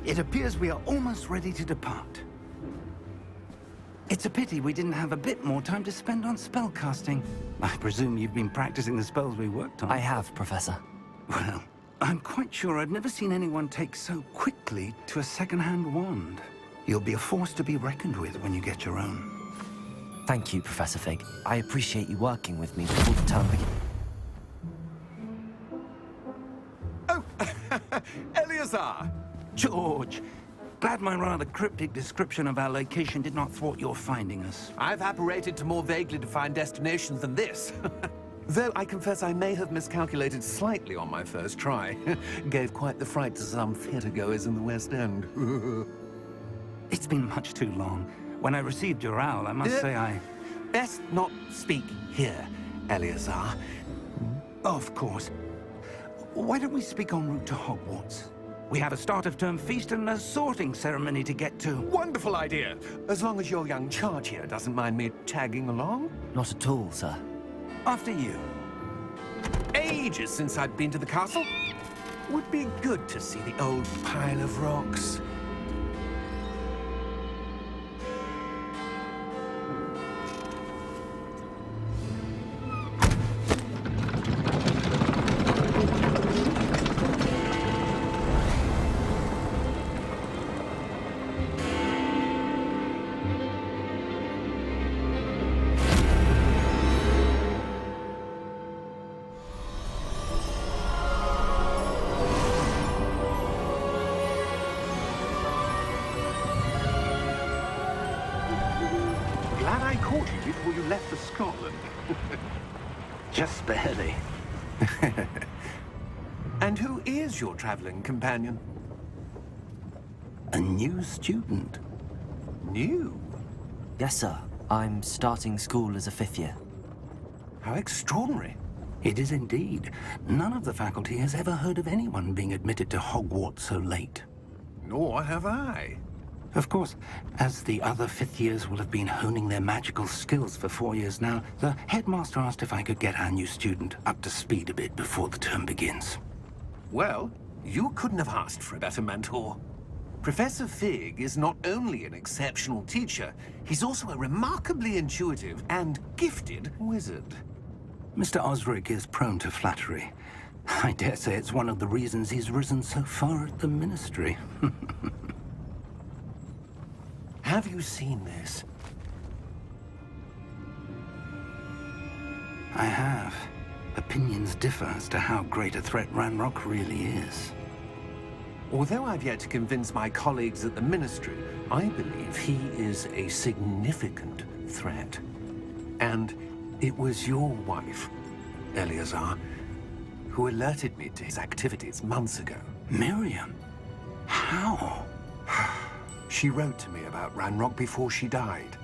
It appears we are almost ready to depart. It's a pity we didn't have a bit more time to spend on spellcasting. I presume you've been practicing the spells we worked on. I have, Professor. Well, I'm quite sure I've never seen anyone take so quickly to a second-hand wand. You'll be a force to be reckoned with when you get your own. Thank you, Professor Fig. I appreciate you working with me before the term begins. Oh, Eleazar! George, glad my rather cryptic description of our location did not thwart your finding us. I've apparated to more vaguely defined destinations than this. Though I confess I may have miscalculated slightly on my first try. Gave quite the fright to some theatre-goers in the West End. It's been much too long. When I received your owl, I must say I... Best not speak here, Eleazar. Of course. Why don't we speak en route to Hogwarts? We have a start-of-term feast and a sorting ceremony to get to. Wonderful idea! As long as your young charge here doesn't mind me tagging along. Not at all, sir. After you. Ages since I'd been to the castle. Would be good to see the old pile of rocks. Glad I caught you before you left for Scotland. Just barely. And who is your traveling companion? A new student. New? Yes, sir. I'm starting school as a 5th year. How extraordinary. It is indeed. None of the faculty has ever heard of anyone being admitted to Hogwarts so late. Nor have I. Of course, as the other 5th years will have been honing their magical skills for 4 years now, the headmaster asked if I could get our new student up to speed a bit before the term begins. Well, you couldn't have asked for a better mentor. Professor Fig is not only an exceptional teacher, he's also a remarkably intuitive and gifted wizard. Mr. Osric is prone to flattery. I dare say it's one of the reasons he's risen so far at the Ministry. Have you seen this? I have. Opinions differ as to how great a threat Ranrock really is. Although I've yet to convince my colleagues at the Ministry, I believe he is a significant threat. And it was your wife, Eleazar, who alerted me to his activities months ago. Miriam? How? She wrote to me about Ranrock before she died,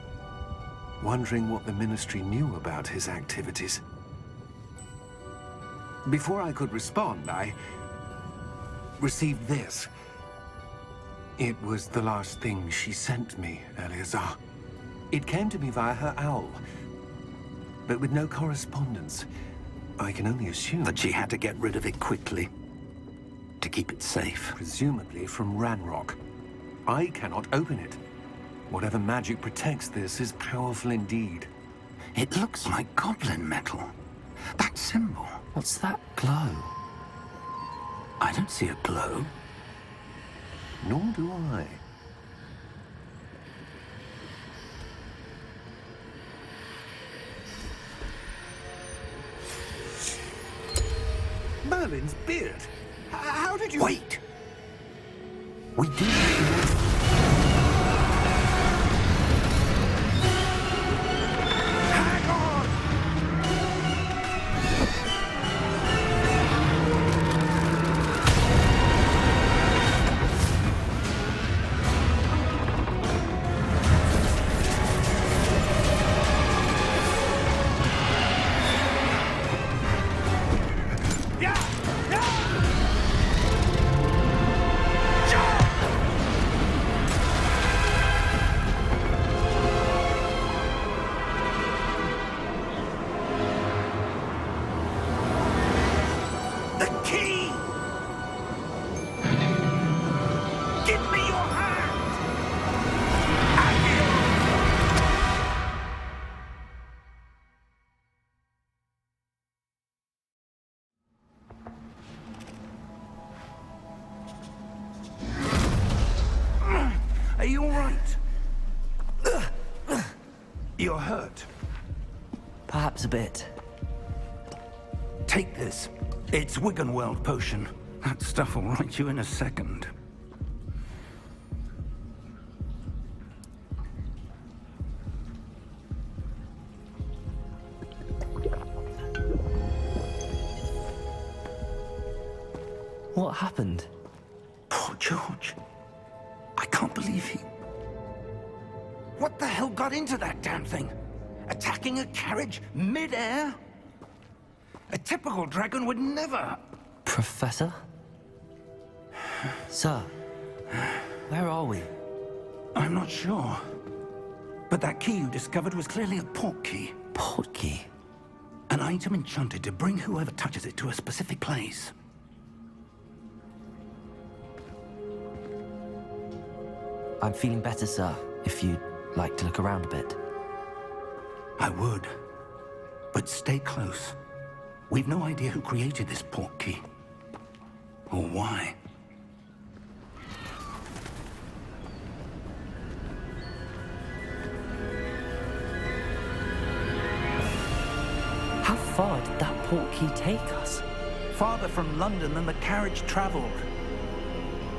wondering what the Ministry knew about his activities. Before I could respond, I received this. It was the last thing she sent me, Eleazar. It came to me via her owl, but with no correspondence. I can only assume That she had to get rid of it quickly, to keep it safe. presumably from Ranrock. I cannot open it. Whatever magic protects this is powerful indeed. It looks like goblin metal. That symbol. What's that glow? I don't see a glow. Nor do I. Merlin's beard. How did you... Wait! We do. Hang on! Yeah! Yeah! You're hurt. Perhaps a bit. Take this. It's Wiggenweld potion. That stuff will right you in a second. What happened? Poor George. I can't believe he... What the hell got into that damn thing? Attacking a carriage mid-air? A typical dragon would never... Professor? Sir, where are we? I'm not sure. But that key you discovered was clearly a port key. Port key? An item enchanted to bring whoever touches it to a specific place. I'm feeling better, sir, if you'd like to look around a bit. I would. But stay close. We've no idea who created this port key. Or why. How far did that port key take us? Farther from London than the carriage traveled.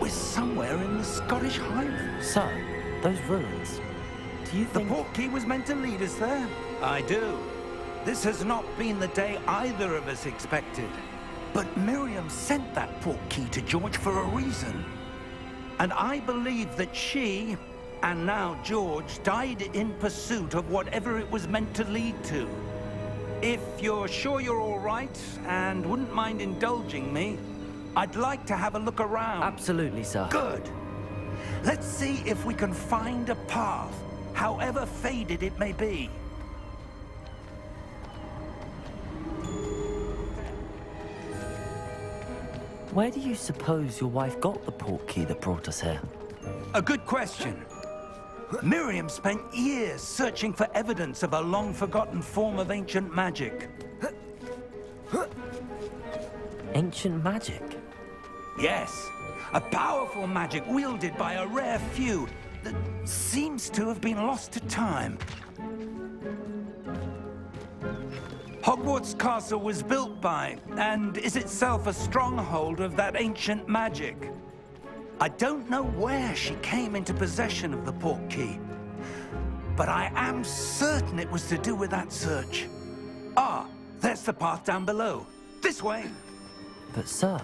We're somewhere in the Scottish Highlands. Sir, those ruins. Do you The think... port key was meant to lead us there? I do. This has not been the day either of us expected. But Miriam sent that port key to George for a reason. And I believe that she, and now George, died in pursuit of whatever it was meant to lead to. If you're sure you're all right, and wouldn't mind indulging me, I'd like to have a look around. Absolutely, sir. Good. Let's see if we can find a path, however faded it may be. Where do you suppose your wife got the port key that brought us here? A good question. Miriam spent years searching for evidence of a long-forgotten form of ancient magic. Ancient magic? Yes, a powerful magic wielded by a rare few that seems to have been lost to time. Hogwarts Castle was built by, and is itself a stronghold of that ancient magic. I don't know where she came into possession of the port key, but I am certain it was to do with that search. Ah, there's the path down below. This way. But sir,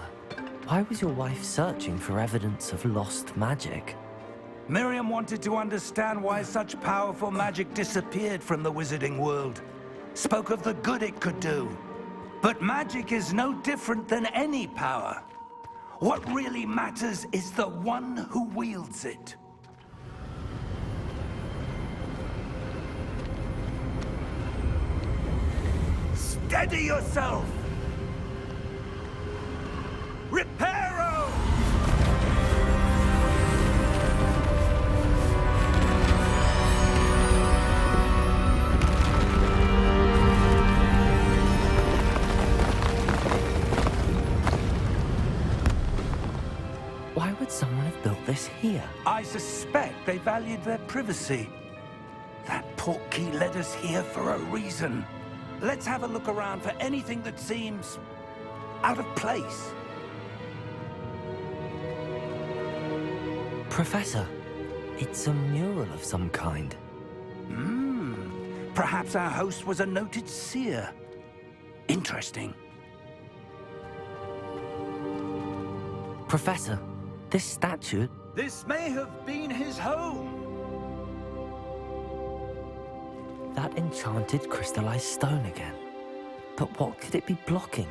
why was your wife searching for evidence of lost magic? Miriam wanted to understand why such powerful magic disappeared from the wizarding world. Spoke of the good it could do. But magic is no different than any power. What really matters is the one who wields it. Steady yourself! Reparo! Why would someone have built this here? I suspect they valued their privacy. That port key led us here for a reason. Let's have a look around for anything that seems out of place. Professor, it's a mural of some kind. Perhaps our host was a noted seer. Interesting. Professor, this statue... This may have been his home. That enchanted crystallized stone again. But what could it be blocking?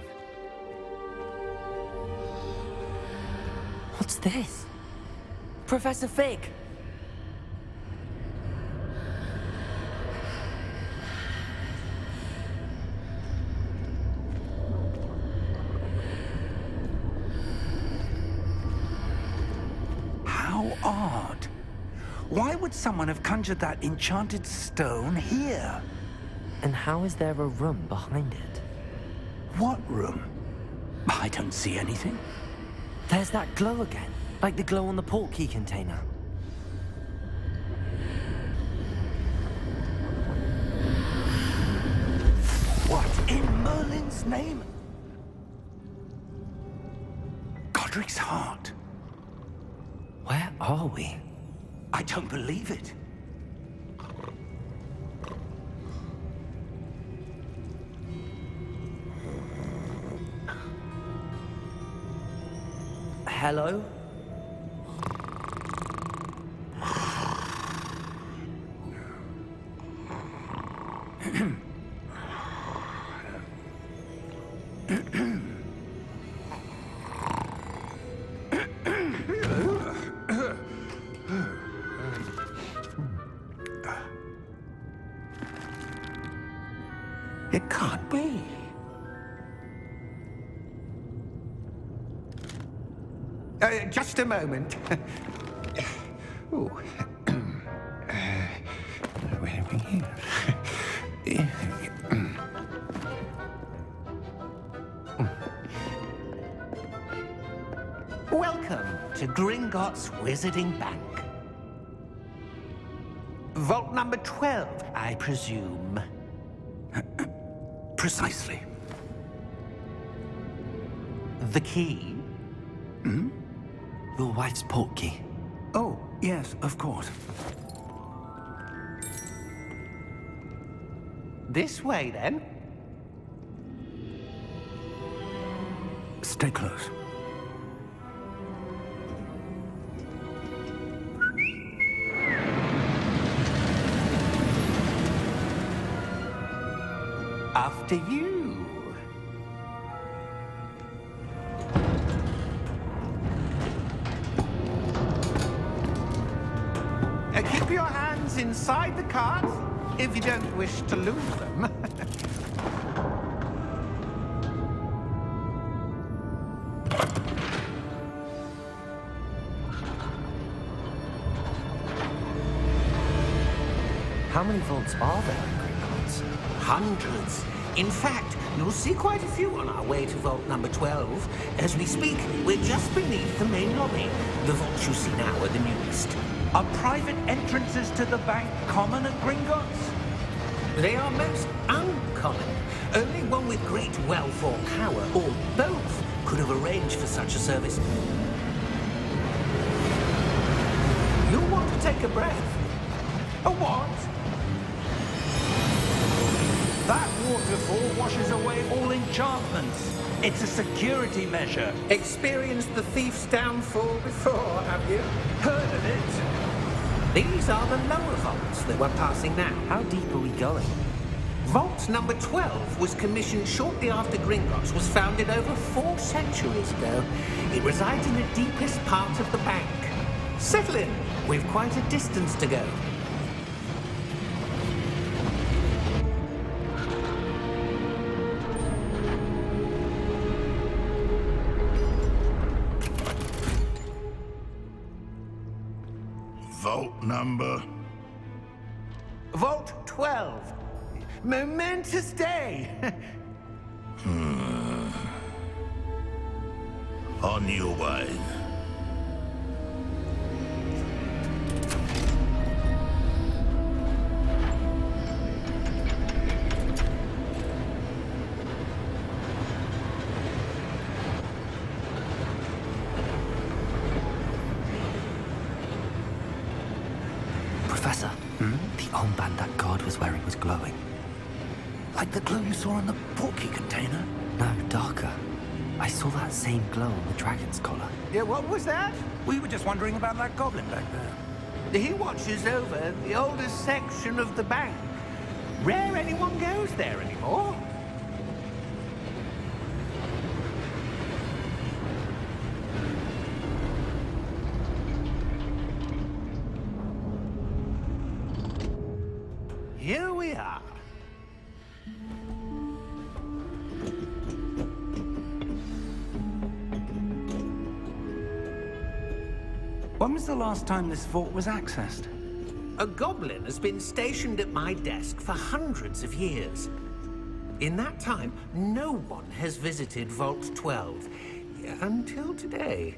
What's this? Professor Fig! How odd. Why would someone have conjured that enchanted stone here? And how is there a room behind it? What room? I don't see anything. There's that glow again, like the glow on the portkey container. God's name? Godric's heart. Where are we? I don't believe it. Hello? It can't be. Just a moment. Ooh. Where are we here? Welcome to Gringotts Wizarding Bank. Vault number 12, I presume. Precisely. The key? Your wife's portkey. Oh, yes, of course. This way, then. Stay close. After you. Keep your hands inside the cart if you don't wish to lose them. How many vaults are there in Gringotts? Hundreds. In fact, you'll see quite a few on our way to vault number 12. As we speak, we're just beneath the main lobby. The vaults you see now are the newest. Are private entrances to the bank common at Gringotts? They are most uncommon. Only one with great wealth or power, or both, could have arranged for such a service. You'll want to take a breath. A what? That waterfall washes away all enchantments. It's a security measure. Experienced the thief's downfall before, have you? Heard of it? These are the lower vaults that we're passing now. How deep are we going? Vault number 12 was commissioned shortly after Gringotts was founded over 4 centuries ago. It resides in the deepest part of the bank. Settle in. We've quite a distance to go. Vault number? Vault 12. Momentous day. On your way. Professor, the armband that guard was wearing was glowing. Like the glow you saw in the portkey container? No, darker. I saw that same glow on the dragon's collar. Yeah, what was that? We were just wondering about that goblin back there. He watches over the oldest section of the bank. Rare anyone goes there anymore. Here we are. When was the last time this vault was accessed? A goblin has been stationed at my desk for hundreds of years. In that time, no one has visited Vault 12 until today.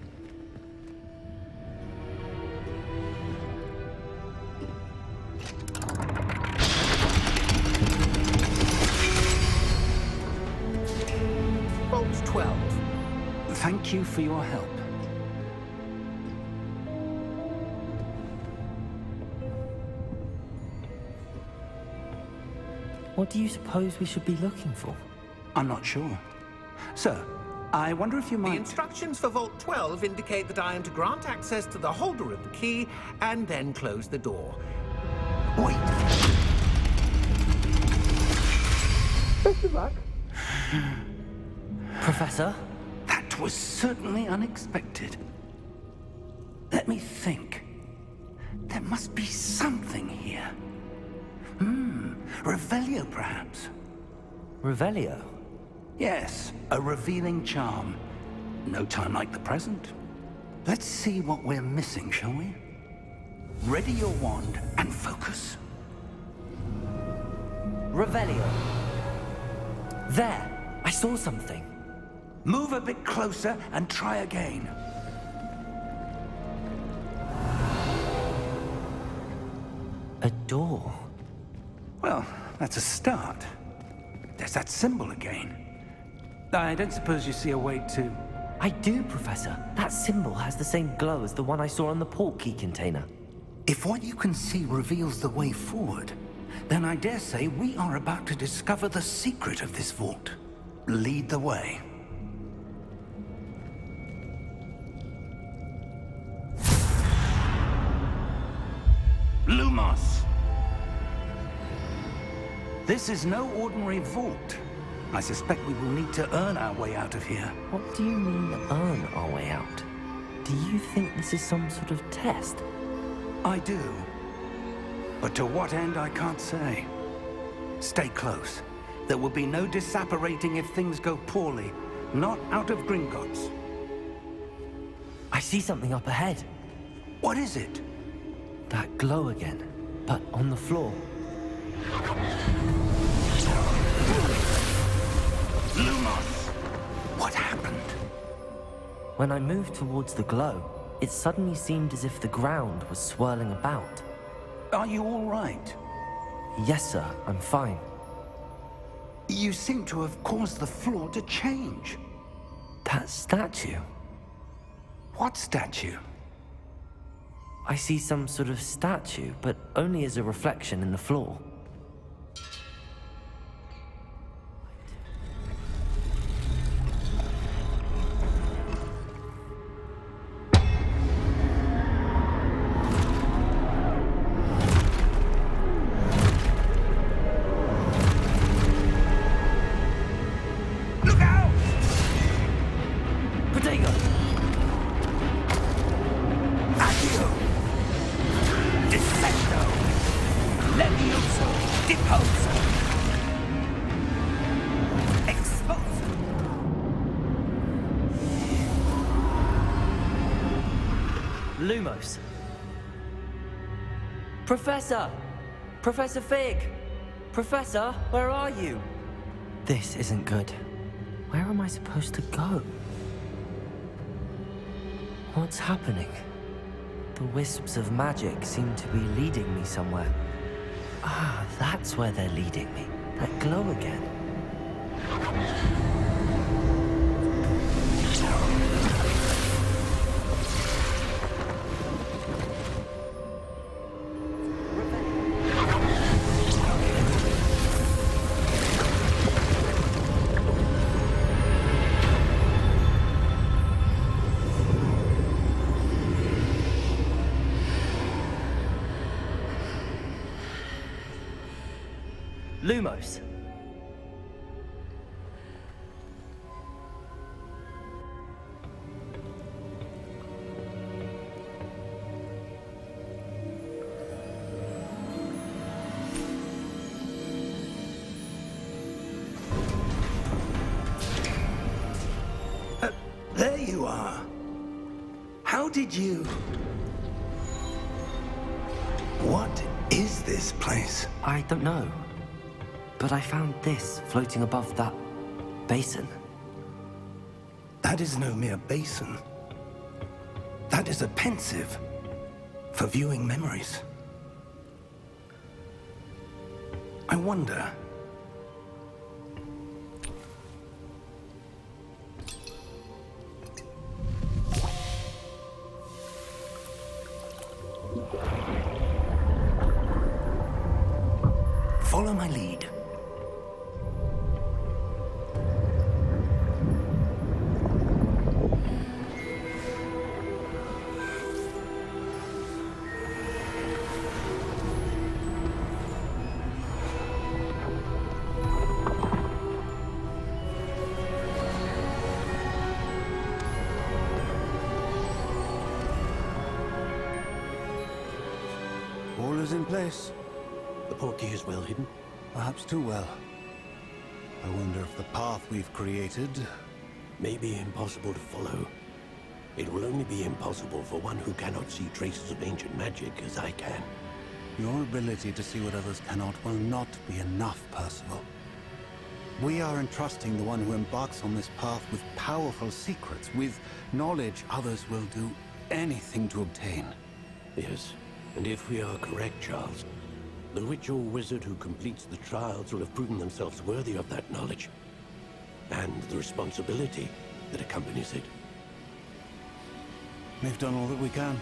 12. Thank you for your help. What do you suppose we should be looking for? I'm not sure. Sir, I wonder if you The might... instructions for Vault 12 indicate that I am to grant access to the holder of the key and then close the door. Wait. Best of luck. Professor? That was certainly unexpected. Let me think. There must be something here. Revelio, perhaps? Revelio? Yes, a revealing charm. No time like the present. Let's see what we're missing, shall we? Ready your wand and focus. Revelio. There! I saw something. Move a bit closer and try again. A door. Well, that's a start. There's that symbol again. I don't suppose you see a way to... I do, Professor. That symbol has the same glow as the one I saw on the port key container. If what you can see reveals the way forward, then I dare say we are about to discover the secret of this vault. Lead the way. Lumos! This is no ordinary vault. I suspect we will need to earn our way out of here. What do you mean, earn our way out? Do you think this is some sort of test? I do. But to what end, I can't say. Stay close. There will be no disapparating if things go poorly. Not out of Gringotts. I see something up ahead. What is it? That glow again, but on the floor. Lumos! What happened? When I moved towards the glow, it suddenly seemed as if the ground was swirling about. Are you all right? Yes, sir, I'm fine. You seem to have caused the floor to change. That statue. What statue? I see some sort of statue, but only as a reflection in the floor. Look out! Protego! Accio! Dissecto! Levioso! Deposo! Exposo! Lumos. Professor! Professor Fig! Professor, where are you? This isn't good. Where am I supposed to go? What's happening? The wisps of magic seem to be leading me somewhere. Ah, that's where they're leading me. That glow again. Lumos. There you are. How did you... What is this place? I don't know. But I found this floating above that basin. That is no mere basin. That is a pensive for viewing memories. I wonder... Follow my lead. All is in place. The portkey is well hidden. Perhaps too well. I wonder if the path we've created... May be impossible to follow. It will only be impossible for one who cannot see traces of ancient magic as I can. Your ability to see what others cannot will not be enough, Percival. We are entrusting the one who embarks on this path with powerful secrets, with knowledge others will do anything to obtain. Yes, and if we are correct, Charles, the witch or wizard who completes the trials will have proven themselves worthy of that knowledge. And the responsibility that accompanies it. We've done all that we can.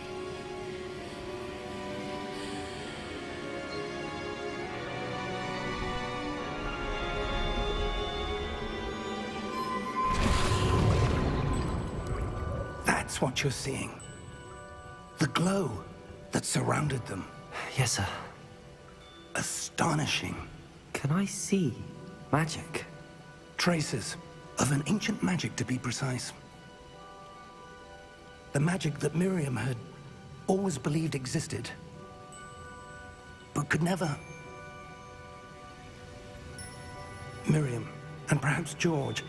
That's what you're seeing. The glow that surrounded them. Yes, sir. Astonishing. Can I see magic? Traces of an ancient magic, to be precise. The magic that Miriam had always believed existed, but could never. Miriam, and perhaps George,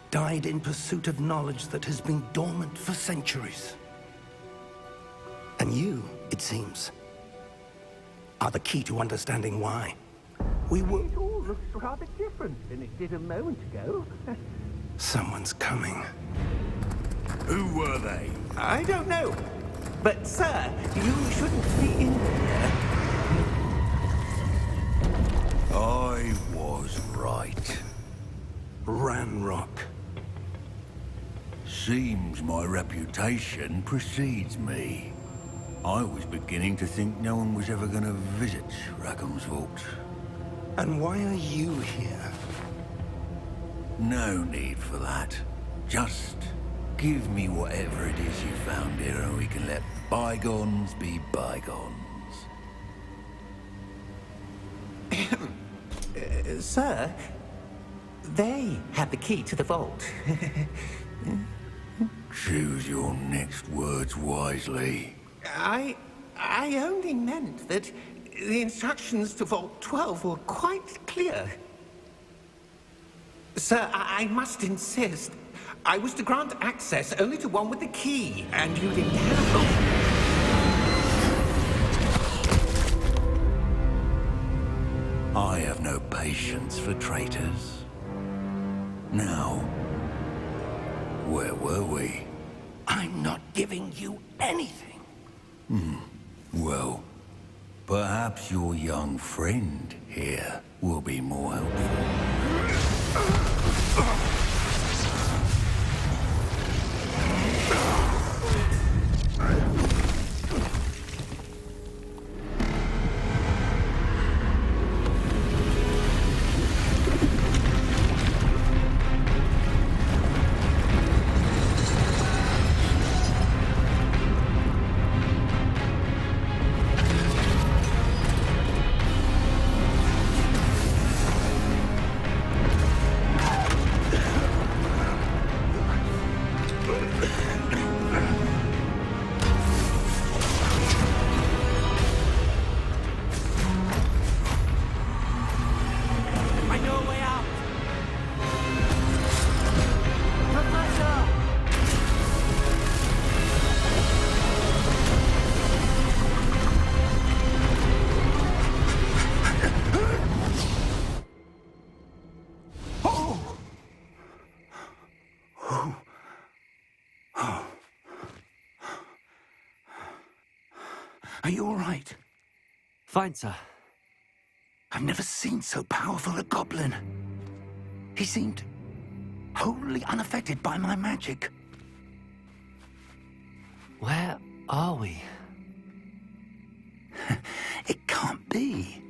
died in pursuit of knowledge that has been dormant for centuries. And you, it seems, are the key to understanding why. We were... It all looks rather different than it did a moment ago. Someone's coming. Who were they? I don't know. But, sir, you shouldn't be in here. I was right. Ranrock. Seems my reputation precedes me. I was beginning to think no one was ever going to visit Rackham's Vault. And why are you here? No need for that. Just give me whatever it is you found here and we can let bygones be bygones. Sir, they have the key to the vault. Choose your next words wisely. I only meant that the instructions to Vault 12 were quite clear. Sir, I must insist. I was to grant access only to one with the key, and you didn't have it. I have no patience for traitors. Now, where were we? I'm not giving you anything. Well, perhaps your young friend here will be more helpful. Are you all right? Fine, sir. I've never seen so powerful a goblin. He seemed wholly unaffected by my magic. Where are we? It can't be.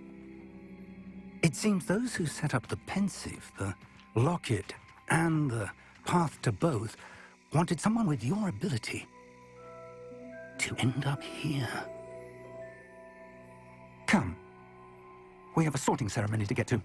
seems those who set up the pensive, the locket, and the path to both wanted someone with your ability to end up here. Come. We have a sorting ceremony to get to.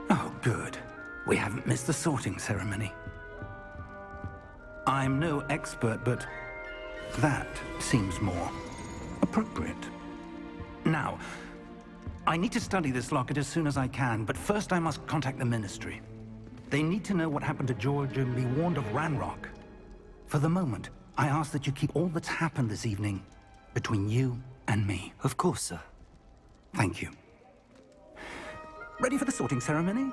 Oh, good. We haven't missed the sorting ceremony. I'm no expert, but that seems more appropriate. Now, I need to study this locket as soon as I can, but first I must contact the Ministry. They need to know what happened to George and be warned of Ranrock. For the moment, I ask that you keep all that's happened this evening between you and me. Of course, sir. Thank you. Ready for the sorting ceremony?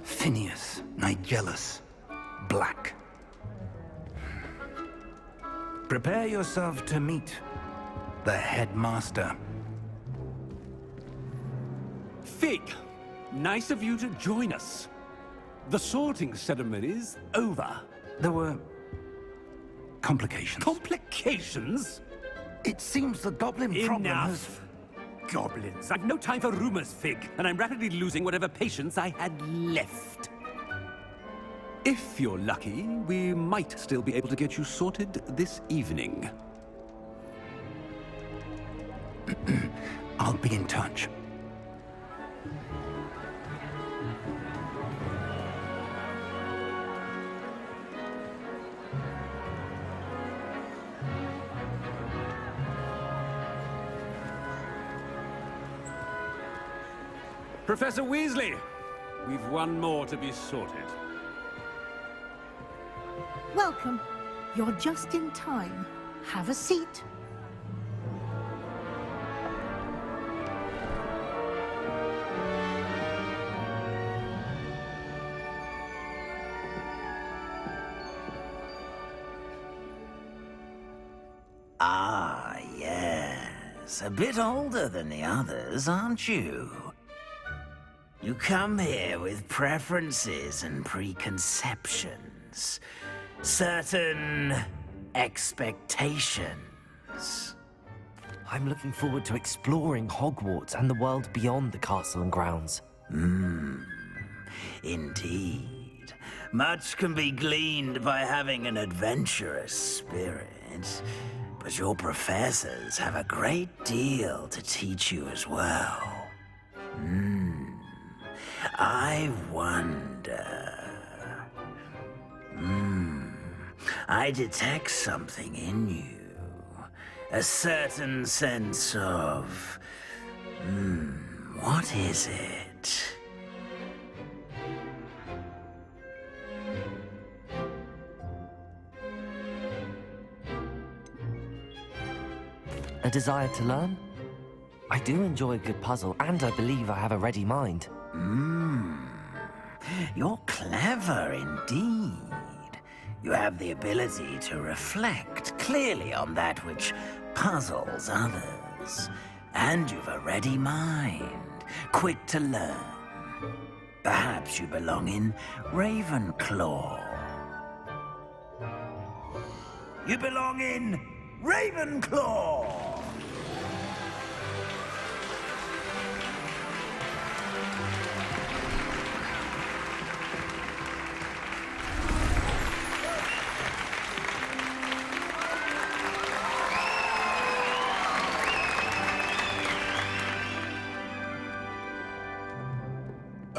Phineas, Nigellus, Black. Prepare yourself to meet the headmaster. Fig, nice of you to join us. The sorting ceremony's over. There were complications. Complications? It seems the goblin problem has... Enough! Goblins. I've no time for rumors, Fig, and I'm rapidly losing whatever patience I had left. If you're lucky, we might still be able to get you sorted this evening. I'll be in touch. Professor Weasley, we've one more to be sorted. Welcome. You're just in time. Have a seat. Ah, yes. A bit older than the others, aren't you? You come here with preferences and preconceptions. Certain expectations. I'm looking forward to exploring Hogwarts and the world beyond the castle and grounds. Indeed. Much can be gleaned by having an adventurous spirit, but your professors have a great deal to teach you as well. I wonder... I detect something in you. A certain sense of... what is it? A desire to learn? I do enjoy a good puzzle, and I believe I have a ready mind. You're clever indeed. You have the ability to reflect clearly on that which puzzles others. And you've a ready mind, quick to learn. Perhaps you belong in Ravenclaw. You belong in Ravenclaw!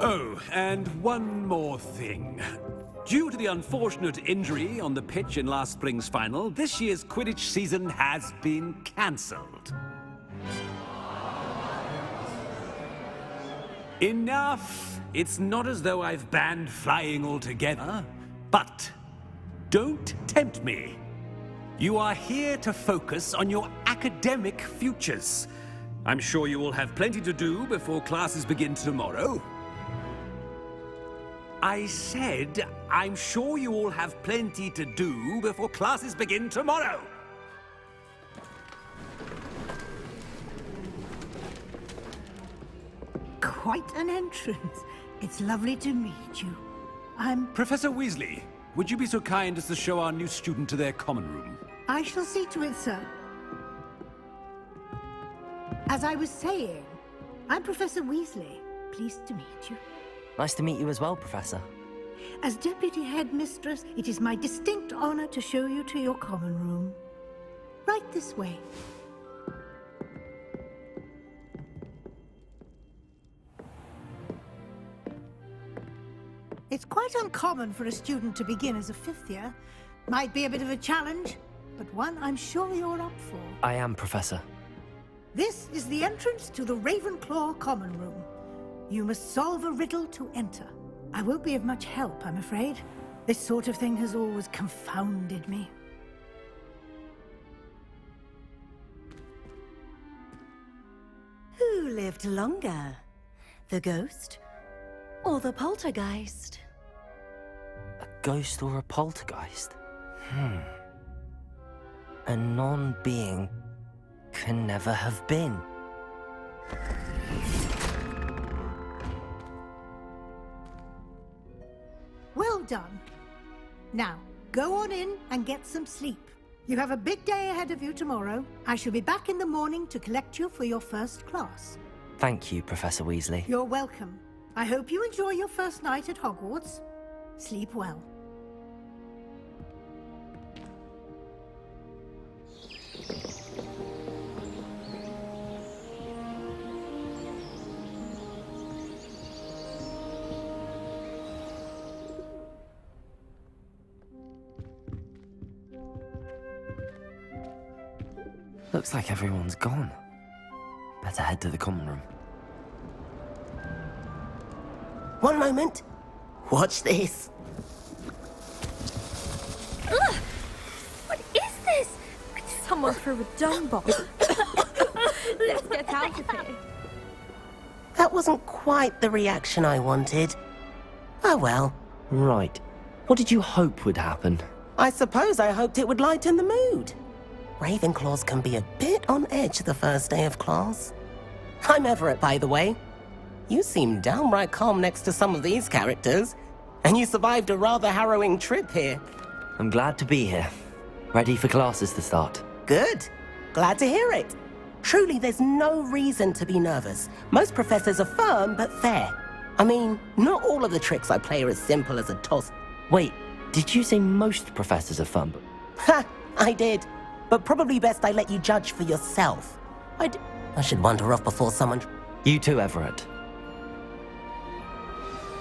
Oh, and one more thing. Due to the unfortunate injury on the pitch in last spring's final, this year's Quidditch season has been cancelled. Enough! It's not as though I've banned flying altogether, but don't tempt me. You are here to focus on your academic futures. I'm sure you will have plenty to do before classes begin tomorrow. I said, I'm sure you all have plenty to do before classes begin tomorrow. Quite an entrance. It's lovely to meet you. I'm... Professor Weasley, would you be so kind as to show our new student to their common room? I shall see to it, sir. As I was saying, I'm Professor Weasley. Pleased to meet you. Nice to meet you as well, Professor. As Deputy Headmistress, it is my distinct honor to show you to your common room. Right this way. It's quite uncommon for a student to begin as a fifth year. Might be a bit of a challenge, but one I'm sure you're up for. I am, Professor. This is the entrance to the Ravenclaw common room. You must solve a riddle to enter. I won't be of much help, I'm afraid. This sort of thing has always confounded me. Who lived longer? The ghost or the poltergeist? A ghost or a poltergeist? A non-being can never have been. Well done. Now, go on in and get some sleep. You have a big day ahead of you tomorrow. I shall be back in the morning to collect you for your first class. Thank you, Professor Weasley. You're welcome. I hope you enjoy your first night at Hogwarts. Sleep well. Looks like everyone's gone. Better head to the common room. One moment. Watch this. Ugh! What is this? Someone threw a dung bomb. Let's get out of here. That wasn't quite the reaction I wanted. Oh well. Right. What did you hope would happen? I suppose I hoped it would lighten the mood. Ravenclaws can be a bit on edge the first day of class. I'm Everett, by the way. You seem downright calm next to some of these characters, and you survived a rather harrowing trip here. I'm glad to be here. Ready for classes to start. Good. Glad to hear it. Truly, there's no reason to be nervous. Most professors are firm but fair. I mean, not all of the tricks I play are as simple as a toss. Wait, did you say most professors are fun? Ha! I did. But probably best I let you judge for yourself. I should wander off before someone... You too, Everett.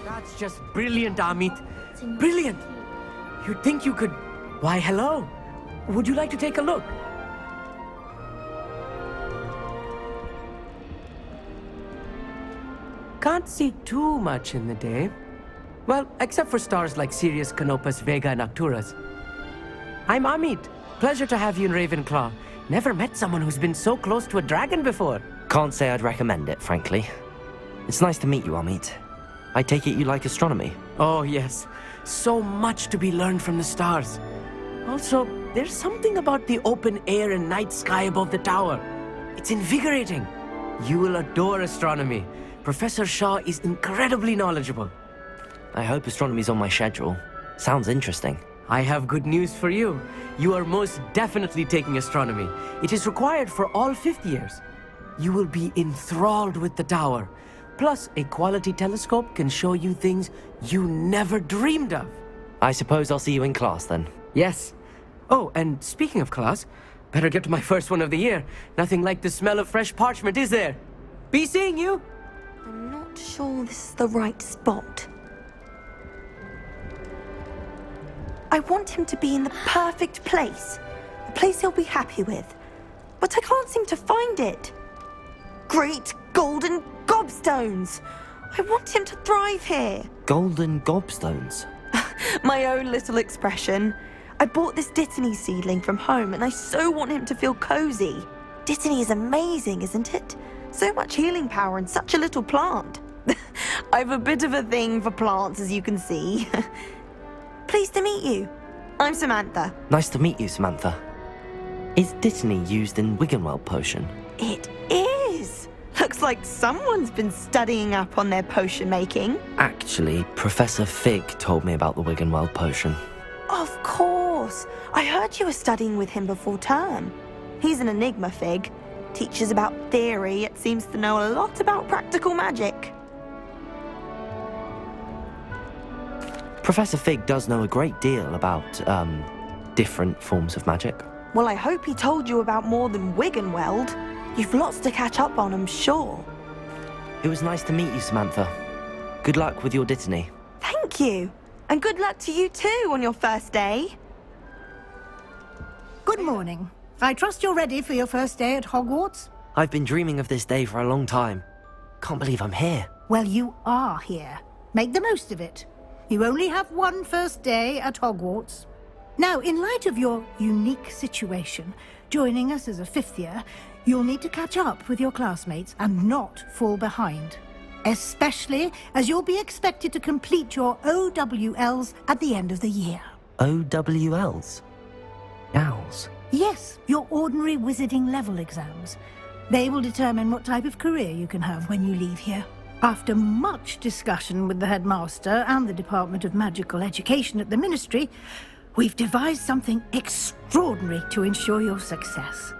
That's just brilliant, Amit. Brilliant! You'd think you could... Why, hello. Would you like to take a look? Can't see too much in the day. Well, except for stars like Sirius, Canopus, Vega, and Arcturus. I'm Amit. Pleasure to have you in Ravenclaw. Never met someone who's been so close to a dragon before. Can't say I'd recommend it, frankly. It's nice to meet you, Amit. I take it you like astronomy? Oh, yes. So much to be learned from the stars. Also, there's something about the open air and night sky above the tower. It's invigorating. You will adore astronomy. Professor Shaw is incredibly knowledgeable. I hope astronomy's on my schedule. Sounds interesting. I have good news for you. You are most definitely taking astronomy. It is required for all fifth years. You will be enthralled with the tower. Plus, a quality telescope can show you things you never dreamed of. I suppose I'll see you in class then. Yes. Oh, and speaking of class, better get to my first one of the year. Nothing like the smell of fresh parchment, is there? Be seeing you! I'm not not sure this is the right spot. I want him to be in the perfect place. A place he'll be happy with. But I can't seem to find it. Great golden gobstones! I want him to thrive here. Golden gobstones? My own little expression. I bought this Dittany seedling from home and I so want him to feel cozy. Dittany is amazing, isn't it? So much healing power in such a little plant. I've a bit of a thing for plants, as you can see. Pleased to meet you. I'm Samantha. Nice to meet you, Samantha. Is Dittany used in Wiggenweld potion? It is. Looks like someone's been studying up on their potion making. Actually, Professor Fig told me about the Wiggenweld potion. Of course. I heard you were studying with him before term. He's an enigma, Fig. Teaches about theory, yet seems to know a lot about practical magic. Professor Fig does know a great deal about, different forms of magic. Well, I hope he told you about more than Wiggenweld. You've lots to catch up on, I'm sure. It was nice to meet you, Samantha. Good luck with your Dittany. Thank you. And good luck to you too on your first day. Good morning. I trust you're ready for your first day at Hogwarts? I've been dreaming of this day for a long time. Can't believe I'm here. Well, you are here. Make the most of it. You only have one first day at Hogwarts. Now, in light of your unique situation, joining us as a fifth year, you'll need to catch up with your classmates and not fall behind. Especially as you'll be expected to complete your OWLs at the end of the year. OWLs? Owls? Yes, your ordinary wizarding level exams. They will determine what type of career you can have when you leave here. After much discussion with the headmaster and the Department of Magical Education at the Ministry, we've devised something extraordinary to ensure your success.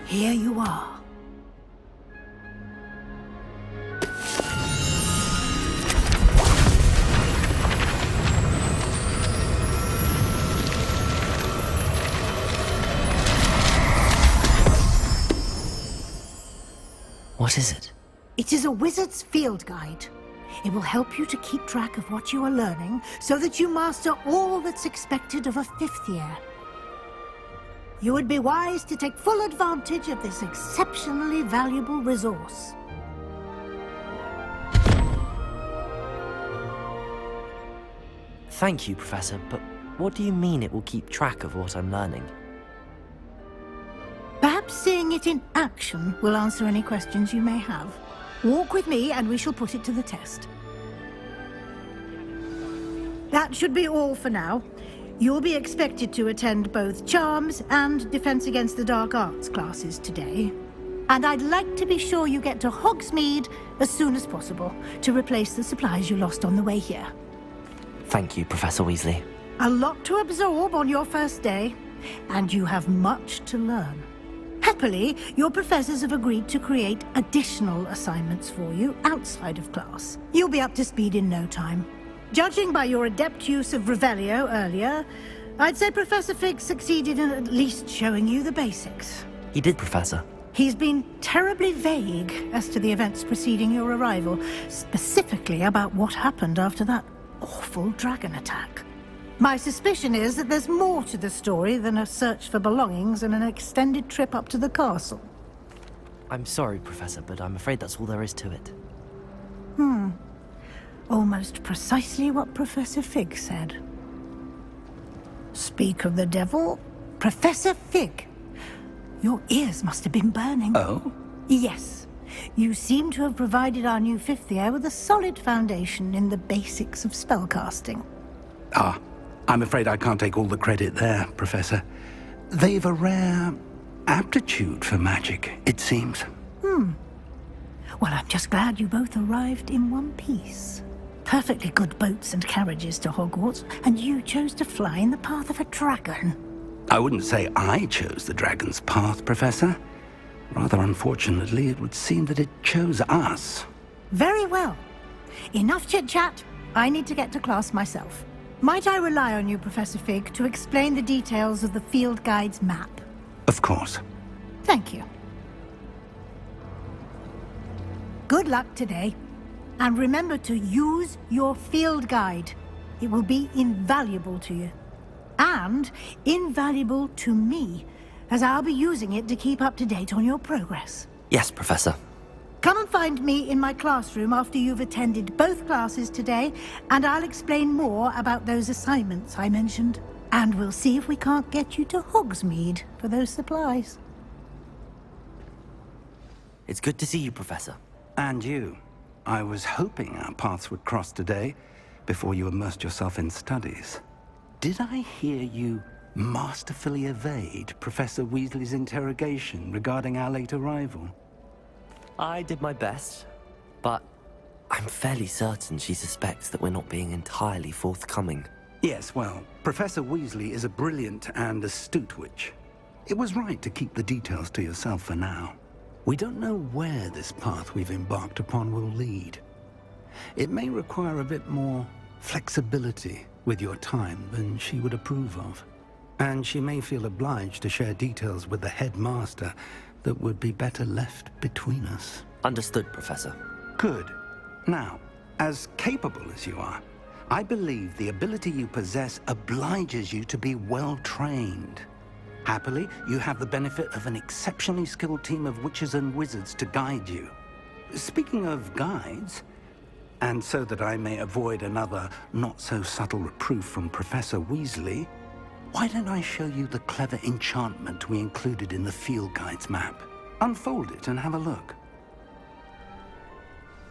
Here you are. What is it? It is a wizard's field guide. It will help you to keep track of what you are learning so that you master all that's expected of a fifth year. You would be wise to take full advantage of this exceptionally valuable resource. Thank you, Professor, but what do you mean it will keep track of what I'm learning? Perhaps seeing it in action will answer any questions you may have. Walk with me and we shall put it to the test. That should be all for now. You'll be expected to attend both Charms and Defense Against the Dark Arts classes today. And I'd like to be sure you get to Hogsmeade as soon as possible to replace the supplies you lost on the way here. Thank you, Professor Weasley. A lot to absorb on your first day, and you have much to learn. Happily, your professors have agreed to create additional assignments for you outside of class. You'll be up to speed in no time. Judging by your adept use of Revelio earlier, I'd say Professor Fig succeeded in at least showing you the basics. He did, Professor. He's been terribly vague as to the events preceding your arrival, specifically about what happened after that awful dragon attack. My suspicion is that there's more to the story than a search for belongings and an extended trip up to the castle. I'm sorry, Professor, but I'm afraid that's all there is to it. Almost precisely what Professor Fig said. Speak of the devil, Professor Fig. Your ears must have been burning. Oh? Yes. You seem to have provided our new fifth year with a solid foundation in the basics of spellcasting. Ah, I'm afraid I can't take all the credit there, Professor. They've a rare aptitude for magic, it seems. Well, I'm just glad you both arrived in one piece. Perfectly good boats and carriages to Hogwarts, and you chose to fly in the path of a dragon. I wouldn't say I chose the dragon's path, Professor. Rather unfortunately, it would seem that it chose us. Very well. Enough chit-chat. I need to get to class myself. Might I rely on you, Professor Fig, to explain the details of the field guide's map? Of course. Thank you. Good luck today. And remember to use your field guide. It will be invaluable to you. And invaluable to me, as I'll be using it to keep up to date on your progress. Yes, Professor. Come and find me in my classroom after you've attended both classes today, and I'll explain more about those assignments I mentioned. And we'll see if we can't get you to Hogsmeade for those supplies. It's good to see you, Professor. And you. I was hoping our paths would cross today, before you immersed yourself in studies. Did I hear you masterfully evade Professor Weasley's interrogation regarding our late arrival? I did my best, but I'm fairly certain she suspects that we're not being entirely forthcoming. Yes, well, Professor Weasley is a brilliant and astute witch. It was right to keep the details to yourself for now. We don't know where this path we've embarked upon will lead. It may require a bit more flexibility with your time than she would approve of. And she may feel obliged to share details with the headmaster that would be better left between us. Understood, Professor. Good. Now, as capable as you are, I believe the ability you possess obliges you to be well trained. Happily, you have the benefit of an exceptionally skilled team of witches and wizards to guide you. Speaking of guides, and so that I may avoid another not-so-subtle reproof from Professor Weasley, why don't I show you the clever enchantment we included in the field guide's map? Unfold it and have a look.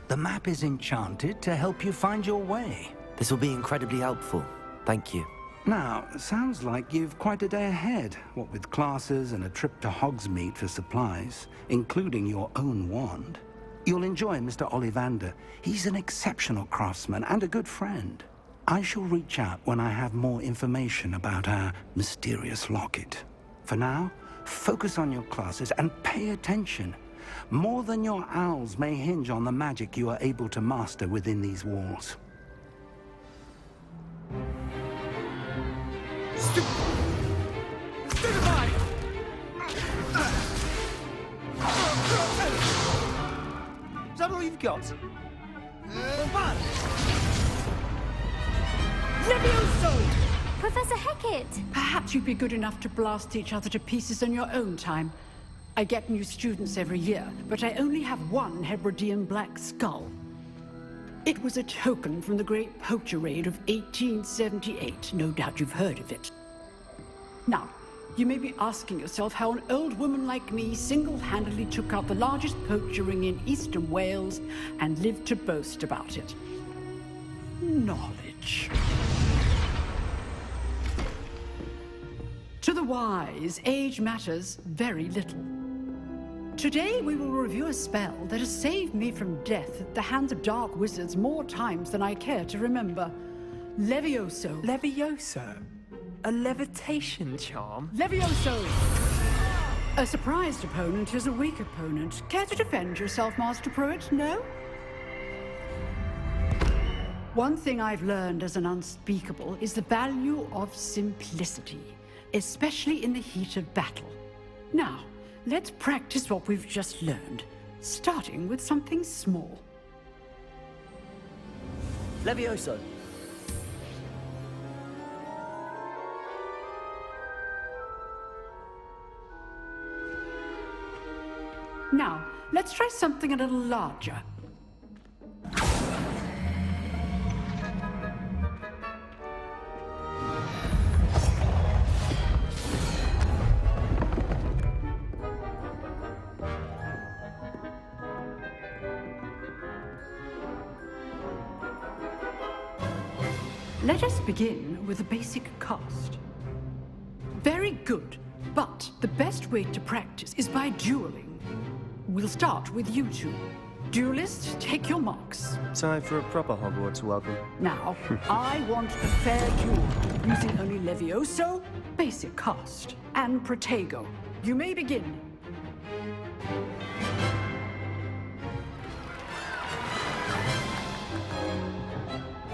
The map is enchanted to help you find your way. This will be incredibly helpful. Thank you. Now, sounds like you've quite a day ahead, what with classes and a trip to Hogsmeade for supplies, including your own wand. You'll enjoy Mr. Ollivander. He's an exceptional craftsman and a good friend. I shall reach out when I have more information about our mysterious locket. For now, focus on your classes and pay attention. More than your owls may hinge on the magic you are able to master within these walls. Is that all you've got? Levioso! Professor Hecat! Perhaps you'd be good enough to blast each other to pieces in your own time. I get new students every year, but I only have one Hebridean black skull. It was a token from the Great Poacher Raid of 1878. No doubt you've heard of it. Now, you may be asking yourself how an old woman like me single-handedly took out the largest poacher ring in eastern Wales and lived to boast about it. Knowledge. To the wise, age matters very little. Today we will review a spell that has saved me from death at the hands of dark wizards more times than I care to remember. Levioso. Levioso? A levitation charm? Levioso! A surprised opponent is a weak opponent. Care to defend yourself, Master Pruitt? No? One thing I've learned as an unspeakable is the value of simplicity, especially in the heat of battle. Now, let's practice what we've just learned, starting with something small. Levioso. Now, let's try something a little larger. Let us begin with a basic cast. Very good, but the best way to practice is by dueling. We'll start with you two. Duelists, take your marks. Time for a proper Hogwarts welcome. Now, I want a fair duel, using only Levioso, basic cast, and Protego. You may begin.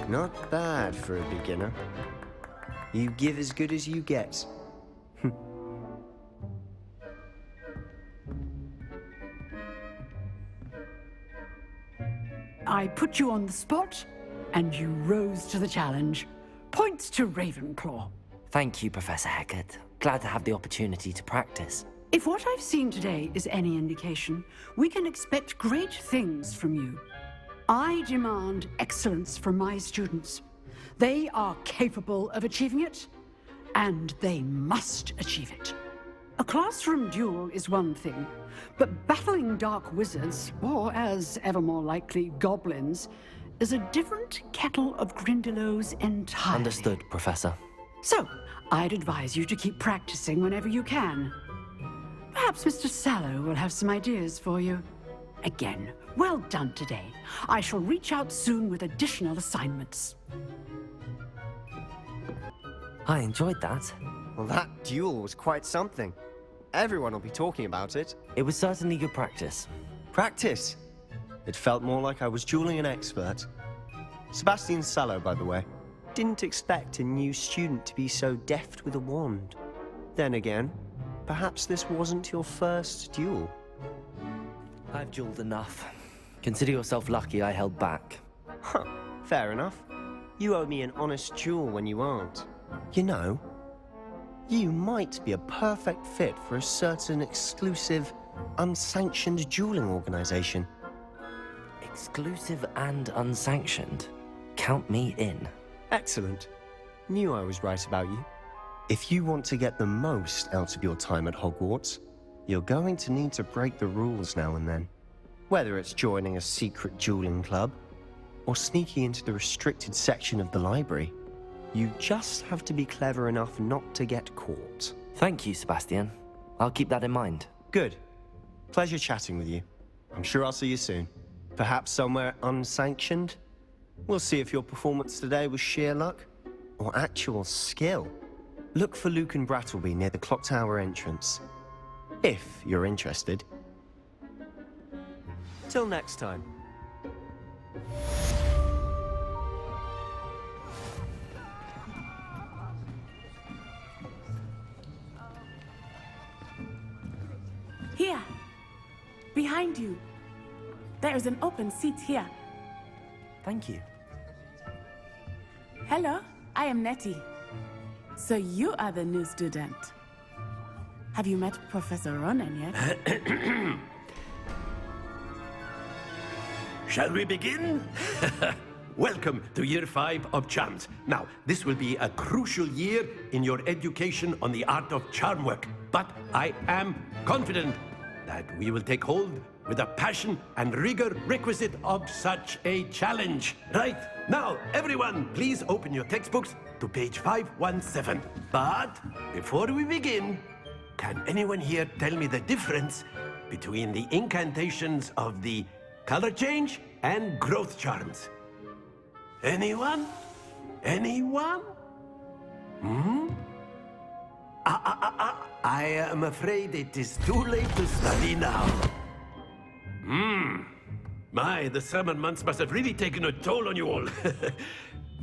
Not bad for a beginner. You give as good as you get. I put you on the spot, and you rose to the challenge. Points to Ravenclaw. Thank you, Professor Hecat. Glad to have the opportunity to practice. If what I've seen today is any indication, we can expect great things from you. I demand excellence from my students. They are capable of achieving it, and they must achieve it. A classroom duel is one thing, but battling dark wizards, or as ever more likely, goblins, is a different kettle of Grindylows entirely. Understood, Professor. So, I'd advise you to keep practicing whenever you can. Perhaps Mr. Sallow will have some ideas for you. Again, well done today. I shall reach out soon with additional assignments. I enjoyed that. Well, that duel was quite something. Everyone will be talking about it. It was certainly good practice. Practice? It felt more like I was dueling an expert. Sebastian Sallow, by the way. Didn't expect a new student to be so deft with a wand. Then again, perhaps this wasn't your first duel. I've dueled enough. Consider yourself lucky I held back. Huh, fair enough. You owe me an honest duel when you aren't. You know, you might be a perfect fit for a certain exclusive, unsanctioned dueling organization. Exclusive and unsanctioned? Count me in. Excellent. Knew I was right about you. If you want to get the most out of your time at Hogwarts, you're going to need to break the rules now and then. Whether it's joining a secret dueling club, or sneaking into the restricted section of the library, you just have to be clever enough not to get caught. Thank you, Sebastian. I'll keep that in mind. Good. Pleasure chatting with you. I'm sure I'll see you soon. Perhaps somewhere unsanctioned? We'll see if your performance today was sheer luck or actual skill. Look for Luke and Brattleby near the clock tower entrance. If you're interested. Till next time. Here. Behind you. There is an open seat here. Thank you. Hello, I am Nettie. So you are the new student. Have you met Professor Ronan yet? Shall we begin? Welcome to Year 5 of Charms. Now, this will be a crucial year in your education on the art of charm work. But I am confident that we will take hold with the passion and rigor requisite of such a challenge. Right, now, everyone, please open your textbooks to page 517. But before we begin, can anyone here tell me the difference between the incantations of the color change and growth charms? Anyone? Anyone? I am afraid it is too late to study now. My, the summer months must have really taken a toll on you all.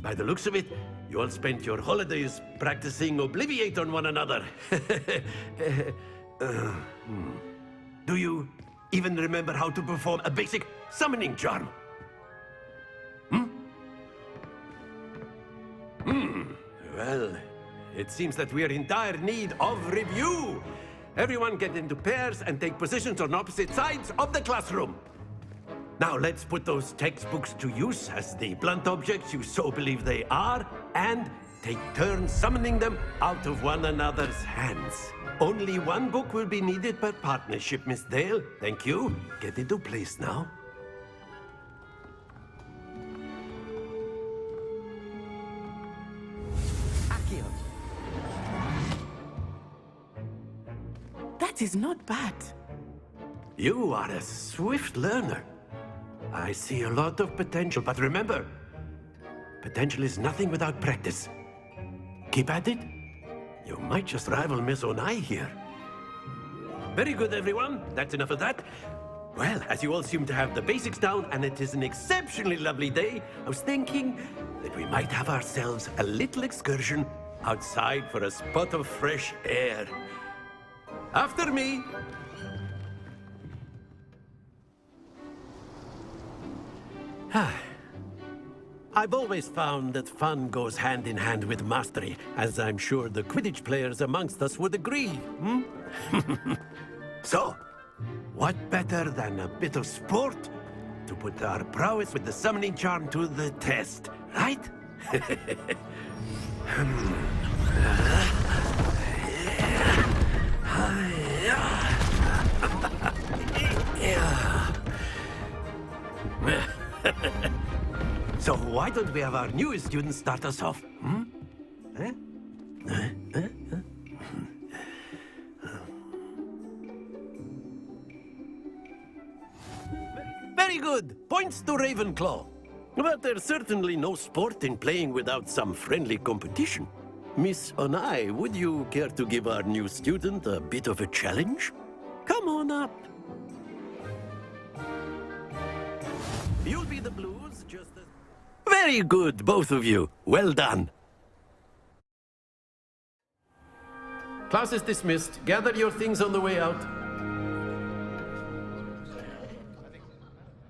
By the looks of it, you all spent your holidays practicing Obliviate on one another. Do you even remember how to perform a basic summoning charm? Well, it seems that we are in dire need of review. Everyone get into pairs and take positions on opposite sides of the classroom. Now let's put those textbooks to use as the blunt objects you so believe they are, and take turns summoning them out of one another's hands. Only one book will be needed per partnership, Miss Dale. Thank you. Get into place now. That is not bad. You are a swift learner. I see a lot of potential, but remember, potential is nothing without practice. Keep at it. You might just rival Miss Onai here. Very good, everyone. That's enough of that. Well, as you all seem to have the basics down, and it is an exceptionally lovely day, I was thinking that we might have ourselves a little excursion outside for a spot of fresh air. After me. I've always found that fun goes hand in hand with mastery, as I'm sure the Quidditch players amongst us would agree, hmm? So, what better than a bit of sport to put our prowess with the summoning charm to the test, right? So why don't we have our newest student start us off? Hmm? Very good. Points to Ravenclaw. But there's certainly no sport in playing without some friendly competition. Miss Onai, would you care to give our new student a bit of a challenge? Come on up. You'll be the blues just as... Very good, both of you. Well done. Class is dismissed. Gather your things on the way out.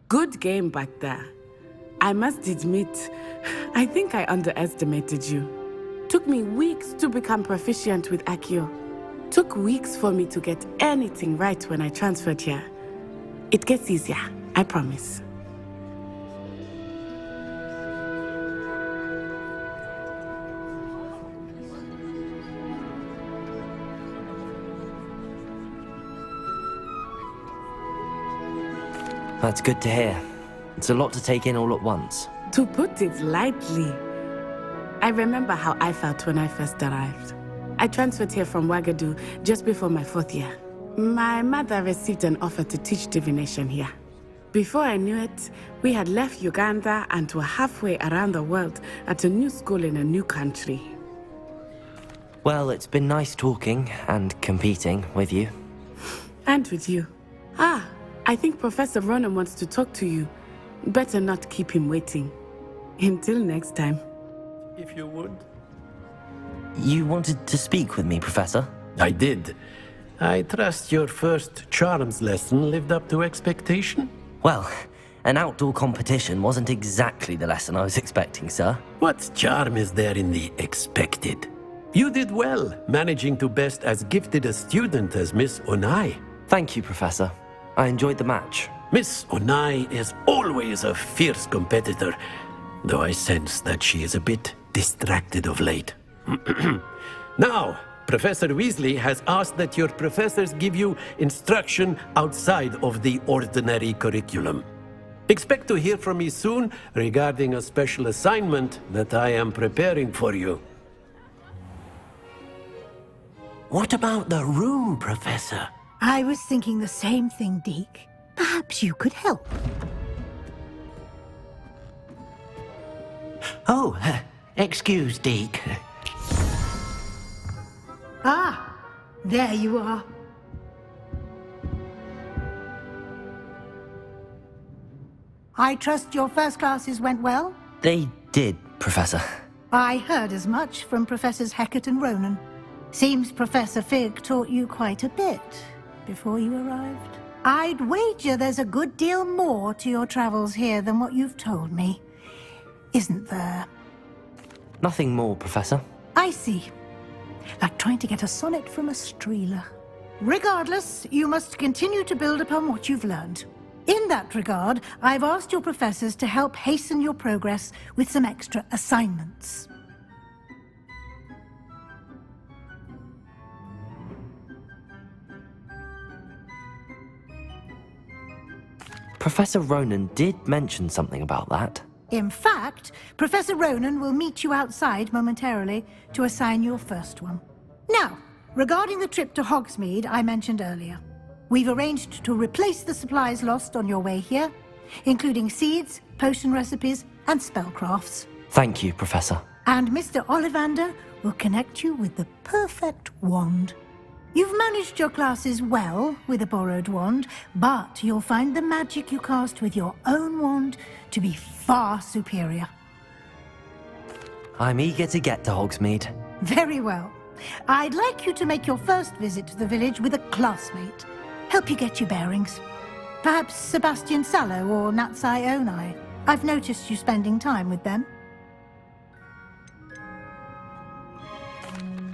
Good game back there. I must admit, I think I underestimated you. Took me weeks to become proficient with Accio. Took weeks for me to get anything right when I transferred here. It gets easier, I promise. That's good to hear. It's a lot to take in all at once. To put it lightly, I remember how I felt when I first arrived. I transferred here from Wagadu just before my 4th year. My mother received an offer to teach divination here. Before I knew it, we had left Uganda and were halfway around the world at a new school in a new country. Well, it's been nice talking and competing with you. And with you. I think Professor Ronan wants to talk to you. Better not keep him waiting. Until next time. If you would. You wanted to speak with me, Professor? I did. I trust your first charms lesson lived up to expectation? Well, an outdoor competition wasn't exactly the lesson I was expecting, sir. What charm is there in the expected? You did well, managing to best as gifted a student as Miss Onai. Thank you, Professor. I enjoyed the match. Miss Onai is always a fierce competitor, though I sense that she is a bit distracted of late. Now, Professor Weasley has asked that your professors give you instruction outside of the ordinary curriculum. Expect to hear from me soon regarding a special assignment that I am preparing for you. What about the room, Professor? I was thinking the same thing, Deke. Perhaps you could help. Oh, excuse, Deke. Ah, there you are. I trust your first classes went well? They did, Professor. I heard as much from Professors Hecat and Ronan. Seems Professor Fig taught you quite a bit before you arrived. I'd wager there's a good deal more to your travels here than what you've told me. Isn't there? Nothing more, Professor. I see. Like trying to get a sonnet from a streeler. Regardless, you must continue to build upon what you've learned. In that regard, I've asked your professors to help hasten your progress with some extra assignments. Professor Ronan did mention something about that. In fact, Professor Ronan will meet you outside momentarily to assign your first one. Now, regarding the trip to Hogsmeade I mentioned earlier, we've arranged to replace the supplies lost on your way here, including seeds, potion recipes, and spellcrafts. Thank you, Professor. And Mr. Ollivander will connect you with the perfect wand. You've managed your classes well with a borrowed wand, but you'll find the magic you cast with your own wand to be far superior. I'm eager to get to Hogsmeade. Very well. I'd like you to make your first visit to the village with a classmate. Help you get your bearings. Perhaps Sebastian Sallow or Natsai Onai. I've noticed you spending time with them.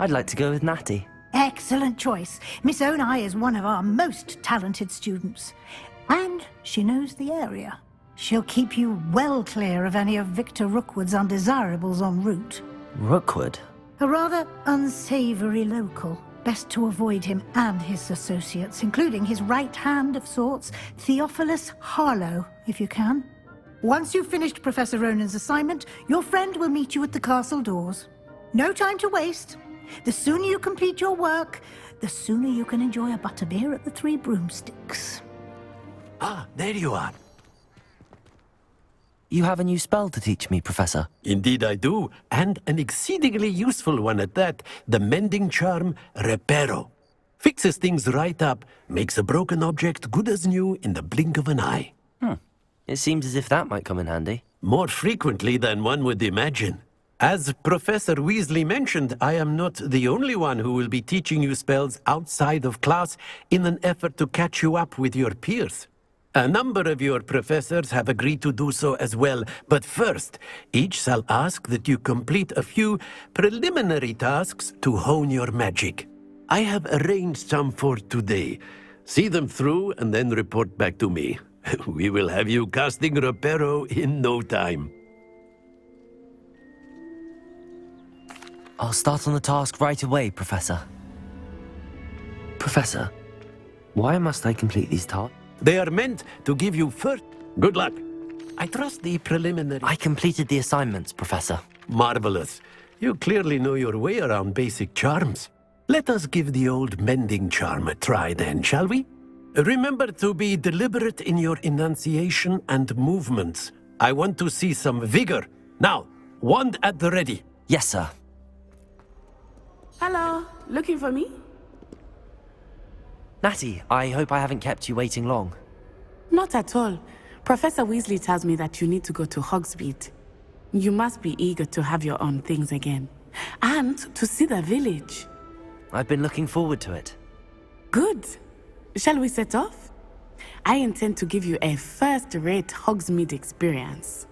I'd like to go with Natty. Excellent choice. Miss Onai is one of our most talented students. And she knows the area. She'll keep you well clear of any of Victor Rookwood's undesirables en route. Rookwood? A rather unsavory local. Best to avoid him and his associates, including his right hand of sorts, Theophilus Harlow, if you can. Once you've finished Professor Ronan's assignment, your friend will meet you at the castle doors. No time to waste. The sooner you complete your work, the sooner you can enjoy a butterbeer at the Three Broomsticks. Ah, there you are. You have a new spell to teach me, Professor. Indeed I do, and an exceedingly useful one at that. The mending charm, Reparo. Fixes things right up, makes a broken object good as new in the blink of an eye. It seems as if that might come in handy. More frequently than one would imagine. As Professor Weasley mentioned, I am not the only one who will be teaching you spells outside of class in an effort to catch you up with your peers. A number of your professors have agreed to do so as well, but first, each shall ask that you complete a few preliminary tasks to hone your magic. I have arranged some for today. See them through and then report back to me. We will have you casting Reparo in no time. I'll start on the task right away, Professor. Professor, why must I complete these tasks? They are meant to give you first. Good luck. I trust the preliminary. I completed the assignments, Professor. Marvelous. You clearly know your way around basic charms. Let us give the old mending charm a try then, shall we? Remember to be deliberate in your enunciation and movements. I want to see some vigor. Now, wand at the ready. Yes, sir. Hello, looking for me? Natty, I hope I haven't kept you waiting long. Not at all. Professor Weasley tells me that you need to go to Hogsmeade. You must be eager to have your own things again. And to see the village. I've been looking forward to it. Good. Shall we set off? I intend to give you a first-rate Hogsmeade experience.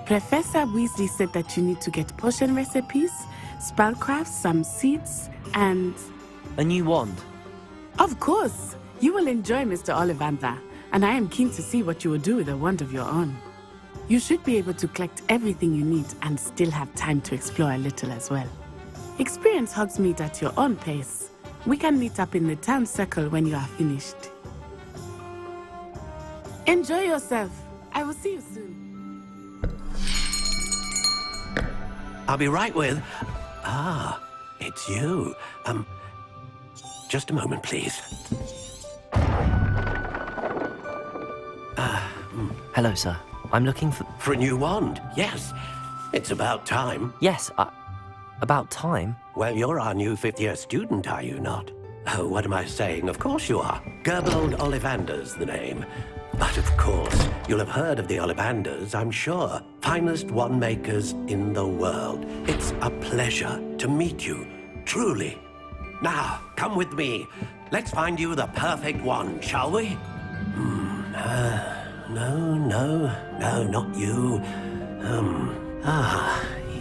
Professor Weasley said that you need to get potion recipes, spellcrafts, some seeds, and... a new wand? Of course! You will enjoy Mr. Ollivander, and I am keen to see what you will do with a wand of your own. You should be able to collect everything you need and still have time to explore a little as well. Experience Hogsmeade at your own pace. We can meet up in the town circle when you are finished. Enjoy yourself. I will see you soon. I'll be right with... Ah, it's you. Just a moment, please. Hello, sir. I'm looking for... For a new wand, yes. It's about time. Yes, about time? Well, you're our new fifth-year student, are you not? Oh, what am I saying? Of course you are. Gerbold Ollivander's the name. But of course, you'll have heard of the Ollivanders, I'm sure. Finest wand makers in the world. It's a pleasure to meet you, truly. Now, come with me. Let's find you the perfect wand, shall we? No, not you.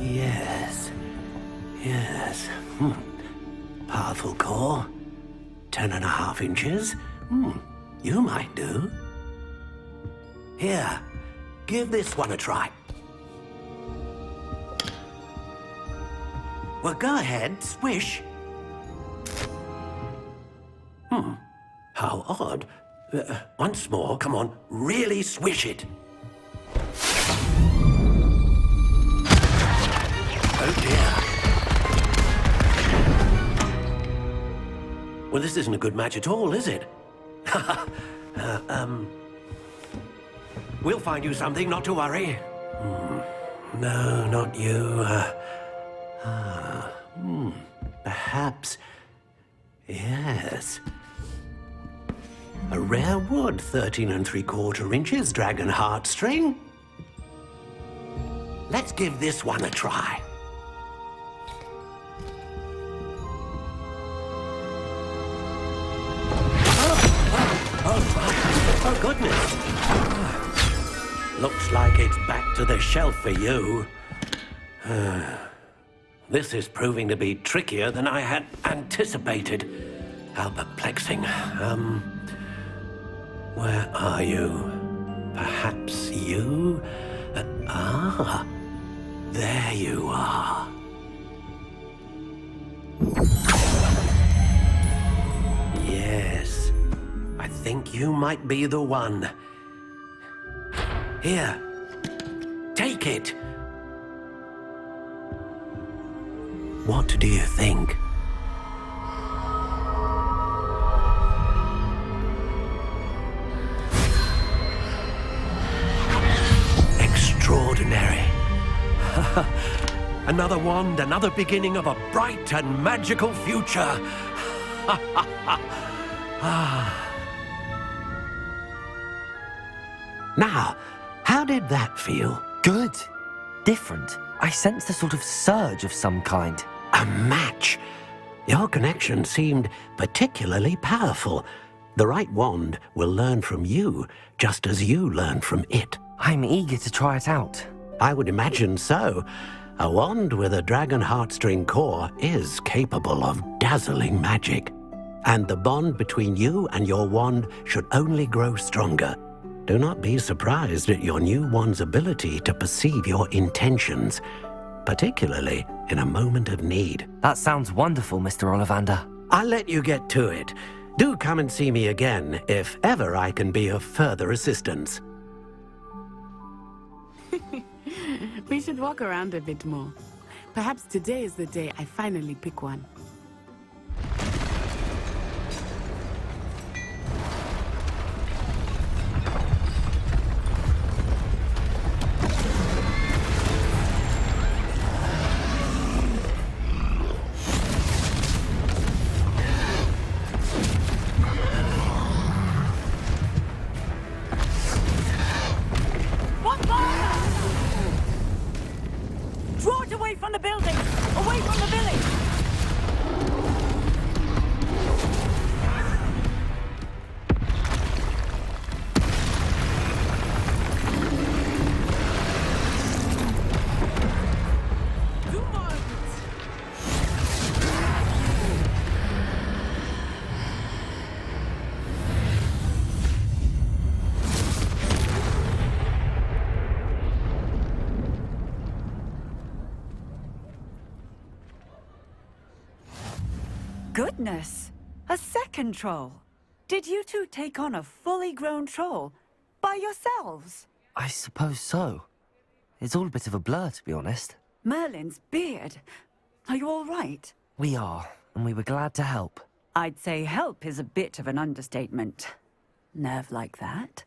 Yes. Powerful core. 10.5 inches. You might do. Here, give this one a try. Well, go ahead, swish. How odd. Once more, come on, really swish it. Oh dear. Well, this isn't a good match at all, is it? We'll find you something, not to worry. No, not you. Perhaps... Yes. A rare wood, 13 3/4 inches, dragon heartstring. Let's give this one a try. Oh, goodness. Looks like it's back to the shelf for you. This is proving to be trickier than I had anticipated. How perplexing. Where are you? Perhaps you? There you are. Yes, I think you might be the one. Here, take it. What do you think? Extraordinary. Another wand, another beginning of a bright and magical future. Now, how did that feel? Good. Different. I sensed a sort of surge of some kind. A match. Your connection seemed particularly powerful. The right wand will learn from you, just as you learn from it. I'm eager to try it out. I would imagine so. A wand with a dragon heartstring core is capable of dazzling magic. And the bond between you and your wand should only grow stronger. Do not be surprised at your new wand's ability to perceive your intentions, particularly in a moment of need. That sounds wonderful, Mr. Ollivander. I'll let you get to it. Do come and see me again if ever I can be of further assistance. We should walk around a bit more. Perhaps today is the day I finally pick one. Draw it away from the building! Away from the village! Goodness! A second troll! Did you two take on a fully grown troll by yourselves? I suppose so. It's all a bit of a blur, to be honest. Merlin's beard. Are you all right? We are, and we were glad to help. I'd say help is a bit of an understatement. Nerve like that.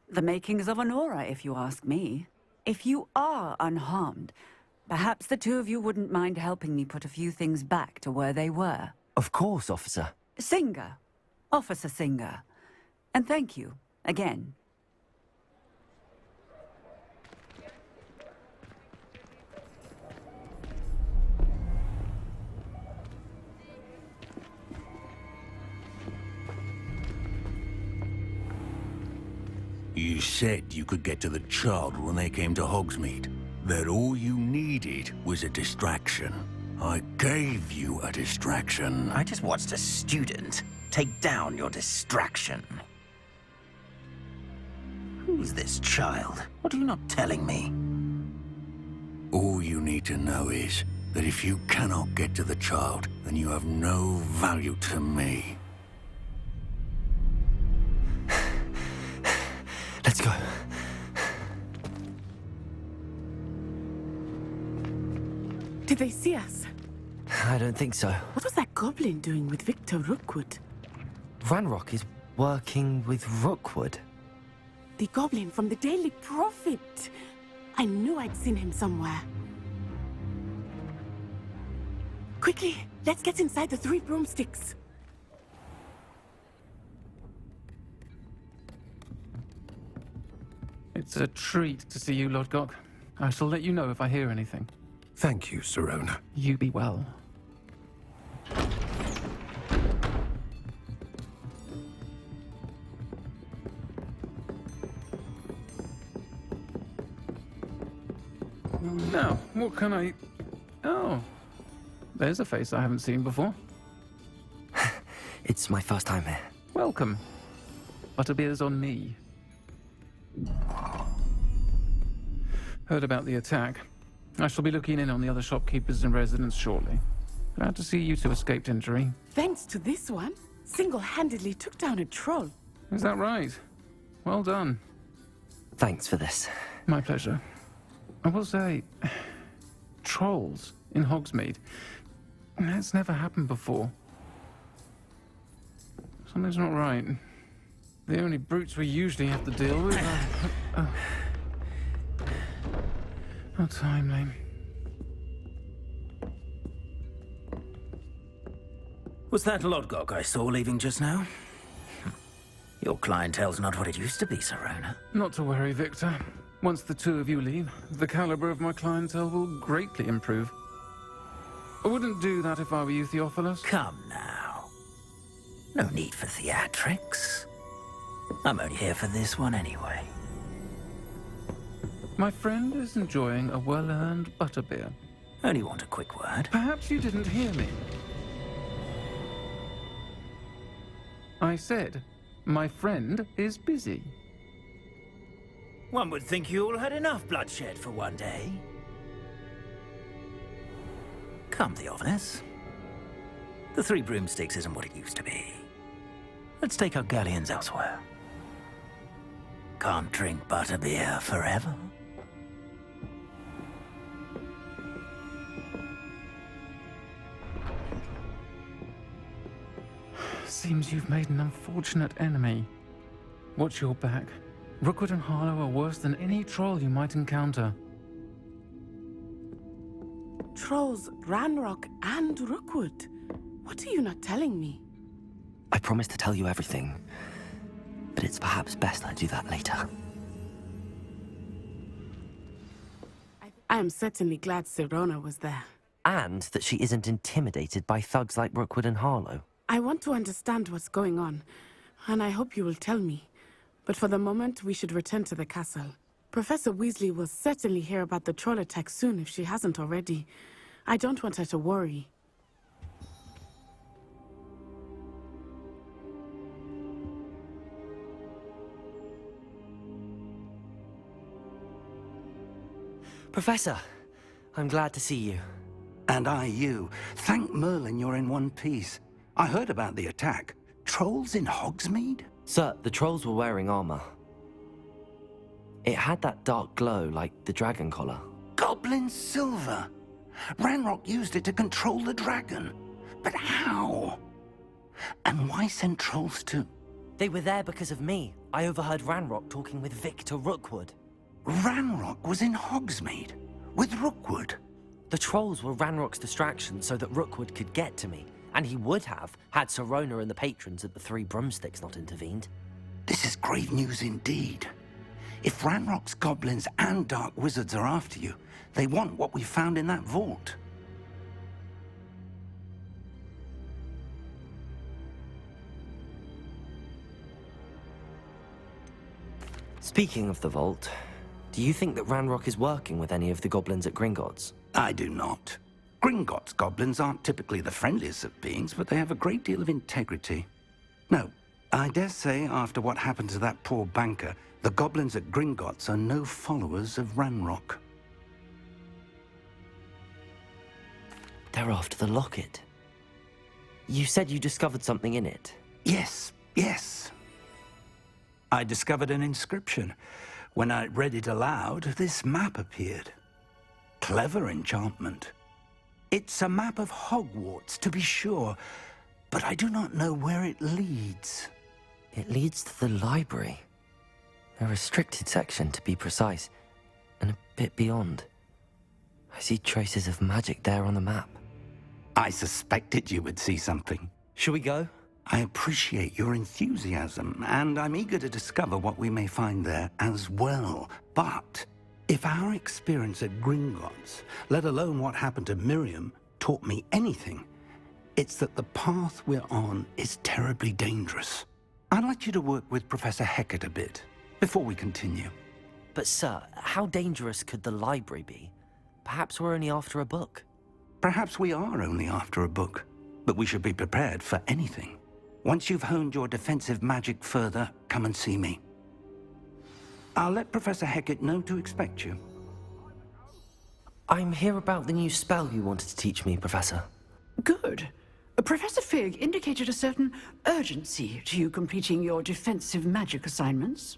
The makings of an aura, if you ask me. If you are unharmed, perhaps the two of you wouldn't mind helping me put a few things back to where they were. Of course, officer. Singer. Officer Singer. And thank you, again. You said you could get to the child when they came to Hogsmeade. That all you needed was a distraction. I gave you a distraction. I just watched a student take down your distraction. Who's this child? What are you not telling me? All you need to know is that if you cannot get to the child, then you have no value to me. Let's go. Did they see us? I don't think so. What was that goblin doing with Victor Rookwood? Ranrock is working with Rookwood. The goblin from the Daily Prophet. I knew I'd seen him somewhere. Quickly, let's get inside the 3 broomsticks. It's a treat to see you, Lodgok. I shall let you know if I hear anything. Thank you, Sirona. You be well. Now, what can I... Oh, there's a face I haven't seen before. It's my first time here. Welcome. Butterbeer's on me. Heard about the attack. I shall be looking in on the other shopkeepers and residents shortly. Glad to see you two escaped injury. Thanks to this one, single-handedly took down a troll. Is that right? Well done. Thanks for this. My pleasure. I will say, trolls in Hogsmeade. That's never happened before. Something's not right. The only brutes we usually have to deal with are... How timely. Was that Lodgok I saw leaving just now? Your clientele's not what it used to be, Sirona. Not to worry, Victor. Once the two of you leave, the caliber of my clientele will greatly improve. I wouldn't do that if I were you, Theophilus. Come now. No need for theatrics. I'm only here for this one anyway. My friend is enjoying a well-earned butterbeer. Only want a quick word. Perhaps you didn't hear me. I said, my friend is busy. One would think you all had enough bloodshed for one day. Come, Theophilus. The Three Broomsticks isn't what it used to be. Let's take our galleons elsewhere. Can't drink butterbeer forever. Seems you've made an unfortunate enemy. Watch your back. Rookwood and Harlow are worse than any troll you might encounter. Trolls, Ranrock, and Rookwood. What are you not telling me? I promise to tell you everything, but it's perhaps best I do that later. I am certainly glad Sirona was there. And that she isn't intimidated by thugs like Rookwood and Harlow. I want to understand what's going on, and I hope you will tell me. But for the moment, we should return to the castle. Professor Weasley will certainly hear about the troll attack soon if she hasn't already. I don't want her to worry. Professor, I'm glad to see you. And I you. Thank Merlin you're in one piece. I heard about the attack. Trolls in Hogsmeade? Sir, the trolls were wearing armor. It had that dark glow like the dragon collar. Goblin silver! Ranrock used it to control the dragon. But how? And why send trolls to... They were there because of me. I overheard Ranrock talking with Victor Rookwood. Ranrock was in Hogsmeade? With Rookwood? The trolls were Ranrock's distraction so that Rookwood could get to me. And he would have, had Sirona and the patrons at the Three Broomsticks not intervened. This is grave news indeed. If Ranrock's goblins and dark wizards are after you, they want what we found in that vault. Speaking of the vault, do you think that Ranrock is working with any of the goblins at Gringotts? I do not. Gringotts goblins aren't typically the friendliest of beings, but they have a great deal of integrity. No, I dare say after what happened to that poor banker, the goblins at Gringotts are no followers of Ranrock. They're after the locket. You said you discovered something in it. Yes, yes. I discovered an inscription. When I read it aloud, this map appeared. Clever enchantment. It's a map of Hogwarts, to be sure, but I do not know where it leads. It leads to the library. A restricted section, to be precise, and a bit beyond. I see traces of magic there on the map. I suspected you would see something. Shall we go? I appreciate your enthusiasm, and I'm eager to discover what we may find there as well. But if our experience at Gringotts, let alone what happened to Miriam, taught me anything, it's that the path we're on is terribly dangerous. I'd like you to work with Professor Hecat a bit before we continue. But sir, how dangerous could the library be? Perhaps we're only after a book. Perhaps we are only after a book, but we should be prepared for anything. Once you've honed your defensive magic further, come and see me. I'll let Professor Hecat know to expect you. I'm here about the new spell you wanted to teach me, Professor. Good. Professor Fig indicated a certain urgency to you completing your defensive magic assignments.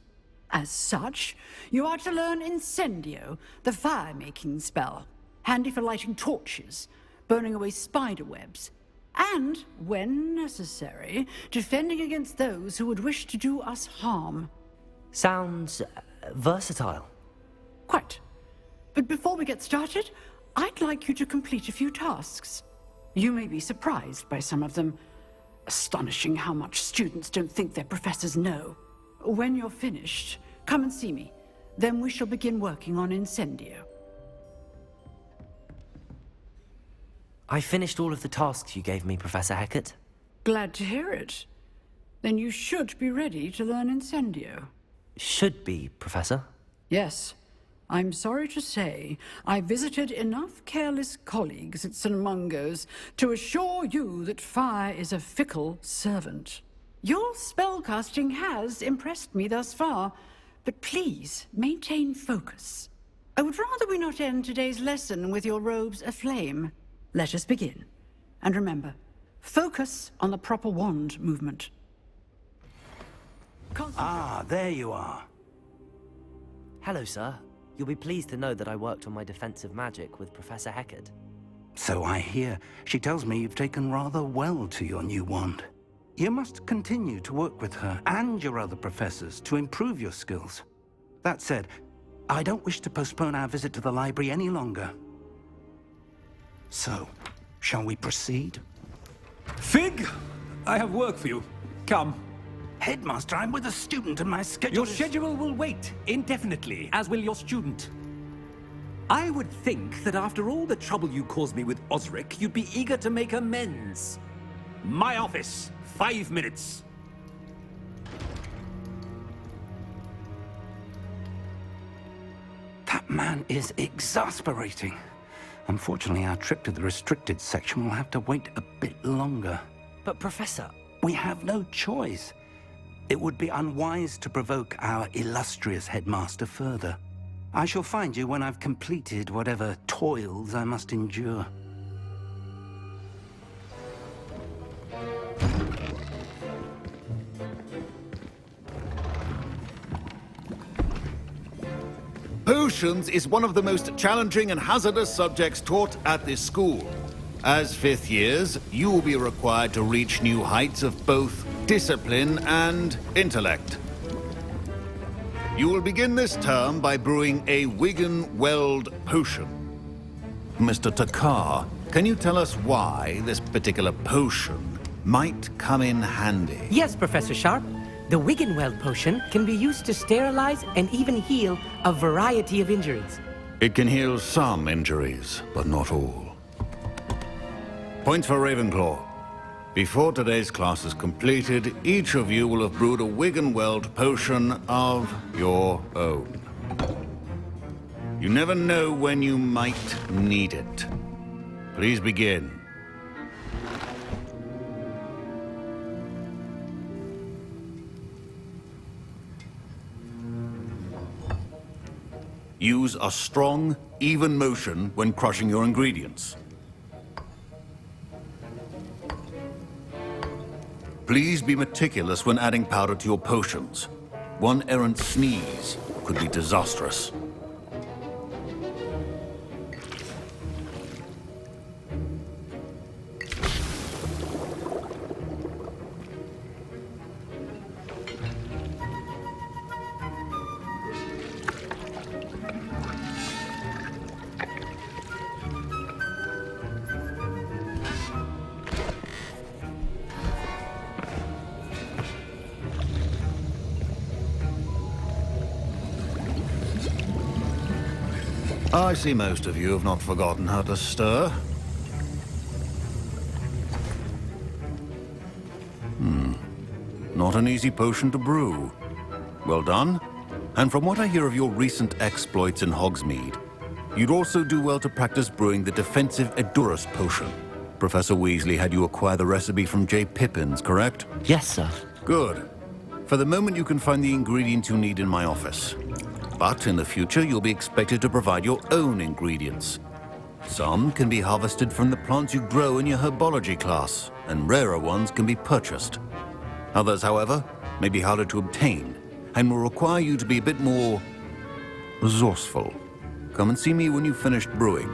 As such, you are to learn Incendio, the fire-making spell, handy for lighting torches, burning away spider webs, and, when necessary, defending against those who would wish to do us harm. Sounds versatile. Quite. But before we get started, I'd like you to complete a few tasks. You may be surprised by some of them. Astonishing how much students don't think their professors know. When you're finished, come and see me. Then we shall begin working on Incendio. I finished all of the tasks you gave me, Professor Hecat. Glad to hear it. Then you should be ready to learn Incendio. Should be, Professor. Yes. I'm sorry to say, I visited enough careless colleagues at St. Mungo's to assure you that fire is a fickle servant. Your spellcasting has impressed me thus far, but please maintain focus. I would rather we not end today's lesson with your robes aflame. Let us begin. And remember, focus on the proper wand movement. Ah, there you are. Hello, sir. You'll be pleased to know that I worked on my defensive magic with Professor Hecat. So I hear. She tells me you've taken rather well to your new wand. You must continue to work with her and your other professors to improve your skills. That said, I don't wish to postpone our visit to the library any longer. So, shall we proceed? Fig! I have work for you. Come. Headmaster, I'm with a student and my schedule Your schedule will wait indefinitely, as will your student. I would think that after all the trouble you caused me with Osric, you'd be eager to make amends. My office, 5 minutes. That man is exasperating. Unfortunately, our trip to the restricted section will have to wait a bit longer. But Professor... We have no choice. It would be unwise to provoke our illustrious headmaster further. I shall find you when I've completed whatever toils I must endure. Potions is one of the most challenging and hazardous subjects taught at this school. As fifth years, you will be required to reach new heights of both discipline and intellect. You will begin this term by brewing a Wigan-Weld potion. Mr. Takar, can you tell us why this particular potion might come in handy? Yes, Professor Sharp. The Wigan-Weld potion can be used to sterilize and even heal a variety of injuries. It can heal some injuries, but not all. Points for Ravenclaw. Before today's class is completed, each of you will have brewed a Wigan-Weld potion of your own. You never know when you might need it. Please begin. Use a strong, even motion when crushing your ingredients. Please be meticulous when adding powder to your potions. One errant sneeze could be disastrous. I see most of you have not forgotten how to stir. Not an easy potion to brew. Well done. And from what I hear of your recent exploits in Hogsmeade, you'd also do well to practice brewing the defensive Edurus potion. Professor Weasley had you acquire the recipe from J. Pippin's, correct? Yes, sir. Good. For the moment, you can find the ingredients you need in my office. But in the future, you'll be expected to provide your own ingredients. Some can be harvested from the plants you grow in your herbology class, and rarer ones can be purchased. Others, however, may be harder to obtain, and will require you to be a bit more resourceful. Come and see me when you've finished brewing,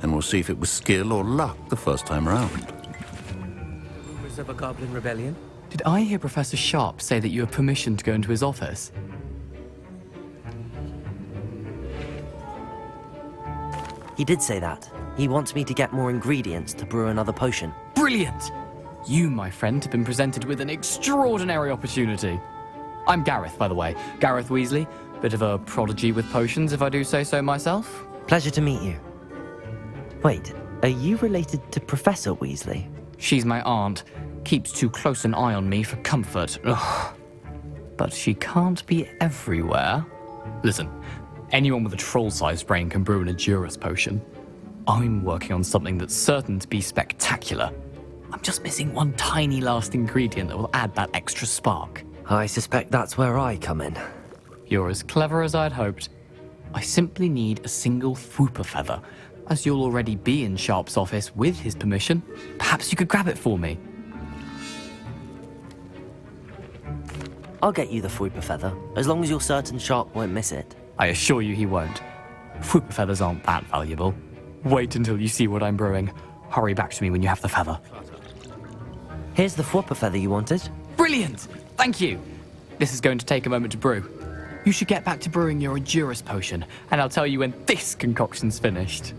and we'll see if it was skill or luck the first time around. Rumors of a goblin rebellion? Did I hear Professor Sharp say that you have permission to go into his office? He did say that. He wants me to get more ingredients to brew another potion. Brilliant! You, my friend, have been presented with an extraordinary opportunity. I'm Gareth, by the way. Gareth Weasley. Bit of a prodigy with potions, if I do say so myself. Pleasure to meet you. Wait, are you related to Professor Weasley? She's my aunt. Keeps too close an eye on me for comfort. Ugh. But she can't be everywhere. Listen, anyone with a troll-sized brain can brew an Edurus potion. I'm working on something that's certain to be spectacular. I'm just missing one tiny last ingredient that will add that extra spark. I suspect that's where I come in. You're as clever as I'd hoped. I simply need a single Fwooper feather. As you'll already be in Sharp's office with his permission, perhaps you could grab it for me. I'll get you the Fwooper feather, as long as you're certain Sharp won't miss it. I assure you he won't. Fwooper feathers aren't that valuable. Wait until you see what I'm brewing. Hurry back to me when you have the feather. Here's the Fwooper feather you wanted. Brilliant! Thank you! This is going to take a moment to brew. You should get back to brewing your Edurus potion, and I'll tell you when this concoction's finished.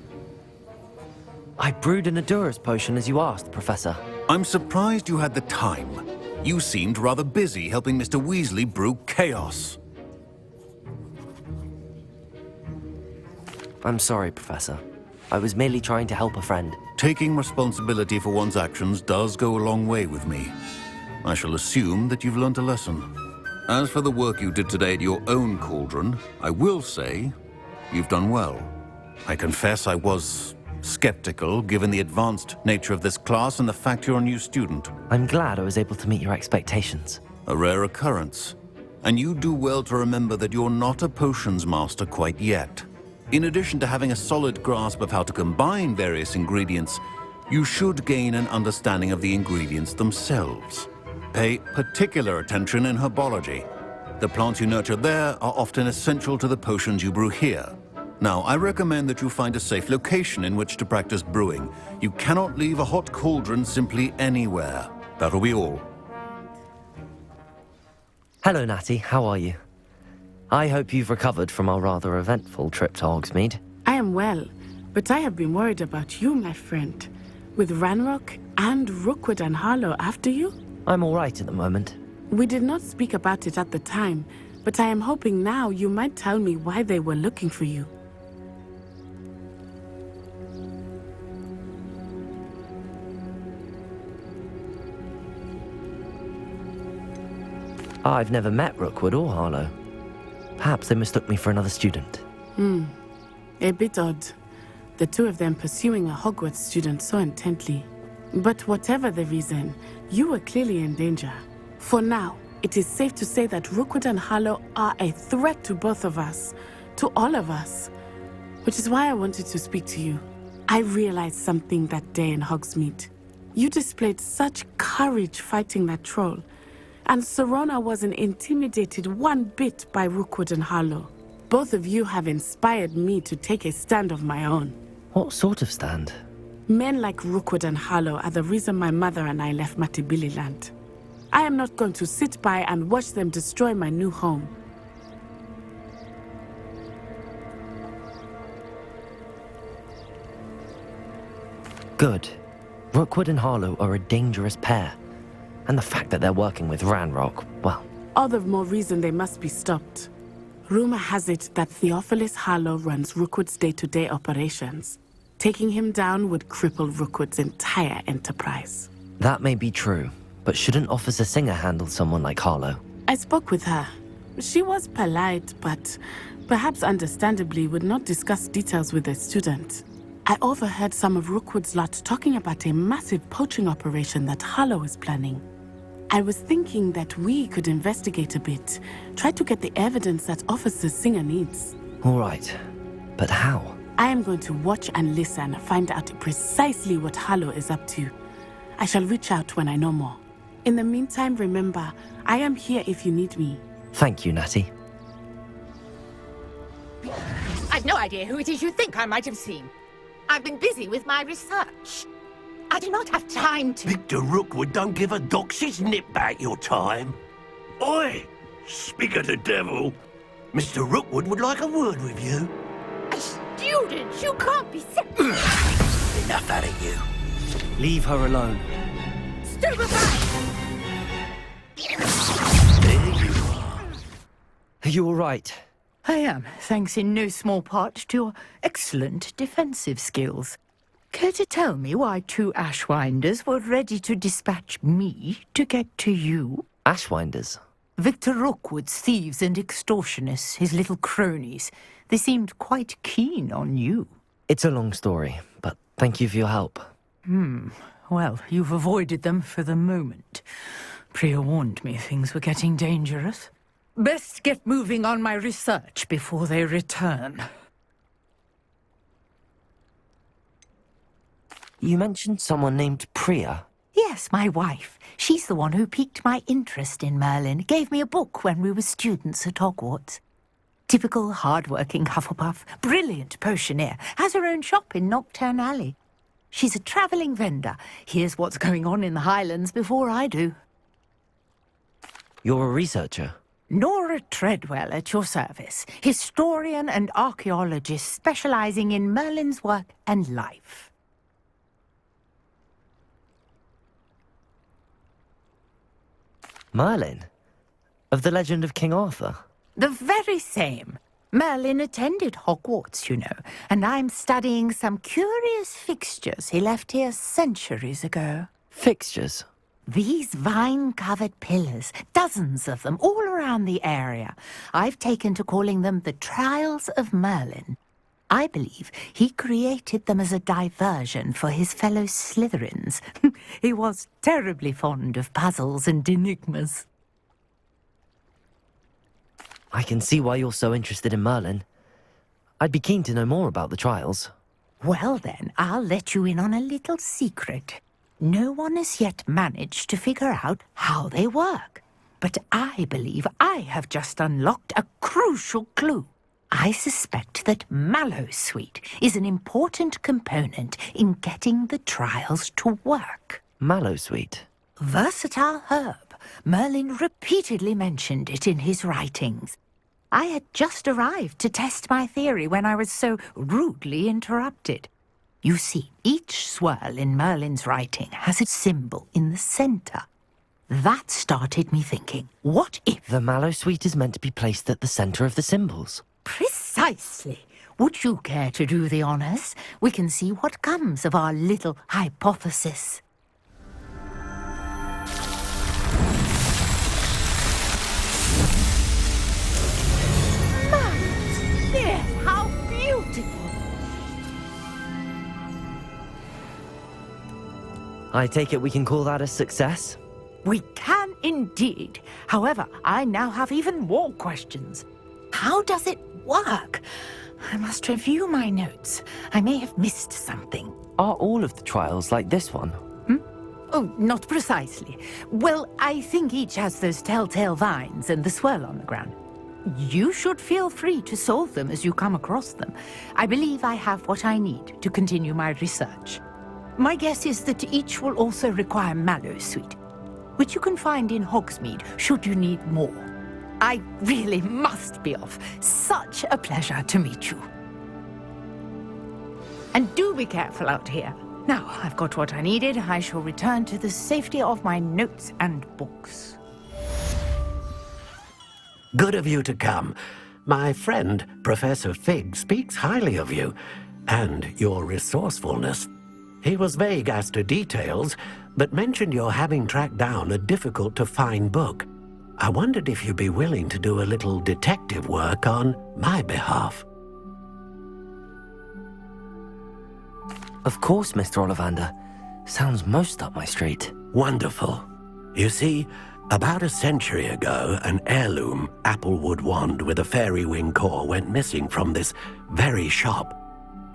I brewed an Edurus potion as you asked, Professor. I'm surprised you had the time. You seemed rather busy helping Mr. Weasley brew chaos. I'm sorry, Professor. I was merely trying to help a friend. Taking responsibility for one's actions does go a long way with me. I shall assume that you've learnt a lesson. As for the work you did today at your own cauldron, I will say you've done well. I confess I was skeptical, given the advanced nature of this class and the fact you're a new student. I'm glad I was able to meet your expectations. A rare occurrence. And you do well to remember that you're not a potions master quite yet. In addition to having a solid grasp of how to combine various ingredients, you should gain an understanding of the ingredients themselves. Pay particular attention in herbology. The plants you nurture there are often essential to the potions you brew here. Now, I recommend that you find a safe location in which to practice brewing. You cannot leave a hot cauldron simply anywhere. That'll be all. Hello, Natty. How are you? I hope you've recovered from our rather eventful trip to Hogsmeade. I am well, but I have been worried about you, my friend. With Ranrock and Rookwood and Harlow after you? I'm all right at the moment. We did not speak about it at the time, but I am hoping now you might tell me why they were looking for you. I've never met Rookwood or Harlow. Perhaps they mistook me for another student. A bit odd. The two of them pursuing a Hogwarts student so intently. But whatever the reason, you were clearly in danger. For now, it is safe to say that Rookwood and Harlow are a threat to both of us. To all of us. Which is why I wanted to speak to you. I realized something that day in Hogsmeade. You displayed such courage fighting that troll. And Serona wasn't intimidated one bit by Rookwood and Harlow. Both of you have inspired me to take a stand of my own. What sort of stand? Men like Rookwood and Harlow are the reason my mother and I left Matibili Land. I am not going to sit by and watch them destroy my new home. Good. Rookwood and Harlow are a dangerous pair. And the fact that they're working with Ranrock, well... All the more reason they must be stopped. Rumor has it that Theophilus Harlow runs Rookwood's day-to-day operations. Taking him down would cripple Rookwood's entire enterprise. That may be true, but shouldn't Officer Singer handle someone like Harlow? I spoke with her. She was polite, but perhaps understandably would not discuss details with a student. I overheard some of Rookwood's lot talking about a massive poaching operation that Harlow is planning. I was thinking that we could investigate a bit, try to get the evidence that Officer Singer needs. All right, but how? I am going to watch and listen, find out precisely what Harlow is up to. I shall reach out when I know more. In the meantime, remember, I am here if you need me. Thank you, Natty. I've no idea who it is you think I might have seen. I've been busy with my research. I do not have time to... Victor Rookwood don't give a doxy's nip back your time. Oi! Speak of the devil. Mr. Rookwood would like a word with you. A student? You can't be... Enough out of you. Leave her alone. Stupefy! There you are. Are you all right? I am, thanks in no small part to your excellent defensive skills. Care to tell me why 2 Ashwinders were ready to dispatch me to get to you? Ashwinders? Victor Rookwood's thieves and extortionists, his little cronies. They seemed quite keen on you. It's a long story, but thank you for your help. Well, you've avoided them for the moment. Priya warned me things were getting dangerous. Best get moving on my research before they return. You mentioned someone named Priya. Yes, my wife. She's the one who piqued my interest in Merlin. Gave me a book when we were students at Hogwarts. Typical hard-working Hufflepuff, brilliant potioneer, has her own shop in Nocturne Alley. She's a travelling vendor. Hears what's going on in the Highlands before I do. You're a researcher? Nora Treadwell at your service. Historian and archaeologist specialising in Merlin's work and life. Merlin? Of the legend of King Arthur? The very same. Merlin attended Hogwarts, you know, and I'm studying some curious fixtures he left here centuries ago. Fixtures? These vine-covered pillars, dozens of them, all around the area. I've taken to calling them the Trials of Merlin. I believe he created them as a diversion for his fellow Slytherins. He was terribly fond of puzzles and enigmas. I can see why you're so interested in Merlin. I'd be keen to know more about the trials. Well then, I'll let you in on a little secret. No one has yet managed to figure out how they work. But I believe I have just unlocked a crucial clue. I suspect that Mallowsweet is an important component in getting the trials to work. Mallowsweet? Versatile herb. Merlin repeatedly mentioned it in his writings. I had just arrived to test my theory when I was so rudely interrupted. You see, each swirl in Merlin's writing has a symbol in the center. That started me thinking, what if... The Mallowsweet is meant to be placed at the center of the symbols. Precisely. Would you care to do the honors? We can see what comes of our little hypothesis. Yes, how beautiful! I take it we can call that a success? We can indeed. However, I now have even more questions. How does it work? I must review my notes. I may have missed something. Are all of the trials like this one? Oh, not precisely. Well, I think each has those telltale vines and the swirl on the ground. You should feel free to solve them as you come across them. I believe I have what I need to continue my research. My guess is that each will also require Mallowsweet, which you can find in Hogsmeade should you need more. I really must be off. Such a pleasure to meet you. And do be careful out here. Now, I've got what I needed. I shall return to the safety of my notes and books. Good of you to come. My friend, Professor Fig, speaks highly of you and your resourcefulness. He was vague as to details, but mentioned your having tracked down a difficult-to-find book. I wondered if you'd be willing to do a little detective work on my behalf. Of course, Mr. Ollivander. Sounds most up my street. Wonderful. You see, about a century ago, an heirloom applewood wand with a fairy wing core went missing from this very shop.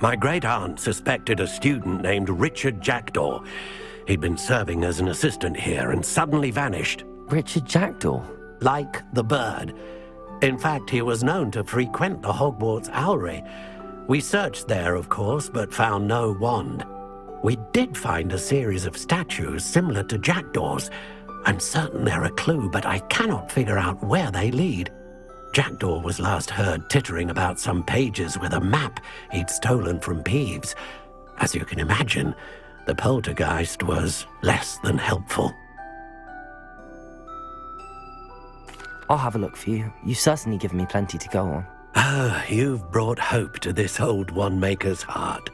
My great-aunt suspected a student named Richard Jackdaw. He'd been serving as an assistant here and suddenly vanished. Richard Jackdaw? Like the bird. In fact, he was known to frequent the Hogwarts Owlry. We searched there, of course, but found no wand. We did find a series of statues similar to Jackdaw's. I'm certain they're a clue, but I cannot figure out where they lead. Jackdaw was last heard tittering about some pages with a map he'd stolen from Peeves. As you can imagine, the poltergeist was less than helpful. I'll have a look for you. You've certainly given me plenty to go on. Ah, you've brought hope to this old one-maker's heart.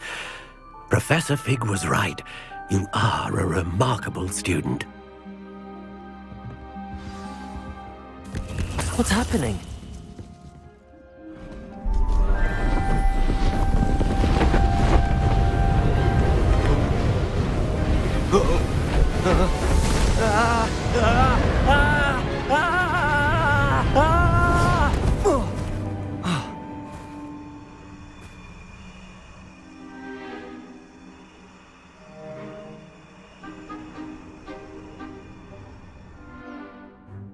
Professor Fig was right. You are a remarkable student. What's happening?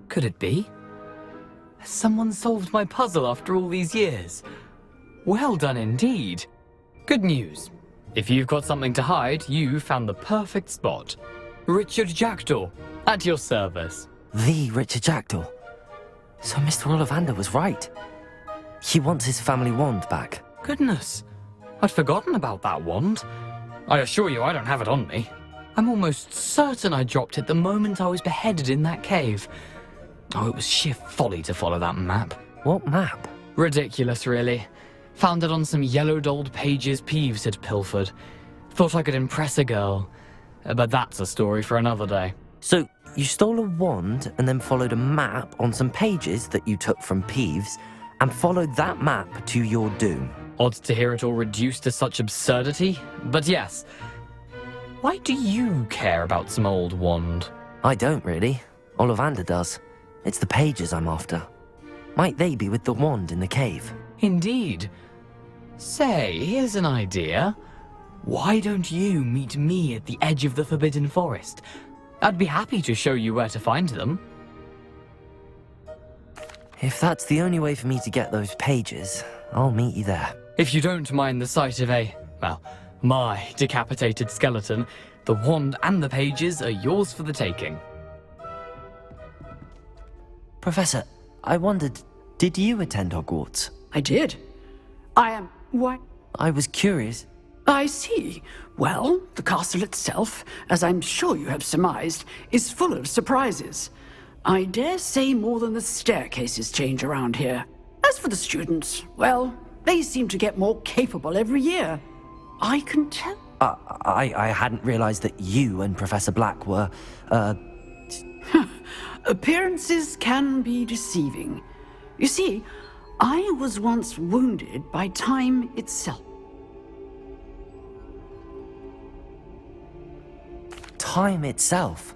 Could it be? Has someone solved my puzzle after all these years? Well done indeed. Good news. If you've got something to hide, you found the perfect spot. Richard Jackdaw, at your service. The Richard Jackdaw. So Mr. Ollivander was right. He wants his family wand back. Goodness, I'd forgotten about that wand. I assure you I don't have it on me. I'm almost certain I dropped it the moment I was beheaded in that cave. Oh, it was sheer folly to follow that map. What map? Ridiculous, really. Found it on some yellowed old pages Peeves had pilfered. Thought I could impress a girl. But that's a story for another day. So, you stole a wand and then followed a map on some pages that you took from Peeves and followed that map to your doom. Odd to hear it all reduced to such absurdity, but yes. Why do you care about some old wand? I don't really. Ollivander does. It's the pages I'm after. Might they be with the wand in the cave? Indeed. Say, here's an idea. Why don't you meet me at the edge of the Forbidden Forest? I'd be happy to show you where to find them. If that's the only way for me to get those pages, I'll meet you there. If you don't mind the sight of my decapitated skeleton, the wand and the pages are yours for the taking. Professor, I wondered, did you attend Hogwarts? I did. Why? I was curious. I see. Well, the castle itself, as I'm sure you have surmised, is full of surprises. I dare say more than the staircases change around here. As for the students, well, they seem to get more capable every year. I can tell. I hadn't realized that you and Professor Black were, Appearances can be deceiving. You see, I was once wounded by time itself. Time itself?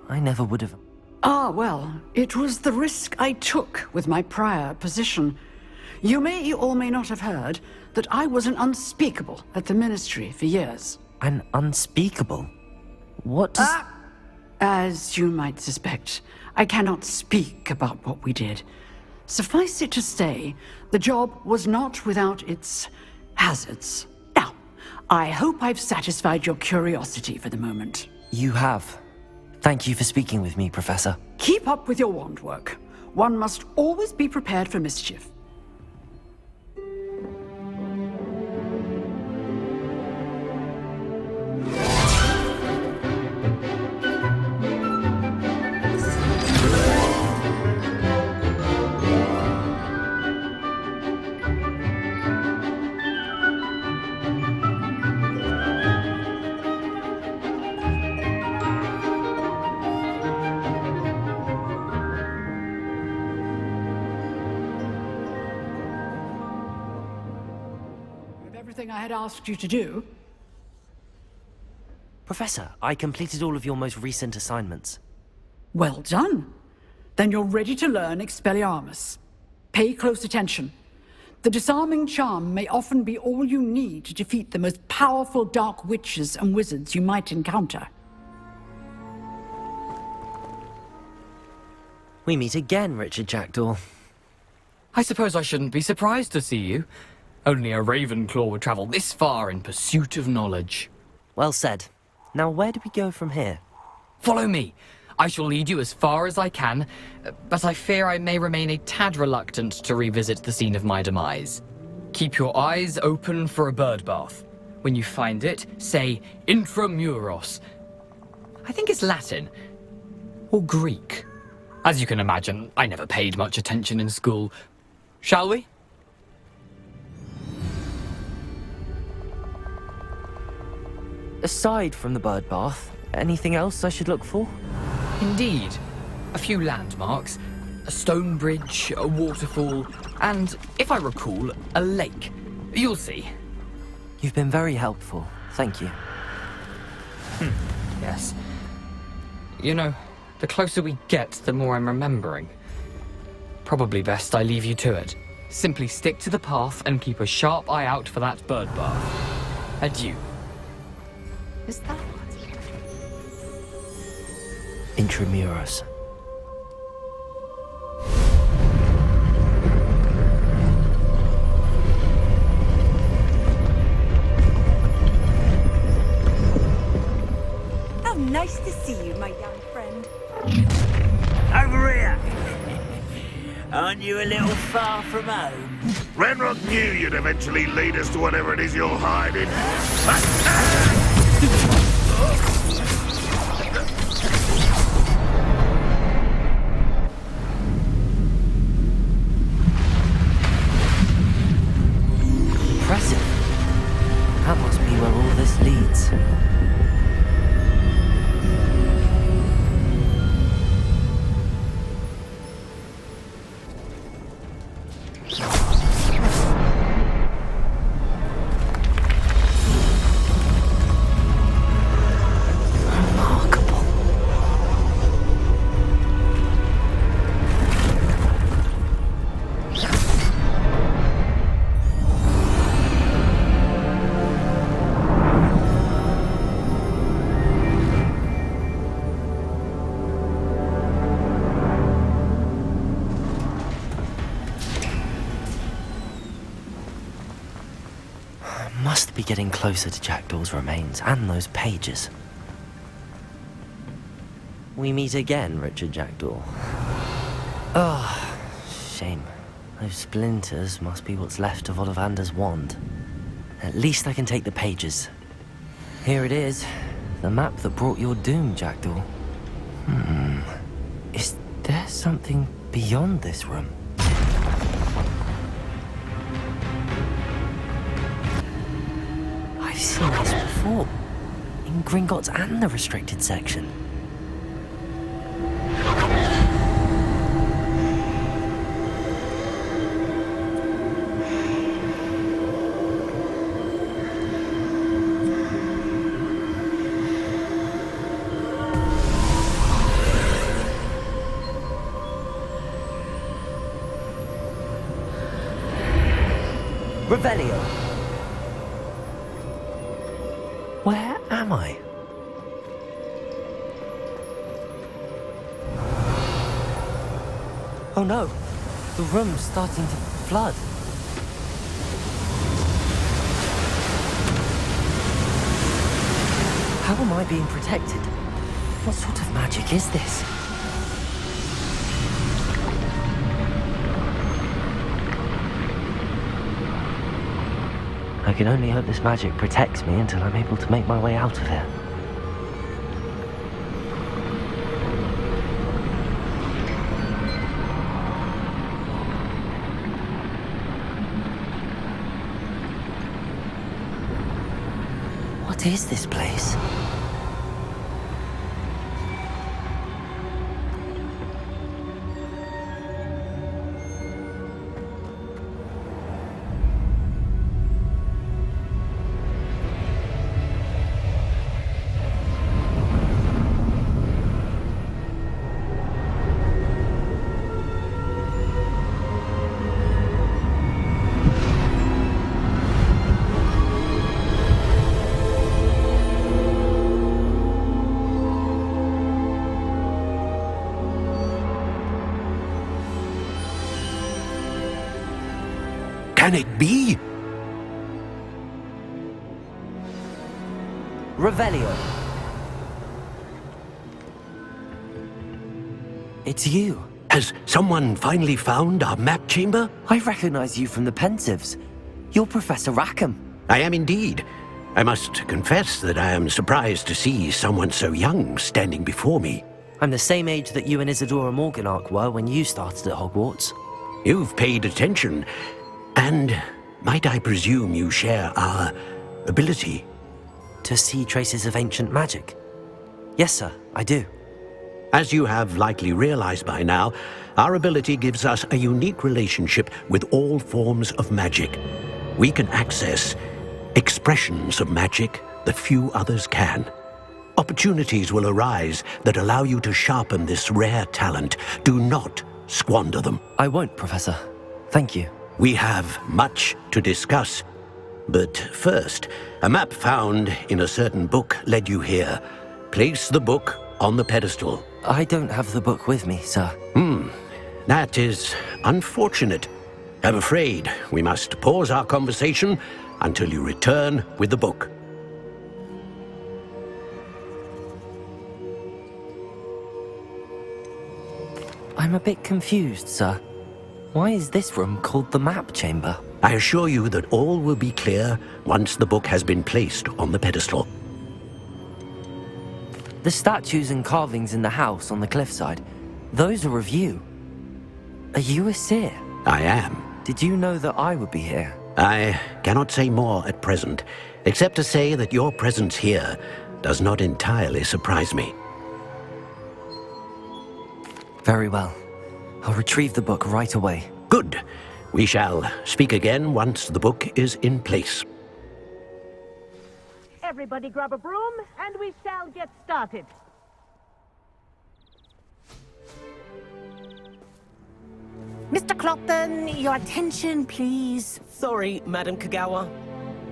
I never would have... Ah, well, it was the risk I took with my prior position. You may or may not have heard that I was an unspeakable at the Ministry for years. An unspeakable? What does... As you might suspect, I cannot speak about what we did. Suffice it to say, the job was not without its hazards. Now, I hope I've satisfied your curiosity for the moment. You have. Thank you for speaking with me, Professor. Keep up with your wand work. One must always be prepared for mischief. everything I had asked you to do? Professor, I completed all of your most recent assignments. Well done. Then you're ready to learn Expelliarmus. Pay close attention. The disarming charm may often be all you need to defeat the most powerful dark witches and wizards you might encounter. We meet again, Richard Jackdaw. I suppose I shouldn't be surprised to see you. Only a Ravenclaw would travel this far in pursuit of knowledge. Well said. Now where do we go from here? Follow me. I shall lead you as far as I can, but I fear I may remain a tad reluctant to revisit the scene of my demise. Keep your eyes open for a bird bath. When you find it, say Intramuros. I think it's Latin. Or Greek. As you can imagine, I never paid much attention in school. Shall we? Aside from the bird bath, anything else I should look for? Indeed. A few landmarks, a stone bridge, a waterfall, and, if I recall, a lake. You'll see. You've been very helpful. Thank you. Yes. You know, the closer we get, the more I'm remembering. Probably best I leave you to it. Simply stick to the path and keep a sharp eye out for that bird bath. Adieu. Is that... Intramuros. How nice to see you, my young friend. Over here! Aren't you a little far from home? Renrock knew you'd eventually lead us to whatever it is you're hiding. Impressive. That must be where all this leads. Must be getting closer to Jackdaw's remains and those pages. We meet again, Richard Jackdaw. Oh, shame. Those splinters must be what's left of Ollivander's wand. At least I can take the pages. Here it is. The map that brought your doom, Jackdaw. Is there something beyond this room? I've seen this before. In Gringotts and the restricted section. Revelio. Where am I? Oh no, the room's starting to flood. How am I being protected? What sort of magic is this? I can only hope this magic protects me until I'm able to make my way out of here. What is this place? Can it be? Revelio. It's you. Has someone finally found our map chamber? I recognize you from the Pensives. You're Professor Rackham. I am indeed. I must confess that I am surprised to see someone so young standing before me. I'm the same age that you and Isadora Morganach were when you started at Hogwarts. You've paid attention, and might I presume you share our ability? To see traces of ancient magic? Yes, sir, I do. As you have likely realized by now, our ability gives us a unique relationship with all forms of magic. We can access expressions of magic that few others can. Opportunities will arise that allow you to sharpen this rare talent. Do not squander them. I won't, Professor. Thank you. We have much to discuss. But first, a map found in a certain book led you here. Place the book on the pedestal. I don't have the book with me, sir. That is unfortunate. I'm afraid we must pause our conversation until you return with the book. I'm a bit confused, sir. Why is this room called the map chamber? I assure you that all will be clear once the book has been placed on the pedestal. The statues and carvings in the house on the cliffside, those are of you. Are you a seer? I am. Did you know that I would be here? I cannot say more at present, except to say that your presence here does not entirely surprise me. Very well. I'll retrieve the book right away. Good. We shall speak again once the book is in place. Everybody grab a broom, and we shall get started. Mr. Clopton, your attention, please. Sorry, Madam Kagawa.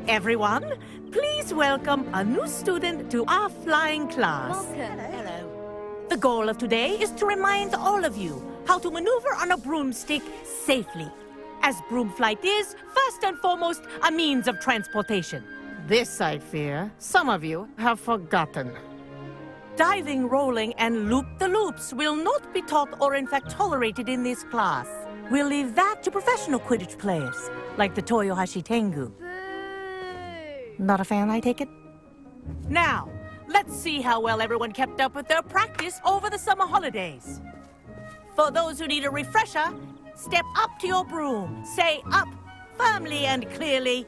Everyone, please welcome a new student to our flying class. Welcome. Hello. The goal of today is to remind all of you how to maneuver on a broomstick safely, as broom flight is, first and foremost, a means of transportation. This, I fear, some of you have forgotten. Diving, rolling, and loop-the-loops will not be taught or in fact tolerated in this class. We'll leave that to professional Quidditch players, like the Toyohashi Tengu. Not a fan, I take it? Now, let's see how well everyone kept up with their practice over the summer holidays. For those who need a refresher, step up to your broom, say up firmly and clearly,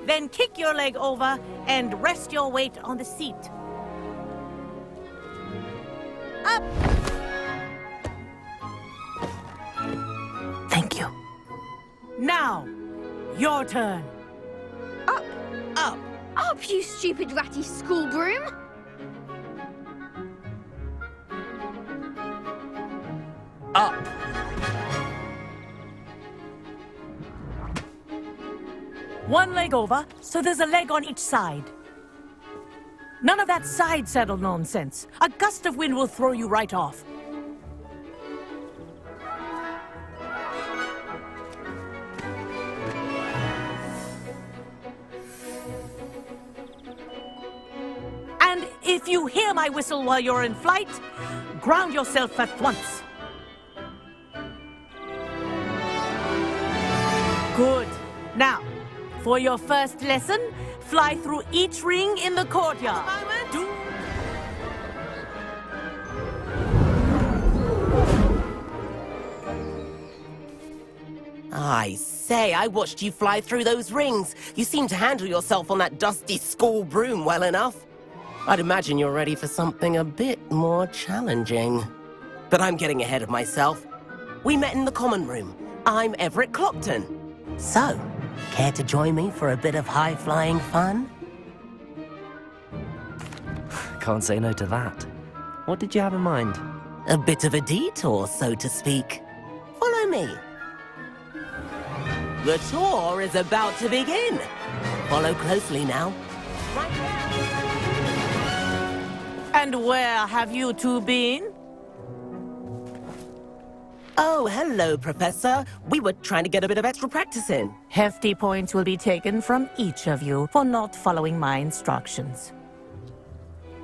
then kick your leg over and rest your weight on the seat. Up! Thank you. Now, your turn. Up! Up! Up, you stupid ratty school broom! Up! One leg over, so there's a leg on each side. None of that side saddle nonsense. A gust of wind will throw you right off. And if you hear my whistle while you're in flight, ground yourself at once. Good. Now, for your first lesson, fly through each ring in the courtyard. I say, I watched you fly through those rings. You seem to handle yourself on that dusty school broom well enough. I'd imagine you're ready for something a bit more challenging. But I'm getting ahead of myself. We met in the common room. I'm Everett Clopton. So, care to join me for a bit of high-flying fun? Can't say no to that. What did you have in mind? A bit of a detour, so to speak. Follow me. The tour is about to begin. Follow closely now. And where have you two been? Oh, hello, Professor. We were trying to get a bit of extra practice in. Hefty points will be taken from each of you for not following my instructions.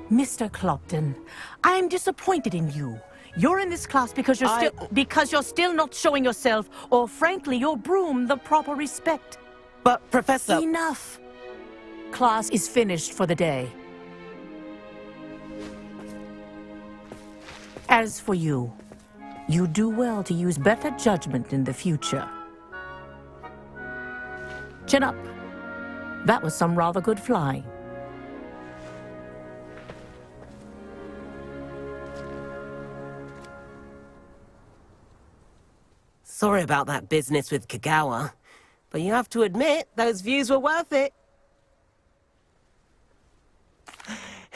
Mr. Clopton, I am disappointed in you. You're in this class because you're still not showing yourself, or frankly, your broom the proper respect. But, Professor... Enough! Class is finished for the day. As for you, you do well to use better judgment in the future. Chin up. That was some rather good flying. Sorry about that business with Kagawa, but you have to admit, those views were worth it.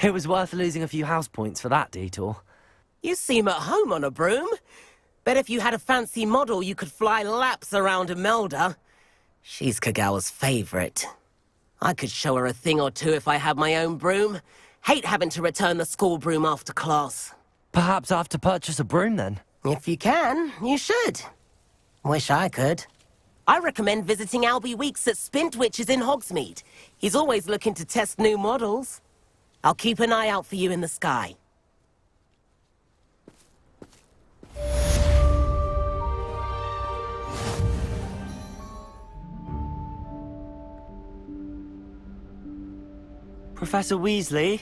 It was worth losing a few house points for that detour. You seem at home on a broom. Bet if you had a fancy model, you could fly laps around Imelda. She's Kagawa's favorite. I could show her a thing or two if I had my own broom. Hate having to return the school broom after class. Perhaps I have to purchase a broom then? If you can, you should. Wish I could. I recommend visiting Albie Weeks at Spintwitches in Hogsmeade. He's always looking to test new models. I'll keep an eye out for you in the sky. Professor Weasley?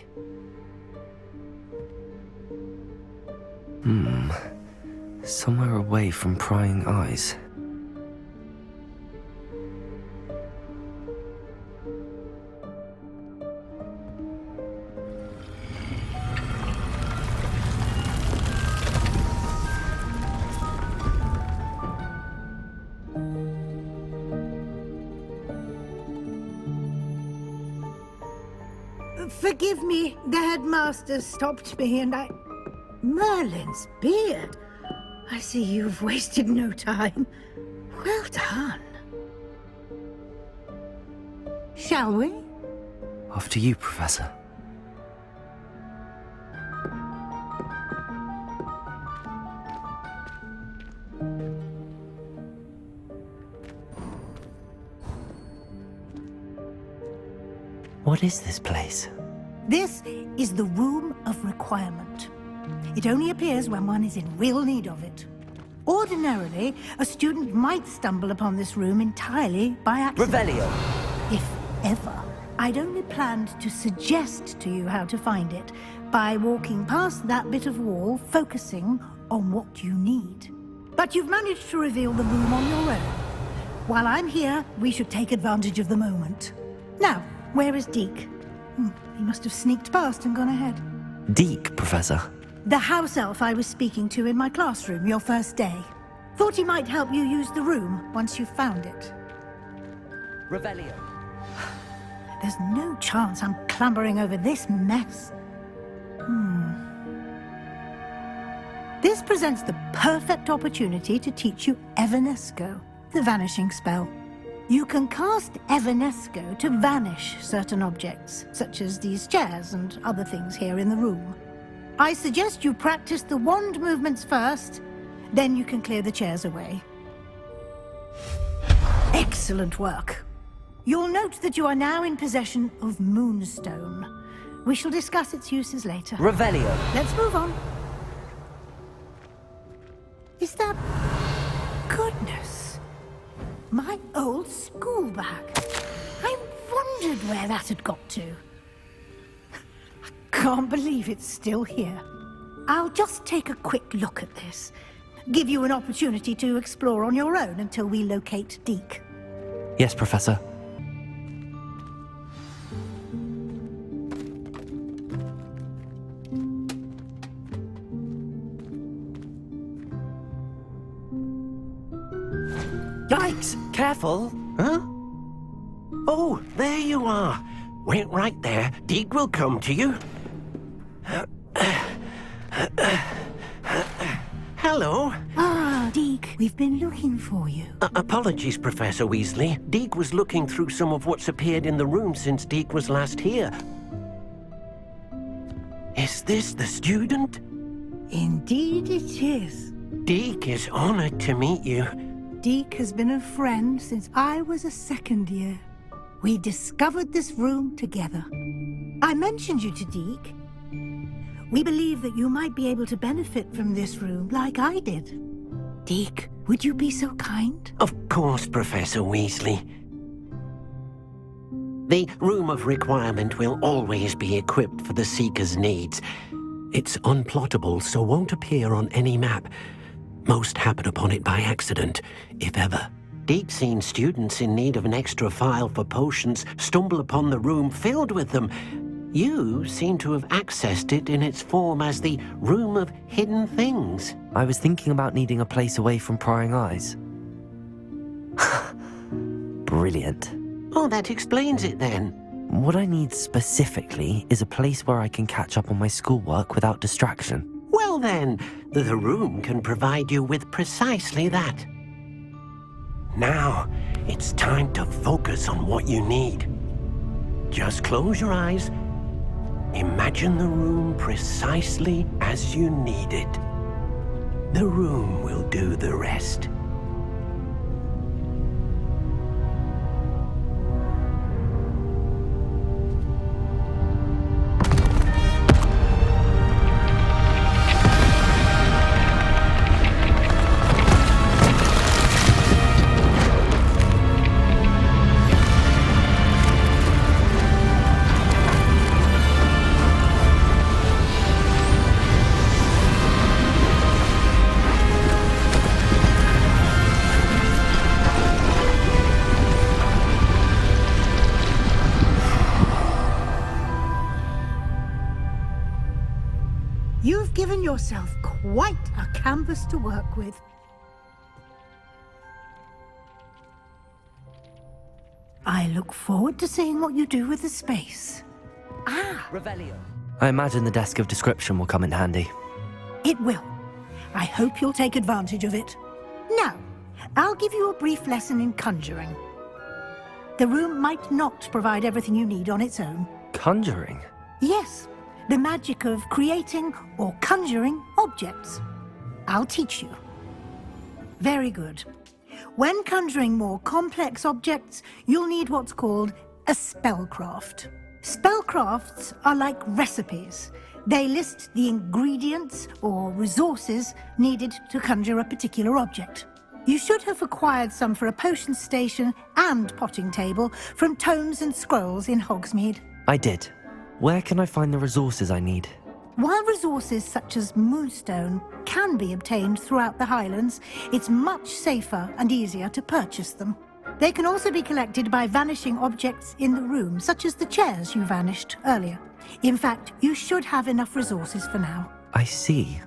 Somewhere away from prying eyes. Forgive me, the headmaster stopped me and I... Merlin's beard. I see you've wasted no time. Well done. Shall we? After you, Professor. What is this place? This is the Room of Requirement. It only appears when one is in real need of it. Ordinarily, a student might stumble upon this room entirely by accident. Revelio! If ever. I'd only planned to suggest to you how to find it by walking past that bit of wall, focusing on what you need. But you've managed to reveal the room on your own. While I'm here, we should take advantage of the moment. Now, where is Deke? He must have sneaked past and gone ahead. Deke, Professor. The house elf I was speaking to in my classroom your first day. Thought he might help you use the room once you found it. Revelio. There's no chance I'm clambering over this mess. This presents the perfect opportunity to teach you Evanesco, the vanishing spell. You can cast Evanesco to vanish certain objects, such as these chairs and other things here in the room. I suggest you practice the wand movements first, then you can clear the chairs away. Excellent work. You'll note that you are now in possession of Moonstone. We shall discuss its uses later. Revelio. Let's move on. Is that... Goodness. My old school bag. I wondered where that had got to. I can't believe it's still here. I'll just take a quick look at this. Give you an opportunity to explore on your own until we locate Deke. Yes, Professor. Yikes! Careful! Huh? Oh, there you are. Wait right there. Deke will come to you. Hello. Ah, Deke, we've been looking for you. Apologies, Professor Weasley. Deke was looking through some of what's appeared in the room since Deke was last here. Is this the student? Indeed it is. Deke is honored to meet you. Deke has been a friend since I was a second year. We discovered this room together. I mentioned you to Deke. We believe that you might be able to benefit from this room like I did. Deke, would you be so kind? Of course, Professor Weasley. The Room of Requirement will always be equipped for the Seeker's needs. It's unplottable, so won't appear on any map. Most happen upon it by accident, if ever. Deke's seen students in need of an extra file for potions stumble upon the room filled with them. You seem to have accessed it in its form as the Room of Hidden Things. I was thinking about needing a place away from prying eyes. Brilliant. Oh, that explains it then. What I need specifically is a place where I can catch up on my schoolwork without distraction. Well then, the room can provide you with precisely that. Now, it's time to focus on what you need. Just close your eyes. Imagine the room precisely as you need it. The room will do the rest. You've given yourself quite a canvas to work with. I look forward to seeing what you do with the space. Revelio. I imagine the desk of description will come in handy. It will. I hope you'll take advantage of it. Now, I'll give you a brief lesson in conjuring. The room might not provide everything you need on its own. Conjuring? Yes, the magic of creating or conjuring objects. I'll teach you. Very good. When conjuring more complex objects, you'll need what's called a spellcraft. Spellcrafts are like recipes. They list the ingredients or resources needed to conjure a particular object. You should have acquired some for a potion station and potting table from tomes and scrolls in Hogsmeade. I did. Where can I find the resources I need? While resources such as Moonstone can be obtained throughout the Highlands, it's much safer and easier to purchase them. They can also be collected by vanishing objects in the room, such as the chairs you vanished earlier. In fact, you should have enough resources for now. I see.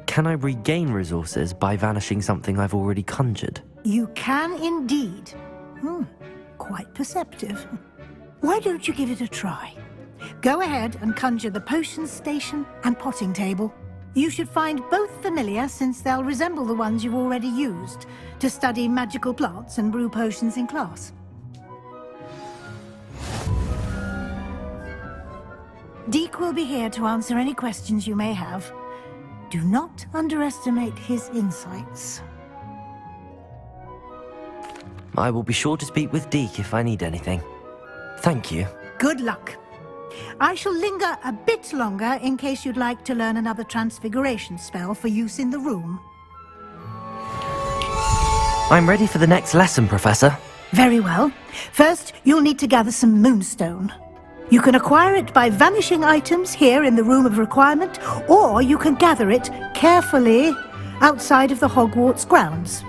Can I regain resources by vanishing something I've already conjured? You can indeed. Quite perceptive. Why don't you give it a try? Go ahead and conjure the potion station and potting table. You should find both familiar, since they'll resemble the ones you've already used to study magical plants and brew potions in class. Deke will be here to answer any questions you may have. Do not underestimate his insights. I will be sure to speak with Deke if I need anything. Thank you. Good luck. I shall linger a bit longer in case you'd like to learn another transfiguration spell for use in the room. I'm ready for the next lesson, Professor. Very well. First, you'll need to gather some Moonstone. You can acquire it by vanishing items here in the Room of Requirement, or you can gather it carefully outside of the Hogwarts grounds.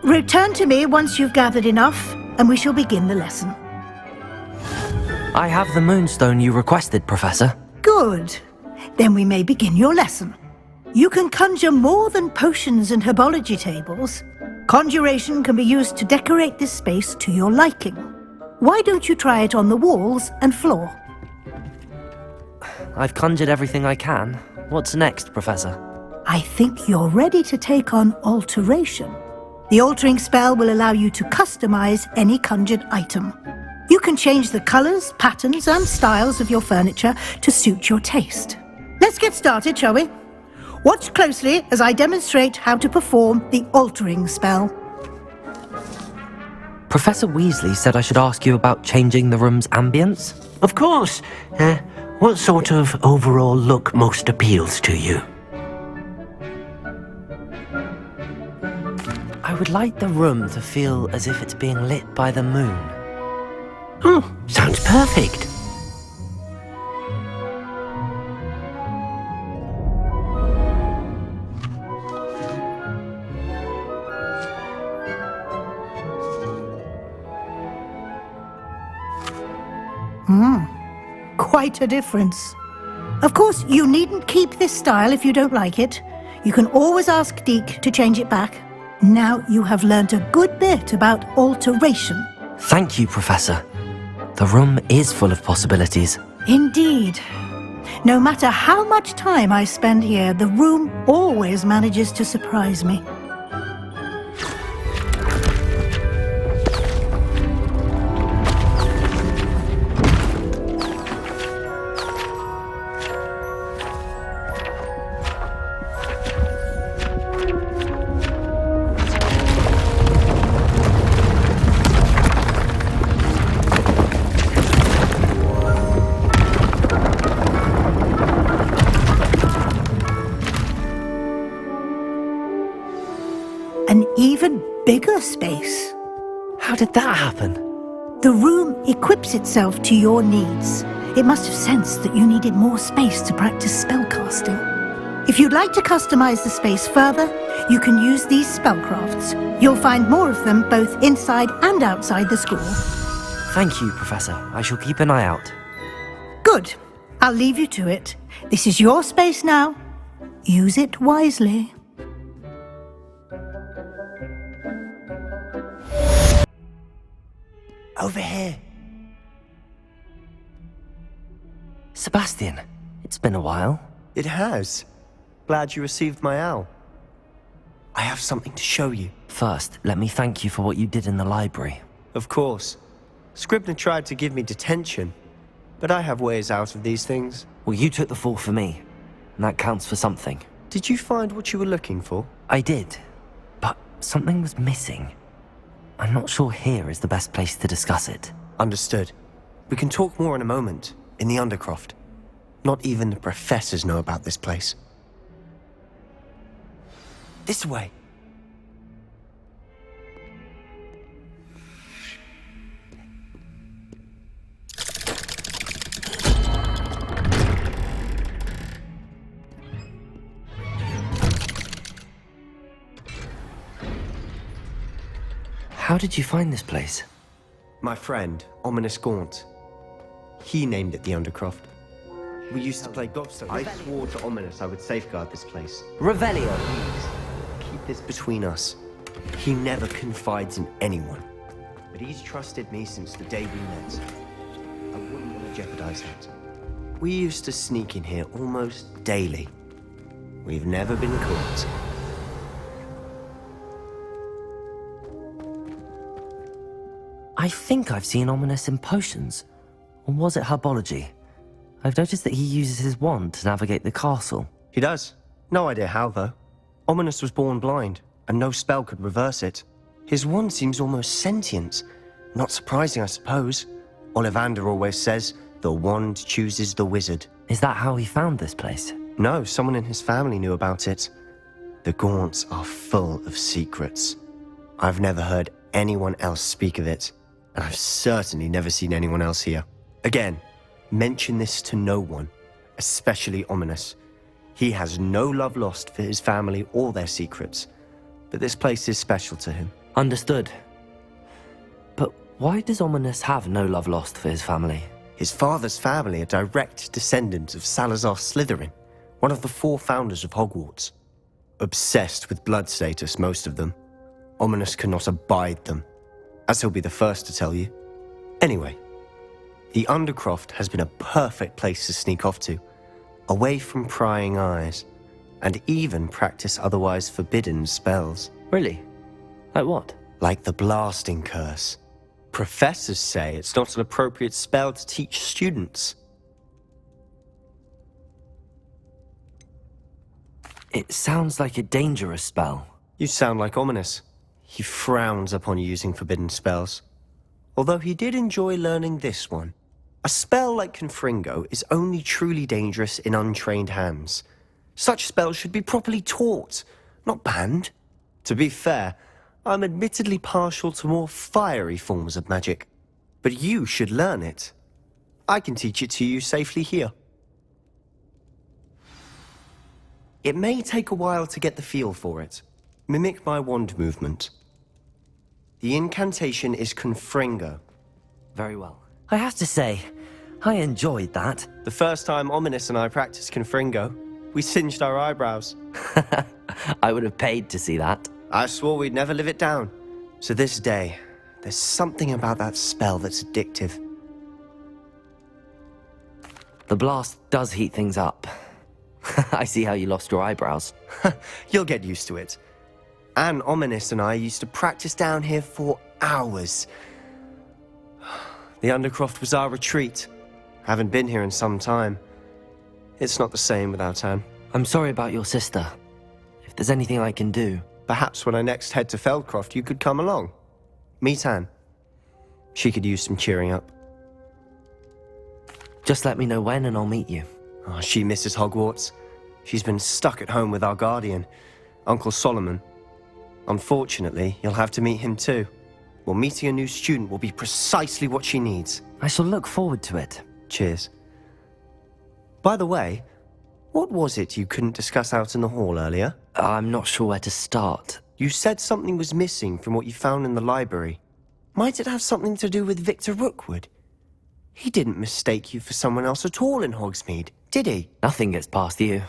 Return to me once you've gathered enough, and we shall begin the lesson. I have the Moonstone you requested, Professor. Good. Then we may begin your lesson. You can conjure more than potions and herbology tables. Conjuration can be used to decorate this space to your liking. Why don't you try it on the walls and floor? I've conjured everything I can. What's next, Professor? I think you're ready to take on alteration. The altering spell will allow you to customize any conjured item. You can change the colors, patterns, and styles of your furniture to suit your taste. Let's get started, shall we? Watch closely as I demonstrate how to perform the altering spell. Professor Weasley said I should ask you about changing the room's ambience? Of course. What sort of overall look most appeals to you? I would like the room to feel as if it's being lit by the moon. Oh, sounds perfect. Quite a difference. Of course, you needn't keep this style if you don't like it. You can always ask Deke to change it back. Now you have learned a good bit about alteration. Thank you, Professor. The room is full of possibilities. Indeed. No matter how much time I spend here, the room always manages to surprise me. An even bigger space. How did that happen? The room equips itself to your needs. It must have sensed that you needed more space to practice spellcasting. If you'd like to customize the space further, you can use these spellcrafts. You'll find more of them both inside and outside the school. Thank you, Professor. I shall keep an eye out. Good. I'll leave you to it. This is your space now. Use it wisely. Over here. Sebastian, it's been a while. It has. Glad you received my owl. I have something to show you. First, let me thank you for what you did in the library. Of course. Scribner tried to give me detention, but I have ways out of these things. Well, you took the fall for me, and that counts for something. Did you find what you were looking for? I did, but something was missing. I'm not sure here is the best place to discuss it. Understood. We can talk more in a moment, in the Undercroft. Not even the professors know about this place. This way. How did you find this place? My friend, Ominous Gaunt. He named it the Undercroft. We used to play gobstone. I swore to Ominous I would safeguard this place. Revelio. Please, keep this between us. He never confides in anyone. But he's trusted me since the day we met. I wouldn't want to jeopardize that. We used to sneak in here almost daily. We've never been caught. I think I've seen Ominous in potions. Or was it herbology? I've noticed that he uses his wand to navigate the castle. He does. No idea how, though. Ominous was born blind, and no spell could reverse it. His wand seems almost sentient. Not surprising, I suppose. Ollivander always says, the wand chooses the wizard. Is that how he found this place? No, someone in his family knew about it. The Gaunts are full of secrets. I've never heard anyone else speak of it, and I've certainly never seen anyone else here. Again, mention this to no one, especially Ominous. He has no love lost for his family or their secrets, but this place is special to him. Understood. But why does Ominous have no love lost for his family? His father's family are direct descendants of Salazar Slytherin, one of the 4 founders of Hogwarts. Obsessed with blood status, most of them. Ominous cannot abide them, as he'll be the first to tell you. Anyway, the Undercroft has been a perfect place to sneak off to, away from prying eyes, and even practice otherwise forbidden spells. Really? Like what? Like the Blasting Curse. Professors say it's not an appropriate spell to teach students. It sounds like a dangerous spell. You sound like Ominous. He frowns upon using forbidden spells. Although he did enjoy learning this one. A spell like Confringo is only truly dangerous in untrained hands. Such spells should be properly taught, not banned. To be fair, I'm admittedly partial to more fiery forms of magic. But you should learn it. I can teach it to you safely here. It may take a while to get the feel for it. Mimic my wand movement. The incantation is Confringo. Very well. I have to say, I enjoyed that. The first time Ominous and I practiced Confringo, we singed our eyebrows. I would have paid to see that. I swore we'd never live it down. To this day, there's something about that spell that's addictive. The blast does heat things up. I see how you lost your eyebrows. You'll get used to it. Anne, Ominous and I used to practice down here for hours. The Undercroft was our retreat. Haven't been here in some time. It's not the same without Anne. I'm sorry about your sister. If there's anything I can do... Perhaps when I next head to Feldcroft, you could come along. Meet Anne. She could use some cheering up. Just let me know when and I'll meet you. Oh, she misses Hogwarts. She's been stuck at home with our guardian, Uncle Solomon. Unfortunately, you'll have to meet him too. Well, meeting a new student will be precisely what she needs. I shall look forward to it. Cheers. By the way, what was it you couldn't discuss out in the hall earlier? I'm not sure where to start. You said something was missing from what you found in the library. Might it have something to do with Victor Rookwood? He didn't mistake you for someone else at all in Hogsmeade, did he? Nothing gets past you.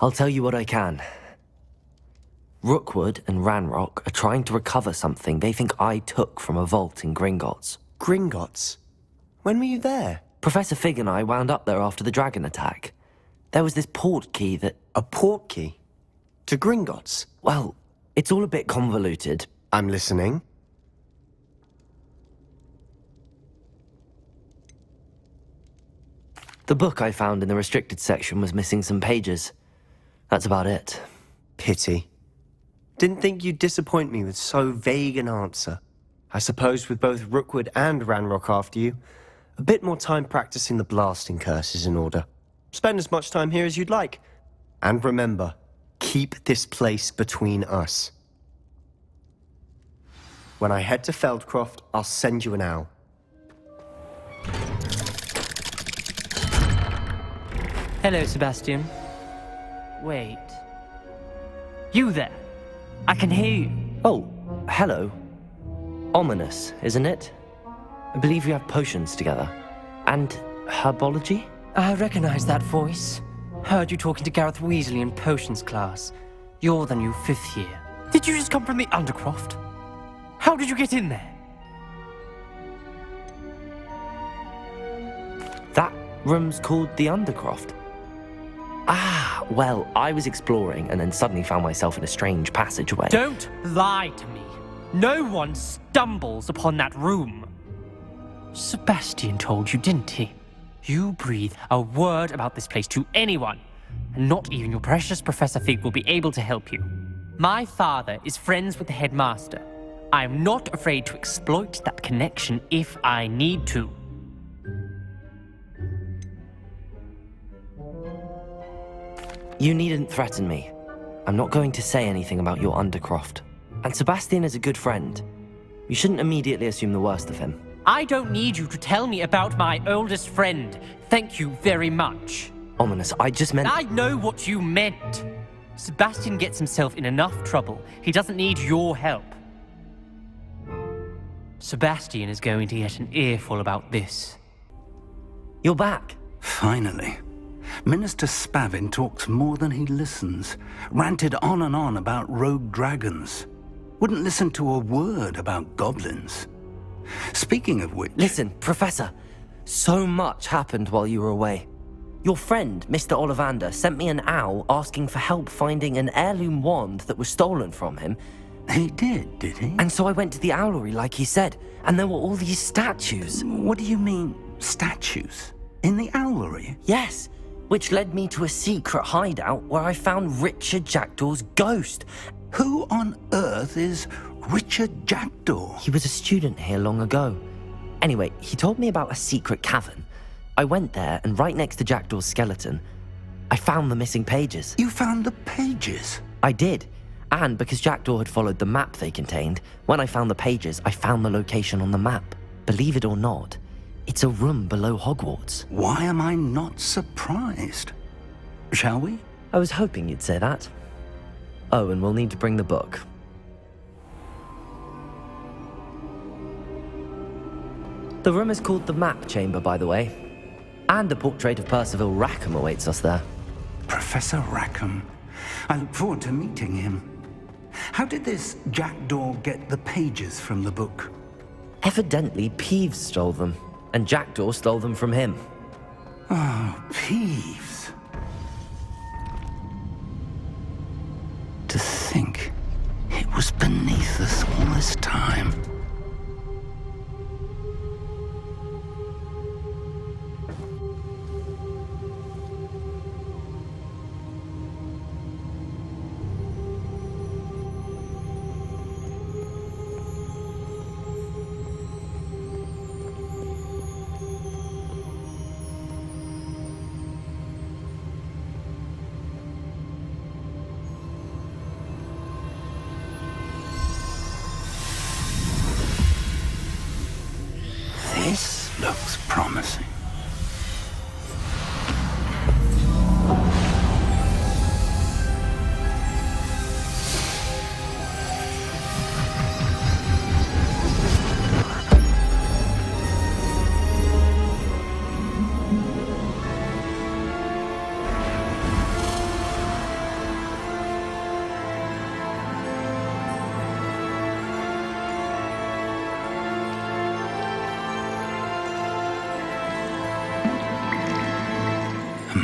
I'll tell you what I can. Rookwood and Ranrock are trying to recover something they think I took from a vault in Gringotts. Gringotts? When were you there? Professor Fig and I wound up there after the dragon attack. There was this port key that... A port key? To Gringotts? Well, it's all a bit convoluted. I'm listening. The book I found in the restricted section was missing some pages. That's about it. Pity. Didn't think you'd disappoint me with so vague an answer. I suppose with both Rookwood and Ranrock after you, a bit more time practicing the blasting curse is in order. Spend as much time here as you'd like. And remember, keep this place between us. When I head to Feldcroft, I'll send you an owl. Hello, Sebastian. Wait. You there? I can hear you. Oh, hello. Ominous, isn't it? I believe we have potions together. And herbology? I recognize that voice. Heard you talking to Gareth Weasley in potions class. You're the new 5th year. Did you just come from the Undercroft? How did you get in there? That room's called the Undercroft. Ah, well, I was exploring and then suddenly found myself in a strange passageway. Don't lie to me. No one stumbles upon that room. Sebastian told you, didn't he? You breathe a word about this place to anyone, and not even your precious Professor Fig will be able to help you. My father is friends with the headmaster. I am not afraid to exploit that connection if I need to. You needn't threaten me. I'm not going to say anything about your Undercroft. And Sebastian is a good friend. You shouldn't immediately assume the worst of him. I don't need you to tell me about my oldest friend. Thank you very much. Ominous, I just meant... I know what you meant. Sebastian gets himself in enough trouble. He doesn't need your help. Sebastian is going to get an earful about this. You're back. Finally. Minister Spavin talks more than he listens. Ranted on and on about rogue dragons. Wouldn't listen to a word about goblins. Speaking of which... Listen, Professor. So much happened while you were away. Your friend, Mr. Ollivander, sent me an owl asking for help finding an heirloom wand that was stolen from him. He did he? And so I went to the owlery like he said, and there were all these statues. What do you mean, statues? In the owlery? Yes. which led me to a secret hideout where I found Richard Jackdaw's ghost. Who on earth is Richard Jackdaw? He was a student here long ago. Anyway, he told me about a secret cavern. I went there, and right next to Jackdaw's skeleton, I found the missing pages. You found the pages? I did. And because Jackdaw had followed the map they contained, when I found the pages, I found the location on the map. Believe it or not, it's a room below Hogwarts. Why am I not surprised? Shall we? I was hoping you'd say that. Oh, and we'll need to bring the book. The room is called the Map Chamber, by the way. And a portrait of Percival Rackham awaits us there. Professor Rackham. I look forward to meeting him. How did this Jackdaw get the pages from the book? Evidently, Peeves stole them, and Jackdaw stole them from him. Oh, Peeves. To think it was beneath us all this time. This looks promising.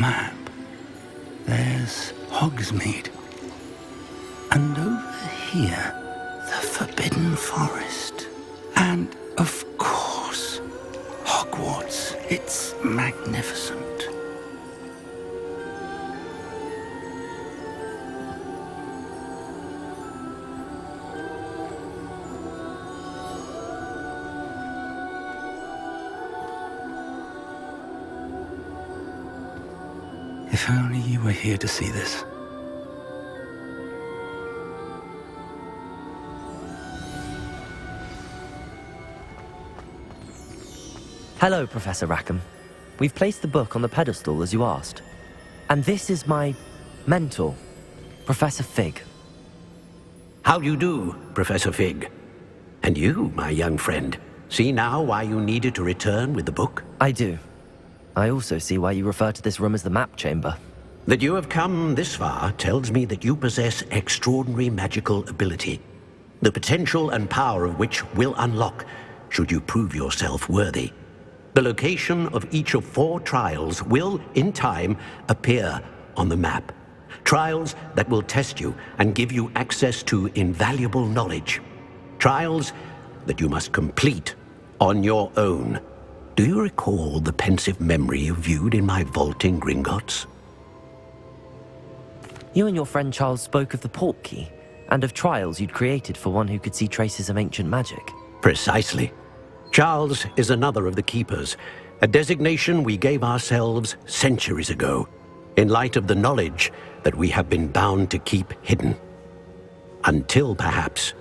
Map. There's Hogsmeade. And over here, the Forbidden Forest. And, of course, Hogwarts. It's magnificent. If only you were here to see this. Hello, Professor Rackham. We've placed the book on the pedestal as you asked. And this is my mentor, Professor Fig. How do you do, Professor Fig? And you, my young friend, see now why you needed to return with the book? I do. I also see why you refer to this room as the Map Chamber. That you have come this far tells me that you possess extraordinary magical ability, the potential and power of which will unlock should you prove yourself worthy. The location of each of 4 trials will, in time, appear on the map. Trials that will test you and give you access to invaluable knowledge. Trials that you must complete on your own. Do you recall the pensive memory you viewed in my vault in Gringotts? You and your friend Charles spoke of the Portkey, and of trials you'd created for one who could see traces of ancient magic. Precisely. Charles is another of the Keepers, a designation we gave ourselves centuries ago, in light of the knowledge that we have been bound to keep hidden. Until perhaps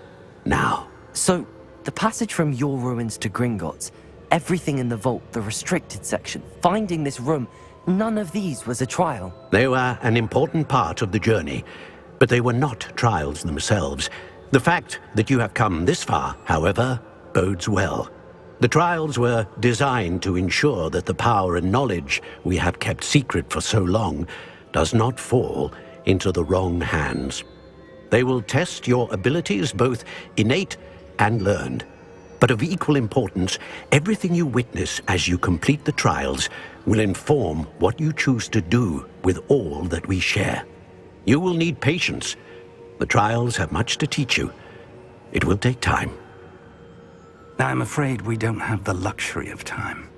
now. So, the passage from your ruins to Gringotts, everything in the vault, the restricted section, finding this room, none of these was a trial. They were an important part of the journey, but they were not trials themselves. The fact that you have come this far, however, bodes well. The trials were designed to ensure that the power and knowledge we have kept secret for so long does not fall into the wrong hands. They will test your abilities, both innate and learned. But of equal importance, everything you witness as you complete the trials will inform what you choose to do with all that we share. You will need patience. The trials have much to teach you. It will take time. I'm afraid we don't have the luxury of time.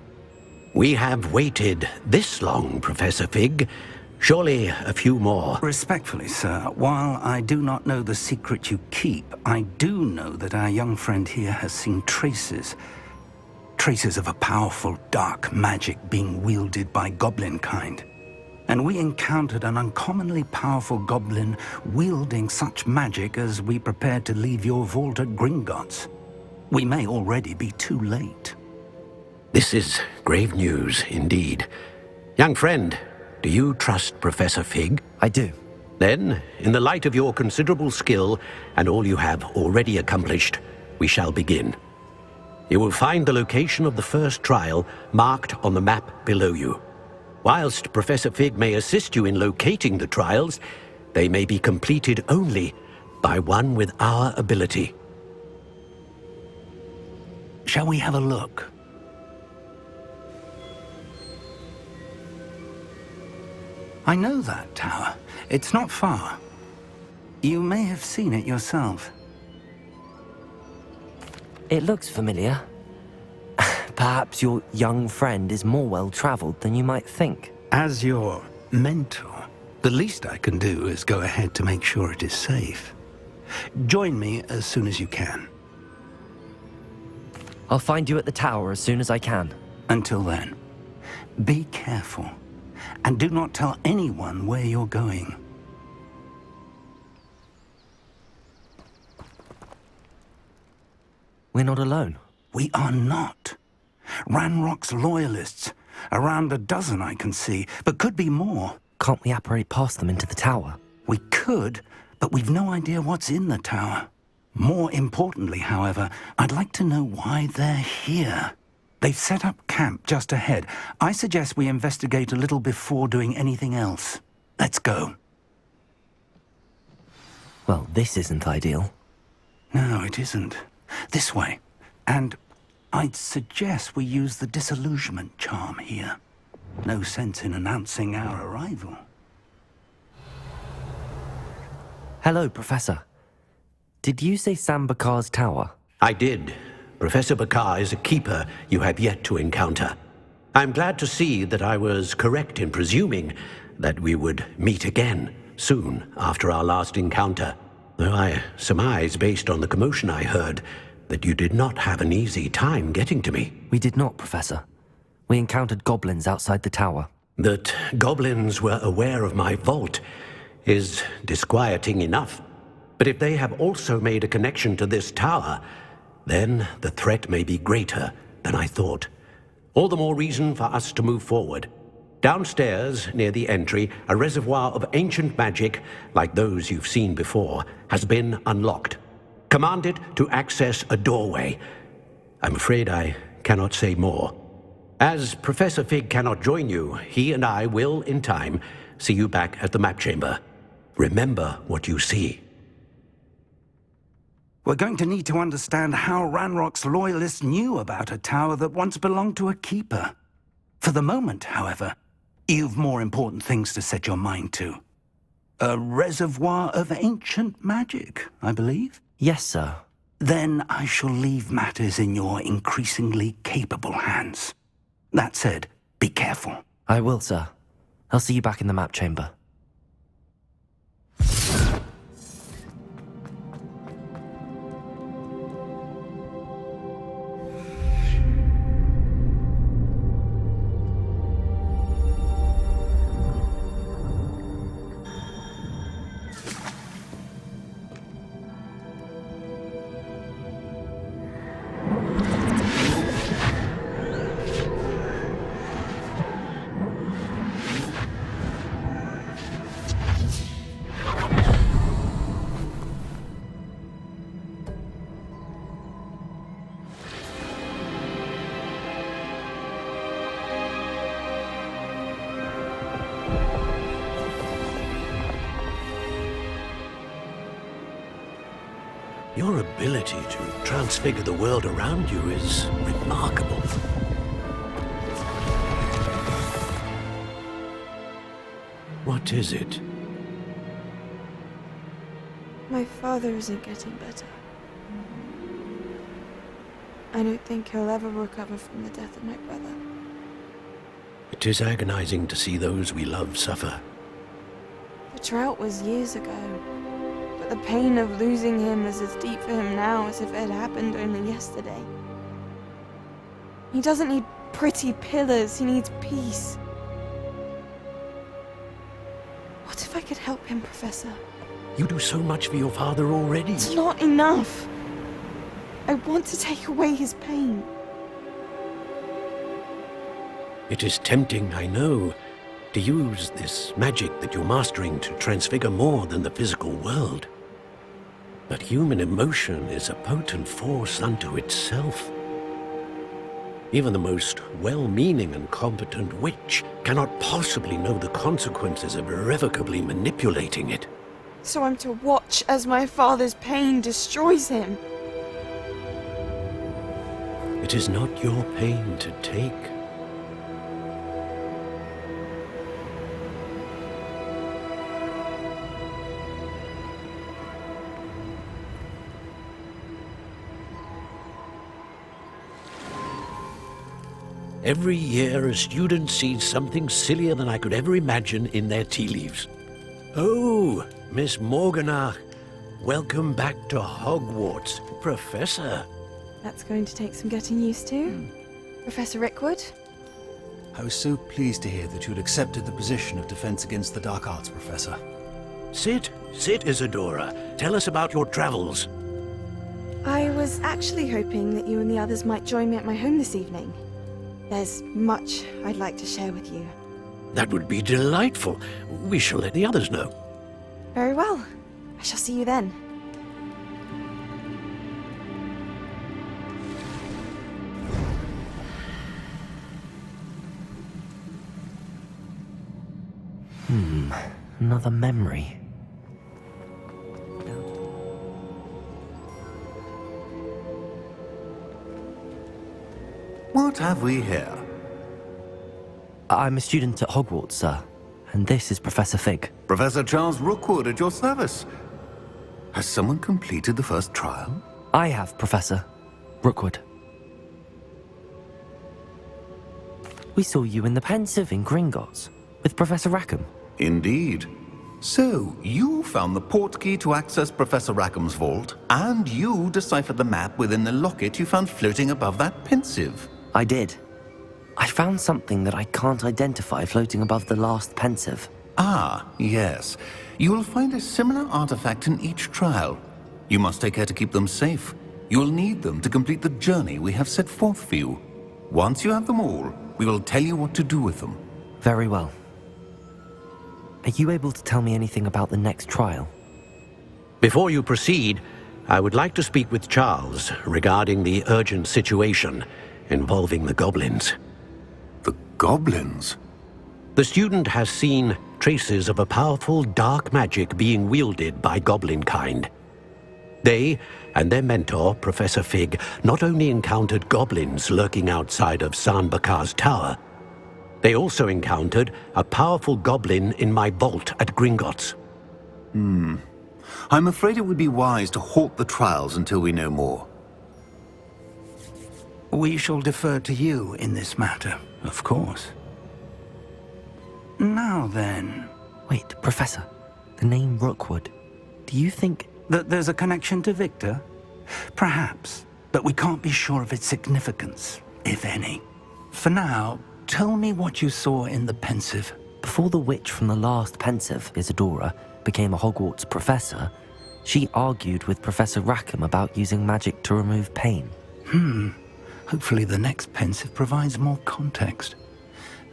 We have waited this long, Professor Fig. Surely a few more. Respectfully, sir, while I do not know the secret you keep, I do know that our young friend here has seen traces of a powerful dark magic being wielded by goblin kind. And we encountered an uncommonly powerful goblin wielding such magic as we prepared to leave your vault at Gringotts. We may already be too late. This is grave news indeed. Young friend, do you trust Professor Fig? I do. Then, in the light of your considerable skill and all you have already accomplished, we shall begin. You will find the location of the first trial marked on the map below you. Whilst Professor Fig may assist you in locating the trials, they may be completed only by one with our ability. Shall we have a look? I know that tower. It's not far. You may have seen it yourself. It looks familiar. Perhaps your young friend is more well-traveled than you might think. As your mentor, the least I can do is go ahead to make sure it is safe. Join me as soon as you can. I'll find you at the tower as soon as I can. Until then, be careful, and do not tell anyone where you're going. We're not alone. We are not. Ranrock's loyalists. Around a dozen I can see, but could be more. Can't we apparate past them into the tower? We could, but we've no idea what's in the tower. More importantly, however, I'd like to know why they're here. They've set up camp just ahead. I suggest we investigate a little before doing anything else. Let's go. Well, this isn't ideal. No, it isn't. This way. And I'd suggest we use the disillusionment charm here. No sense in announcing our arrival. Hello, Professor. Did you say Sam Bakar's tower? I did. Professor Bakar is a keeper you have yet to encounter. I'm glad to see that I was correct in presuming that we would meet again soon after our last encounter, though I surmise, based on the commotion I heard, that you did not have an easy time getting to me. We did not, Professor. We encountered goblins outside the tower. That goblins were aware of my vault is disquieting enough. But if they have also made a connection to this tower, then the threat may be greater than I thought. All the more reason for us to move forward. Downstairs, near the entry, a reservoir of ancient magic, like those you've seen before, has been unlocked. Command it to access a doorway. I'm afraid I cannot say more. As Professor Fig cannot join you, he and I will, in time, see you back at the map chamber. Remember what you see. We're going to need to understand how Ranrock's loyalists knew about a tower that once belonged to a keeper. For the moment, however, you've more important things to set your mind to. A reservoir of ancient magic, I believe? Yes, sir. Then I shall leave matters in your increasingly capable hands. That said, be careful. I will, sir. I'll see you back in the map chamber. Your ability to transfigure the world around you is remarkable. What is it? My father isn't getting better. I don't think he'll ever recover from the death of my brother. 'Tis agonizing to see those we love suffer. The drought was years ago, but the pain of losing him is as deep for him now as if it had happened only yesterday. He doesn't need pretty pillars, he needs peace. What if I could help him, Professor? You do so much for your father already. It's not enough. I want to take away his pain. It is tempting, I know, to use this magic that you're mastering to transfigure more than the physical world. But human emotion is a potent force unto itself. Even the most well-meaning and competent witch cannot possibly know the consequences of irrevocably manipulating it. So I'm to watch as my father's pain destroys him. It is not your pain to take. Every year, a student sees something sillier than I could ever imagine in their tea leaves. Oh, Miss Morganach, welcome back to Hogwarts, Professor. That's going to take some getting used to. Professor Rickwood? I was so pleased to hear that you'd accepted the position of Defense Against the Dark Arts, Professor. Sit, Isadora. Tell us about your travels. I was actually hoping that you and the others might join me at my home this evening. There's much I'd like to share with you. That would be delightful. We shall let the others know. Very well. I shall see you then. Another memory. What have we here? I'm a student at Hogwarts, sir. And this is Professor Fig. Professor Charles Rookwood at your service. Has someone completed the first trial? I have, Professor Rookwood. We saw you in the Pensive in Gringotts with Professor Rackham. Indeed. So, you found the portkey to access Professor Rackham's vault, and you deciphered the map within the locket you found floating above that Pensive. I did. I found something that I can't identify floating above the last Pensive. Ah, yes. You will find a similar artifact in each trial. You must take care to keep them safe. You will need them to complete the journey we have set forth for you. Once you have them all, we will tell you what to do with them. Very well. Are you able to tell me anything about the next trial? Before you proceed, I would like to speak with Charles regarding the urgent situation involving the goblins. The goblins? The student has seen traces of a powerful dark magic being wielded by goblin kind. They and their mentor, Professor Fig, not only encountered goblins lurking outside of San Bakar's tower, they also encountered a powerful goblin in my vault at Gringotts. I'm afraid it would be wise to halt the trials until we know more. We shall defer to you in this matter, of course. Now then... Wait, Professor. The name Rookwood. Do you think... that there's a connection to Victor? Perhaps, but we can't be sure of its significance, if any. For now, tell me what you saw in the Pensive. Before the witch from the last Pensive, Isadora, became a Hogwarts professor, she argued with Professor Rackham about using magic to remove pain. Hopefully the next Pensive provides more context.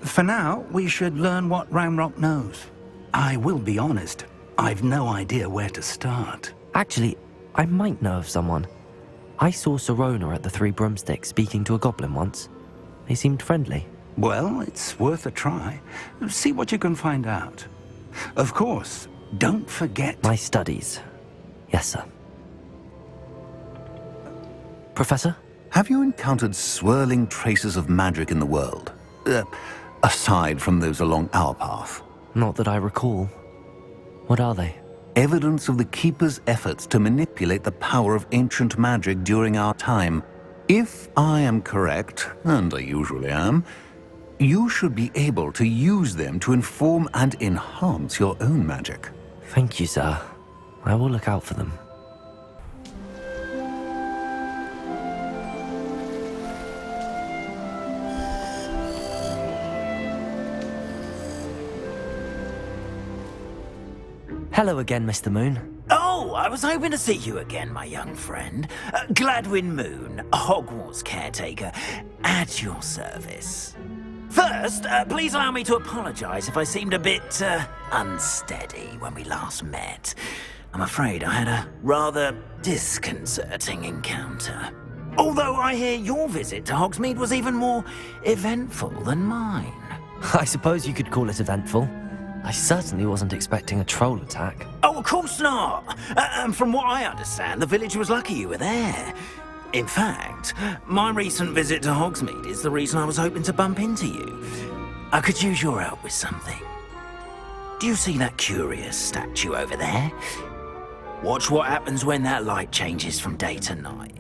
For now, we should learn what Ramrock knows. I will be honest, I've no idea where to start. Actually, I might know of someone. I saw Sirona at the Three Broomsticks speaking to a goblin once. They seemed friendly. Well, it's worth a try. See what you can find out. Of course, don't forget... My studies. Yes, sir. Professor? Have you encountered swirling traces of magic in the world? Aside from those along our path? Not that I recall. What are they? Evidence of the Keeper's efforts to manipulate the power of ancient magic during our time. If I am correct, and I usually am, You should be able to use them to inform and enhance your own magic. Thank you, sir. I will look out for them. Hello again, Mr. Moon. Oh, I was hoping to see you again, my young friend. Gladwin Moon, Hogwarts caretaker, at your service. First, please allow me to apologize if I seemed a bit unsteady when we last met. I'm afraid I had a rather disconcerting encounter. Although I hear your visit to Hogsmeade was even more eventful than mine. I suppose you could call it eventful. I certainly wasn't expecting a troll attack. Oh, of course not. And from what I understand, the village was lucky you were there. In fact, my recent visit to Hogsmeade is the reason I was hoping to bump into you. I could use your help with something. Do you see that curious statue over there? Watch what happens when that light changes from day to night.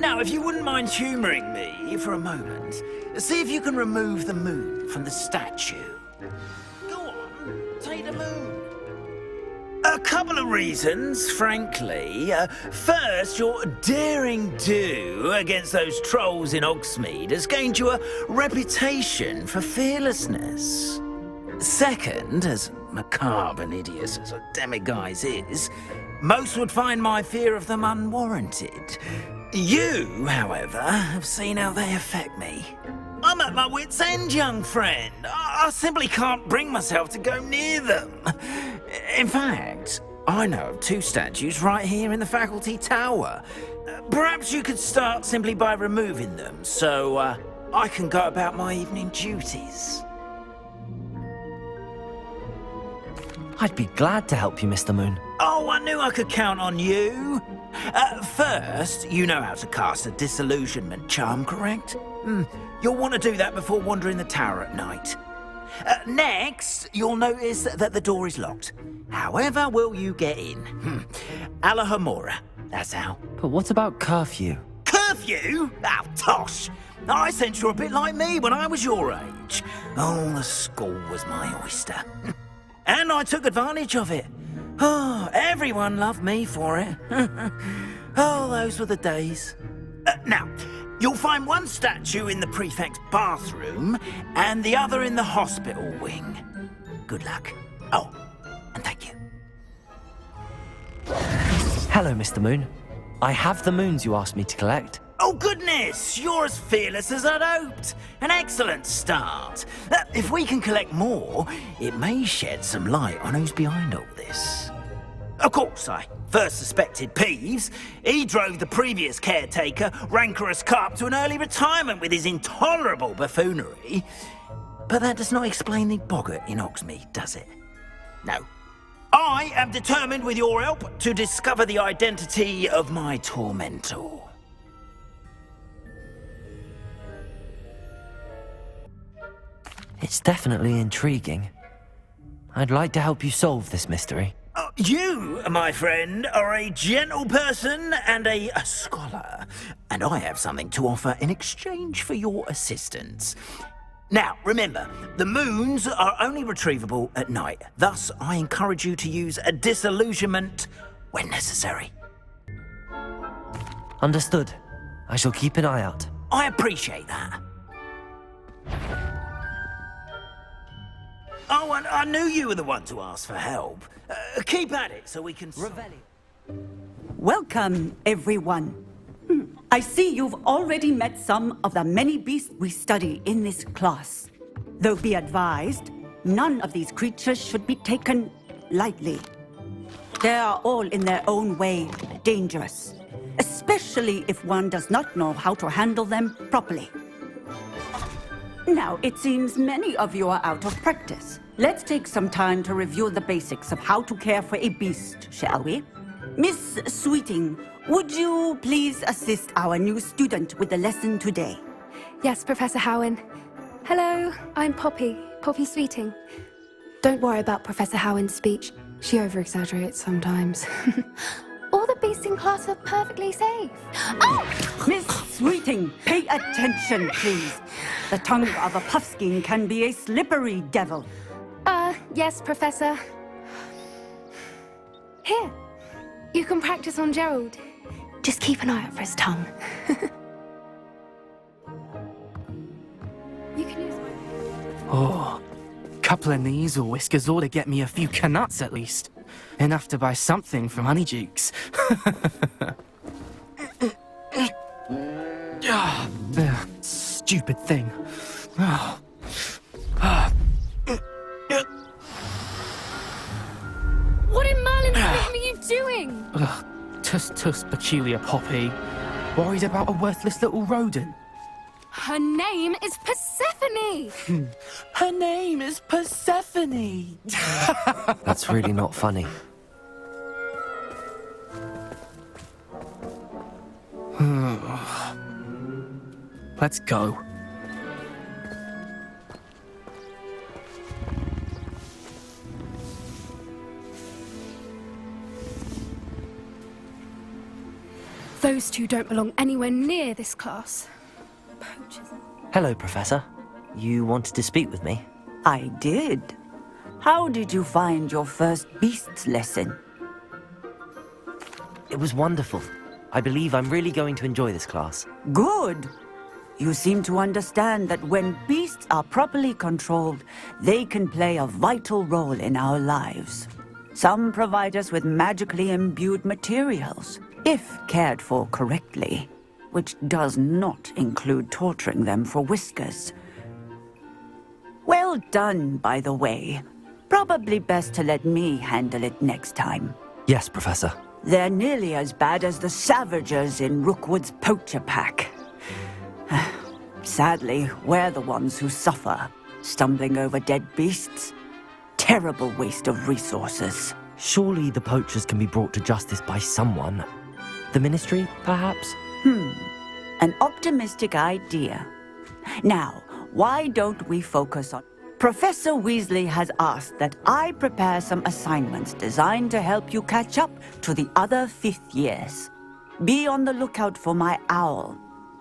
Now, if you wouldn't mind humouring me for a moment, see if you can remove the moon from the statue. Go on, take the moon. A couple of reasons, frankly. First, your daring do against those trolls in Hogsmeade has gained you a reputation for fearlessness. Second, as macabre and hideous as a demiguise is, most would find my fear of them unwarranted. You, however, have seen how they affect me. I'm at my wit's end, young friend. I simply can't bring myself to go near them. In fact, I know of two statues right here in the faculty tower. Perhaps you could start simply by removing them, so I can go about my evening duties. I'd be glad to help you, Mr. Moon. Oh, I knew I could count on you. First, you know how to cast a disillusionment charm, correct? You'll want to do that before wandering the tower at night. Next, you'll notice that the door is locked. However will you get in? Alahomora, that's how. But what about curfew? Curfew? Oh, tosh! I sense you're a bit like me when I was your age. Oh, the school was my oyster. And I took advantage of it. Oh, everyone loved me for it. Oh, those were the days. Now, you'll find one statue in the prefect's bathroom and the other in the hospital wing. Good luck. Oh, and thank you. Hello, Mr. Moon. I have the moons you asked me to collect. Oh, goodness! You're as fearless as I'd hoped. An excellent start. If we can collect more, it may shed some light on who's behind all this. Of course, I first suspected Peeves. He drove the previous caretaker, Rancorous Carp, to an early retirement with his intolerable buffoonery. But that does not explain the boggart in Hogsmeade, does it? No. I am determined, with your help, to discover the identity of my tormentor. It's definitely intriguing. I'd like to help you solve this mystery. You, my friend, are a gentle person and a scholar, and I have something to offer in exchange for your assistance. Now, remember, the moons are only retrievable at night. Thus, I encourage you to use a disillusionment when necessary. Understood. I shall keep an eye out. I appreciate that. Oh, and I knew you were the one to ask for help. Keep at it so we can... Welcome, everyone. I see you've already met some of the many beasts we study in this class. Though be advised, none of these creatures should be taken lightly. They are all in their own way dangerous, especially if one does not know how to handle them properly. Now, it seems many of you are out of practice. Let's take some time to review the basics of how to care for a beast, shall we? Miss Sweeting, would you please assist our new student with the lesson today? Yes, Professor Howen. Hello, I'm Poppy Sweeting. Don't worry about Professor Howard's speech. She over-exaggerates sometimes. All the beasts in class are perfectly safe. Oh! Miss Sweeting, pay attention, please. The tongue of a puffskein can be a slippery devil. Yes, Professor. Here, you can practice on Gerald. Just keep an eye out for his tongue. You can use my... Oh, couple of knees or whiskers ought to get me a few canuts at least. Enough to buy something from Honeydukes. Stupid thing. What in Merlin's name are you doing? Tuss, peculiar Poppy. Worried about a worthless little rodent. Her name is Persephone! Her name is Persephone! That's really not funny. Let's go. Those two don't belong anywhere near this class. Poachers. Hello, Professor. You wanted to speak with me? I did. How did you find your first beasts lesson? It was wonderful. I believe I'm really going to enjoy this class. Good. You seem to understand that when beasts are properly controlled, they can play a vital role in our lives. Some provide us with magically imbued materials, if cared for correctly, which does not include torturing them for whiskers. Well done, by the way. Probably best to let me handle it next time. Yes, Professor. They're nearly as bad as the Savagers in Rookwood's poacher pack. Sadly, we're the ones who suffer, stumbling over dead beasts. Terrible waste of resources. Surely the poachers can be brought to justice by someone. The Ministry, perhaps? An optimistic idea. Now, why don't we focus on... Professor Weasley has asked that I prepare some assignments designed to help you catch up to the other 5th years. Be on the lookout for my owl.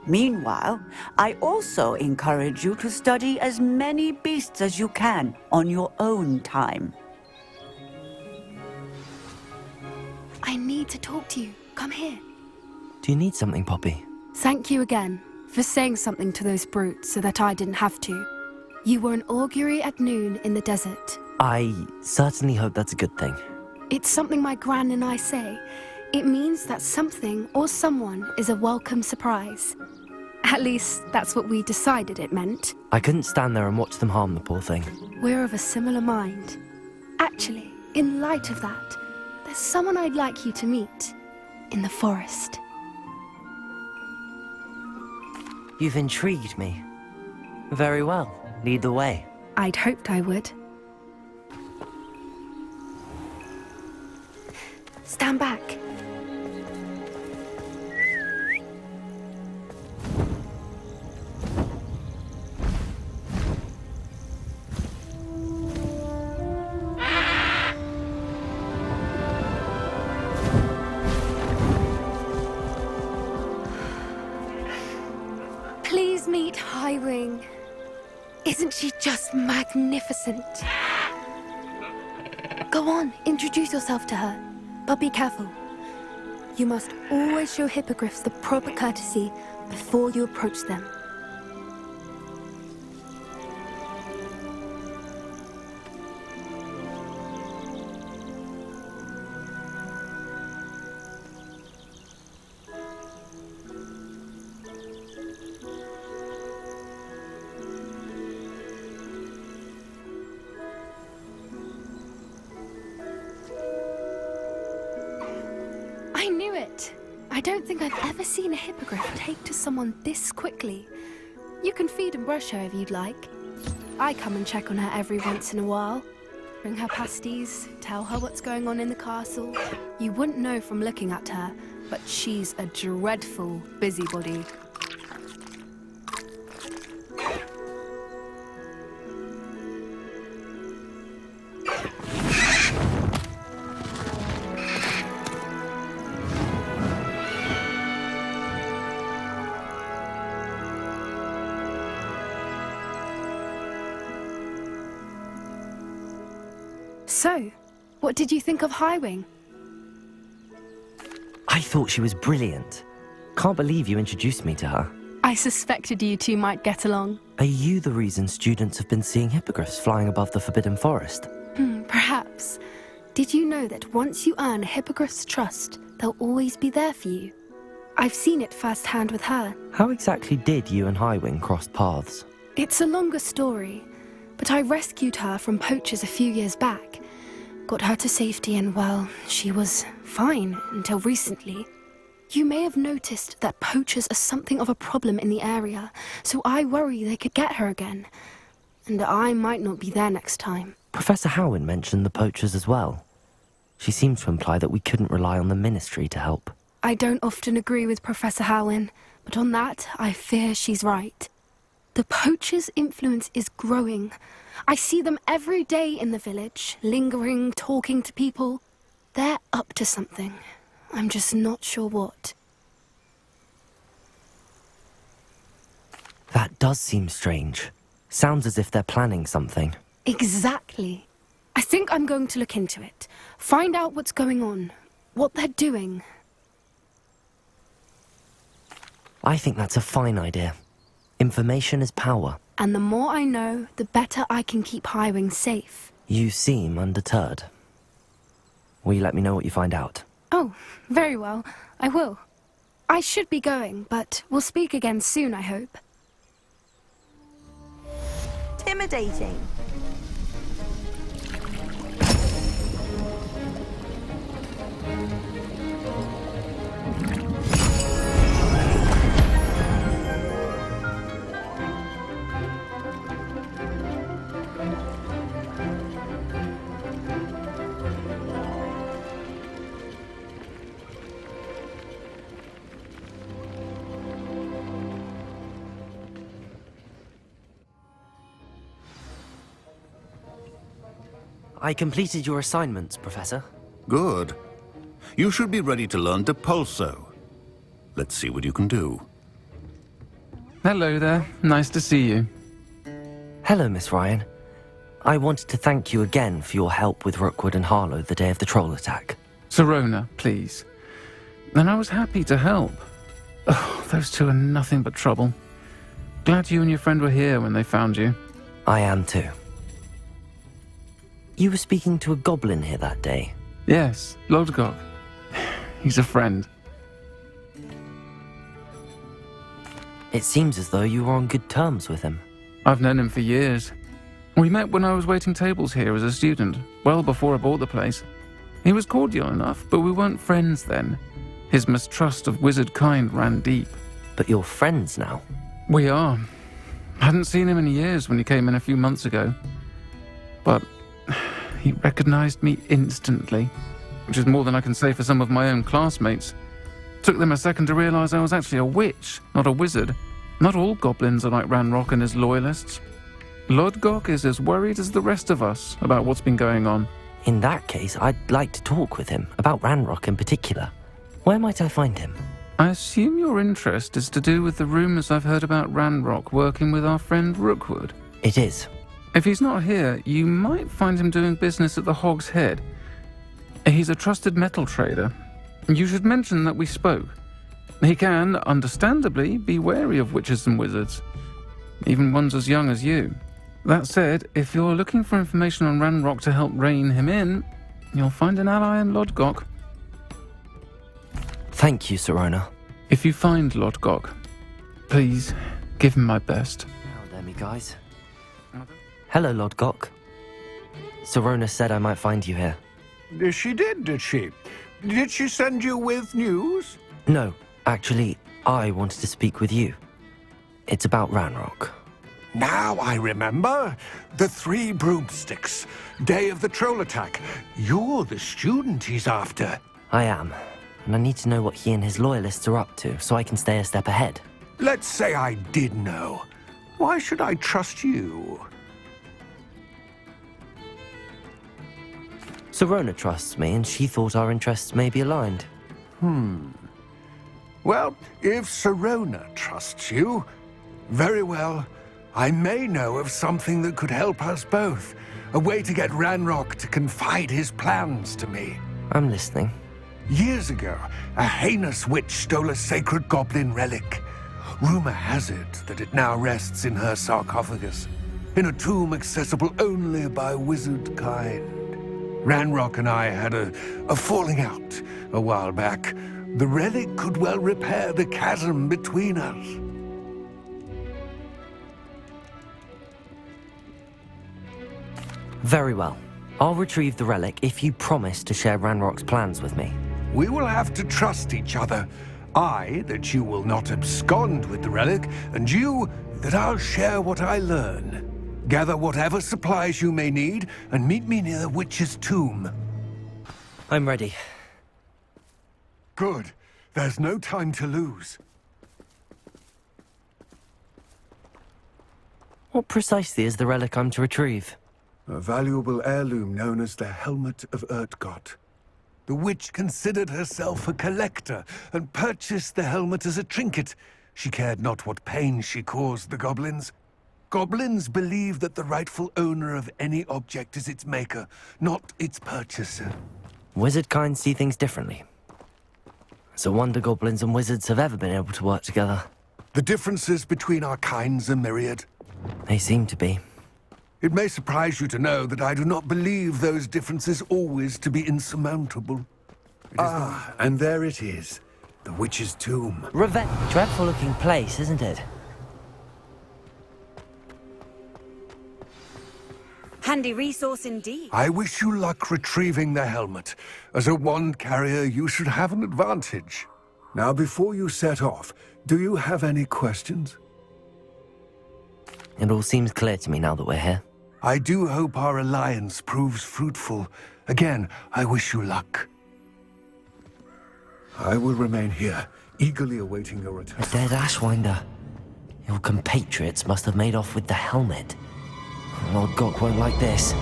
Meanwhile, I also encourage you to study as many beasts as you can on your own time. I need to talk to you. Come here. Do you need something, Poppy? Thank you again for saying something to those brutes so that I didn't have to. You were an augury at noon in the desert. I certainly hope that's a good thing. It's something my gran and I say. It means that something or someone is a welcome surprise. At least, that's what we decided it meant. I couldn't stand there and watch them harm the poor thing. We're of a similar mind. Actually, in light of that, there's someone I'd like you to meet. In the forest. You've intrigued me. Very well. Lead the way. I'd hoped I would. Stand back. Please meet Highwing. Isn't she just magnificent? Go on, introduce yourself to her. But be careful. You must always show hippogriffs the proper courtesy before you approach them. I knew it! I don't think I've ever seen a hippogriff take to someone this quickly. You can feed and brush her if you'd like. I come and check on her every once in a while. Bring her pasties, tell her what's going on in the castle. You wouldn't know from looking at her, but she's a dreadful busybody. So, what did you think of Highwing? I thought she was brilliant. Can't believe you introduced me to her. I suspected you two might get along. Are you the reason students have been seeing hippogriffs flying above the Forbidden Forest? Perhaps. Did you know that once you earn a hippogriff's trust, they'll always be there for you? I've seen it firsthand with her. How exactly did you and Highwing cross paths? It's a longer story, but I rescued her from poachers a few years back. Got her to safety and, well, she was fine until recently. You may have noticed that poachers are something of a problem in the area, so I worry they could get her again. And I might not be there next time. Professor Howin mentioned the poachers as well. She seemed to imply that we couldn't rely on the Ministry to help. I don't often agree with Professor Howin, but on that, I fear she's right. The poachers' influence is growing. I see them every day in the village, lingering, talking to people. They're up to something. I'm just not sure what. That does seem strange. Sounds as if they're planning something. Exactly. I think I'm going to look into it. Find out what's going on, what they're doing. I think that's a fine idea. Information is power. And the more I know, the better I can keep Highwing safe. You seem undeterred. Will you let me know what you find out? Oh, very well. I will. I should be going, but we'll speak again soon, I hope. Intimidating. I completed your assignments, Professor. Good. You should be ready to learn Depulso. Let's see what you can do. Hello there. Nice to see you. Hello, Miss Ryan. I wanted to thank you again for your help with Rookwood and Harlow the day of the troll attack. Sirona, please. And I was happy to help. Oh, those two are nothing but trouble. Glad you and your friend were here when they found you. I am too. You were speaking to a goblin here that day. Yes, Lodgok. He's a friend. It seems as though you were on good terms with him. I've known him for years. We met when I was waiting tables here as a student, well before I bought the place. He was cordial enough, but we weren't friends then. His mistrust of wizard kind ran deep. But you're friends now? We are. I hadn't seen him in years when he came in a few months ago. But he recognized me instantly, which is more than I can say for some of my own classmates. Took them a second to realize I was actually a witch, not a wizard. Not all goblins are like Ranrock and his loyalists. Lodgok is as worried as the rest of us about what's been going on. In that case, I'd like to talk with him, about Ranrock in particular. Where might I find him? I assume your interest is to do with the rumors I've heard about Ranrock working with our friend Rookwood. It is. If he's not here, you might find him doing business at the Hog's Head. He's a trusted metal trader. You should mention that we spoke. He can, understandably, be wary of witches and wizards, even ones as young as you. That said, if you're looking for information on Ranrock to help rein him in, you'll find an ally in Lodgok. Thank you, Sirona. If you find Lodgok, please give him my best. Now, Demi, guys. Hello, Lodgok. Sirona said I might find you here. She did she? Did she send you with news? No, actually, I wanted to speak with you. It's about Ranrock. Now I remember. The 3 broomsticks. Day of the troll attack. You're the student he's after. I am, and I need to know what he and his loyalists are up to so I can stay a step ahead. Let's say I did know. Why should I trust you? Sirona trusts me, and she thought our interests may be aligned. Well, if Sirona trusts you, very well. I may know of something that could help us both. A way to get Ranrock to confide his plans to me. I'm listening. Years ago, a heinous witch stole a sacred goblin relic. Rumor has it that it now rests in her sarcophagus, in a tomb accessible only by wizard kind. Ranrock and I had a falling out a while back. The relic could well repair the chasm between us. Very well. I'll retrieve the relic if you promise to share Ranrock's plans with me. We will have to trust each other. I, that you will not abscond with the relic, and you, that I'll share what I learn. Gather whatever supplies you may need, and meet me near the witch's tomb. I'm ready. Good. There's no time to lose. What precisely is the relic I'm to retrieve? A valuable heirloom known as the Helmet of Urtgott. The witch considered herself a collector and purchased the helmet as a trinket. She cared not what pain she caused the goblins. Goblins believe that the rightful owner of any object is its maker, not its purchaser. Wizard kind see things differently. It's a wonder goblins and wizards have ever been able to work together. The differences between our kinds are myriad. They seem to be. It may surprise you to know that I do not believe those differences always to be insurmountable. And there it is. The witch's tomb. Dreadful looking place, isn't it? Handy resource indeed. I wish you luck retrieving the helmet. As a wand carrier, you should have an advantage. Now, before you set off, do you have any questions? It all seems clear to me now that we're here. I do hope our alliance proves fruitful. Again, I wish you luck. I will remain here, eagerly awaiting your return. A dead Ashwinder. Your compatriots must have made off with the helmet. Lord Gok won't like this.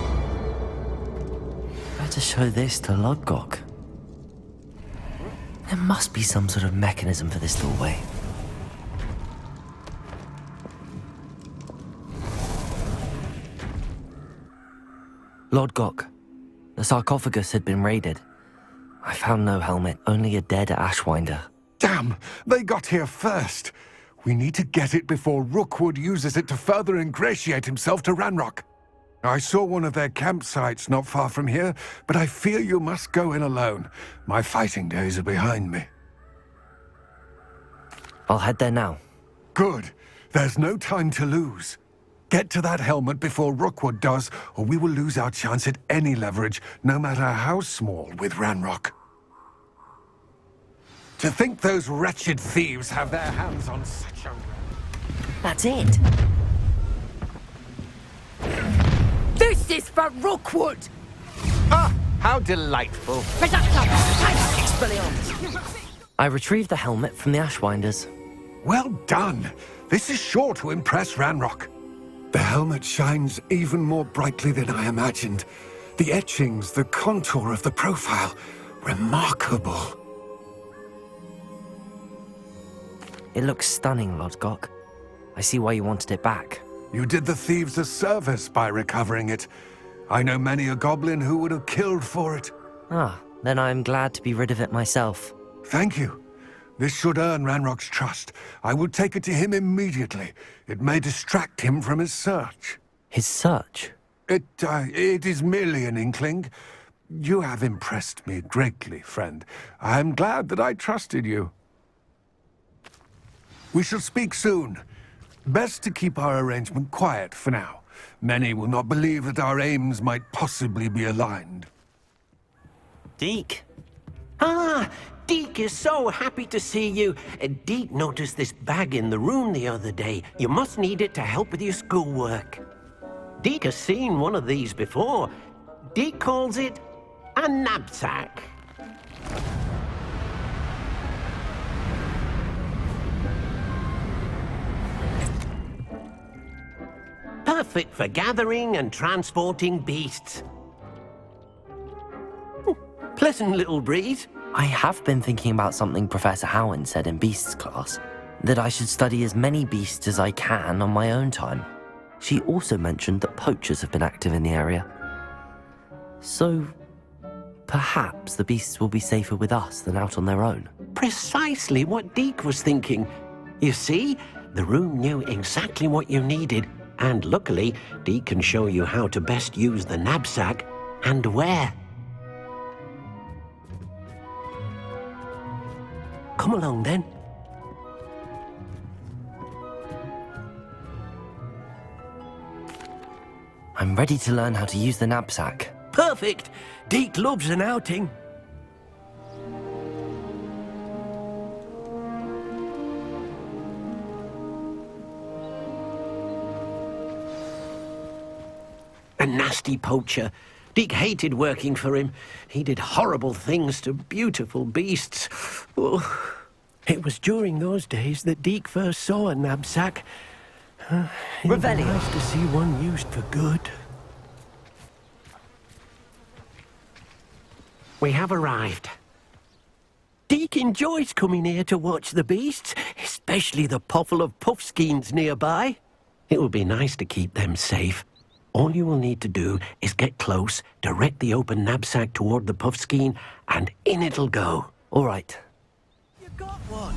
Better show this to Lord Gok. There must be some sort of mechanism for this doorway. Lord Gok, the sarcophagus had been raided. I found no helmet, only a dead Ashwinder. Damn! They got here first! We need to get it before Rookwood uses it to further ingratiate himself to Ranrock. I saw one of their campsites not far from here, but I fear you must go in alone. My fighting days are behind me. I'll head there now. Good. There's no time to lose. Get to that helmet before Rookwood does, or we will lose our chance at any leverage, no matter how small, with Ranrock. To think those wretched thieves have their hands on such a... That's it. This is for Rookwood! Ah, how delightful. I retrieved the helmet from the Ashwinders. Well done. This is sure to impress Ranrock. The helmet shines even more brightly than I imagined. The etchings, the contour of the profile, remarkable. It looks stunning, Lord Gok. I see why you wanted it back. You did the thieves a service by recovering it. I know many a goblin who would have killed for it. Ah, then I'm glad to be rid of it myself. Thank you. This should earn Ranrock's trust. I will take it to him immediately. It may distract him from his search. His search? It is merely an inkling. You have impressed me greatly, friend. I am glad that I trusted you. We shall speak soon. Best to keep our arrangement quiet for now. Many will not believe that our aims might possibly be aligned. Deke. Ah, Deke is so happy to see you. Deke noticed this bag in the room the other day. You must need it to help with your schoolwork. Deke has seen one of these before. Deke calls it a knapsack. Perfect for gathering and transporting beasts. Pleasant little breeze. I have been thinking about something Professor Howen said in Beasts class. That I should study as many beasts as I can on my own time. She also mentioned that poachers have been active in the area. So, perhaps the beasts will be safer with us than out on their own. Precisely what Deke was thinking. You see, the room knew exactly what you needed, and luckily, Deke can show you how to best use the knapsack and where. Come along then. I'm ready to learn how to use the knapsack. Perfect! Deke loves an outing. A nasty poacher. Deke hated working for him. He did horrible things to beautiful beasts. Oh, it was during those days that Deke first saw a knapsack. It was nice to see one used for good. We have arrived. Deke enjoys coming here to watch the beasts, especially the potful of puffskeins nearby. It would be nice to keep them safe. All you will need to do is get close, direct the open knapsack toward the puffskein, and in it'll go. All right. You got one.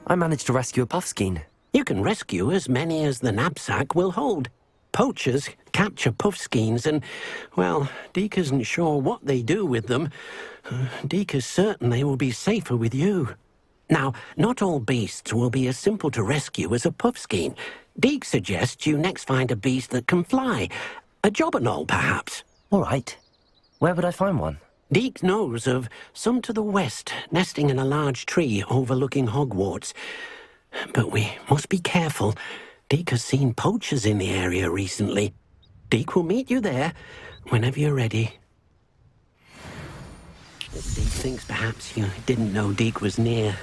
I managed to rescue a puffskein. You can rescue as many as the knapsack will hold. Poachers capture puffskeins and, well, Deke isn't sure what they do with them. Deke is certain they will be safer with you. Now, not all beasts will be as simple to rescue as a puffskein. Deke suggests you next find a beast that can fly. A jobberknoll, perhaps. All right. Where would I find one? Deke knows of some to the west, nesting in a large tree overlooking Hogwarts. But we must be careful. Deke has seen poachers in the area recently. Deke will meet you there whenever you're ready. Deke thinks perhaps you didn't know Deke was near.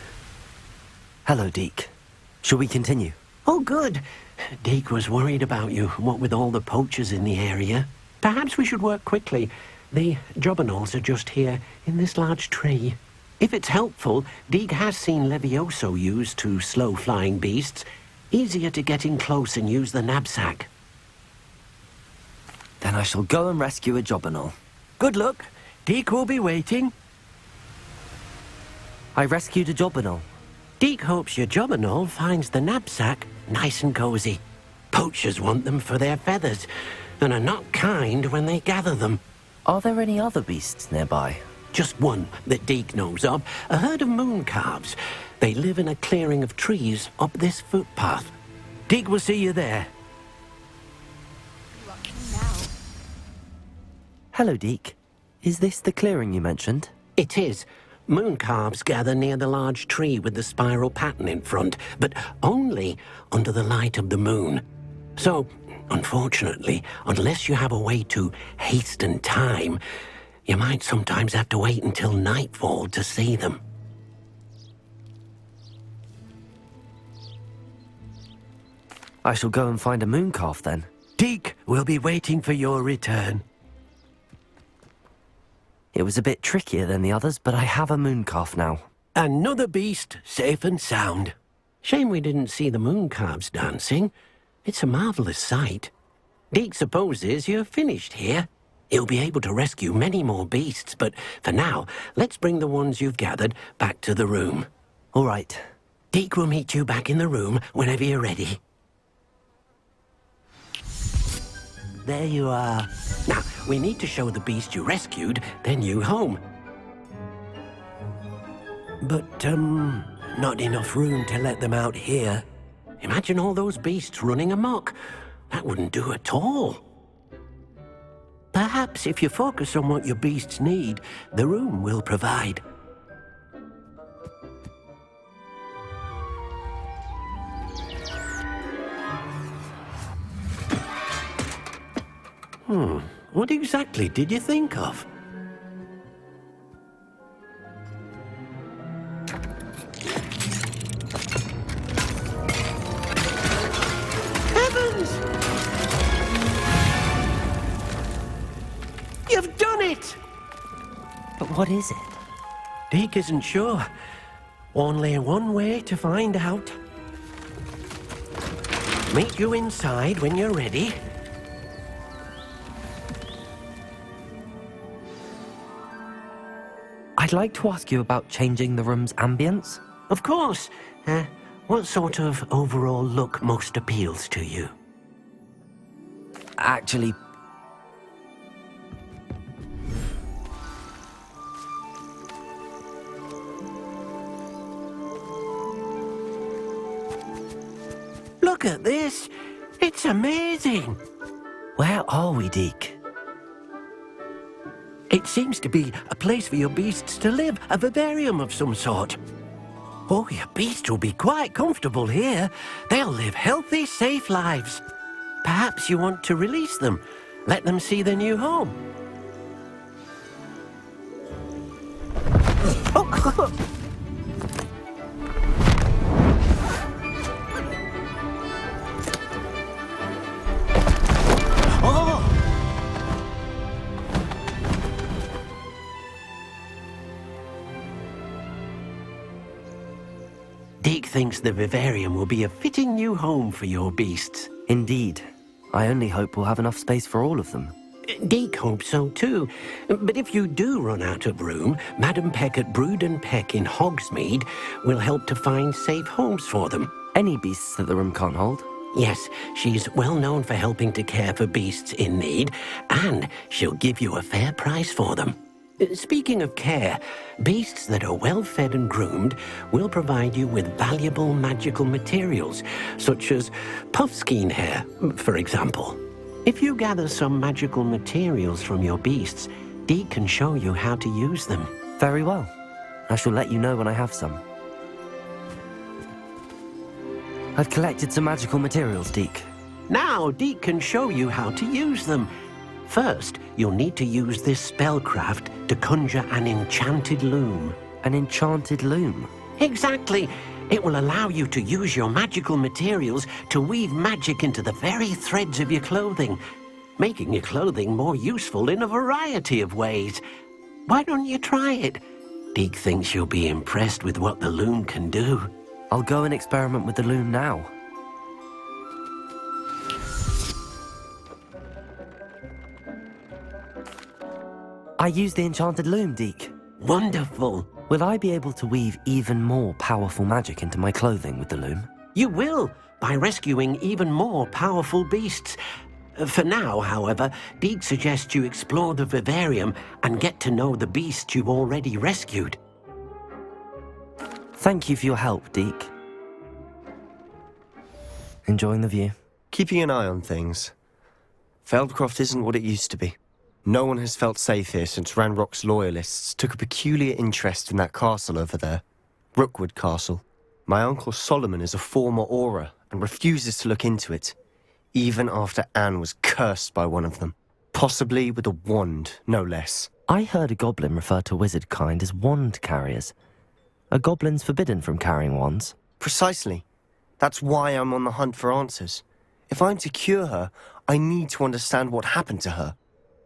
Hello, Deke. Shall we continue? Oh, good. Deke was worried about you, what with all the poachers in the area. Perhaps we should work quickly. The jobberknolls are just here, in this large tree. If it's helpful, Deke has seen Levioso used to slow flying beasts. Easier to get in close and use the knapsack. Then I shall go and rescue a jobberknoll. Good luck. Deke will be waiting. I rescued a jobberknoll. Deke hopes your jobberknoll finds the knapsack nice and cozy. Poachers want them for their feathers, and are not kind when they gather them. Are there any other beasts nearby? Just one that Deke knows of, a herd of mooncalves. They live in a clearing of trees up this footpath. Deke will see you there. Hello, Deke. Is this the clearing you mentioned? It is. Mooncalves gather near the large tree with the spiral pattern in front, but only under the light of the moon. So, unfortunately, unless you have a way to hasten time, you might sometimes have to wait until nightfall to see them. I shall go and find a mooncalf then. Deke will be waiting for your return. It was a bit trickier than the others, but I have a mooncalf now. Another beast, safe and sound. Shame we didn't see the mooncalves dancing. It's a marvellous sight. Deke supposes you're finished here. He'll be able to rescue many more beasts, but for now, let's bring the ones you've gathered back to the room. All right. Deke will meet you back in the room whenever you're ready. There you are. Now, we need to show the beast you rescued their new home. But, not enough room to let them out here. Imagine all those beasts running amok. That wouldn't do at all. Perhaps if you focus on what your beasts need, the room will provide. What exactly did you think of? Heavens! You've done it! But what is it? Deke isn't sure. Only one way to find out. Meet you inside when you're ready. I'd like to ask you about changing the room's ambience. Of course. What sort of overall look most appeals to you? Actually, Look at this. It's amazing. Where are we, Deke? It seems to be a place for your beasts to live, a vivarium of some sort. Oh, your beasts will be quite comfortable here. They'll live healthy, safe lives. Perhaps you want to release them, let them see their new home. Deke thinks the vivarium will be a fitting new home for your beasts. Indeed. I only hope we'll have enough space for all of them. Deke hopes so too. But if you do run out of room, Madam Peck at Brood and Peck in Hogsmeade will help to find safe homes for them. Any beasts that the room can't hold? Yes, she's well known for helping to care for beasts in need, and she'll give you a fair price for them. Speaking of care, beasts that are well fed and groomed will provide you with valuable magical materials, such as puffskein hair, for example. If you gather some magical materials from your beasts, Deke can show you how to use them. Very well. I shall let you know when I have some. I've collected some magical materials, Deke. Now Deke can show you how to use them. First, you'll need to use this spellcraft to conjure an enchanted loom. An enchanted loom? Exactly. It will allow you to use your magical materials to weave magic into the very threads of your clothing, making your clothing more useful in a variety of ways. Why don't you try it? Deke thinks you'll be impressed with what the loom can do. I'll go and experiment with the loom now. I used the enchanted loom, Deke. Wonderful. Will I be able to weave even more powerful magic into my clothing with the loom? You will, by rescuing even more powerful beasts. For now, however, Deke suggests you explore the vivarium and get to know the beasts you've already rescued. Thank you for your help, Deke. Enjoying the view? Keeping an eye on things. Feldcroft isn't what it used to be. No one has felt safe here since Ranrock's loyalists took a peculiar interest in that castle over there. Rookwood Castle. My uncle Solomon is a former Auror and refuses to look into it, even after Anne was cursed by one of them. Possibly with a wand, no less. I heard a goblin refer to wizard kind as wand carriers. Are goblins forbidden from carrying wands? Precisely. That's why I'm on the hunt for answers. If I'm to cure her, I need to understand what happened to her.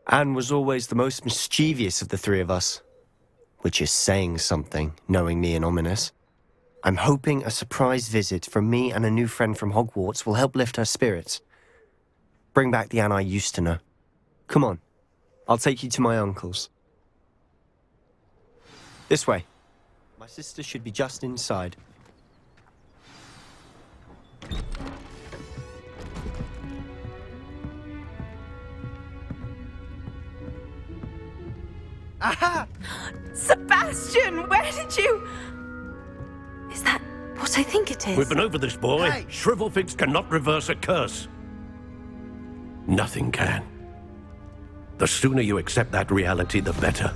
Anne was always the most mischievous of the three of us. Which is saying something, knowingly and ominous. I'm hoping a surprise visit from me and a new friend from Hogwarts will help lift her spirits. Bring back the Anne I used to know. Come on, I'll take you to my uncle's. This way. My sister should be just inside. Aha! Sebastian, where did you... Is that what I think it is? We've been over this, boy. Hey. Shrivelfigs cannot reverse a curse. Nothing can. The sooner you accept that reality, the better.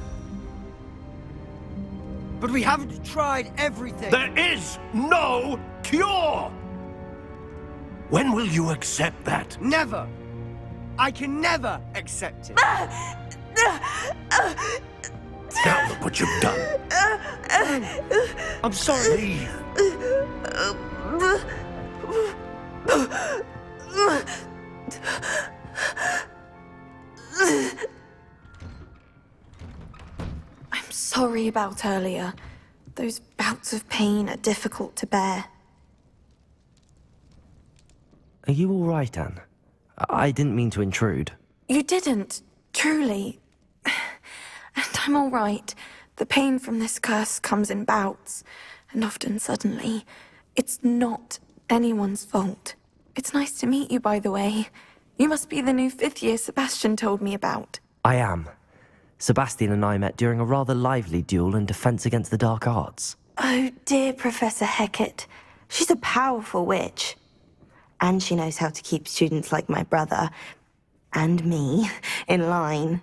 But we haven't tried everything. There is no cure! When will you accept that? Never! I can never accept it. Now look what you've done. I'm sorry. Leave. I'm sorry. sorry about earlier. Those bouts of pain are difficult to bear. Are you all right, Anne? I didn't mean to intrude. You didn't, truly. And I'm all right. The pain from this curse comes in bouts, and often suddenly. It's not anyone's fault. It's nice to meet you, by the way. You must be the new 5th year Sebastian told me about. I am. Sebastian and I met during a rather lively duel in Defense Against the Dark Arts. Oh, dear Professor Hecat. She's a powerful witch. And she knows how to keep students like my brother, and me, in line.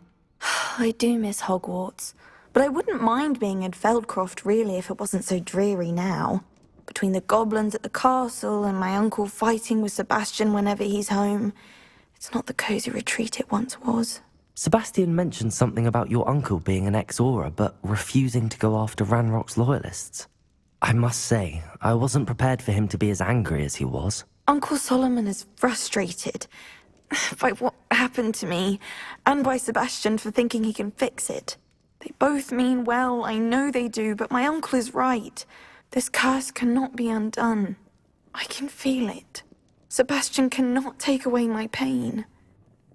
I do miss Hogwarts, but I wouldn't mind being in Feldcroft, really, if it wasn't so dreary now. Between the goblins at the castle and my uncle fighting with Sebastian whenever he's home, it's not the cozy retreat it once was. Sebastian mentioned something about your uncle being an ex-Auror, but refusing to go after Ranrock's loyalists. I must say, I wasn't prepared for him to be as angry as he was. Uncle Solomon is frustrated by what happened to me, and by Sebastian for thinking he can fix it. They both mean well, I know they do, but my uncle is right. This curse cannot be undone. I can feel it. Sebastian cannot take away my pain.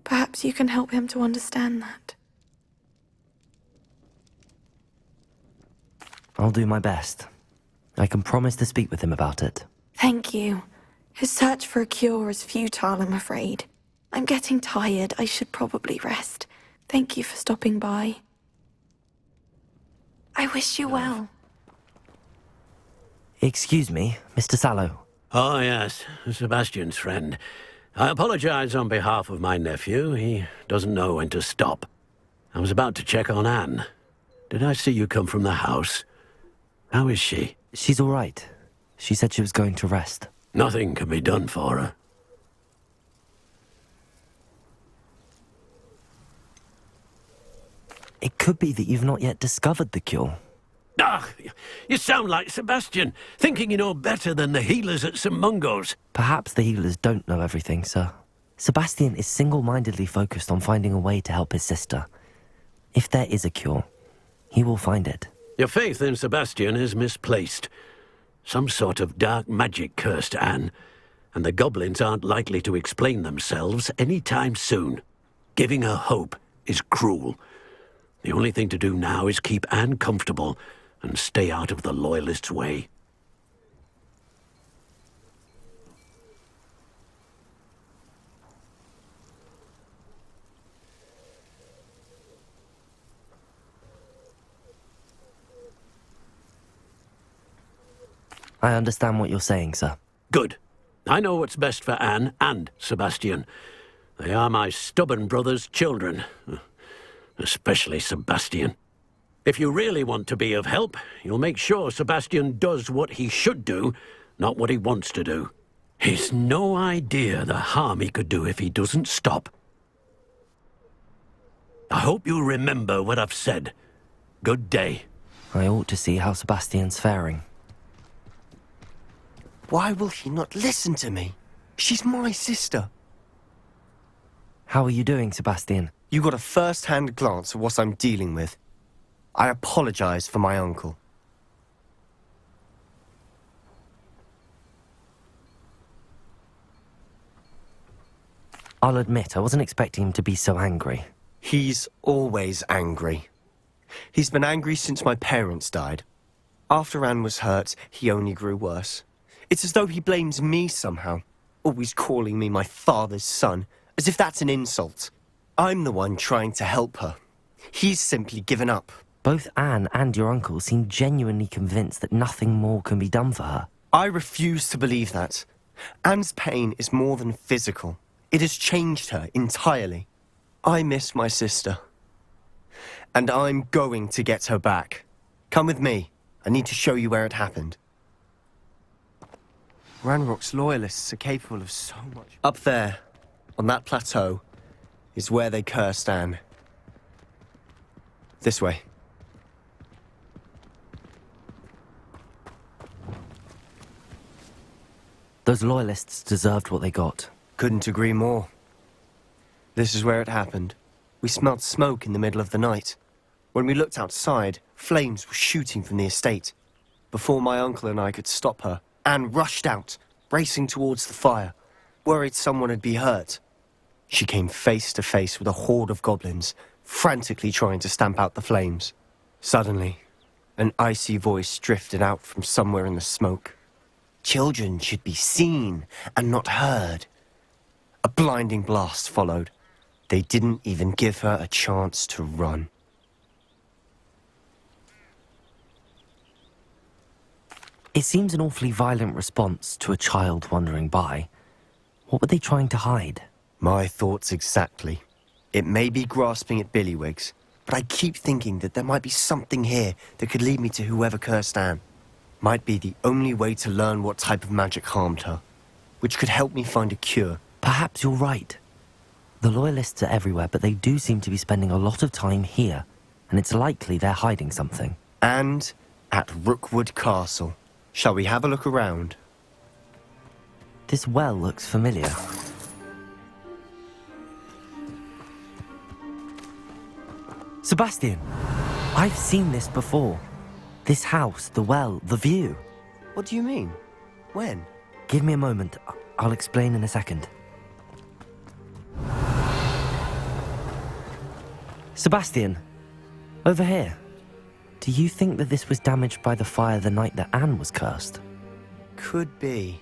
Perhaps you can help him to understand that. I'll do my best. I can promise to speak with him about it. Thank you. His search for a cure is futile, I'm afraid. I'm getting tired. I should probably rest. Thank you for stopping by. I wish you well. Excuse me, Mr. Sallow. Oh, yes, Sebastian's friend. I apologize on behalf of my nephew. He doesn't know when to stop. I was about to check on Anne. Did I see you come from the house? How is she? She's all right. She said she was going to rest. Nothing can be done for her. It could be that you've not yet discovered the cure. Ah, you sound like Sebastian, thinking you know better than the healers at St. Mungo's. Perhaps the healers don't know everything, sir. Sebastian is single-mindedly focused on finding a way to help his sister. If there is a cure, he will find it. Your faith in Sebastian is misplaced. Some sort of dark magic cursed Anne, and the goblins aren't likely to explain themselves any time soon. Giving her hope is cruel. The only thing to do now is keep Anne comfortable and stay out of the Loyalists' way. I understand what you're saying, sir. Good. I know what's best for Anne and Sebastian. They are my stubborn brother's children. Especially Sebastian. If you really want to be of help, you'll make sure Sebastian does what he should do, not what he wants to do. He's no idea the harm he could do if he doesn't stop. I hope you'll remember what I've said. Good day. I ought to see how Sebastian's faring. Why will she not listen to me? She's my sister. How are you doing, Sebastian? You got a first-hand glance at what I'm dealing with. I apologize for my uncle. I'll admit, I wasn't expecting him to be so angry. He's always angry. He's been angry since my parents died. After Anne was hurt, he only grew worse. It's as though he blames me somehow, always calling me my father's son, as if that's an insult. I'm the one trying to help her. He's simply given up. Both Anne and your uncle seem genuinely convinced that nothing more can be done for her. I refuse to believe that. Anne's pain is more than physical. It has changed her entirely. I miss my sister. And I'm going to get her back. Come with me. I need to show you where it happened. Ranrock's loyalists are capable of so much. Up there, on that plateau, is where they cursed Anne. This way. Those loyalists deserved what they got. Couldn't agree more. This is where it happened. We smelled smoke in the middle of the night. When we looked outside, flames were shooting from the estate. Before my uncle and I could stop her, Anne rushed out, racing towards the fire, worried someone had been hurt. She came face to face with a horde of goblins, frantically trying to stamp out the flames. Suddenly, an icy voice drifted out from somewhere in the smoke. Children should be seen and not heard. A blinding blast followed. They didn't even give her a chance to run. It seems an awfully violent response to a child wandering by. What were they trying to hide? My thoughts exactly. It may be grasping at Billywigs, but I keep thinking that there might be something here that could lead me to whoever cursed Anne. Might be the only way to learn what type of magic harmed her, which could help me find a cure. Perhaps you're right. The Loyalists are everywhere, but they do seem to be spending a lot of time here, and it's likely they're hiding something. And at Rookwood Castle. Shall we have a look around? This well looks familiar. Sebastian! I've seen this before. This house, the well, the view. What do you mean? When? Give me a moment. I'll explain in a second. Sebastian, over here. Do you think that this was damaged by the fire the night that Anne was cursed? Could be.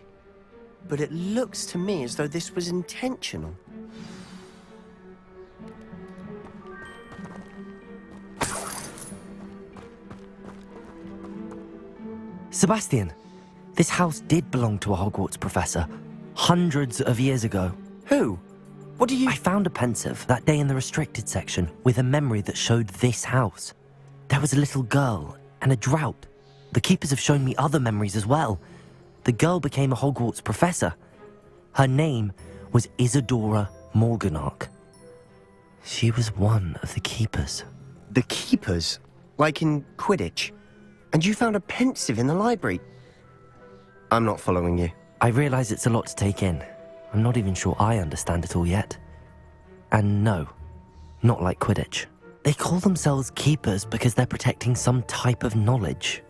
But it looks to me as though this was intentional. Sebastian, this house did belong to a Hogwarts professor, hundreds of years ago. Who? What do you... I found a pensive that day in the restricted section with a memory that showed this house. There was a little girl and a drought. The keepers have shown me other memories as well. The girl became a Hogwarts professor. Her name was Isadora Morganach. She was one of the keepers. The keepers? Like in Quidditch? And you found a pensive in the library? I'm not following you. I realize it's a lot to take in. I'm not even sure I understand it all yet. And no, not like Quidditch. They call themselves keepers because they're protecting some type of knowledge.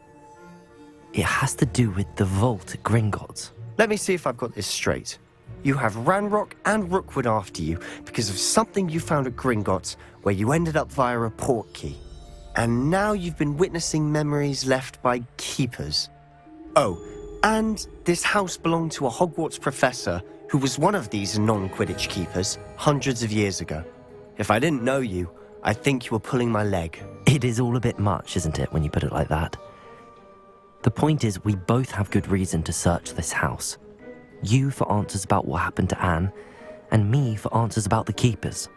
It has to do with the vault at Gringotts. Let me see if I've got this straight. You have Ranrock and Rookwood after you because of something you found at Gringotts where you ended up via a portkey. And now you've been witnessing memories left by keepers. Oh, and this house belonged to a Hogwarts professor who was one of these non-Quidditch keepers hundreds of years ago. If I didn't know you, I think you were pulling my leg. It is all a bit much, isn't it, when you put it like that? The point is, we both have good reason to search this house. You for answers about what happened to Anne, and me for answers about the keepers.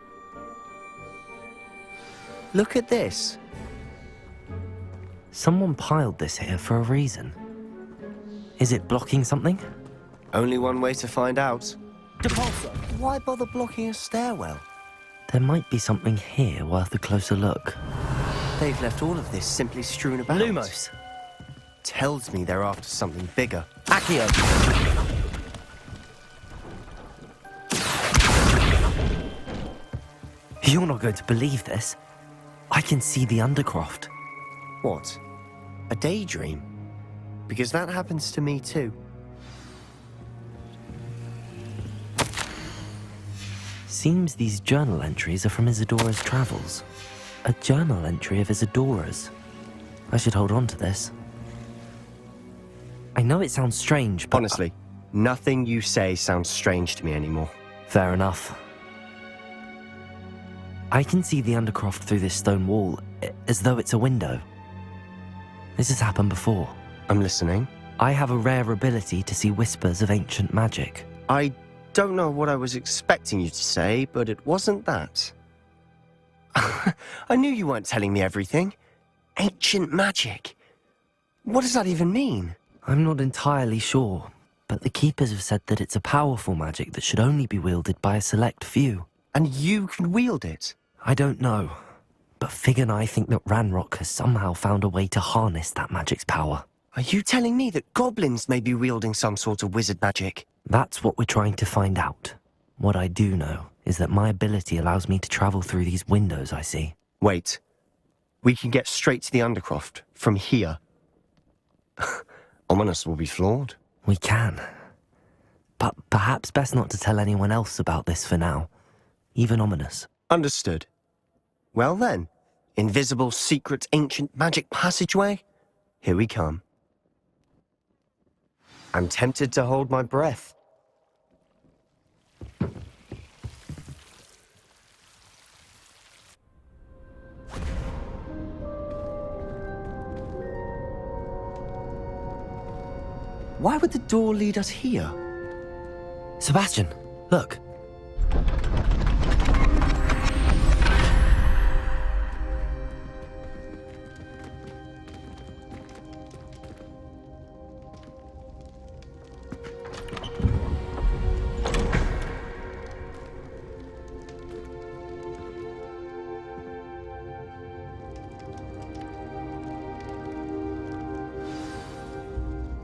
Look at this. Someone piled this here for a reason. Is it blocking something? Only one way to find out. Depulsor! Why bother blocking a stairwell? There might be something here worth a closer look. They've left all of this simply strewn about. Lumos! Tells me they're after something bigger. Accio! You're not going to believe this. I can see the Undercroft. What? A daydream? Because that happens to me too. Seems these journal entries are from Isadora's travels. A journal entry of Isadora's. I should hold on to this. I know it sounds strange, but... Honestly, nothing you say sounds strange to me anymore. Fair enough. I can see the Undercroft through this stone wall, as though it's a window. This has happened before. I'm listening. I have a rare ability to see whispers of ancient magic. I don't know what I was expecting you to say, but it wasn't that. I knew you weren't telling me everything. Ancient magic. What does that even mean? I'm not entirely sure, but the Keepers have said that it's a powerful magic that should only be wielded by a select few. And you can wield it? I don't know, but Fig and I think that Ranrock has somehow found a way to harness that magic's power. Are you telling me that goblins may be wielding some sort of wizard magic? That's what we're trying to find out. What I do know is that my ability allows me to travel through these windows I see. Wait. We can get straight to the Undercroft from here. Ominous will be floored. We can. But perhaps best not to tell anyone else about this for now. Even Ominous. Understood. Well then, invisible, secret, ancient magic passageway? Here we come. I'm tempted to hold my breath. Why would the door lead us here? Sebastian, look.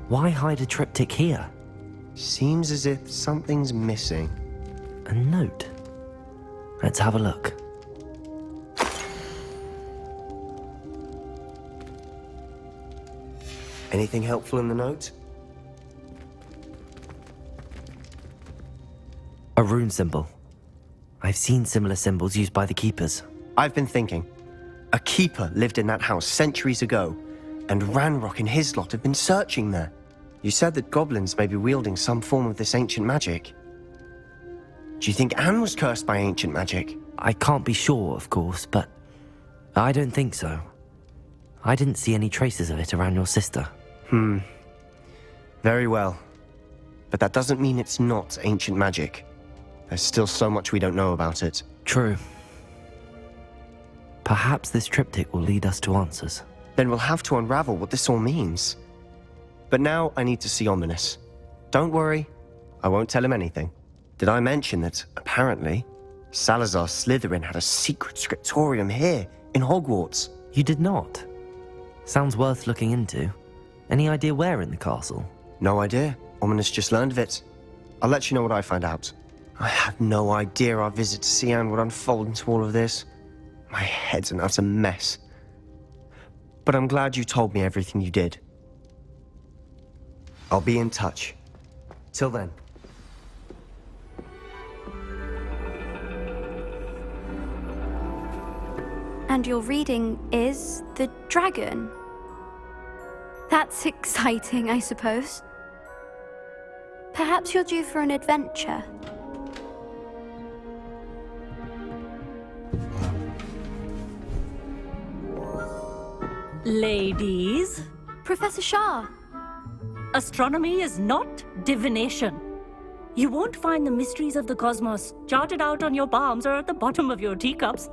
Why hide a triptych here? Seems as if something's missing. A note. Let's have a look. Anything helpful in the note? A rune symbol. I've seen similar symbols used by the keepers. I've been thinking. A keeper lived in that house centuries ago, and Ranrock and his lot have been searching there. You said that goblins may be wielding some form of this ancient magic. Do you think Anne was cursed by ancient magic? I can't be sure, of course, but I don't think so. I didn't see any traces of it around your sister. Very well. But that doesn't mean it's not ancient magic. There's still so much we don't know about it. True. Perhaps this triptych will lead us to answers. Then we'll have to unravel what this all means. But now I need to see Ominous. Don't worry, I won't tell him anything. Did I mention that, apparently, Salazar Slytherin had a secret scriptorium here, in Hogwarts? You did not? Sounds worth looking into. Any idea where in the castle? No idea. Ominous just learned of it. I'll let you know what I find out. I had no idea our visit to Cian would unfold into all of this. My head's an utter mess. But I'm glad you told me everything you did. I'll be in touch. Till then. And your reading is The Dragon. That's exciting, I suppose. Perhaps you're due for an adventure. Ladies. Professor Shah. Astronomy is not divination. You won't find the mysteries of the cosmos charted out on your palms or at the bottom of your teacups.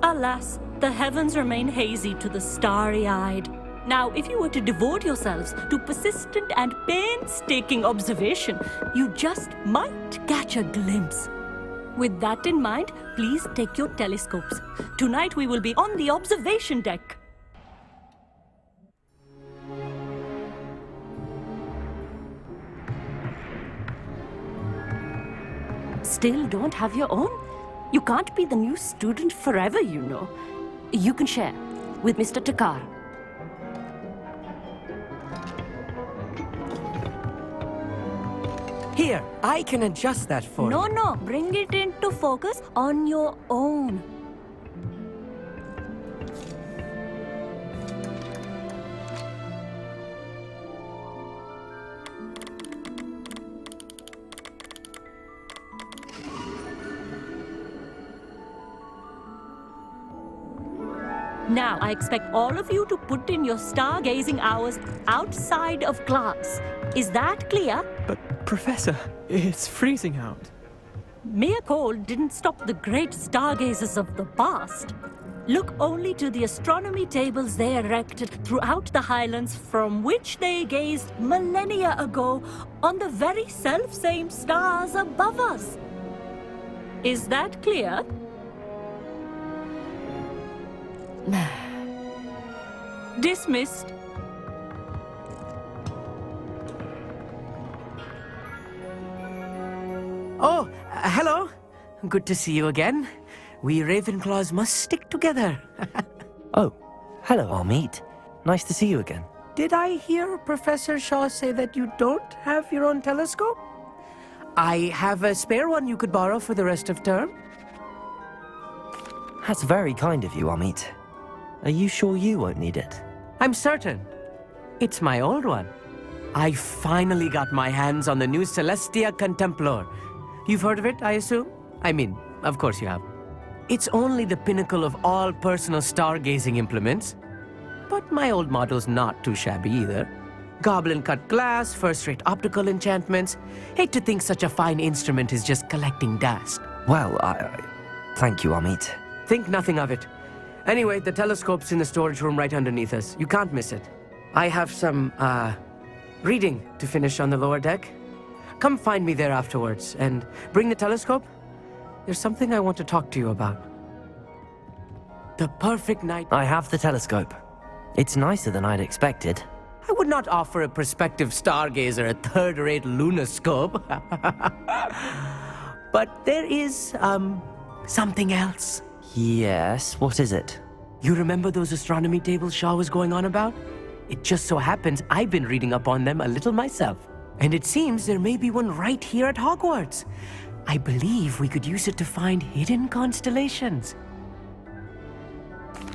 Alas, the heavens remain hazy to the starry-eyed. Now, if you were to devote yourselves to persistent and painstaking observation, you just might catch a glimpse. With that in mind, please take your telescopes. Tonight we will be on the observation deck. Still don't have your own? You can't be the new student forever, you know. You can share with Mr. Takar. Here, I can adjust that for you. No, bring it into focus on your own. Now, I expect all of you to put in your stargazing hours outside of class. Is that clear? But, Professor, it's freezing out. Mere cold didn't stop the great stargazers of the past. Look only to the astronomy tables they erected throughout the Highlands from which they gazed millennia ago on the very self-same stars above us. Is that clear? Dismissed. Oh, hello. Good to see you again. We Ravenclaws must stick together. Oh, hello, Amit. Nice to see you again. Did I hear Professor Shaw say that you don't have your own telescope? I have a spare one you could borrow for the rest of term. That's very kind of you, Amit. Are you sure you won't need it? I'm certain. It's my old one. I finally got my hands on the new Celestia Contemplar. You've heard of it, I assume? I mean, of course you have. It's only the pinnacle of all personal stargazing implements. But my old model's not too shabby either. Goblin-cut glass, first-rate optical enchantments. Hate to think such a fine instrument is just collecting dust. Well, thank you, Amit. Think nothing of it. Anyway, the telescope's in the storage room right underneath us. You can't miss it. I have some, reading to finish on the lower deck. Come find me there afterwards, and bring the telescope. There's something I want to talk to you about. The perfect night... I have the telescope. It's nicer than I'd expected. I would not offer a prospective stargazer a third-rate lunoscope. But there is, something else. Yes, what is it? You remember those astronomy tables Shaw was going on about? It just so happens I've been reading up on them a little myself. And it seems there may be one right here at Hogwarts. I believe we could use it to find hidden constellations.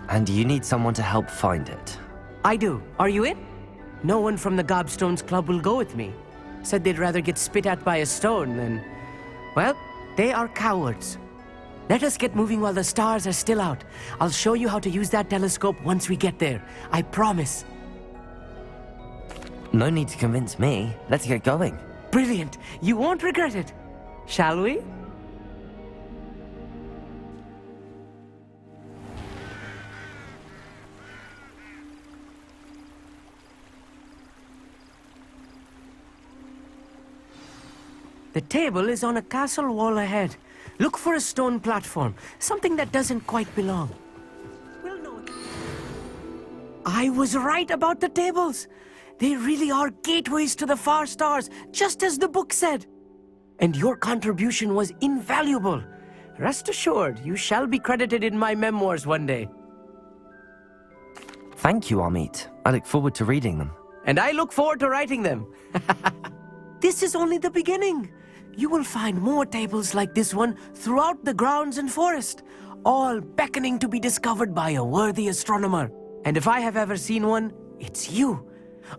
And you need someone to help find it? I do. Are you in? No one from the Gobstones Club will go with me. Said they'd rather get spit at by a stone than... Well, they are cowards. Let us get moving while the stars are still out. I'll show you how to use that telescope once we get there. I promise. No need to convince me. Let's get going. Brilliant. You won't regret it. Shall we? The table is on a castle wall ahead. Look for a stone platform, something that doesn't quite belong. We'll know. I was right about the tables. They really are gateways to the far stars, just as the book said. And your contribution was invaluable. Rest assured, you shall be credited in my memoirs one day. Thank you, Amit. I look forward to reading them. And I look forward to writing them. This is only the beginning. You will find more tables like this one throughout the grounds and forest, all beckoning to be discovered by a worthy astronomer. And if I have ever seen one, it's you.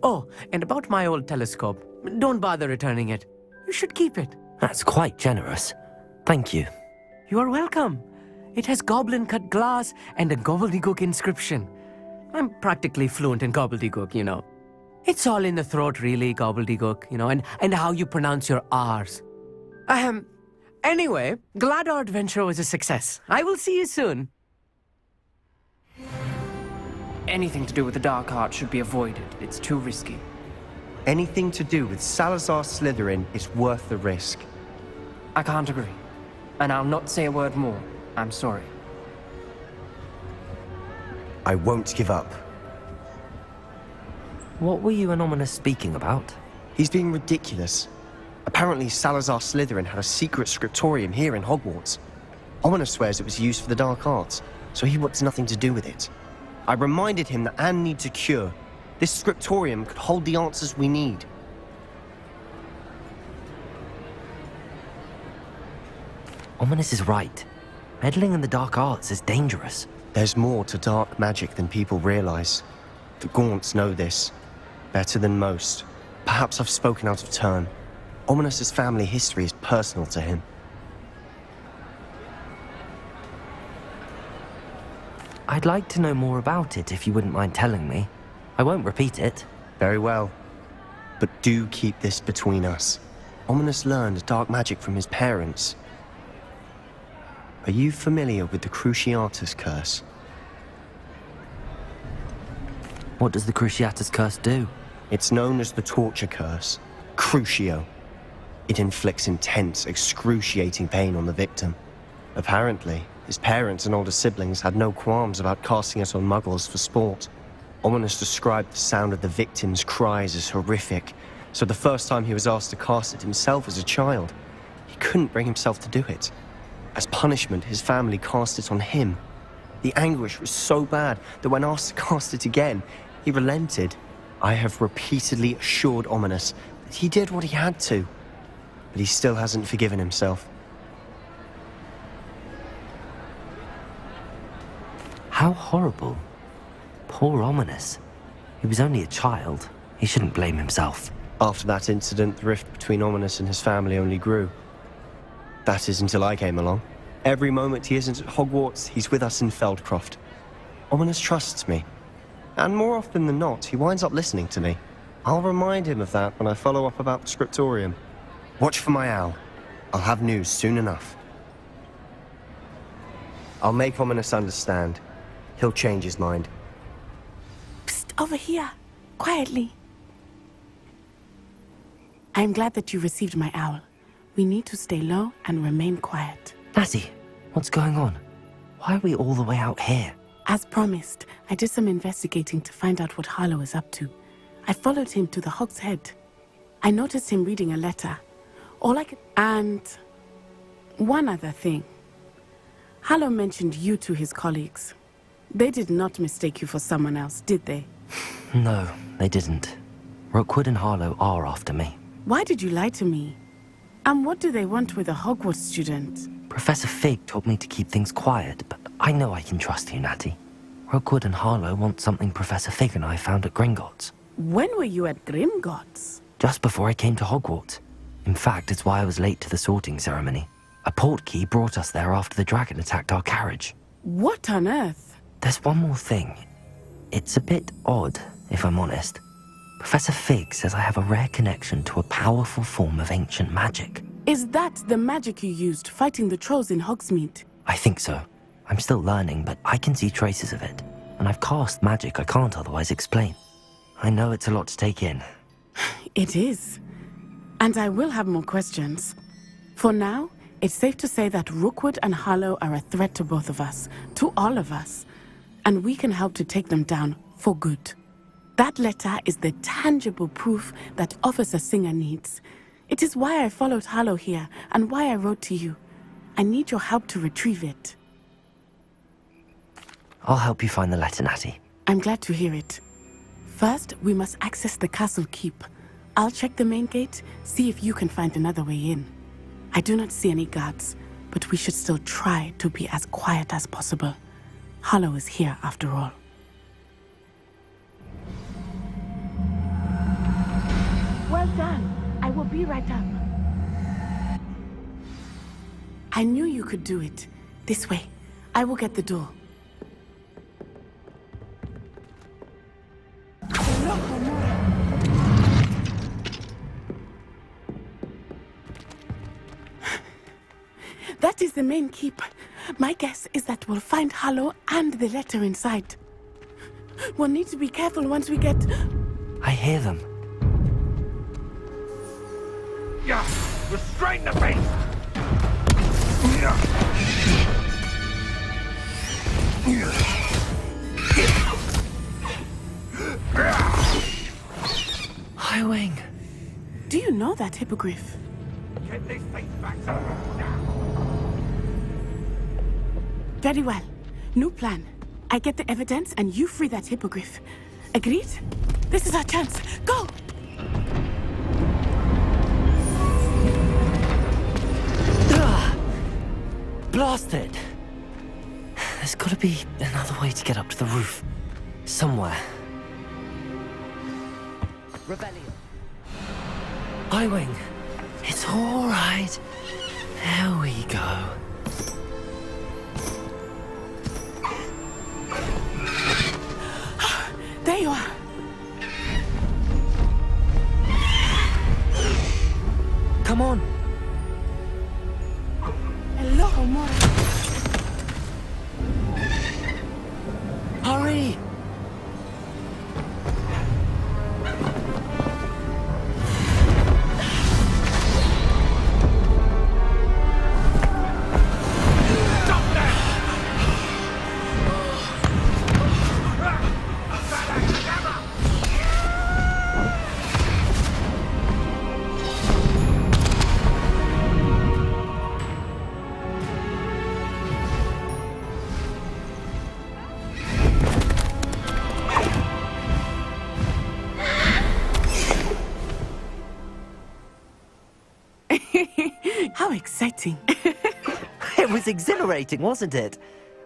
Oh, and about my old telescope, don't bother returning it. You should keep it. That's quite generous. Thank you. You are welcome. It has goblin-cut glass and a gobbledygook inscription. I'm practically fluent in gobbledygook, you know. It's all in the throat, really, gobbledygook, you know, and how you pronounce your R's. Anyway, glad our adventure was a success. I will see you soon. Anything to do with the dark art should be avoided. It's too risky. Anything to do with Salazar Slytherin is worth the risk. I can't agree. And I'll not say a word more. I'm sorry. I won't give up. What were you and Ominous speaking about? He's being ridiculous. Apparently, Salazar Slytherin had a secret scriptorium here in Hogwarts. Ominous swears it was used for the dark arts, so he wants nothing to do with it. I reminded him that Anne needs a cure. This scriptorium could hold the answers we need. Ominous is right. Meddling in the dark arts is dangerous. There's more to dark magic than people realize. The Gaunts know this. Better than most. Perhaps I've spoken out of turn. Ominous's family history is personal to him. I'd like to know more about it if you wouldn't mind telling me. I won't repeat it. Very well. But do keep this between us. Ominous learned dark magic from his parents. Are you familiar with the Cruciatus Curse? What does the Cruciatus Curse do? It's known as the Torture Curse. Crucio. It inflicts intense, excruciating pain on the victim. Apparently, his parents and older siblings had no qualms about casting it on muggles for sport. Ominous described the sound of the victim's cries as horrific, so the first time he was asked to cast it himself as a child, he couldn't bring himself to do it. As punishment, his family cast it on him. The anguish was so bad that when asked to cast it again, he relented. I have repeatedly assured Ominous that he did what he had to, but he still hasn't forgiven himself. How horrible. Poor Ominous. He was only a child. He shouldn't blame himself. After that incident, the rift between Ominous and his family only grew. That is until I came along. Every moment he isn't at Hogwarts, he's with us in Feldcroft. Ominous trusts me. And more often than not, he winds up listening to me. I'll remind him of that when I follow up about the scriptorium. Watch for my owl. I'll have news soon enough. I'll make Ominous understand. He'll change his mind. Psst, over here. Quietly. I'm glad that you received my owl. We need to stay low and remain quiet. Natty, what's going on? Why are we all the way out here? As promised, I did some investigating to find out what Harlow is up to. I followed him to the Hog's Head. I noticed him reading a letter. And one other thing. Harlow mentioned you to his colleagues. They did not mistake you for someone else, did they? No, they didn't. Rookwood and Harlow are after me. Why did you lie to me? And what do they want with a Hogwarts student? Professor Fig told me to keep things quiet, but I know I can trust you, Natty. Rookwood and Harlow want something Professor Fig and I found at Gringotts. When were you at Grimgotts? Just before I came to Hogwarts. In fact, it's why I was late to the sorting ceremony. A portkey brought us there after the dragon attacked our carriage. What on earth? There's one more thing. It's a bit odd, if I'm honest. Professor Fig says I have a rare connection to a powerful form of ancient magic. Is that the magic you used fighting the trolls in Hogsmeade? I think so. I'm still learning, but I can see traces of it. And I've cast magic I can't otherwise explain. I know it's a lot to take in. It is. And I will have more questions. For now, it's safe to say that Rookwood and Harlow are a threat to both of us, to all of us. And we can help to take them down for good. That letter is the tangible proof that Officer Singer needs. It is why I followed Harlow here, and why I wrote to you. I need your help to retrieve it. I'll help you find the letter, Natty. I'm glad to hear it. First, we must access the castle keep. I'll check the main gate, see if you can find another way in. I do not see any guards, but we should still try to be as quiet as possible. Harlow is here after all. Well done. I will be right up. I knew you could do it. This way. I will get the door. That is the main keep. My guess is that we'll find Harlow and the letter inside. We'll need to be careful once we get... I hear them. Yeah, restrain the beast! Highwing! Do you know that hippogriff? Get this thing back. Very well. New plan. I get the evidence and you free that hippogriff. Agreed? This is our chance. Go! Blasted! There's gotta be another way to get up to the roof. Somewhere. Rebellion. Highwing! It's alright. There we go. There you are. Come on. Hello, Mora. Hurry! exciting. It was exhilarating, wasn't it?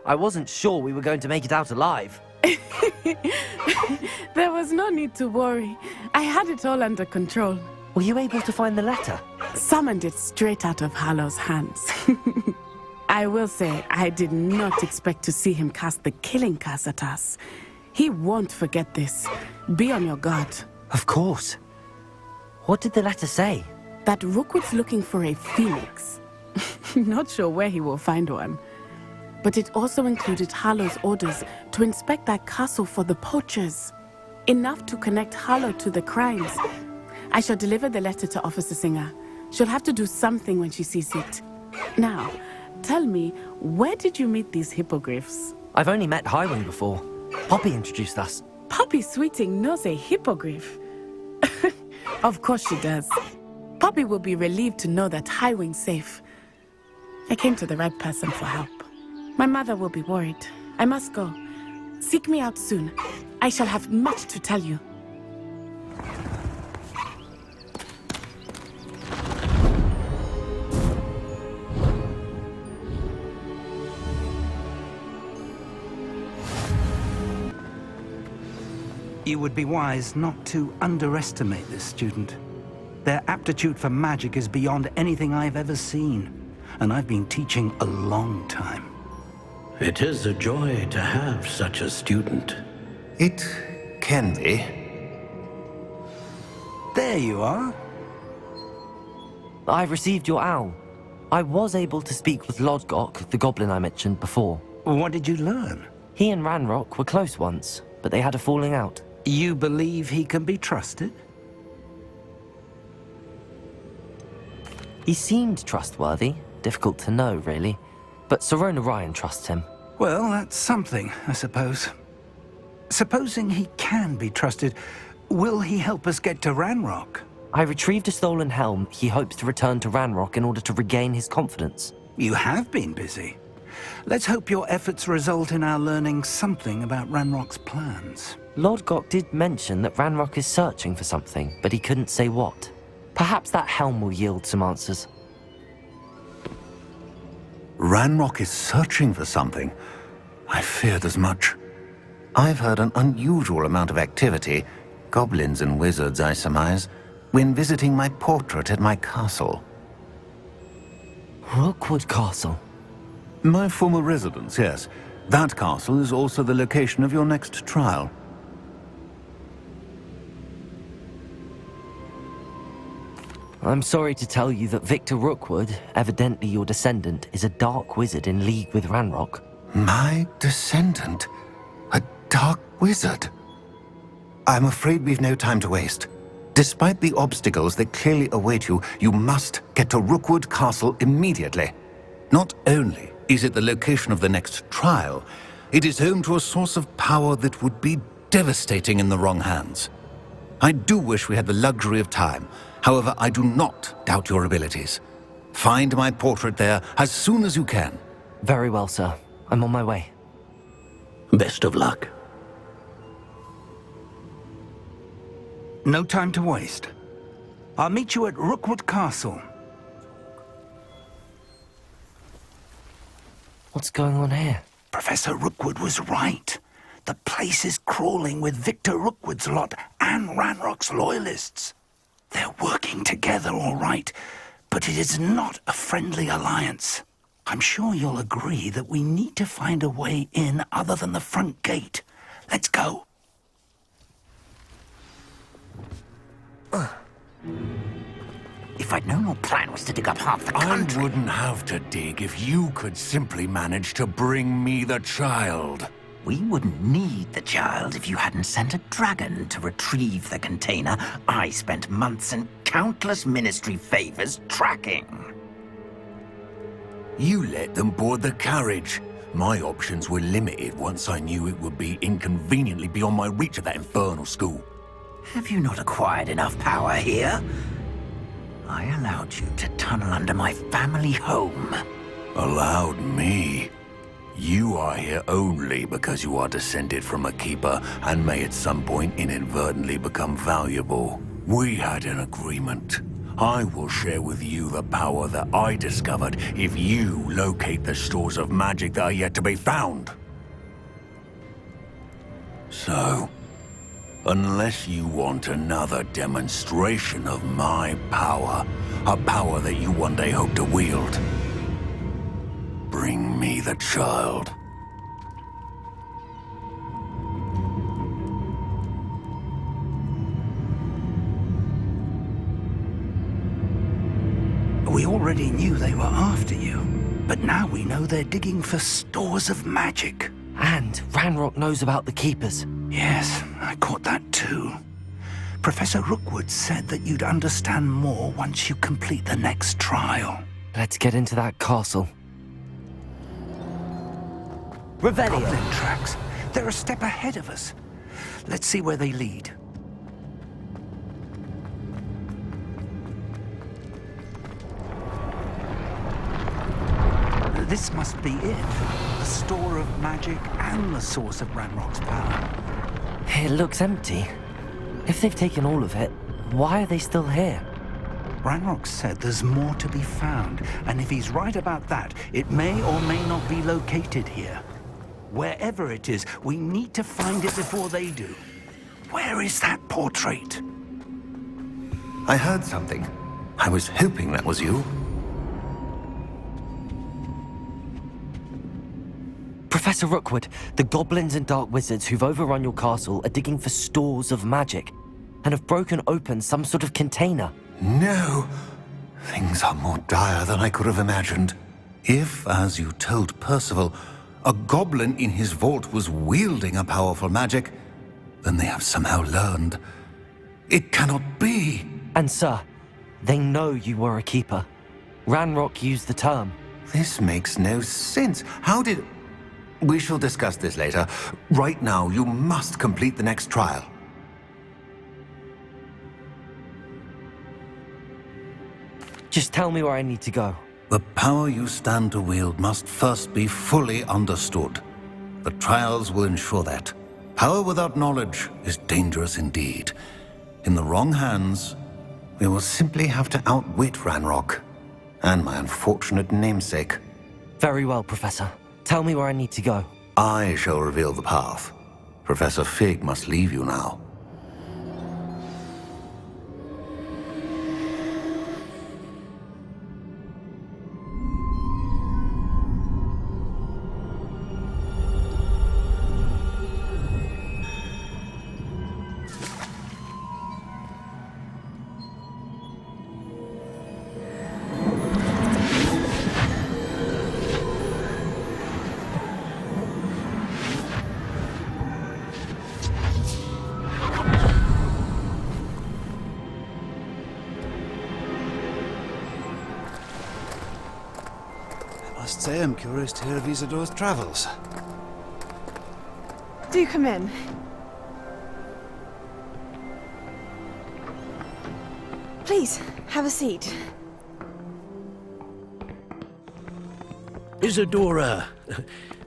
I wasn't sure we were going to make it out alive. There was no need to worry. I had it all under control. Were you able to find the letter? Summoned it straight out of Hallow's hands. I will say, I did not expect to see him cast the killing curse at us. He won't forget this. Be on your guard. Of course. What did the letter say? That Rookwood's looking for a phoenix. Not sure where he will find one. But it also included Hallow's orders to inspect that castle for the poachers. Enough to connect Hallow to the crimes. I shall deliver the letter to Officer Singer. She'll have to do something when she sees it. Now, tell me, where did you meet these hippogriffs? I've only met Highwing before. Poppy introduced us. Poppy Sweeting knows a hippogriff. Of course she does. Poppy will be relieved to know that Highwing's safe. I came to the right person for help. My mother will be worried. I must go. Seek me out soon. I shall have much to tell you. You would be wise not to underestimate this student. Their aptitude for magic is beyond anything I've ever seen, and I've been teaching a long time. It is a joy to have such a student. It can be. There you are. I received your owl. I was able to speak with Lodgok, the goblin I mentioned before. What did you learn? He and Ranrock were close once, but they had a falling out. You believe he can be trusted? He seemed trustworthy. Difficult to know, really. But Serona Ryan trusts him. Well, that's something, I suppose. Supposing he can be trusted, will he help us get to Ranrock? I retrieved a stolen helm. He hopes to return to Ranrock in order to regain his confidence. You have been busy. Let's hope your efforts result in our learning something about Ranrock's plans. Lodgok did mention that Ranrock is searching for something, but he couldn't say what. Perhaps that helm will yield some answers. Ranrock is searching for something. I feared as much. I've heard an unusual amount of activity, goblins and wizards, I surmise, when visiting my portrait at my castle. Rookwood Castle? My former residence, yes. That castle is also the location of your next trial. I'm sorry to tell you that Victor Rookwood, evidently your descendant, is a dark wizard in league with Ranrock. My descendant? A dark wizard? I'm afraid we've no time to waste. Despite the obstacles that clearly await you, you must get to Rookwood Castle immediately. Not only is it the location of the next trial, it is home to a source of power that would be devastating in the wrong hands. I do wish we had the luxury of time. However, I do not doubt your abilities. Find my portrait there as soon as you can. Very well, sir. I'm on my way. Best of luck. No time to waste. I'll meet you at Rookwood Castle. What's going on here? Professor Rookwood was right. The place is crawling with Victor Rookwood's lot and Ranrock's loyalists. They're working together, all right, but it is not a friendly alliance. I'm sure you'll agree that we need to find a way in other than the front gate. Let's go. If I'd known your plan was to dig up half the country... I wouldn't have to dig if you could simply manage to bring me the child. We wouldn't need the child if you hadn't sent a dragon to retrieve the container I spent months and countless ministry favors tracking. You let them board the carriage. My options were limited once I knew it would be inconveniently beyond my reach at that infernal school. Have you not acquired enough power here? I allowed you to tunnel under my family home. Allowed me? You are here only because you are descended from a keeper and may at some point inadvertently become valuable. We had an agreement. I will share with you the power that I discovered if you locate the stores of magic that are yet to be found. So, unless you want another demonstration of my power, a power that you one day hope to wield, bring me the child. We already knew they were after you, but now we know they're digging for stores of magic. And Ranrock knows about the Keepers. Yes, I caught that too. Professor Rookwood said that you'd understand more once you complete the next trial. Let's get into that castle. Revelio! Goblin tracks. They're a step ahead of us. Let's see where they lead. This must be it. The store of magic and the source of Ranrock's power. It looks empty. If they've taken all of it, why are they still here? Ranrock said there's more to be found, and if he's right about that, it may or may not be located here. Wherever it is, we need to find it before they do. Where is that portrait? I heard something. I was hoping that was you. Professor Rookwood, the goblins and dark wizards who've overrun your castle are digging for stores of magic and have broken open some sort of container. No. Things are more dire than I could have imagined. If, as you told Percival, a goblin in his vault was wielding a powerful magic, then they have somehow learned. It cannot be. And sir, they know you were a keeper. Ranrock used the term. This makes no sense. How did... We shall discuss this later. Right now, you must complete the next trial. Just tell me where I need to go. The power you stand to wield must first be fully understood. The trials will ensure that. Power without knowledge is dangerous indeed. In the wrong hands, we will simply have to outwit Ranrock and my unfortunate namesake. Very well, Professor. Tell me where I need to go. I shall reveal the path. Professor Fig must leave you now. I must say I'm curious to hear of Isadore's travels. Do come in. Please, have a seat. Isadora,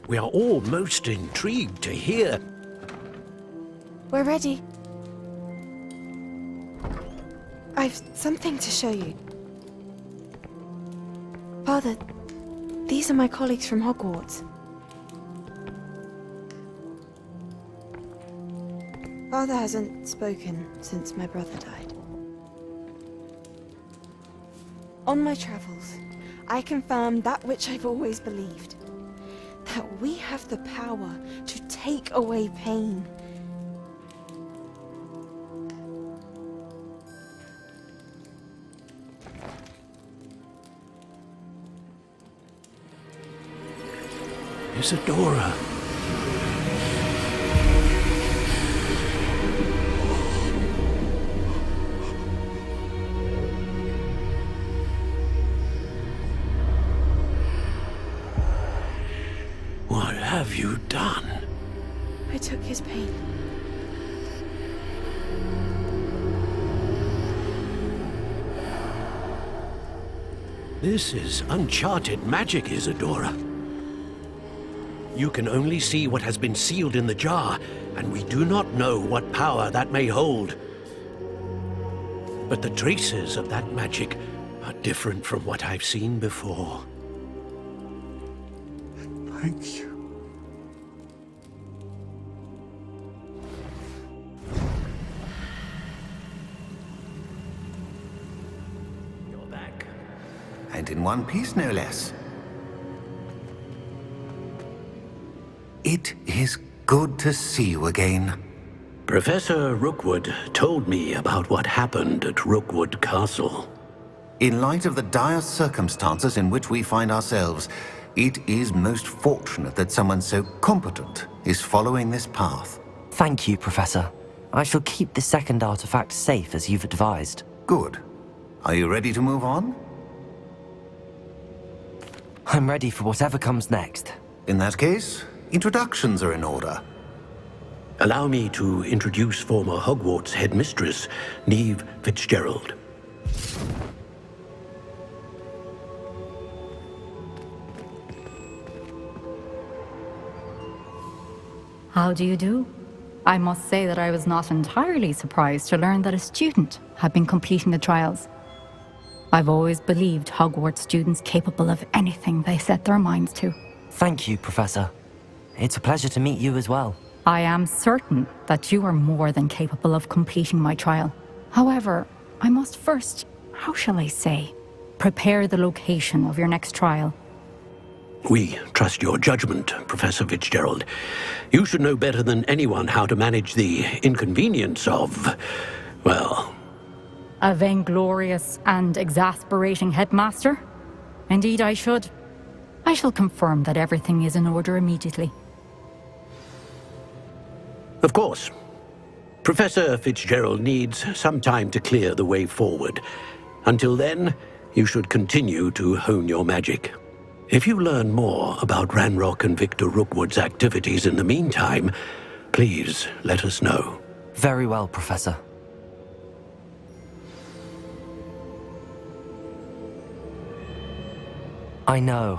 we are all most intrigued to hear. We're ready. I've something to show you. Father, these are my colleagues from Hogwarts. Father hasn't spoken since my brother died. On my travels, I confirmed that which I've always believed. That we have the power to take away pain. Isadora. What have you done? I took his pain. This is uncharted magic, Isadora. You can only see what has been sealed in the jar, and we do not know what power that may hold. But the traces of that magic are different from what I've seen before. Thank you. You're back. And in one piece, no less. It is good to see you again. Professor Rookwood told me about what happened at Rookwood Castle. In light of the dire circumstances in which we find ourselves, it is most fortunate that someone so competent is following this path. Thank you, Professor. I shall keep the second artifact safe as you've advised. Good. Are you ready to move on? I'm ready for whatever comes next. In that case, introductions are in order. Allow me to introduce former Hogwarts headmistress, Neve Fitzgerald. How do you do? I must say that I was not entirely surprised to learn that a student had been completing the trials. I've always believed Hogwarts students capable of anything they set their minds to. Thank you, Professor. It's a pleasure to meet you as well. I am certain that you are more than capable of completing my trial. However, I must first, how shall I say, prepare the location of your next trial. We trust your judgment, Professor Fitzgerald. You should know better than anyone how to manage the inconvenience of, well... A vainglorious and exasperating headmaster? Indeed I should. I shall confirm that everything is in order immediately. Of course. Professor Fitzgerald needs some time to clear the way forward. Until then, you should continue to hone your magic. If you learn more about Ranrock and Victor Rookwood's activities in the meantime, please let us know. Very well, Professor. I know.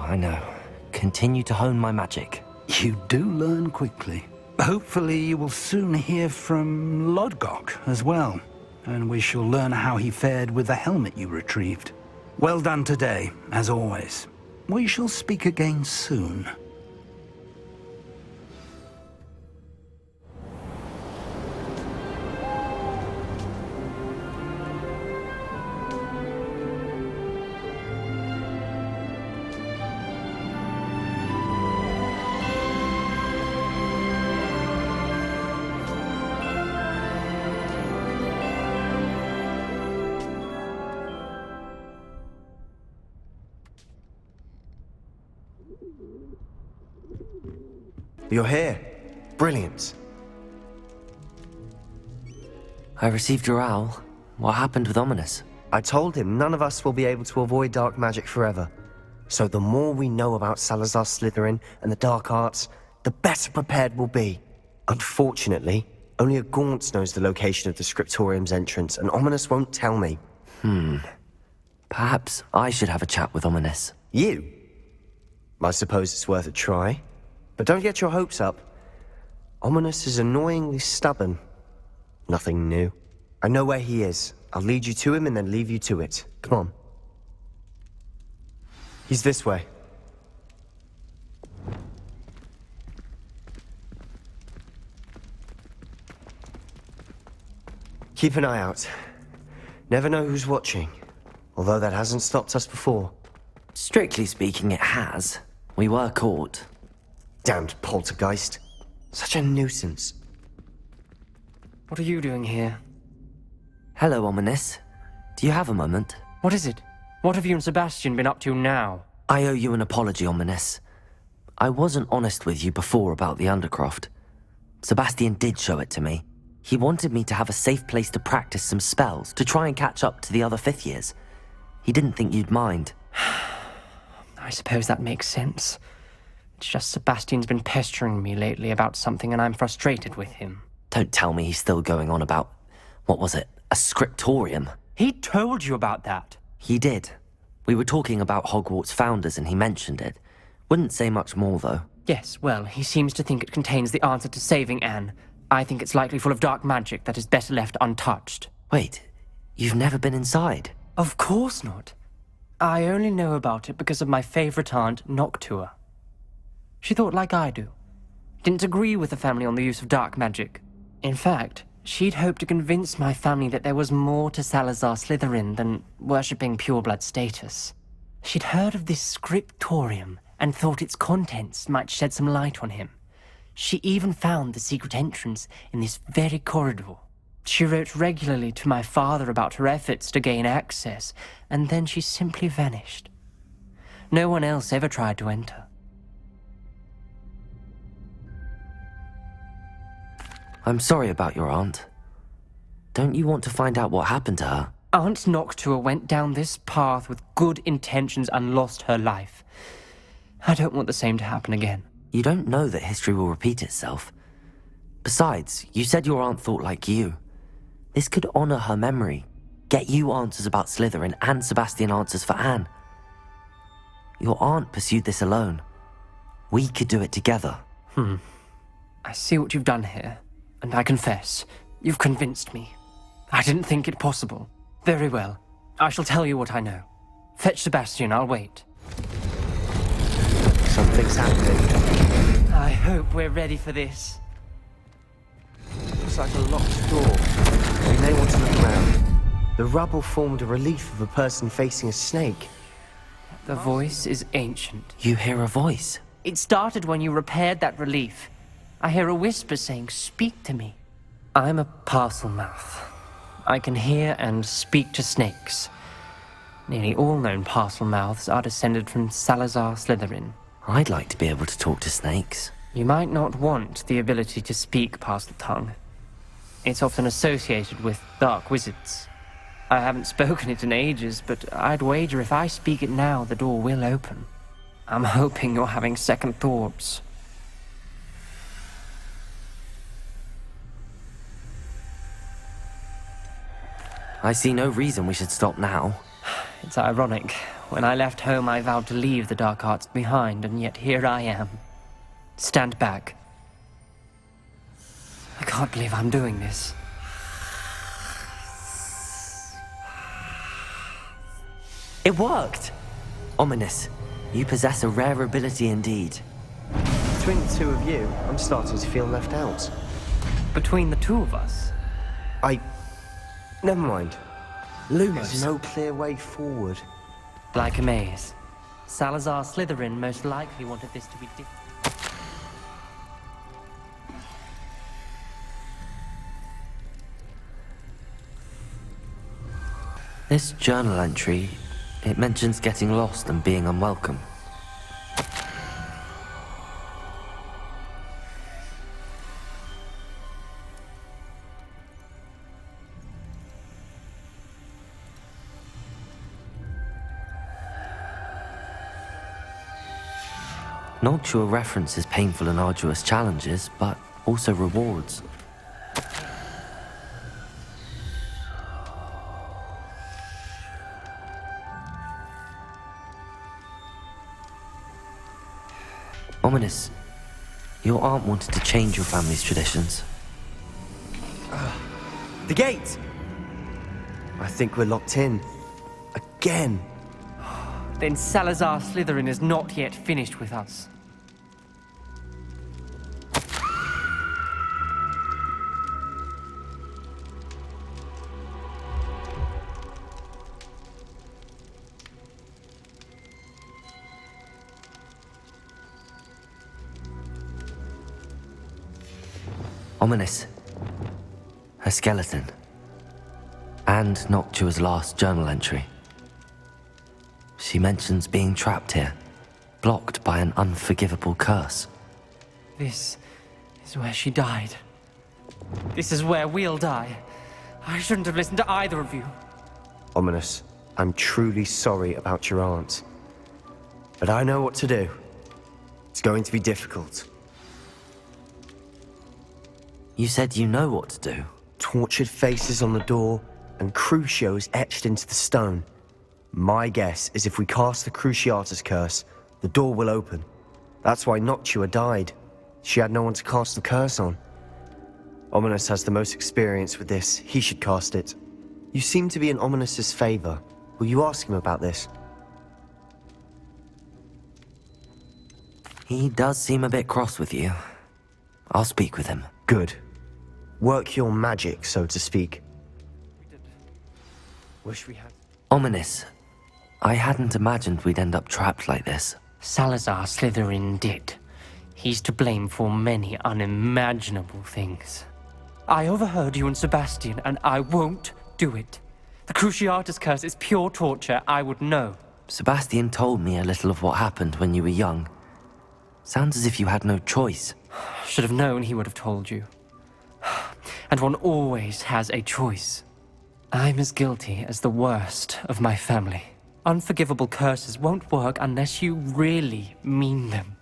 Continue to hone my magic. You do learn quickly. Hopefully you will soon hear from Lodgok as well, and we shall learn how he fared with the helmet you retrieved. Well done today, as always. We shall speak again soon. You're here. Brilliant. I received your owl. What happened with Ominous? I told him none of us will be able to avoid dark magic forever. So the more we know about Salazar Slytherin and the dark arts, the better prepared we'll be. Unfortunately, only a Gaunt knows the location of the Scriptorium's entrance, and Ominous won't tell me. Perhaps I should have a chat with Ominous. You? I suppose it's worth a try. But don't get your hopes up. Ominous is annoyingly stubborn. Nothing new. I know where he is. I'll lead you to him and then leave you to it. Come on. He's this way. Keep an eye out. Never know who's watching. Although that hasn't stopped us before. Strictly speaking, it has. We were caught. Damned poltergeist. Such a nuisance. What are you doing here? Hello, Ominous. Do you have a moment? What is it? What have you and Sebastian been up to now? I owe you an apology, Ominous. I wasn't honest with you before about the Undercroft. Sebastian did show it to me. He wanted me to have a safe place to practice some spells, to try and catch up to the other fifth years. He didn't think you'd mind. I suppose that makes sense. It's just Sebastian's been pestering me lately about something and I'm frustrated with him. Don't tell me he's still going on about, what was it, a scriptorium? He told you about that. He did. We were talking about Hogwarts founders and he mentioned it. Wouldn't say much more, though. Yes, well, he seems to think it contains the answer to saving Anne. I think it's likely full of dark magic that is better left untouched. Wait, You've never been inside? Of course not. I only know about it because of my favorite aunt, Noctua. She thought like I do. Didn't agree with the family on the use of dark magic. In fact, she'd hoped to convince my family that there was more to Salazar Slytherin than worshipping pureblood status. She'd heard of this scriptorium and thought its contents might shed some light on him. She even found the secret entrance in this very corridor. She wrote regularly to my father about her efforts to gain access, and then she simply vanished. No one else ever tried to enter. I'm sorry about your aunt. Don't you want to find out what happened to her? Aunt Noctua went down this path with good intentions and lost her life. I don't want the same to happen again. You don't know that history will repeat itself. Besides, you said your aunt thought like you. This could honor her memory, get you answers about Slytherin and Sebastian answers for Anne. Your aunt pursued this alone. We could do it together. I see what you've done here, and I confess, you've convinced me. I didn't think it possible. Very well. I shall tell you what I know. Fetch Sebastian, I'll wait. Something's happening. I hope we're ready for this. Looks like a locked door. We may want to look around. The rubble formed a relief of a person facing a snake. The voice is ancient. You hear a voice? It started when you repaired that relief. I hear a whisper saying, "Speak to me." I'm a parcel mouth. I can hear and speak to snakes. Nearly all known parcel mouths are descended from Salazar Slytherin. I'd like to be able to talk to snakes. You might not want the ability to speak parcel tongue. It's often associated with dark wizards. I haven't spoken it in ages, but I'd wager if I speak it now, the door will open. I'm hoping you're having second thoughts. I see no reason we should stop now. It's ironic. When I left home, I vowed to leave the dark arts behind, and yet here I am. Stand back. I can't believe I'm doing this. It worked! Ominous. You possess a rare ability indeed. Between the two of you, I'm starting to feel left out. Between the two of us? Never mind. Lumos. There's no clear way forward. Like a maze. Salazar Slytherin most likely wanted this to be different. This journal entry, it mentions getting lost and being unwelcome. Noctua references painful and arduous challenges, but also rewards. Ominous, your aunt wanted to change your family's traditions. The gate! I think we're locked in. Again. Then Salazar Slytherin is not yet finished with us. Ominous. Her skeleton. And Noctua's last journal entry. She mentions being trapped here, blocked by an unforgivable curse. This is where she died. This is where we'll die. I shouldn't have listened to either of you. Ominous, I'm truly sorry about your aunt. But I know what to do. It's going to be difficult. You said you know what to do. Tortured faces on the door and Crucios etched into the stone. My guess is if we cast the Cruciatus curse, the door will open. That's why Noctua died. She had no one to cast the curse on. Ominous has the most experience with this. He should cast it. You seem to be in Ominous's favor. Will you ask him about this? He does seem a bit cross with you. I'll speak with him. Good. Work your magic, so to speak. Wish we had... Ominous. I hadn't imagined we'd end up trapped like this. Salazar Slytherin did. He's to blame for many unimaginable things. I overheard you and Sebastian, and I won't do it. The Cruciatus curse is pure torture, I would know. Sebastian told me a little of what happened when you were young. Sounds as if you had no choice. Should have known he would have told you. And one always has a choice. I'm as guilty as the worst of my family. Unforgivable curses won't work unless you really mean them.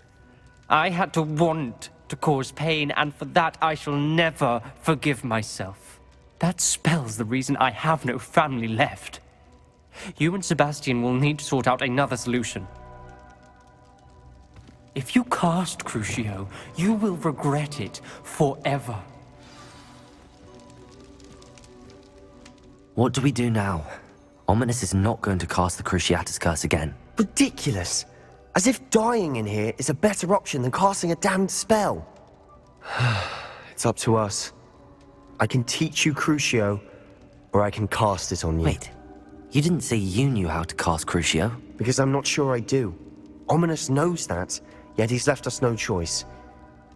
I had to want to cause pain, and for that I shall never forgive myself. That spells the reason I have no family left. You and Sebastian will need to sort out another solution. If you cast Crucio, you will regret it forever. What do we do now? Ominous is not going to cast the Cruciatus curse again. Ridiculous! As if dying in here is a better option than casting a damned spell. It's up to us. I can teach you Crucio, or I can cast it on you. Wait, you didn't say you knew how to cast Crucio? Because I'm not sure I do. Ominous knows that, yet he's left us no choice.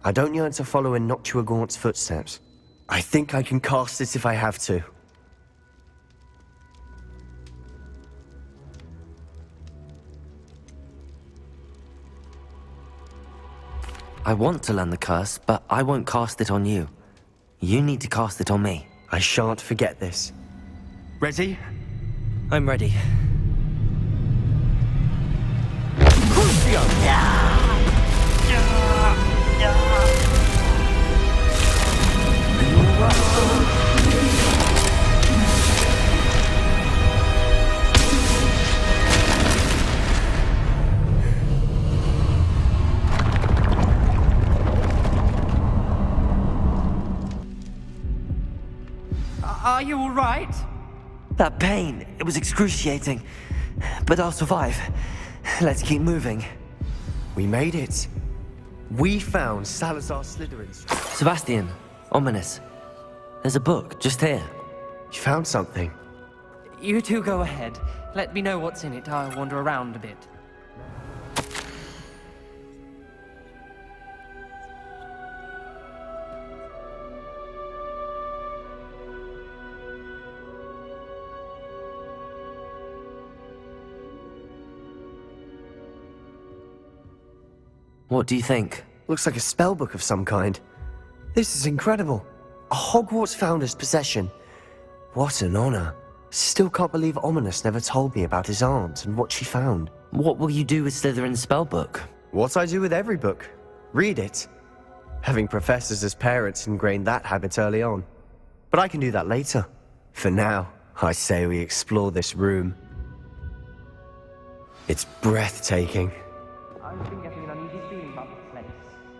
I don't yearn to follow in Noctuagaunt's footsteps. I think I can cast it if I have to. I want to learn the curse, but I won't cast it on you. You need to cast it on me. I shan't forget this. Ready? I'm ready. Are you all right? That pain, it was excruciating. But I'll survive. Let's keep moving. We made it. We found Salazar Slytherin's... Sebastian, Ominous. There's a book, just here. You found something? You two go ahead. Let me know what's in it. I'll wander around a bit. What do you think? Looks like a spellbook of some kind. This is incredible. A Hogwarts founder's possession. What an honor. Still can't believe Ominous never told me about his aunt and what she found. What will you do with Slytherin's spellbook? What I do with every book. Read it. Having professors as parents ingrained that habit early on. But I can do that later. For now, I say we explore this room. It's breathtaking. I've been getting an uneasy feeling about this place.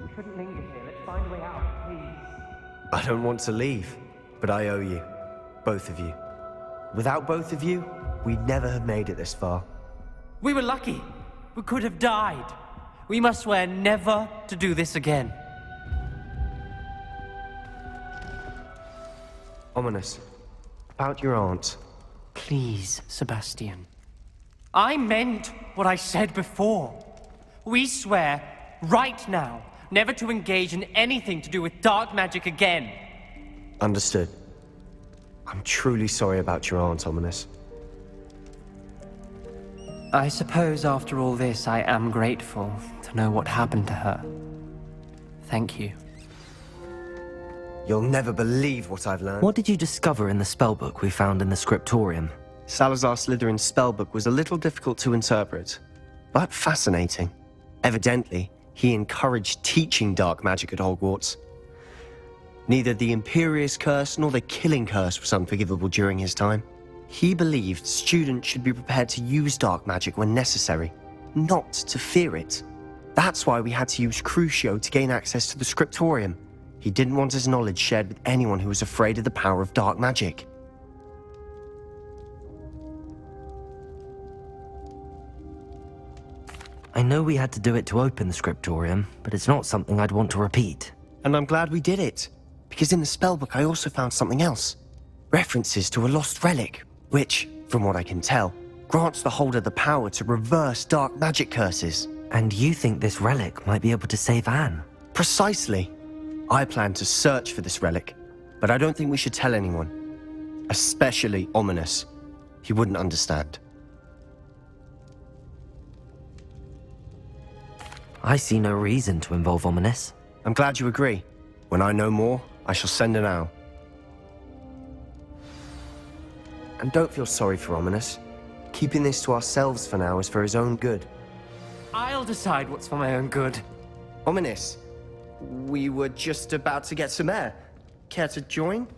We shouldn't linger here. Let's find a way out, please. I don't want to leave, but I owe you. Both of you. Without both of you, we'd never have made it this far. We were lucky. We could have died. We must swear never to do this again. Ominous. About your aunt. Please, Sebastian. I meant what I said before. We swear, right now, never to engage in anything to do with dark magic again. Understood. I'm truly sorry about your aunt, Ominous. I suppose after all this, I am grateful to know what happened to her. Thank you. You'll never believe what I've learned. What did you discover in the spellbook we found in the scriptorium? Salazar Slytherin's spellbook was a little difficult to interpret, but fascinating. Evidently, he encouraged teaching dark magic at Hogwarts. Neither the Imperious Curse nor the Killing Curse was unforgivable during his time. He believed students should be prepared to use dark magic when necessary, not to fear it. That's why we had to use Crucio to gain access to the scriptorium. He didn't want his knowledge shared with anyone who was afraid of the power of dark magic. I know we had to do it to open the scriptorium, but it's not something I'd want to repeat. And I'm glad we did it, because in the spellbook I also found something else. References to a lost relic, which, from what I can tell, grants the holder the power to reverse dark magic curses. And you think this relic might be able to save Anne? Precisely. I plan to search for this relic, but I don't think we should tell anyone. Especially Ominous. He wouldn't understand. I see no reason to involve Ominous. I'm glad you agree. When I know more, I shall send an owl. And don't feel sorry for Ominous. Keeping this to ourselves for now is for his own good. I'll decide what's for my own good. Ominous, we were just about to get some air. Care to join?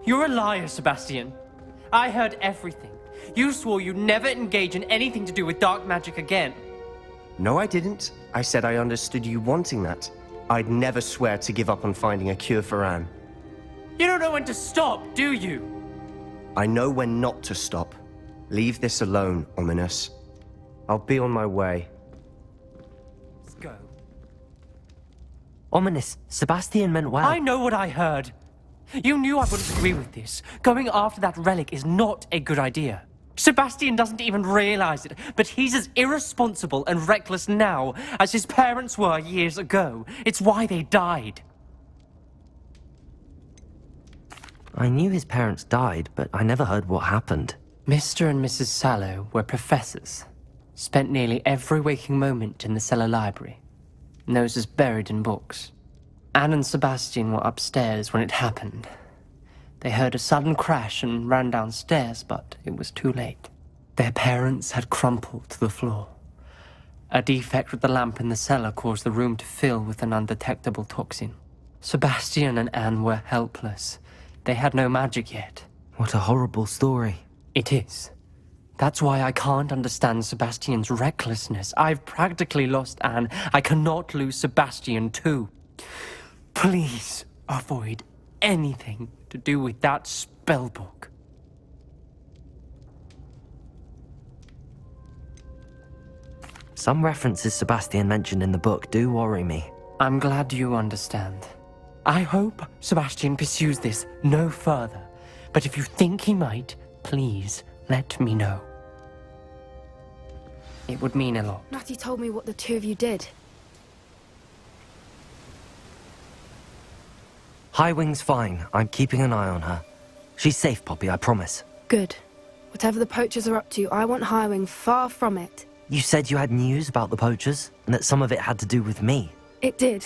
You're a liar, Sebastian. I heard everything. You swore you'd never engage in anything to do with dark magic again. No, I didn't. I said I understood you wanting that. I'd never swear to give up on finding a cure for Anne. You don't know when to stop, do you? I know when not to stop. Leave this alone, Ominous. I'll be on my way. Let's go. Ominous, Sebastian meant well. I know what I heard. You knew I wouldn't agree with this. Going after that relic is not a good idea. Sebastian doesn't even realize it, but he's as irresponsible and reckless now as his parents were years ago. It's why they died. I knew his parents died, but I never heard what happened. Mr. and Mrs. Sallow were professors. Spent nearly every waking moment in the cellar library. Noses buried in books. Anne and Sebastian were upstairs when it happened. They heard a sudden crash and ran downstairs, but it was too late. Their parents had crumpled to the floor. A defect with the lamp in the cellar caused the room to fill with an undetectable toxin. Sebastian and Anne were helpless. They had no magic yet. What a horrible story. It is. That's why I can't understand Sebastian's recklessness. I've practically lost Anne. I cannot lose Sebastian too. Please avoid anything to do with that spellbook. Some references Sebastian mentioned in the book do worry me. I'm glad you understand. I hope Sebastian pursues this no further. But if you think he might, please let me know. It would mean a lot. Natty told me what the two of you did. Highwing's fine. I'm keeping an eye on her. She's safe, Poppy, I promise. Good. Whatever the poachers are up to, I want Highwing far from it. You said you had news about the poachers, and that some of it had to do with me. It did.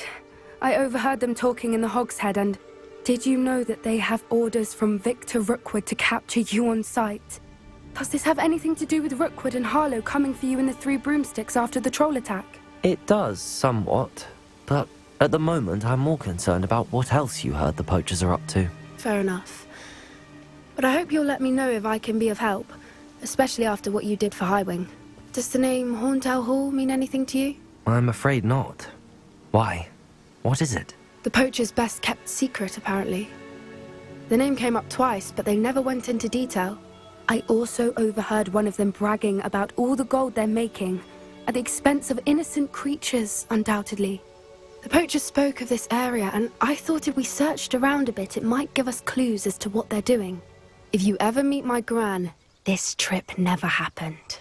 I overheard them talking in the Hogshead, and did you know that they have orders from Victor Rookwood to capture you on sight? Does this have anything to do with Rookwood and Harlow coming for you in the Three Broomsticks after the troll attack? It does, somewhat. But at the moment, I'm more concerned about what else you heard the poachers are up to. Fair enough. But I hope you'll let me know if I can be of help, especially after what you did for Highwing. Does the name Horntail Hall mean anything to you? I'm afraid not. Why? What is it? The poachers' best kept secret, apparently. The name came up twice, but they never went into detail. I also overheard one of them bragging about all the gold they're making, at the expense of innocent creatures, undoubtedly. The poachers spoke of this area, and I thought if we searched around a bit, it might give us clues as to what they're doing. If you ever meet my gran, this trip never happened.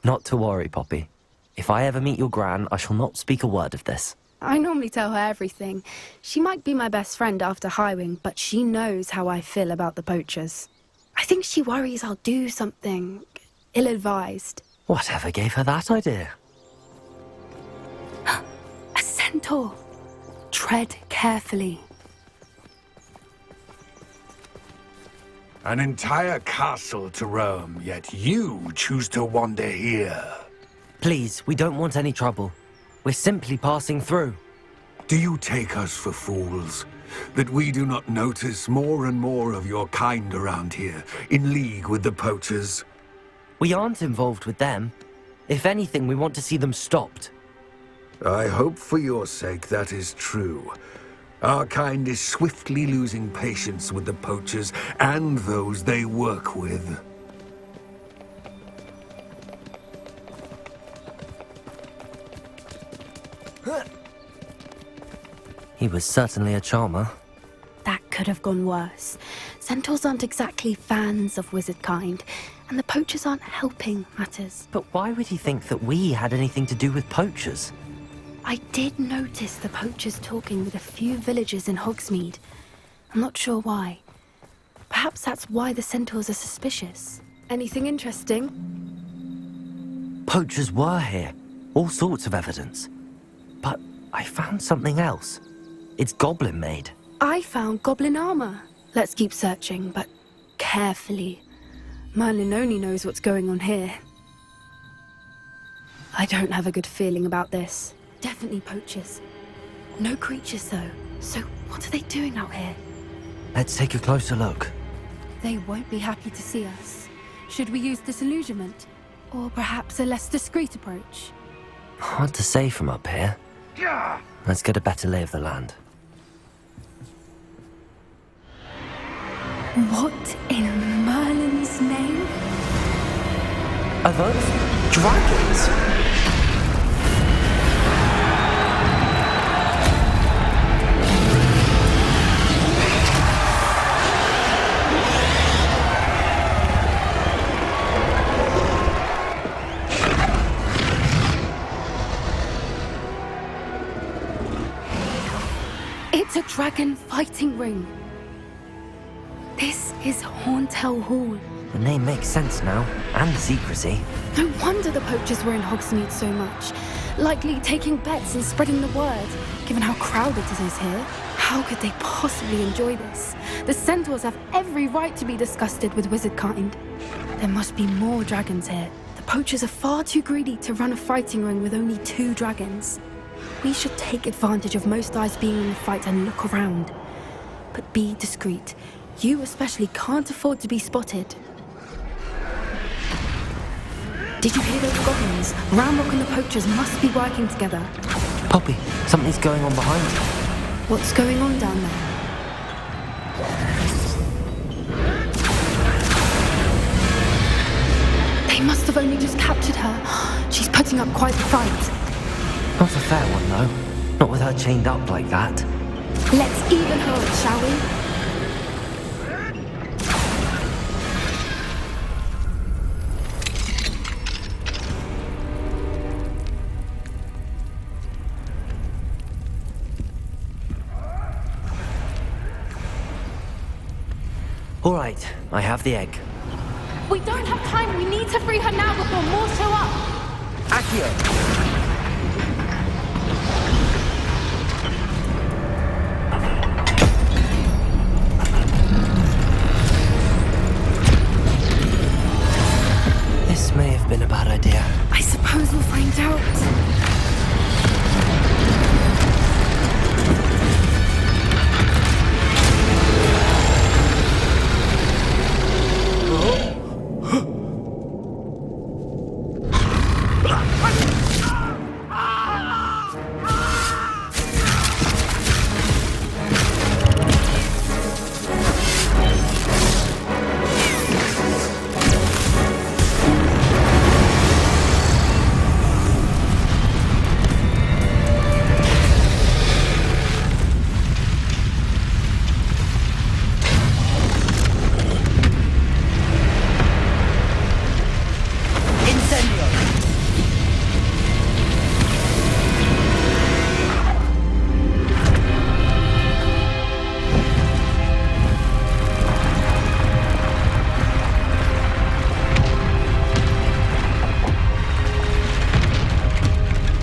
Not to worry, Poppy. If I ever meet your gran, I shall not speak a word of this. I normally tell her everything. She might be my best friend after Highwing, but she knows how I feel about the poachers. I think she worries I'll do something ill-advised. Whatever gave her that idea? A centaur. Tread carefully. An entire castle to roam, yet you choose to wander here. Please, we don't want any trouble. We're simply passing through. Do you take us for fools? That we do not notice more and more of your kind around here, in league with the poachers? We aren't involved with them. If anything, we want to see them stopped. I hope for your sake that is true. Our kind is swiftly losing patience with the poachers and those they work with. He was certainly a charmer. That could have gone worse. Centaurs aren't exactly fans of wizard kind, and the poachers aren't helping matters. But why would he think that we had anything to do with poachers? I did notice the poachers talking with a few villagers in Hogsmeade. I'm not sure why. Perhaps that's why the centaurs are suspicious. Anything interesting? Poachers were here. All sorts of evidence. But I found something else. It's goblin made. I found goblin armor. Let's keep searching, but carefully. Merlin only knows what's going on here. I don't have a good feeling about this. Definitely poachers. No creatures, though. So what are they doing out here? Let's take a closer look. They won't be happy to see us. Should we use disillusionment? Or perhaps a less discreet approach? Hard to say from up here. Let's get a better lay of the land. What in Merlin's name? Are those dragons? It's a dragon fighting ring. This is Hauntel Hall. The name makes sense now, and the secrecy. No wonder the poachers were in Hogsmeade so much. Likely taking bets and spreading the word, given how crowded it is here. How could they possibly enjoy this? The centaurs have every right to be disgusted with wizard kind. There must be more dragons here. The poachers are far too greedy to run a fighting ring with only 2 dragons. We should take advantage of most eyes being in the fight and look around. But be discreet. You especially can't afford to be spotted. Did you hear those goblins? Ramrock and the poachers must be working together. Poppy, something's going on behind you. What's going on down there? They must have only just captured her. She's putting up quite the fight. Not a fair one, though. Not with her chained up like that. Let's even her, shall we? All right, I have the egg. We don't have time. We need to free her now before more show up. Accio! This may have been a bad idea. I suppose we'll find out.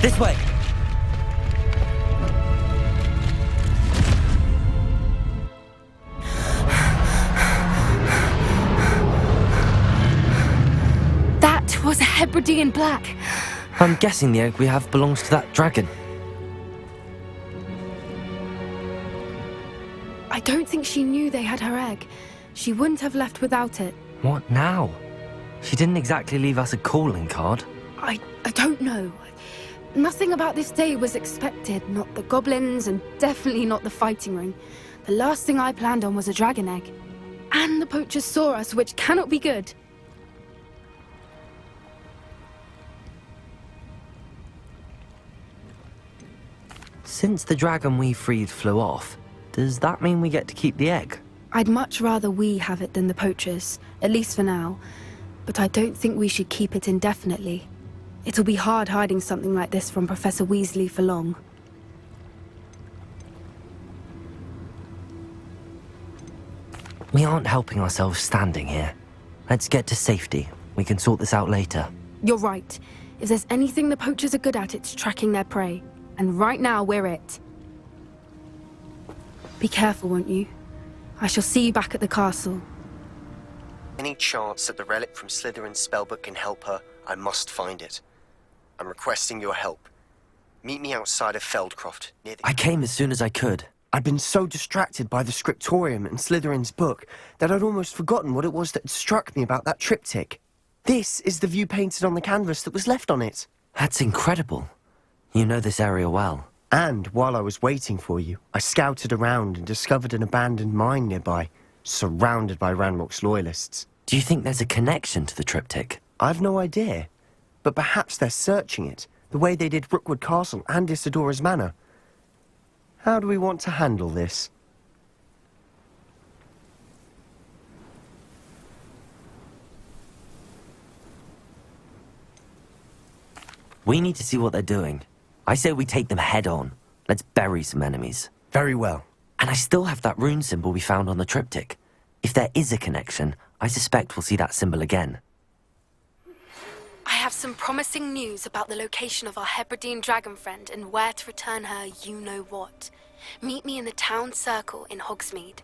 This way! That was a Hebridean black. I'm guessing the egg we have belongs to that dragon. I don't think she knew they had her egg. She wouldn't have left without it. What now? She didn't exactly leave us a calling card. I don't know. Nothing about this day was expected. Not the goblins, and definitely not the fighting ring. The last thing I planned on was a dragon egg. And the poachers saw us, which cannot be good. Since the dragon we freed flew off, does that mean we get to keep the egg? I'd much rather we have it than the poachers, at least for now. But I don't think we should keep it indefinitely. It'll be hard hiding something like this from Professor Weasley for long. We aren't helping ourselves standing here. Let's get to safety. We can sort this out later. You're right. If there's anything the poachers are good at, it's tracking their prey. And right now, we're it. Be careful, won't you? I shall see you back at the castle. Any chance that the relic from Slytherin's spellbook can help her, I must find it. I'm requesting your help. Meet me outside of Feldcroft, near the... I came as soon as I could. I'd been so distracted by the scriptorium and Slytherin's book that I'd almost forgotten what it was that had struck me about that triptych. This is the view painted on the canvas that was left on it. That's incredible. You know this area well. And while I was waiting for you, I scouted around and discovered an abandoned mine nearby, surrounded by Ranrock's loyalists. Do you think there's a connection to the triptych? I've no idea, but perhaps they're searching it, the way they did Rookwood Castle and Isidora's Manor. How do we want to handle this? We need to see what they're doing. I say we take them head on. Let's bury some enemies. Very well. And I still have that rune symbol we found on the triptych. If there is a connection, I suspect we'll see that symbol again. I have some promising news about the location of our Hebridean dragon friend and where to return her you-know-what. Meet me in the town circle in Hogsmeade.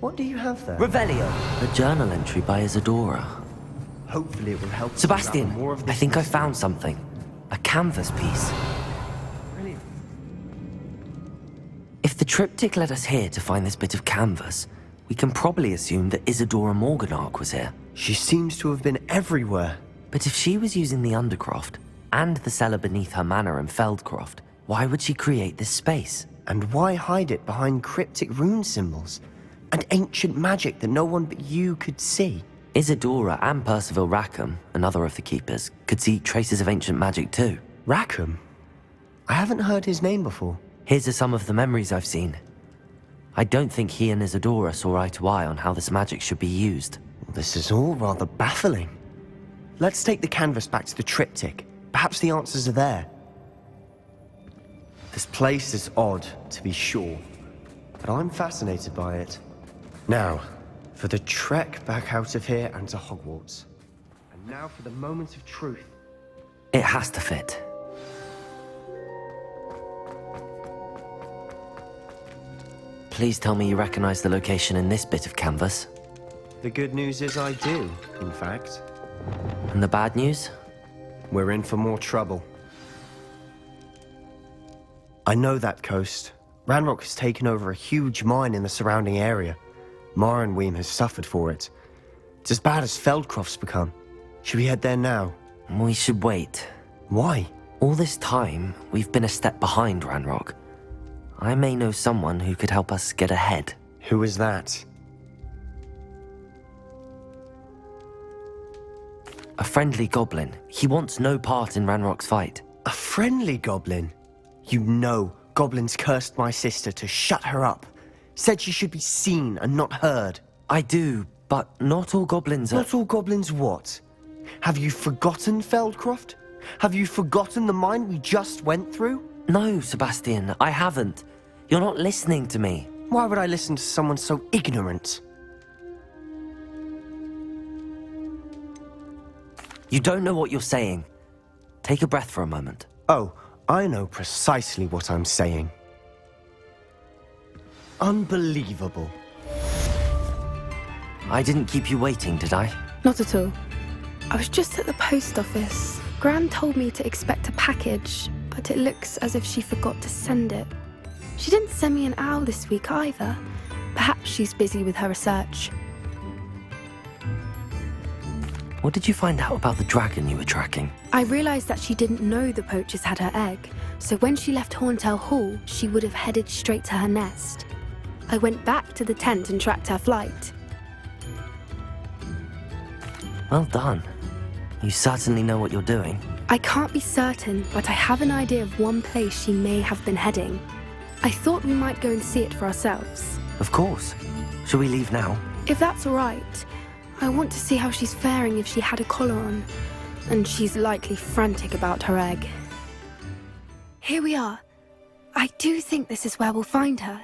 What do you have there? Revelio! A journal entry by Isadora. Hopefully it will help. Sebastian, I think I found something. A canvas piece. Brilliant. If the triptych led us here to find this bit of canvas, we can probably assume that Isadora Morganach was here. She seems to have been everywhere. But if she was using the Undercroft and the cellar beneath her manor in Feldcroft, why would she create this space? And why hide it behind cryptic rune symbols? And ancient magic that no one but you could see? Isadora and Percival Rackham, another of the Keepers, could see traces of ancient magic too. Rackham? I haven't heard his name before. Here's some of the memories I've seen. I don't think he and Isadora saw eye to eye on how this magic should be used. This is all rather baffling. Let's take the canvas back to the triptych. Perhaps the answers are there. This place is odd, to be sure, but I'm fascinated by it. Now, for the trek back out of here and to Hogwarts. And now for the moment of truth. It has to fit. Please tell me you recognize the location in this bit of canvas. The good news is I do, in fact. And the bad news? We're in for more trouble. I know that coast. Ranrock has taken over a huge mine in the surrounding area. Mornweem has suffered for it. It's as bad as Feldcroft's become. Should we head there now? We should wait. Why? All this time, we've been a step behind Ranrock. I may know someone who could help us get ahead. Who is that? A friendly goblin. He wants no part in Ranrock's fight. A friendly goblin? You know goblins cursed my sister to shut her up. Said she should be seen and not heard. I do, but not all goblins are... Not all goblins what? Have you forgotten Feldcroft? Have you forgotten the mine we just went through? No, Sebastian, I haven't. You're not listening to me. Why would I listen to someone so ignorant? You don't know what you're saying. Take a breath for a moment. Oh, I know precisely what I'm saying. Unbelievable. I didn't keep you waiting, did I? Not at all. I was just at the post office. Gran told me to expect a package, but it looks as if she forgot to send it. She didn't send me an owl this week either. Perhaps she's busy with her research. What did you find out about the dragon you were tracking? I realized that she didn't know the poachers had her egg, so when she left Horntail Hall, she would have headed straight to her nest. I went back to the tent and tracked her flight. Well done. You certainly know what you're doing. I can't be certain, but I have an idea of one place she may have been heading. I thought we might go and see it for ourselves. Of course. Shall we leave now? If that's all right, I want to see how she's faring if she had a collar on. And she's likely frantic about her egg. Here we are. I do think this is where we'll find her.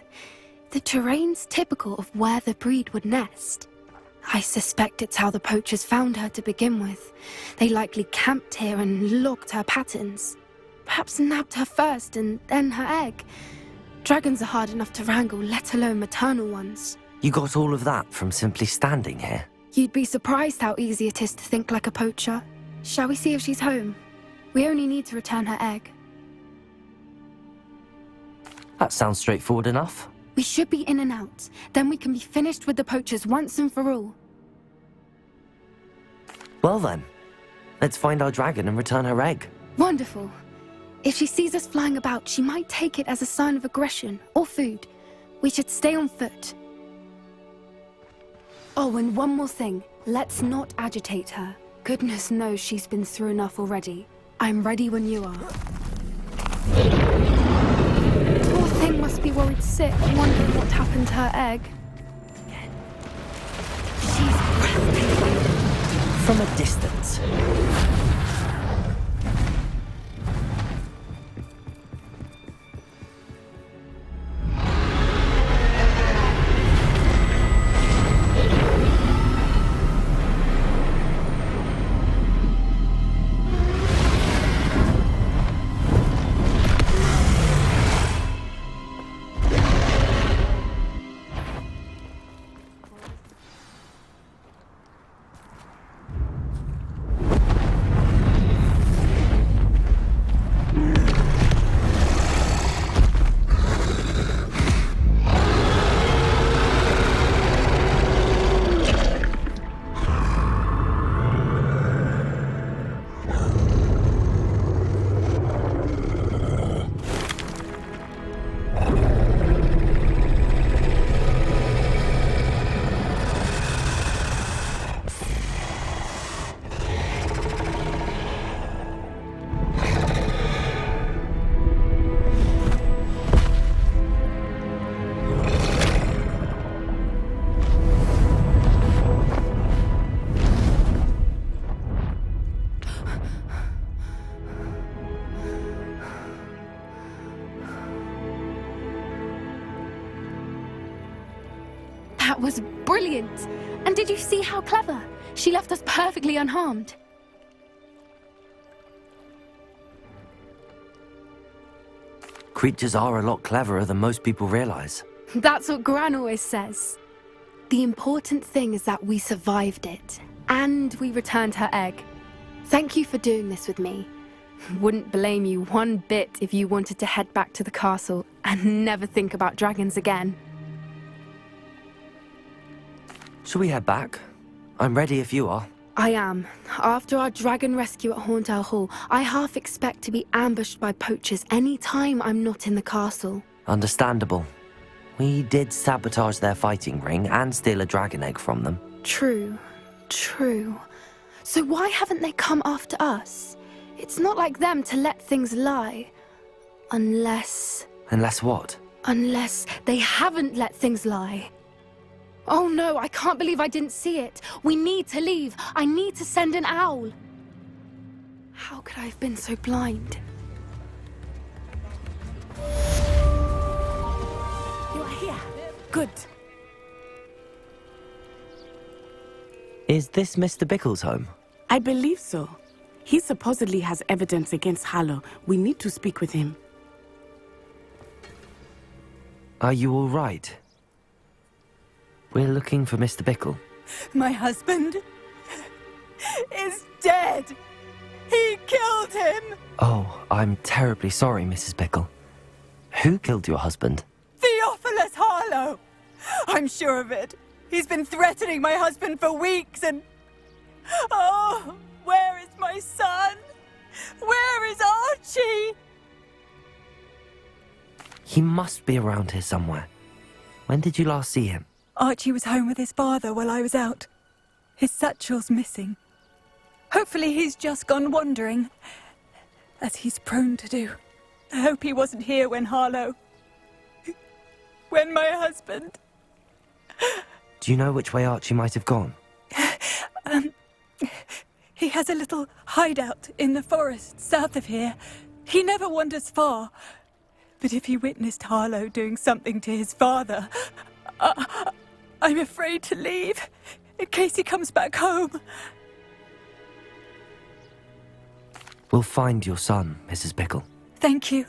The terrain's typical of where the breed would nest. I suspect it's how the poachers found her to begin with. They likely camped here and logged her patterns. Perhaps nabbed her first and then her egg. Dragons are hard enough to wrangle, let alone maternal ones. You got all of that from simply standing here? You'd be surprised how easy it is to think like a poacher. Shall we see if she's home? We only need to return her egg. That sounds straightforward enough. We should be in and out. Then we can be finished with the poachers once and for all. Well then, let's find our dragon and return her egg. Wonderful. If she sees us flying about, she might take it as a sign of aggression or food. We should stay on foot. Oh, and one more thing. Let's not agitate her. Goodness knows she's been through enough already. I'm ready when you are. Poor thing must be worried sick, wondering what happened to her egg. She's breathtaking. From a distance. That was brilliant! And did you see how clever? She left us perfectly unharmed. Creatures are a lot cleverer than most people realize. That's what Gran always says. The important thing is that we survived it, and we returned her egg. Thank you for doing this with me. Wouldn't blame you one bit if you wanted to head back to the castle and never think about dragons again. Shall we head back? I'm ready if you are. I am. After our dragon rescue at Horntail Hall, I half expect to be ambushed by poachers any time I'm not in the castle. Understandable. We did sabotage their fighting ring and steal a dragon egg from them. True. True. So why haven't they come after us? It's not like them to let things lie. Unless... Unless what? Unless they haven't let things lie. Oh no, I can't believe I didn't see it. We need to leave. I need to send an owl. How could I have been so blind? You are here. Good. Is this Mr. Bickle's home? I believe so. He supposedly has evidence against Harlow. We need to speak with him. Are you all right? We're looking for Mr. Bickle. My husband is dead. He killed him. Oh, I'm terribly sorry, Mrs. Bickle. Who killed your husband? Theophilus Harlow. I'm sure of it. He's been threatening my husband for weeks and Oh, where is my son? Where is Archie? He must be around here somewhere. When did you last see him? Archie was home with his father while I was out. His satchel's missing. Hopefully he's just gone wandering, as he's prone to do. I hope he wasn't here when Harlow... when my husband... Do you know which way Archie might have gone? He has a little hideout in the forest south of here. He never wanders far. But if he witnessed Harlow doing something to his father, I'm afraid to leave, in case he comes back home. We'll find your son, Mrs. Pickle. Thank you.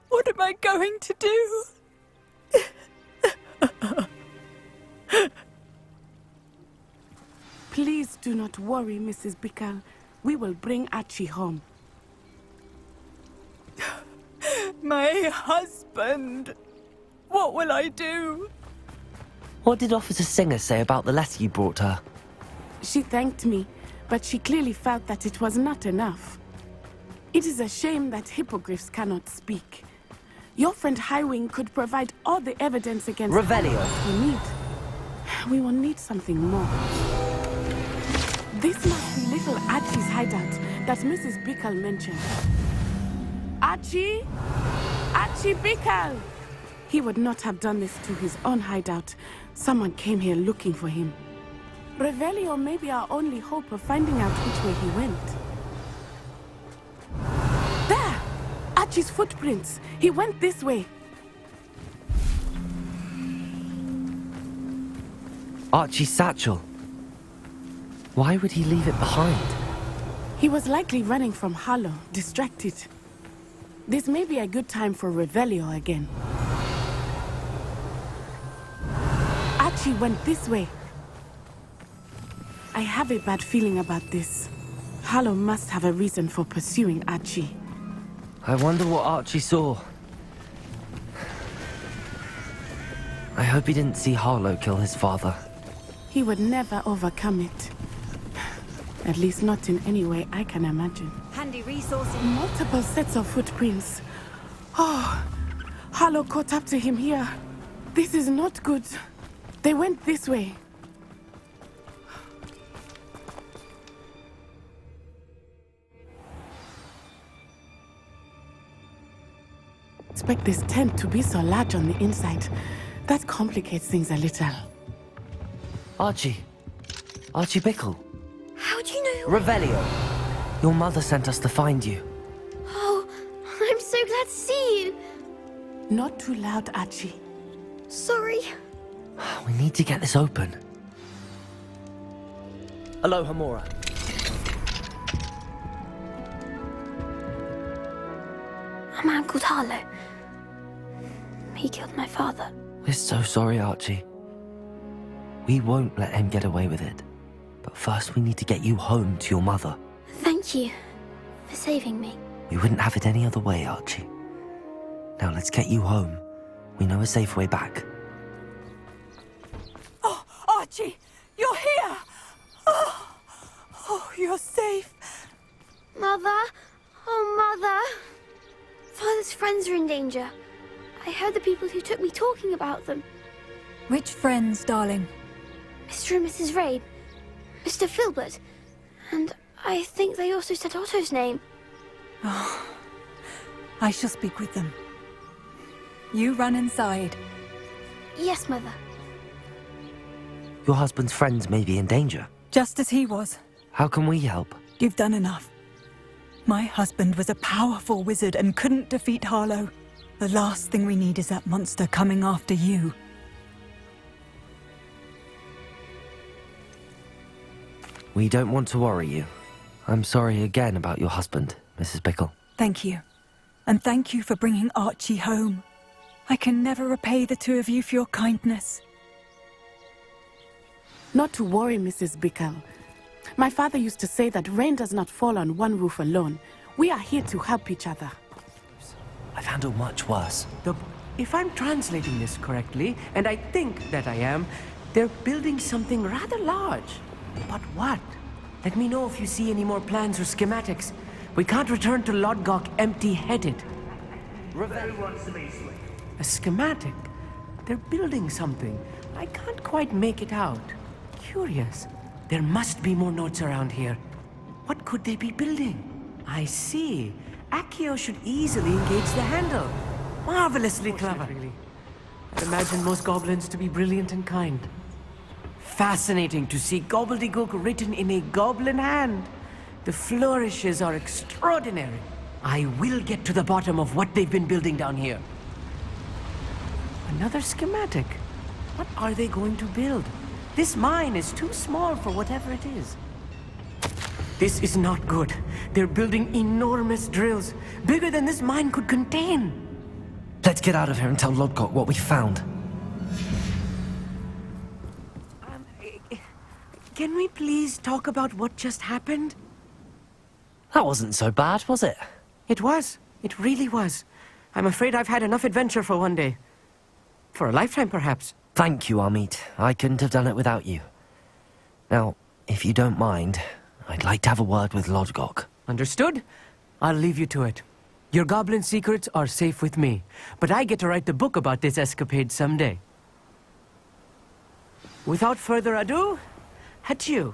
What am I going to do? Please do not worry, Mrs. Pickle. We will bring Archie home. My husband. What will I do? What did Officer Singer say about the letter you brought her? She thanked me, but she clearly felt that it was not enough. It is a shame that hippogriffs cannot speak. Your friend Highwing could provide all the evidence against Revelio. we need. We will need something more. This must be little Archie's hideout that Mrs. Pickle mentioned. Archie? Archie Pickle! He would not have done this to his own hideout. Someone came here looking for him. Revelio may be our only hope of finding out which way he went. There! Archie's footprints. He went this way. Archie's satchel. Why would he leave it behind? He was likely running from Harlow, distracted. This may be a good time for Revelio again. Archie went this way. I have a bad feeling about this. Harlow must have a reason for pursuing Archie. I wonder what Archie saw. I hope he didn't see Harlow kill his father. He would never overcome it. At least not in any way I can imagine. Handy resources. Multiple sets of footprints. Oh, Harlow caught up to him here. This is not good. They went this way. Expect this tent to be so large on the inside. That complicates things a little. Archie. Archie Pickle. How do you know? Revelio. Your mother sent us to find you. Oh, I'm so glad to see you. Not too loud, Archie. Sorry. We need to get this open. Aloha, Mora. A man called Harlow. He killed my father. We're so sorry, Archie. We won't let him get away with it. But first we need to get you home to your mother. Thank you for saving me. We wouldn't have it any other way, Archie. Now let's get you home. We know a safe way back. Oh, Archie, you're here! Oh, you're safe. Mother? Oh, Mother. Father's friends are in danger. I heard the people who took me talking about them. Which friends, darling? Mr. and Mrs. Rabe, Mr. Filbert, and I think they also said Otto's name. Oh, I shall speak with them. You run inside. Yes, Mother. Your husband's friends may be in danger. Just as he was. How can we help? You've done enough. My husband was a powerful wizard and couldn't defeat Harlow. The last thing we need is that monster coming after you. We don't want to worry you. I'm sorry again about your husband, Mrs. Pickle. Thank you. And thank you for bringing Archie home. I can never repay the two of you for your kindness. Not to worry, Mrs. Pickle. My father used to say that rain does not fall on one roof alone. We are here to help each other. I've handled much worse. If I'm translating this correctly, and I think that I am, They're building something rather large. But what? Let me know if you see any more plans or schematics. We can't return to Lodgok empty-headed. Revel wants to be slick. A schematic? They're building something. I can't quite make it out. Curious. There must be more notes around here. What could they be building? I see. Accio should easily engage the handle. Marvelously clever. I'd imagine most goblins to be brilliant and kind. Fascinating to see gobbledygook written in a goblin hand. The flourishes are extraordinary. I will get to the bottom of what they've been building down here. Another schematic. What are they going to build? This mine is too small for whatever it is. This is not good. They're building enormous drills, bigger than this mine could contain. Let's get out of here and tell Lodgok what we found. Can we please talk about what just happened? That wasn't so bad, was it? It was. It really was. I'm afraid I've had enough adventure for one day. For a lifetime, perhaps. Thank you, Amit. I couldn't have done it without you. Now, if you don't mind, I'd like to have a word with Lodgok. Understood? I'll leave you to it. Your goblin secrets are safe with me, but I get to write the book about this escapade someday. Without further ado, adieu.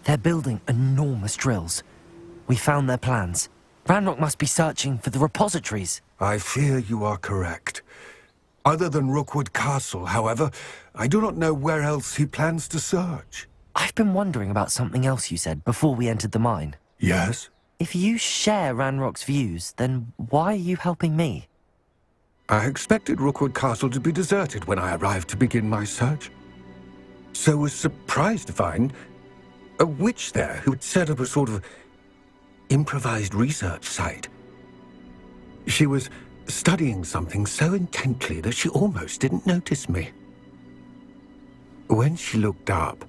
They're building enormous drills. We found their plans. Ranrock must be searching for the repositories. I fear you are correct. Other than Rookwood Castle, however, I do not know where else he plans to search. I've been wondering about something else you said before we entered the mine. Yes? If you share Ranrock's views, then why are you helping me? I expected Rookwood Castle to be deserted when I arrived to begin my search. So was surprised to find a witch there who had set up a sort of improvised research site. She was studying something so intently that she almost didn't notice me. When she looked up,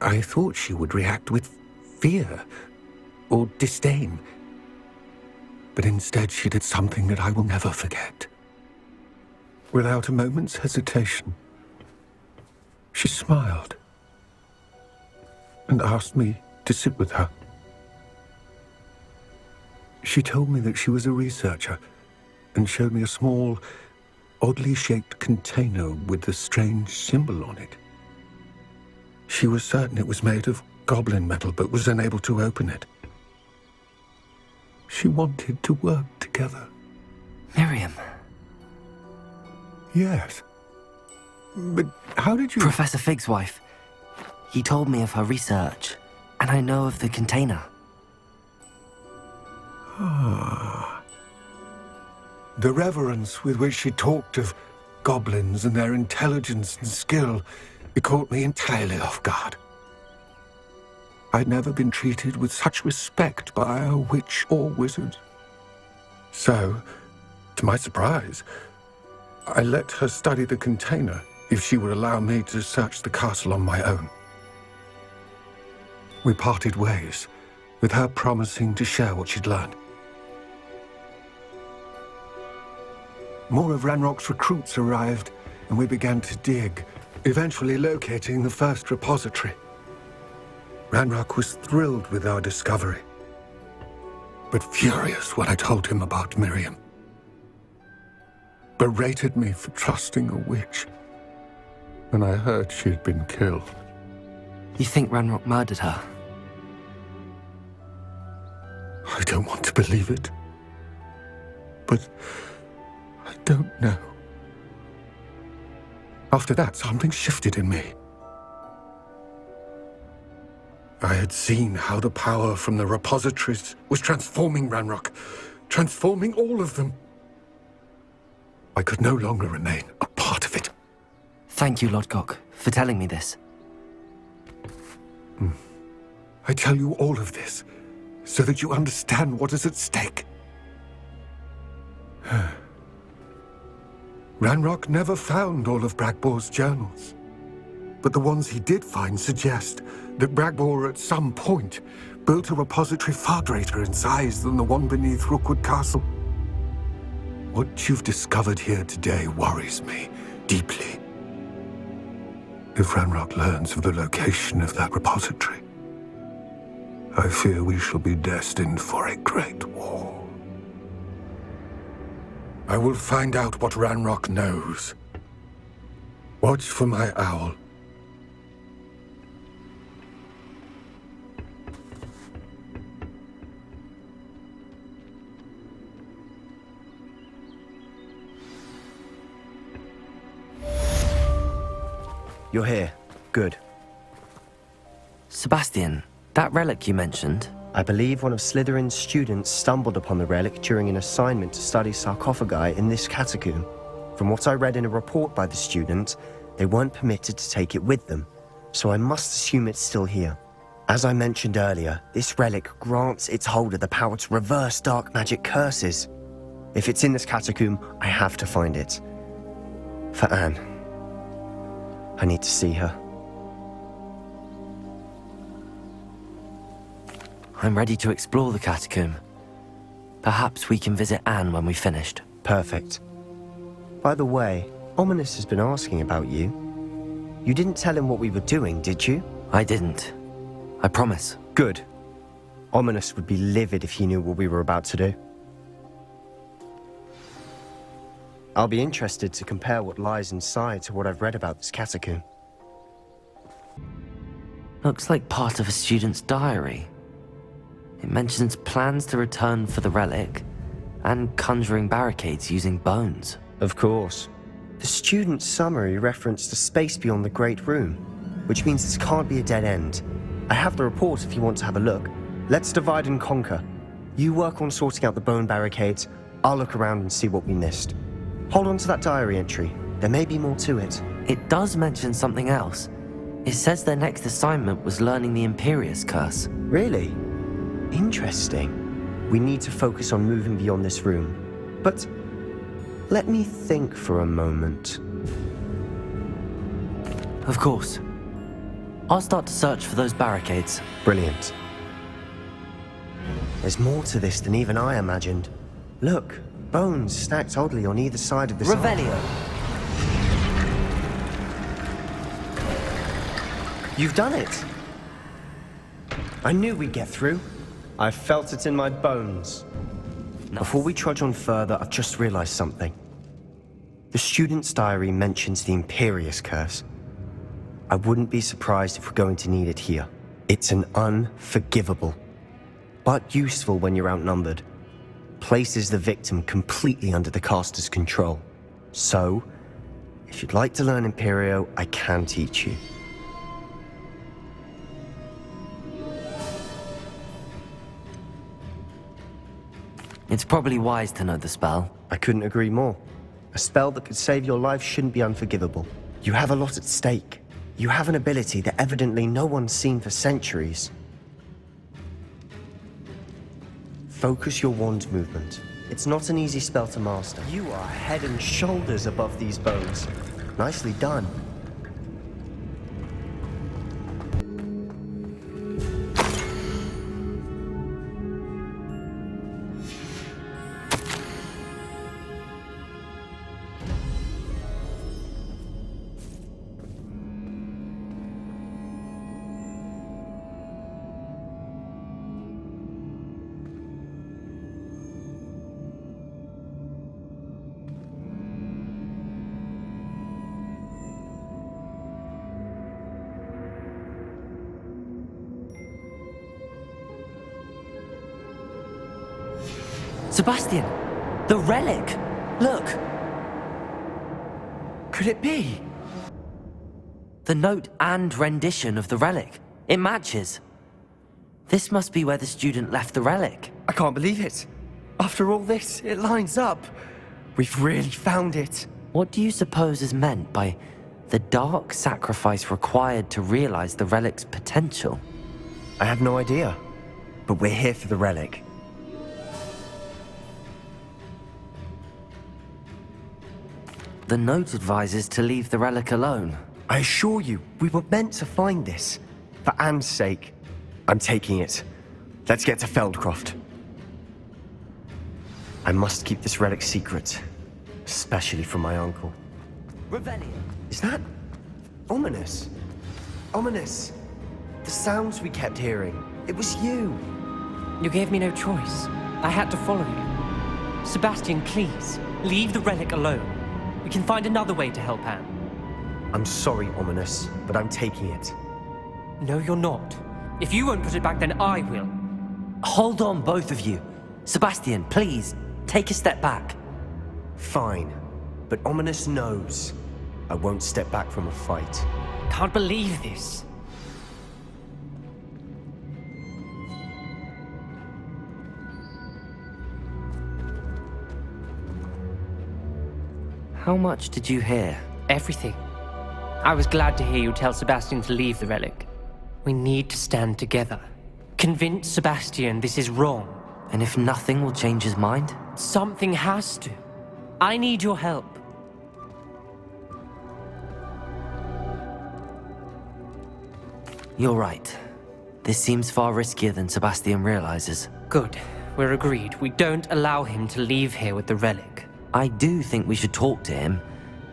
I thought she would react with fear or disdain. But instead she did something that I will never forget. Without a moment's hesitation, she smiled and asked me to sit with her. She told me that she was a researcher and showed me a small, oddly shaped container with a strange symbol on it. She was certain it was made of goblin metal, but was unable to open it. She wanted to work together. Miriam. Yes. But how did you... Professor Fig's wife. He told me of her research, and I know of the container. Ah. The reverence with which she talked of goblins and their intelligence and skill, it caught me entirely off guard. I'd never been treated with such respect by a witch or wizard. So, to my surprise, I let her study the container if she would allow me to search the castle on my own. We parted ways, with her promising to share what she'd learned. More of Ranrock's recruits arrived, and we began to dig, eventually locating the first repository. Ranrock was thrilled with our discovery, but furious when I told him about Miriam. Berated me for trusting a witch, and I heard she had been killed. You think Ranrock murdered her? I don't want to believe it, but I don't know. After that, something shifted in me. I had seen how the power from the repositories was transforming Ranrock, transforming all of them. I could no longer remain a part of it. Thank you, Lodgok, for telling me this. I tell you all of this so that you understand what is at stake. Ranrock never found all of Bragbor's journals, but the ones he did find suggest that Bragbor at some point built a repository far greater in size than the one beneath Rookwood Castle. What you've discovered here today worries me deeply. if Ranrock learns of the location of that repository, I fear we shall be destined for a great war. I will find out what Ranrock knows. Watch for my owl. You're here. Good. Sebastian, that relic you mentioned? I believe one of Slytherin's students stumbled upon the relic during an assignment to study sarcophagi in this catacomb. From what I read in a report by the student, they weren't permitted to take it with them, so I must assume it's still here. As I mentioned earlier, this relic grants its holder the power to reverse dark magic curses. If it's in this catacomb, I have to find it. For Anne. I need to see her. I'm ready to explore the catacomb. Perhaps we can visit Anne when we've finished. Perfect. By the way, Ominous has been asking about you. You didn't tell him what we were doing, did you? I didn't. I promise. Good. Ominous would be livid if he knew what we were about to do. I'll be interested to compare what lies inside to what I've read about this catacomb. Looks like part of a student's diary. It mentions plans to return for the relic and conjuring barricades using bones. Of course. The student's summary referenced a space beyond the Great Room, which means this can't be a dead end. I have the report if you want to have a look. Let's divide and conquer. You work on sorting out the bone barricades. I'll look around and see what we missed. Hold on to that diary entry. There may be more to it. It does mention something else. It says their next assignment was learning the Imperius Curse. Really? Interesting. We need to focus on moving beyond this room. But let me think for a moment. Of course. I'll start to search for those barricades. Brilliant. There's more to this than even I imagined. Look, bones stacked oddly on either side of this Revelio. You've done it. I knew we'd get through. I felt it in my bones. Nice. Before we trudge on further, I've just realized something. The student's diary mentions the Imperius Curse. I wouldn't be surprised if we're going to need it here. It's an unforgivable, but useful when you're outnumbered. Places the victim completely under the caster's control. So, if you'd like to learn Imperio, I can teach you. It's probably wise to know the spell. I couldn't agree more. A spell that could save your life shouldn't be unforgivable. You have a lot at stake. You have an ability that evidently no one's seen for centuries. Focus your wand movement. It's not an easy spell to master. You are head and shoulders above these bones. Nicely done. Sebastian! The relic! Look! Could it be? The note and rendition of the relic. It matches. This must be where the student left the relic. I can't believe it. After all this, it lines up. We've really found it. What do you suppose is meant by the dark sacrifice required to realize the relic's potential? I have no idea, but we're here for the relic. The note advises to leave the relic alone. I assure you, we were meant to find this. For Anne's sake. I'm taking it. Let's get to Feldcroft. I must keep this relic secret. Especially from my uncle. Revelio. Is that... Ominous. Ominous. The sounds we kept hearing. It was you. You gave me no choice. I had to follow you. Sebastian, please, leave the relic alone. We can find another way to help Anne. I'm sorry, Ominous, but I'm taking it. No, you're not. If you won't put it back, then I will. Hold on, both of you. Sebastian, please, take a step back. Fine, but Ominous knows I won't step back from a fight. Can't believe this. How much did you hear? Everything. I was glad to hear you tell Sebastian to leave the relic. We need to stand together. Convince Sebastian this is wrong. And if nothing will change his mind? Something has to. I need your help. You're right. This seems far riskier than Sebastian realizes. Good. We're agreed. We don't allow him to leave here with the relic. I do think we should talk to him,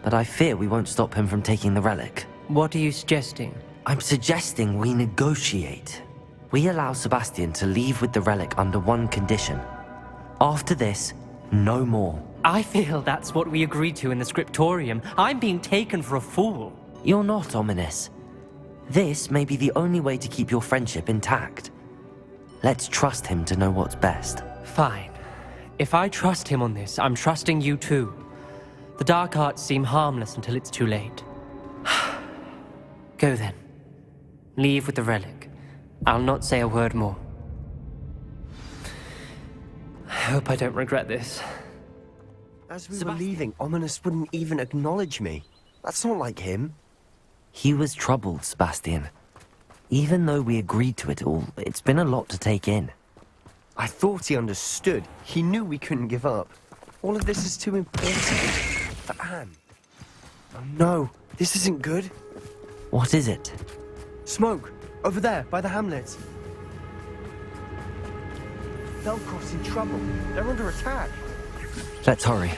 but I fear we won't stop him from taking the relic. What are you suggesting? I'm suggesting we negotiate. We allow Sebastian to leave with the relic under one condition. After this, no more. I feel that's what we agreed to in the scriptorium. I'm being taken for a fool. You're not, Ominous. This may be the only way to keep your friendship intact. Let's trust him to know what's best. Fine. If I trust him on this, I'm trusting you too. The dark arts seem harmless until it's too late. Go then. Leave with the relic. I'll not say a word more. I hope I don't regret this. As we were leaving, Ominous wouldn't even acknowledge me. That's not like him. He was troubled, Sebastian. Even though we agreed to it all, it's been a lot to take in. I thought he understood. He knew we couldn't give up. All of this is too important for Anne. Oh no, this isn't good. What is it? Smoke, over there, by the hamlet. Velkrov's in trouble. They're under attack. Let's hurry.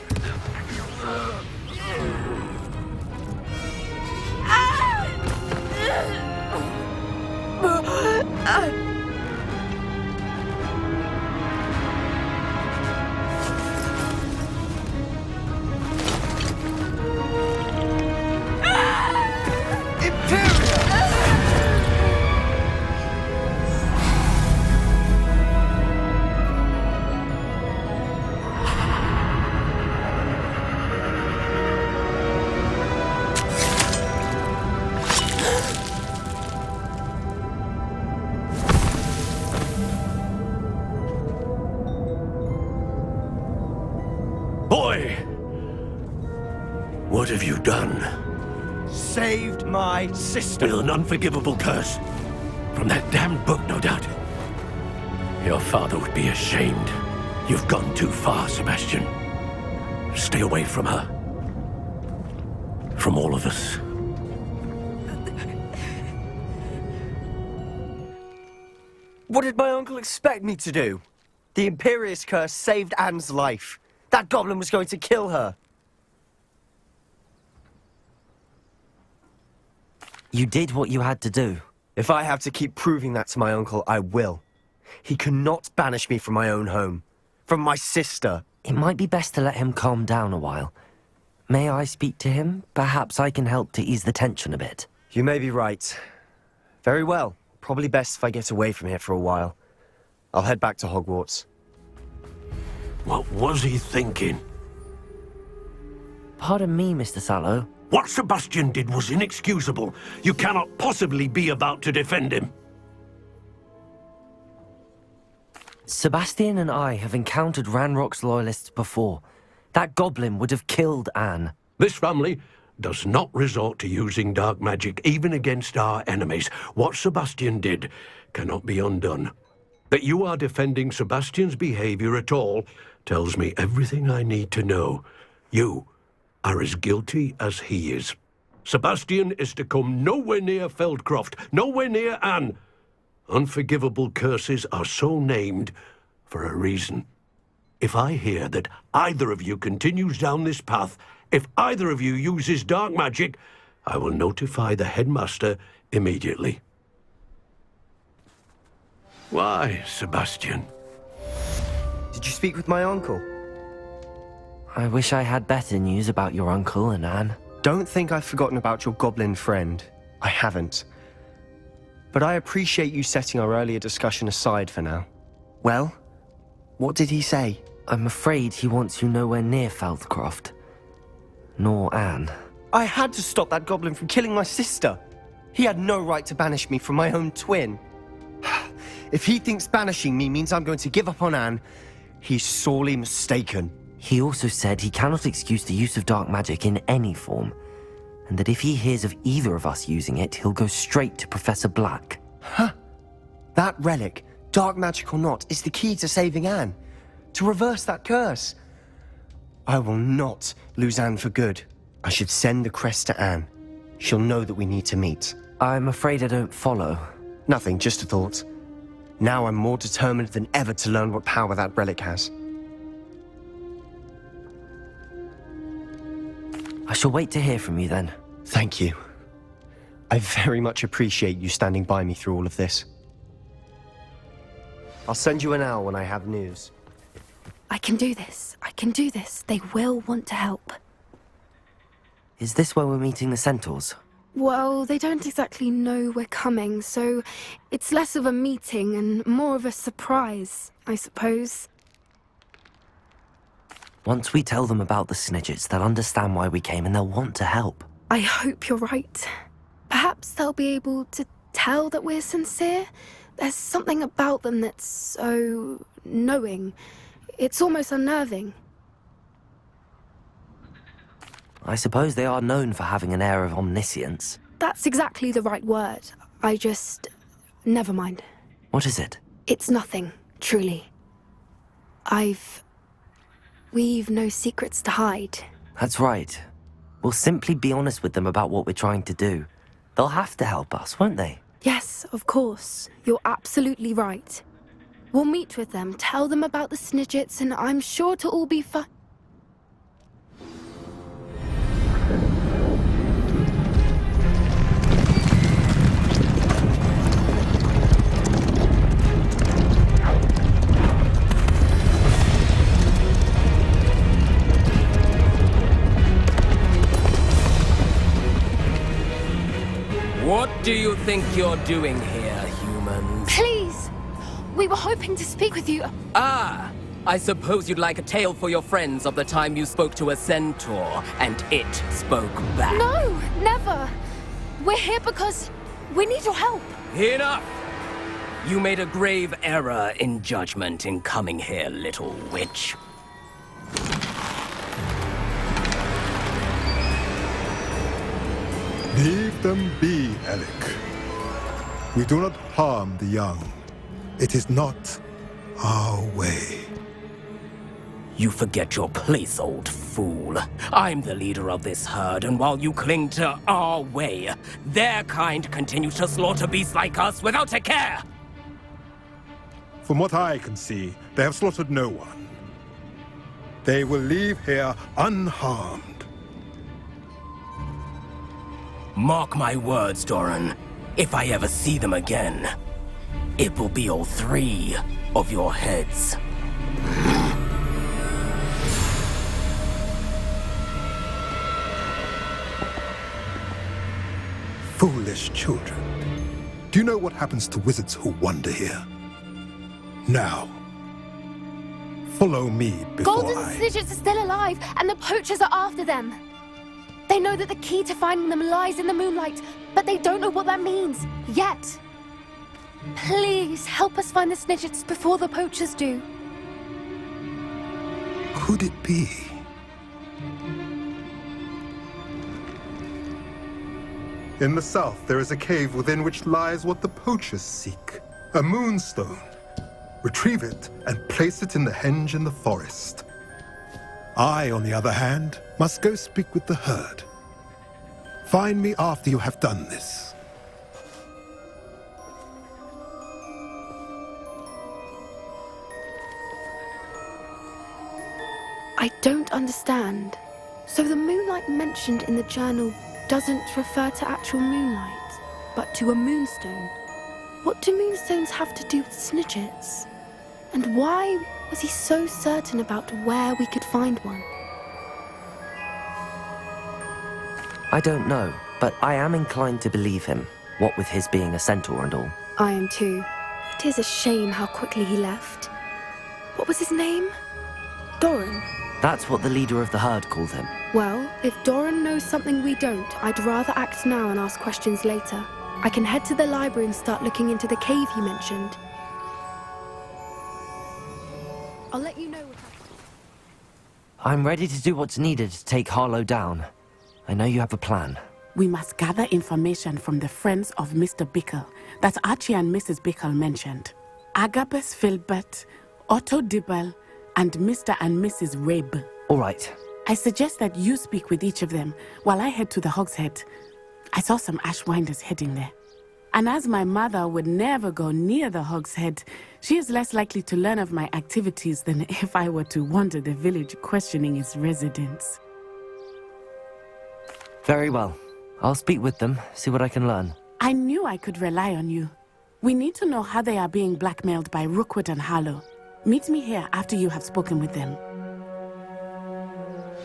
Boy! What have you done? Saved my sister. With an unforgivable curse. From that damned book, no doubt. Your father would be ashamed. You've gone too far, Sebastian. Stay away from her. From all of us. What did my uncle expect me to do? The Imperious curse saved Anne's life. That goblin was going to kill her. You did what you had to do. If I have to keep proving that to my uncle, I will. He cannot banish me from my own home. From my sister. It might be best to let him calm down a while. May I speak to him? Perhaps I can help to ease the tension a bit. You may be right. Very well. Probably best if I get away from here for a while. I'll head back to Hogwarts. What was he thinking? Pardon me, Mr. Sallow. What Sebastian did was inexcusable. You cannot possibly be about to defend him. Sebastian and I have encountered Ranrock's loyalists before. That goblin would have killed Anne. This family does not resort to using dark magic even against our enemies. What Sebastian did cannot be undone. That you are defending Sebastian's behavior at all tells me everything I need to know. You are as guilty as he is. Sebastian is to come nowhere near Feldcroft, nowhere near Anne. Unforgivable curses are so named for a reason. If I hear that either of you continues down this path, if either of you uses dark magic, I will notify the headmaster immediately. Why, Sebastian? Did you speak with my uncle? I wish I had better news about your uncle and Anne. Don't think I've forgotten about your goblin friend. I haven't. But I appreciate you setting our earlier discussion aside for now. Well, what did he say? I'm afraid he wants you nowhere near Feldcroft. Nor Anne. I had to stop that goblin from killing my sister. He had no right to banish me from my own twin. If he thinks banishing me means I'm going to give up on Anne, he's sorely mistaken. He also said he cannot excuse the use of dark magic in any form, and that if he hears of either of us using it, he'll go straight to Professor Black. Huh. That relic, dark magic or not, is the key to saving Anne. To reverse that curse. I will not lose Anne for good. I should send the crest to Anne. She'll know that we need to meet. I'm afraid I don't follow. Nothing, just a thought. Now I'm more determined than ever to learn what power that relic has. I shall wait to hear from you then. Thank you. I very much appreciate you standing by me through all of this. I'll send you an owl when I have news. I can do this. I can do this. They will want to help. Is this where we're meeting the centaurs? Well, they don't exactly know we're coming, so it's less of a meeting and more of a surprise, I suppose. Once we tell them about the Snidgets, they'll understand why we came and they'll want to help. I hope you're right. Perhaps they'll be able to tell that we're sincere. There's something about them that's so knowing. It's almost unnerving. I suppose they are known for having an air of omniscience. That's exactly the right word. I just... never mind. What is it? It's nothing, truly. We've no secrets to hide. That's right. We'll simply be honest with them about what we're trying to do. They'll have to help us, won't they? Yes, of course. You're absolutely right. We'll meet with them, tell them about the Snidgets, and I'm sure to all be fine. What do you think you're doing here, humans? Please! We were hoping to speak with you. Ah! I suppose you'd like a tale for your friends of the time you spoke to a centaur, and it spoke back. No! Never! We're here because we need your help. Enough! You made a grave error in judgment in coming here, little witch. Leave them be, Alec. We do not harm the young. It is not our way. You forget your place, old fool. I'm the leader of this herd, and while you cling to our way, their kind continues to slaughter beasts like us without a care! From what I can see, they have slaughtered no one. They will leave here unharmed. Mark my words, Doran. If I ever see them again, it will be all 3 of your heads. Foolish children. Do you know what happens to wizards who wander here? Now, follow me before Golden Snidgets are still alive, and the poachers are after them. They know that the key to finding them lies in the moonlight, but they don't know what that means, yet. Please, help us find the Snidgets before the poachers do. Could it be? In the south, there is a cave within which lies what the poachers seek. A moonstone. Retrieve it and place it in the henge in the forest. I, on the other hand, must go speak with the herd. Find me after you have done this. I don't understand. So the moonlight mentioned in the journal doesn't refer to actual moonlight, but to a moonstone. What do moonstones have to do with snitches? And why was he so certain about where we could find one? I don't know, but I am inclined to believe him, what with his being a centaur and all. I am too. It is a shame how quickly he left. What was his name? Doran. That's what the leader of the herd called him. Well, if Doran knows something we don't, I'd rather act now and ask questions later. I can head to the library and start looking into the cave you mentioned. I'll let you know what happens. I'm ready to do what's needed to take Harlow down. I know you have a plan. We must gather information from the friends of Mr. Bickle that Archie and Mrs. Bickle mentioned. Agabus Filbert, Otto Dibble, and Mr. and Mrs. Rabe. All right. I suggest that you speak with each of them while I head to the Hog's Head. I saw some Ashwinders heading there. And as my mother would never go near the Hog's Head, she is less likely to learn of my activities than if I were to wander the village questioning its residents. Very well. I'll speak with them, see what I can learn. I knew I could rely on you. We need to know how they are being blackmailed by Rookwood and Harlow. Meet me here after you have spoken with them.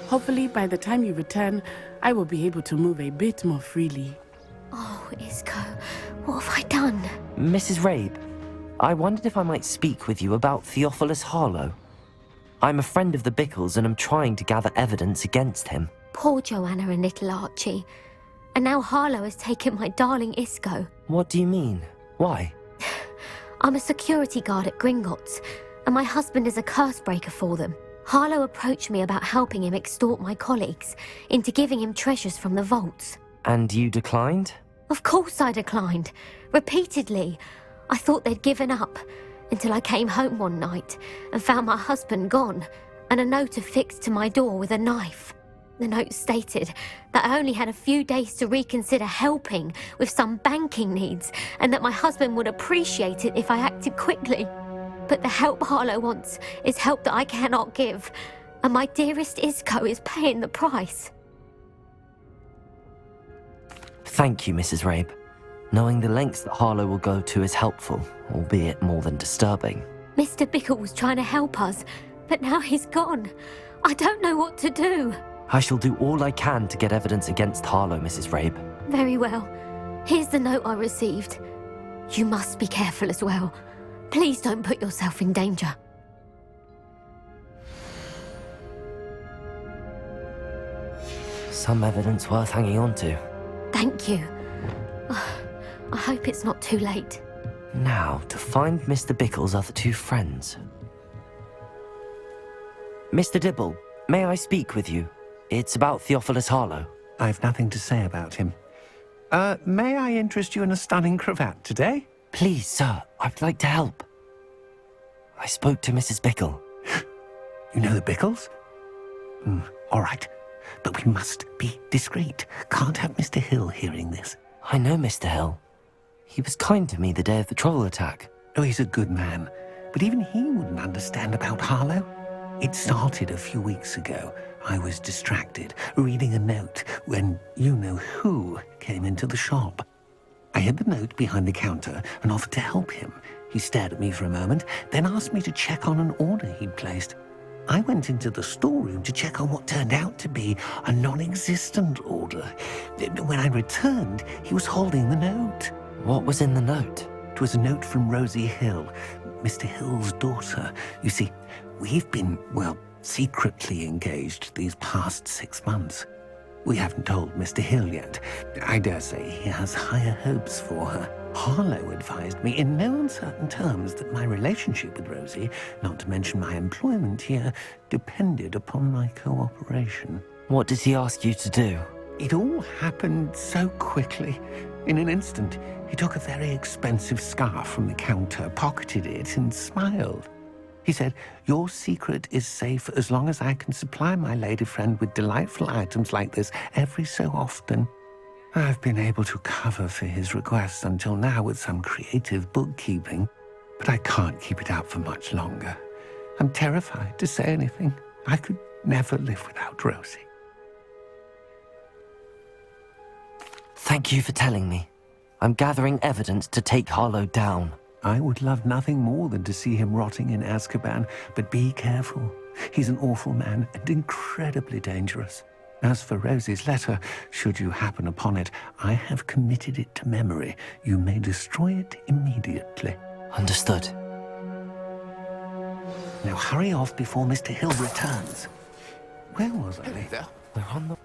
Hopefully, by the time you return, I will be able to move a bit more freely. Oh, Isco, what have I done? Mrs. Rabe, I wondered if I might speak with you about Theophilus Harlow. I'm a friend of the Bickles and am trying to gather evidence against him. Poor Joanna and little Archie. And now Harlow has taken my darling Isco. What do you mean? Why? I'm a security guard at Gringotts, and my husband is a curse breaker for them. Harlow approached me about helping him extort my colleagues into giving him treasures from the vaults. And you declined? Of course I declined. Repeatedly. I thought they'd given up, until I came home one night and found my husband gone, and a note affixed to my door with a knife. The note stated that I only had a few days to reconsider helping with some banking needs, and that my husband would appreciate it if I acted quickly. But the help Harlow wants is help that I cannot give, and my dearest Isco is paying the price. Thank you, Mrs. Rabe. Knowing the lengths that Harlow will go to is helpful, albeit more than disturbing. Mr. Bickle was trying to help us, but now he's gone. I don't know what to do. I shall do all I can to get evidence against Harlow, Mrs. Rabe. Very well. Here's the note I received. You must be careful as well. Please don't put yourself in danger. Some evidence worth hanging on to. Thank you. I hope it's not too late. Now, to find Mr. Bickle's other two friends. Mr. Dibble, may I speak with you? It's about Theophilus Harlow. I've nothing to say about him. May I interest you in a stunning cravat today? Please, sir, I'd like to help. I spoke to Mrs. Bickle. You know the Bickles? All right, but we must be discreet. Can't have Mr. Hill hearing this. I know Mr. Hill. He was kind to me the day of the troll attack. Oh, he's a good man, but even he wouldn't understand about Harlow. It started a few weeks ago. I was distracted, reading a note, when you-know-who came into the shop. I hid the note behind the counter and offered to help him. He stared at me for a moment, then asked me to check on an order he'd placed. I went into the storeroom to check on what turned out to be a non-existent order. When I returned, he was holding the note. What was in the note? It was a note from Rosie Hill, Mr. Hill's daughter. You see, we've been, secretly engaged these past 6 months. We haven't told Mr. Hill yet. I dare say he has higher hopes for her. Harlow advised me in no uncertain terms that my relationship with Rosie, not to mention my employment here, depended upon my cooperation. What did he ask you to do? It all happened so quickly. In an instant, he took a very expensive scarf from the counter, pocketed it, and smiled. He said, "Your secret is safe as long as I can supply my lady friend with delightful items like this every so often." I've been able to cover for his requests until now with some creative bookkeeping, but I can't keep it up for much longer. I'm terrified to say anything. I could never live without Rosie. Thank you for telling me. I'm gathering evidence to take Harlow down. I would love nothing more than to see him rotting in Azkaban, but be careful. He's an awful man and incredibly dangerous. As for Rosie's letter, should you happen upon it, I have committed it to memory. You may destroy it immediately. Understood. Now hurry off before Mr. Hill returns. Where was I? We're on the...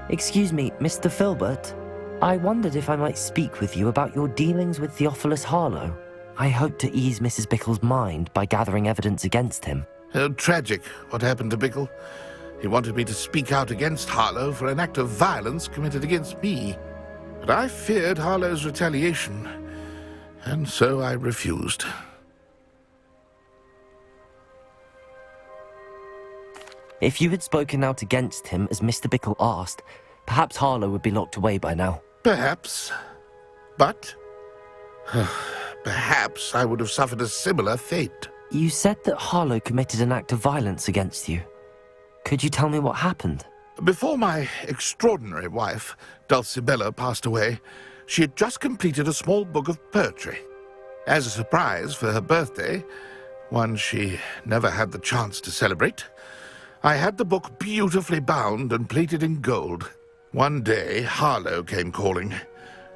Excuse me, Mr. Filbert. I wondered if I might speak with you about your dealings with Theophilus Harlow. I hope to ease Mrs. Bickle's mind by gathering evidence against him. Oh, tragic, what happened to Bickle. He wanted me to speak out against Harlow for an act of violence committed against me. But I feared Harlow's retaliation, and so I refused. If you had spoken out against him as Mr. Bickle asked, perhaps Harlow would be locked away by now. Perhaps. But perhaps I would have suffered a similar fate. You said that Harlow committed an act of violence against you. Could you tell me what happened? Before my extraordinary wife, Dulcibella, passed away, she had just completed a small book of poetry. As a surprise for her birthday, one she never had the chance to celebrate, I had the book beautifully bound and plated in gold. One day, Harlow came calling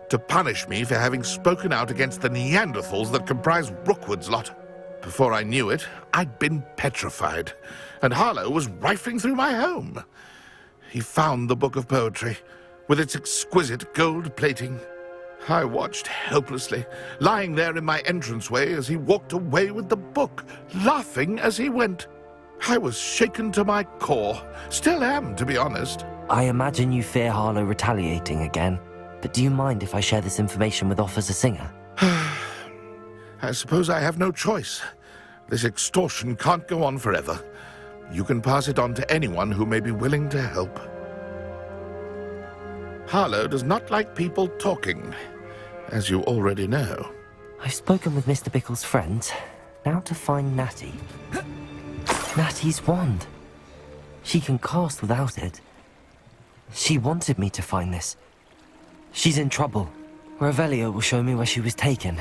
to punish me for having spoken out against the Neanderthals that comprise Rookwood's lot. Before I knew it, I'd been petrified, and Harlow was rifling through my home. He found the book of poetry, with its exquisite gold plating. I watched helplessly, lying there in my entranceway as he walked away with the book, laughing as he went. I was shaken to my core. Still am, to be honest. I imagine you fear Harlow retaliating again, but do you mind if I share this information with Officer Singer? I suppose I have no choice. This extortion can't go on forever. You can pass it on to anyone who may be willing to help. Harlow does not like people talking, as you already know. I've spoken with Mr. Bickle's friends. Now to find Natty. Natty's wand. She can cast without it. She wanted me to find this. She's in trouble. Revelio will show me where she was taken.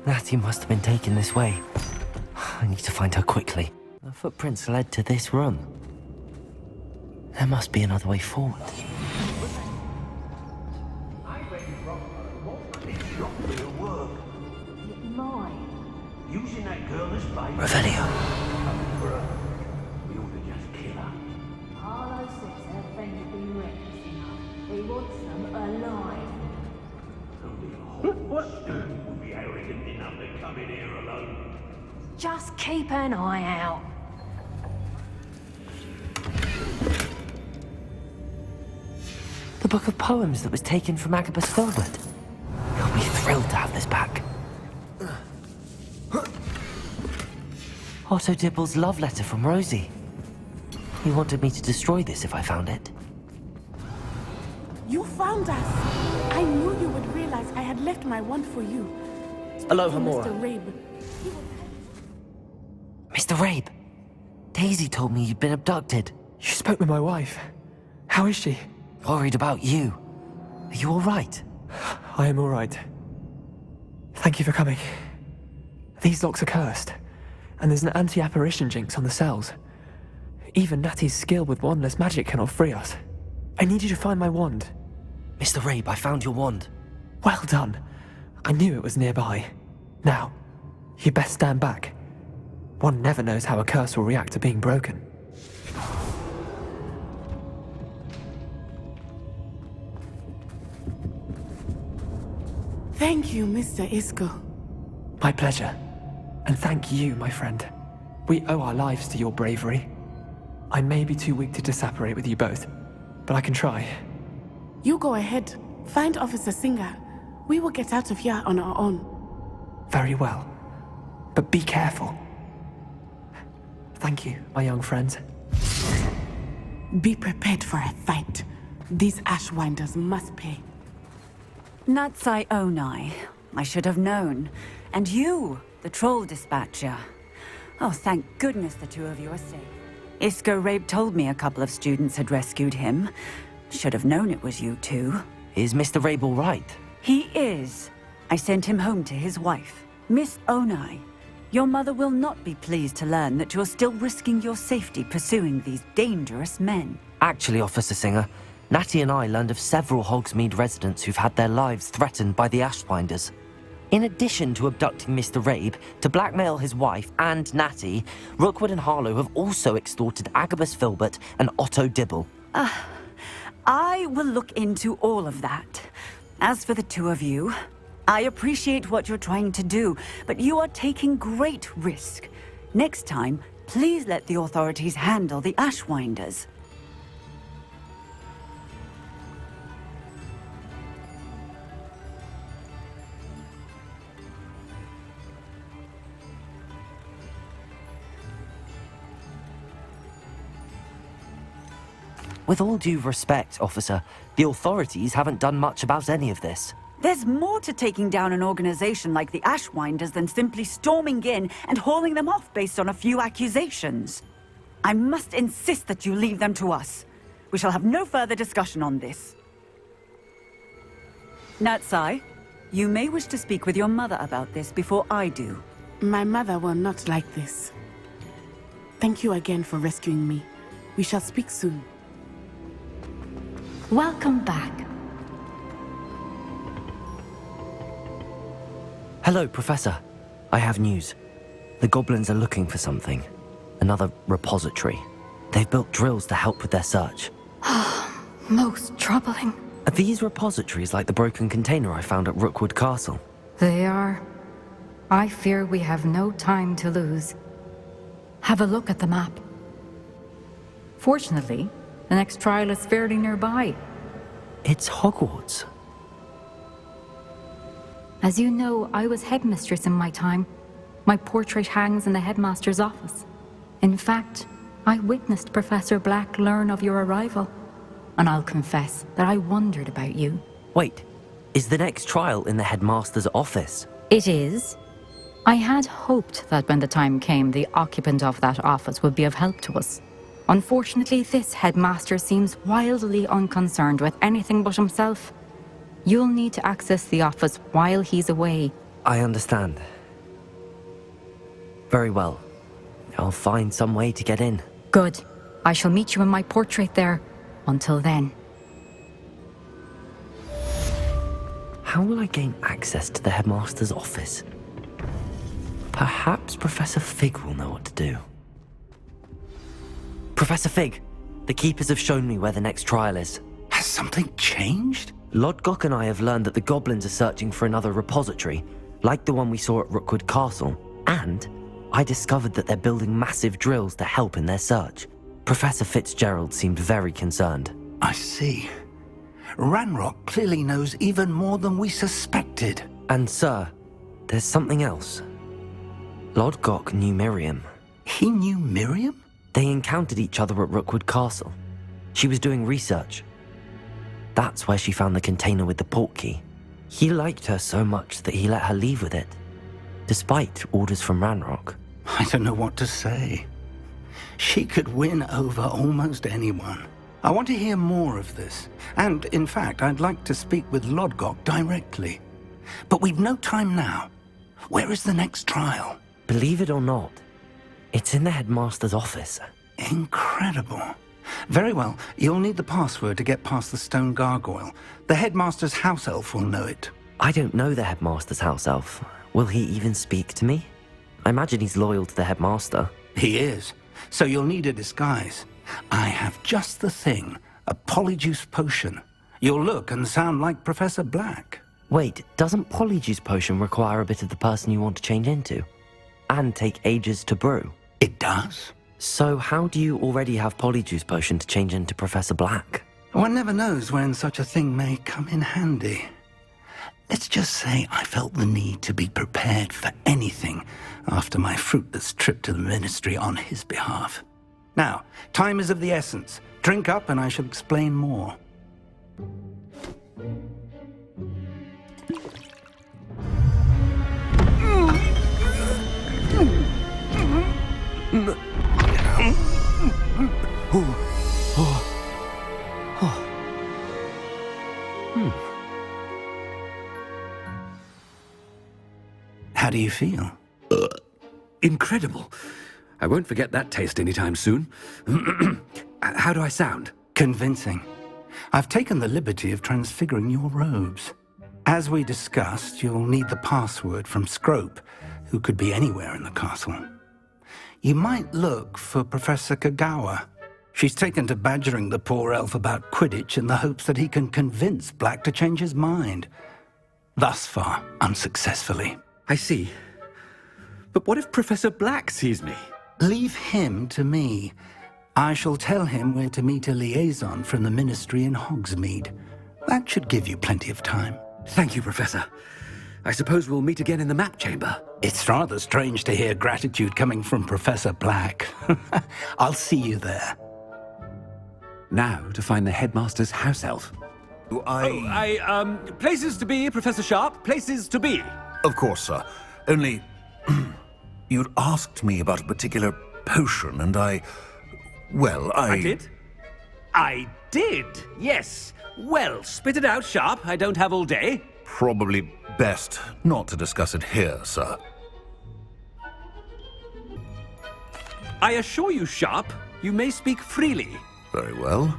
Natty must have been taken this way. I need to find her quickly. The footprints led to this room. There must be another way forward. Revelio. We ought to just kill her. Harlow says her friend has been reckless enough. He wants them alive. What? Would be arrogant enough to come in here alone. Just keep an eye out. The book of poems that was taken from Agabus Filbert. He'll be thrilled to have this back. Otto Dibble's love letter from Rosie. He wanted me to destroy this if I found it. You found us! I knew you would realize I had left my wand for you. Aloha, Mora. Mr. Rabe. Mr. Rabe, Daisy told me you'd been abducted. You spoke with my wife. How is she? Worried about you. Are you all right? I am all right. Thank you for coming. These locks are cursed, and there's an anti-apparition jinx on the cells. Even Natty's skill with wandless magic cannot free us. I need you to find my wand. Mr. Rabe, I found your wand. Well done. I knew it was nearby. Now, you best stand back. One never knows how a curse will react to being broken. Thank you, Mr. Isco. My pleasure. And thank you, my friend. We owe our lives to your bravery. I may be too weak to disapparate with you both, but I can try. You go ahead. Find Officer Singer. We will get out of here on our own. Very well. But be careful. Thank you, my young friends. Be prepared for a fight. These Ashwinders must pay. Natsai Onai. I should have known. And you, the troll dispatcher. Oh, thank goodness the two of you are safe. Isco Rabe told me a couple of students had rescued him. Should have known it was you two. Is Mr. Rabe all right? He is. I sent him home to his wife, Miss Onai. Your mother will not be pleased to learn that you're still risking your safety pursuing these dangerous men. Actually, Officer Singer, Natty and I learned of several Hogsmeade residents who've had their lives threatened by the Ashwinders. In addition to abducting Mr. Rabe, to blackmail his wife and Natty, Rookwood and Harlow have also extorted Agabus Filbert and Otto Dibble. I will look into all of that. As for the two of you, I appreciate what you're trying to do, but you are taking great risk. Next time, please let the authorities handle the Ashwinders. With all due respect, officer, the authorities haven't done much about any of this. There's more to taking down an organization like the Ashwinders than simply storming in and hauling them off based on a few accusations. I must insist that you leave them to us. We shall have no further discussion on this. Natsai, you may wish to speak with your mother about this before I do. My mother will not like this. Thank you again for rescuing me. We shall speak soon. Welcome back. Hello, Professor. I have news. The goblins are looking for something. Another repository. They've built drills to help with their search. Most troubling. Are these repositories like the broken container I found at Rookwood Castle? They are. I fear we have no time to lose. Have a look at the map. Fortunately, the next trial is fairly nearby. It's Hogwarts. As you know, I was headmistress in my time. My portrait hangs in the headmaster's office. In fact, I witnessed Professor Black learn of your arrival. And I'll confess that I wondered about you. Wait, is the next trial in the headmaster's office? It is. I had hoped that when the time came, the occupant of that office would be of help to us. Unfortunately, this headmaster seems wildly unconcerned with anything but himself. You'll need to access the office while he's away. I understand. Very well. I'll find some way to get in. Good. I shall meet you in my portrait there. Until then. How will I gain access to the headmaster's office? Perhaps Professor Fig will know what to do. Professor Fig, the Keepers have shown me where the next trial is. Has something changed? Lodgok and I have learned that the goblins are searching for another repository, like the one we saw at Rookwood Castle, and I discovered that they're building massive drills to help in their search. Professor Fitzgerald seemed very concerned. I see. Ranrock clearly knows even more than we suspected. And sir, there's something else. Lodgok knew Miriam. He knew Miriam? They encountered each other at Rookwood Castle. She was doing research. That's where she found the container with the portkey. He liked her so much that he let her leave with it, despite orders from Ranrock. I don't know what to say. She could win over almost anyone. I want to hear more of this. And, in fact, I'd like to speak with Lodgok directly. But we've no time now. Where is the next trial? Believe it or not, it's in the headmaster's office. Incredible. Very well. You'll need the password to get past the stone gargoyle. The headmaster's house elf will know it. I don't know the headmaster's house elf. Will he even speak to me? I imagine he's loyal to the headmaster. He is. So you'll need a disguise. I have just the thing. A polyjuice potion. You'll look and sound like Professor Black. Wait, doesn't Polyjuice Potion require a bit of the person you want to change into? And take ages to brew? It does. So how do you already have Polyjuice Potion to change into Professor Black? One never knows when such a thing may come in handy. Let's just say I felt the need to be prepared for anything after my fruitless trip to the ministry on his behalf. Now, time is of the essence. Drink up and I shall explain more. How do you feel? Incredible. I won't forget that taste anytime soon. How do I sound? Convincing. I've taken the liberty of transfiguring your robes. As we discussed, you'll need the password from Scrope, who could be anywhere in the castle. You might look for Professor Kagawa. She's taken to badgering the poor elf about Quidditch in the hopes that he can convince Black to change his mind. Thus far, unsuccessfully. I see. But what if Professor Black sees me? Leave him to me. I shall tell him where to meet a liaison from the Ministry in Hogsmeade. That should give you plenty of time. Thank you, Professor. I suppose we'll meet again in the map chamber. It's rather strange to hear gratitude coming from Professor Black. I'll see you there. Now to find the headmaster's house elf. Places to be, Professor Sharp. Places to be. Of course, sir. Only, you'd asked me about a particular potion, and I did? I did, yes. Well, spit it out, Sharp. I don't have all day. Probably best not to discuss it here, sir. I assure you, Sharp, you may speak freely. Very well.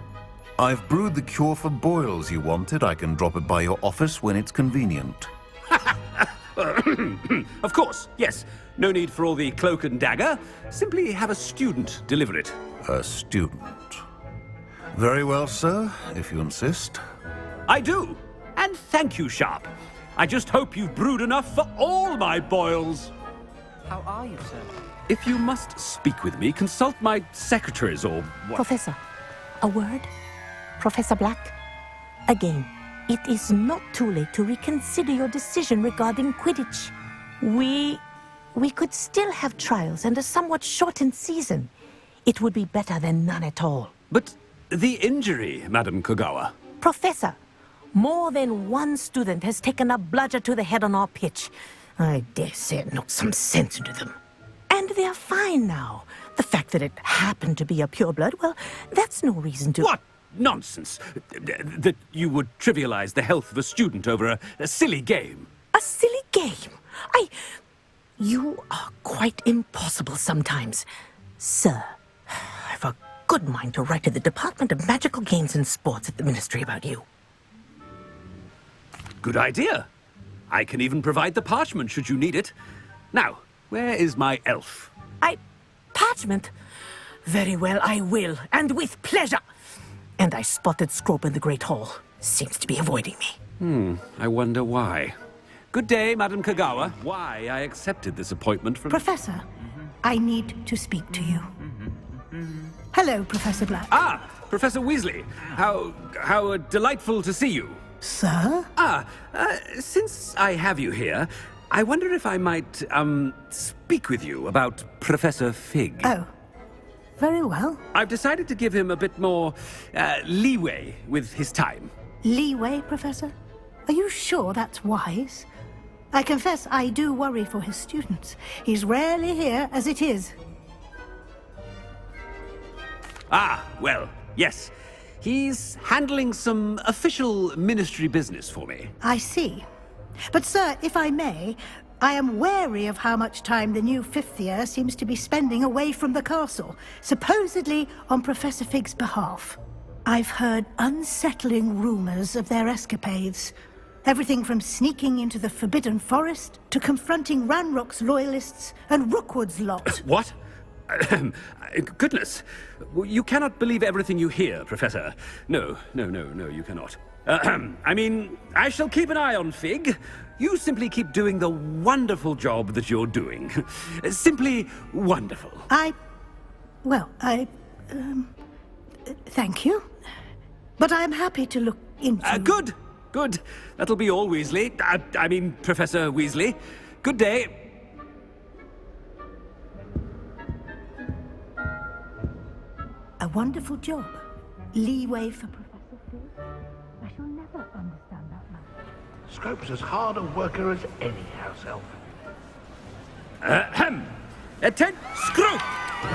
I've brewed the cure for boils you wanted. I can drop it by your office when it's convenient. Of course, yes. No need for all the cloak and dagger. Simply have a student deliver it. A student. Very well, sir, if you insist. I do. And thank you, Sharp. I just hope you've brewed enough for all my boils. How are you, sir? If you must speak with me, consult my secretaries or what? Professor, a word? Professor Black? Again, it is not too late to reconsider your decision regarding Quidditch. We could still have trials and a somewhat shortened season. It would be better than none at all. But the injury, Madam Kagawa. Professor, more than one student has taken a bludger to the head on our pitch. I dare say it knocked some sense into them. And they're fine now. The fact that it happened to be a pureblood, well, that's no reason to... What nonsense! That you would trivialize the health of a student over a silly game. A silly game? You are quite impossible sometimes. Sir, I've a good mind to write to the Department of Magical Games and Sports at the Ministry about you. Good idea. I can even provide the parchment should you need it. Now, where is my elf? Parchment? Very well, I will, and with pleasure. And I spotted Scrope in the Great Hall. Seems to be avoiding me. I wonder why. Good day, Madam Kagawa. Why I accepted this appointment from... Professor, I need to speak to you. Hello, Professor Black. Ah, Professor Weasley. How delightful to see you. Sir? Since I have you here, I wonder if I might, speak with you about Professor Fig. Oh, very well. I've decided to give him a bit more, leeway with his time. Leeway, Professor? Are you sure that's wise? I confess I do worry for his students. He's rarely here as it is. Well, yes. He's handling some official ministry business for me. I see. But, sir, if I may, I am wary of how much time the new fifth year seems to be spending away from the castle, supposedly on Professor Fig's behalf. I've heard unsettling rumors of their escapades. Everything from sneaking into the Forbidden Forest to confronting Ranrock's loyalists and Rookwood's lot. What? Goodness. You cannot believe everything you hear, Professor. No, you cannot. I mean, I shall keep an eye on Fig. You simply keep doing the wonderful job that you're doing. Simply wonderful. Thank you. But I'm happy to look into... Good. That'll be all, Weasley. I mean, Professor Weasley. Good day. A wonderful job. Leeway for Professor Fig. I shall never understand that man. Scrope's as hard a worker as any house elf. Attend, Scrope!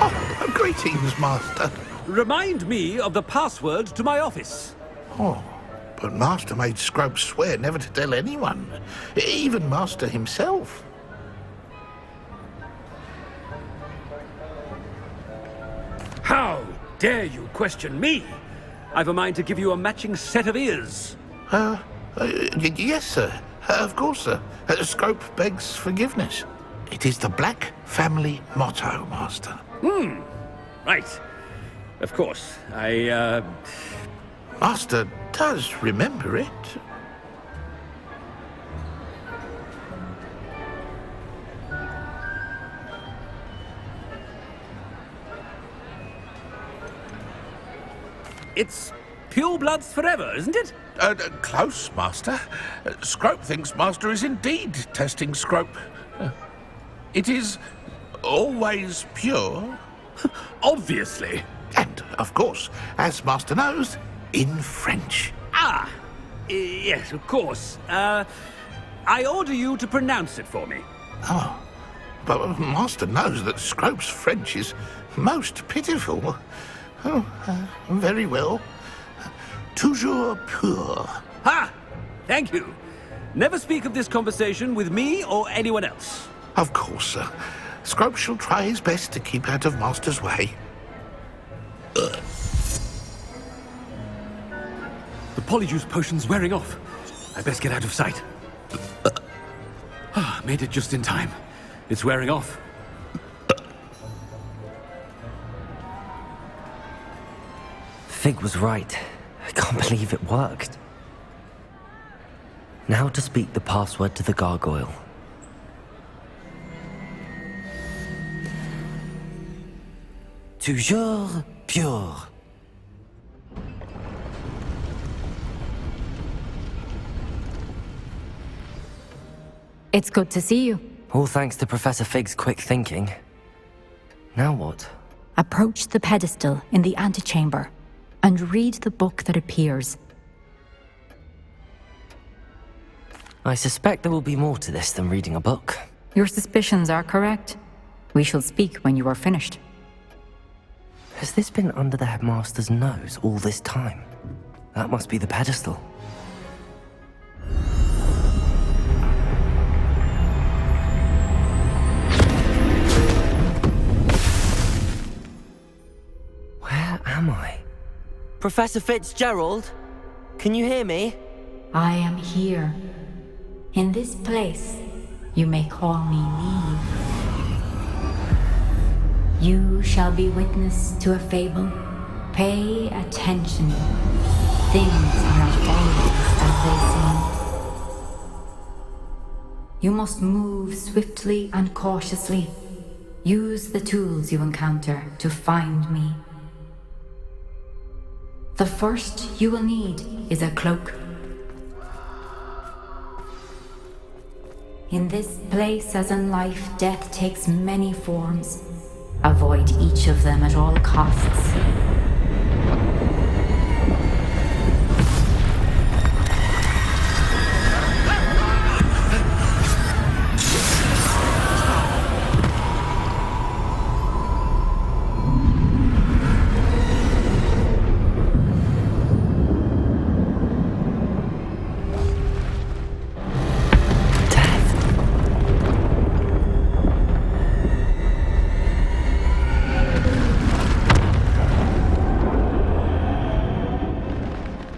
Oh, greetings, Master. Remind me of the password to my office. Oh, but Master made Scrope swear never to tell anyone, even Master himself. How dare you question me? I've a mind to give you a matching set of ears. Yes, sir. Of course, sir. Scrope begs forgiveness. It is the Black family motto, Master. Right. Of course. Master does remember it. It's pure bloods forever, isn't it? Close, Master. Scrope thinks Master is indeed testing Scrope. It is always pure. Obviously. And, of course, as Master knows, in French. Yes, of course. I order you to pronounce it for me. Oh, but Master knows that Scrope's French is most pitiful. Oh, very well. Toujours pur. Ha! Thank you. Never speak of this conversation with me or anyone else. Of course, sir. Scrope shall try his best to keep out of Master's way. The polyjuice potion's wearing off. I best get out of sight. Made it just in time. It's wearing off. Fig was right. I can't believe it worked. Now to speak the password to the gargoyle. Toujours pure. It's good to see you. All thanks to Professor Fig's quick thinking. Now what? Approach the pedestal in the antechamber and read the book that appears. I suspect there will be more to this than reading a book. Your suspicions are correct. We shall speak when you are finished. Has this been under the headmaster's nose all this time? That must be the pedestal. Where am I? Professor Fitzgerald? Can you hear me? I am here. In this place, you may call me Neve. You shall be witness to a fable. Pay attention. Things are not always as they seem. You must move swiftly and cautiously. Use the tools you encounter to find me. The first you will need is a cloak. In this place, as in life, death takes many forms. Avoid each of them at all costs.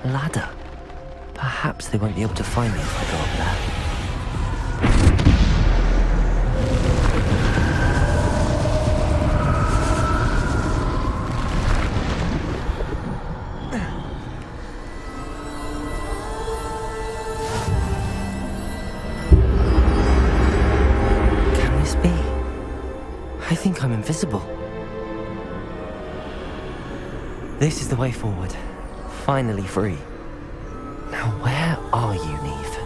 Ladder. Perhaps they won't be able to find me if I go up there. Can this be? I think I'm invisible. This is the way forward. Finally free. Now where are you, Neve?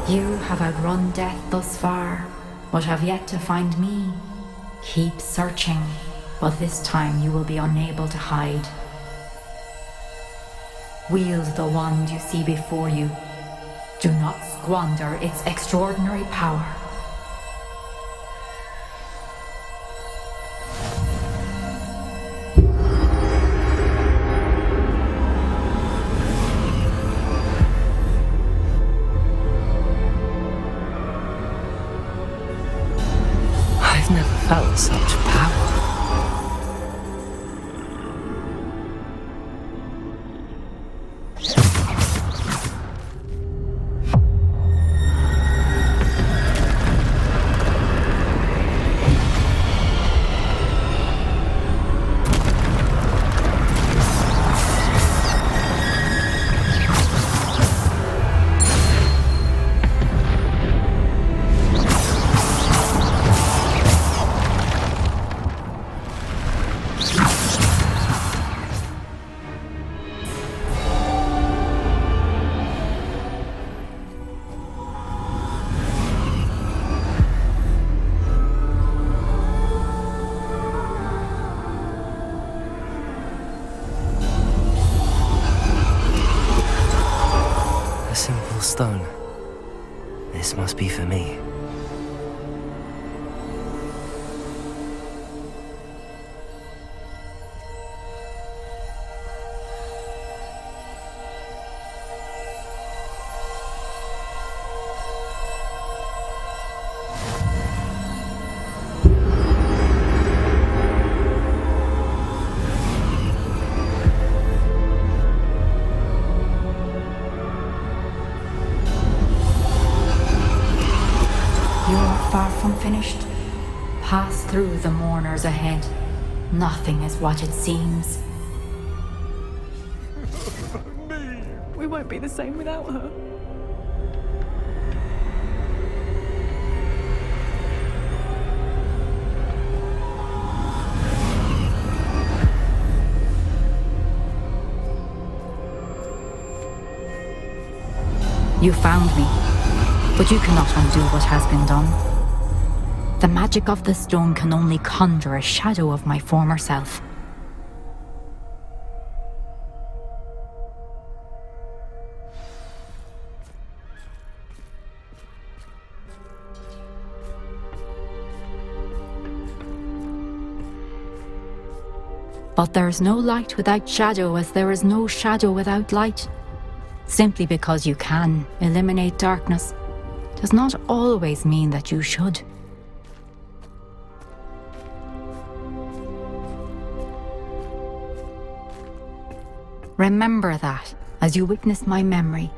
You have outrun death thus far, but have yet to find me. Keep searching, but this time you will be unable to hide. Wield the wand you see before you. Do not squander its extraordinary power. I've never felt such power. A simple stone. This must be for me. You're far from finished. Pass through the mourners ahead. Nothing is what it seems. We won't be the same without her. You found me, but you cannot undo what has been done. The magic of the stone can only conjure a shadow of my former self. But there is no light without shadow, as there is no shadow without light. Simply because you can eliminate darkness does not always mean that you should. Remember that as you witness my memory.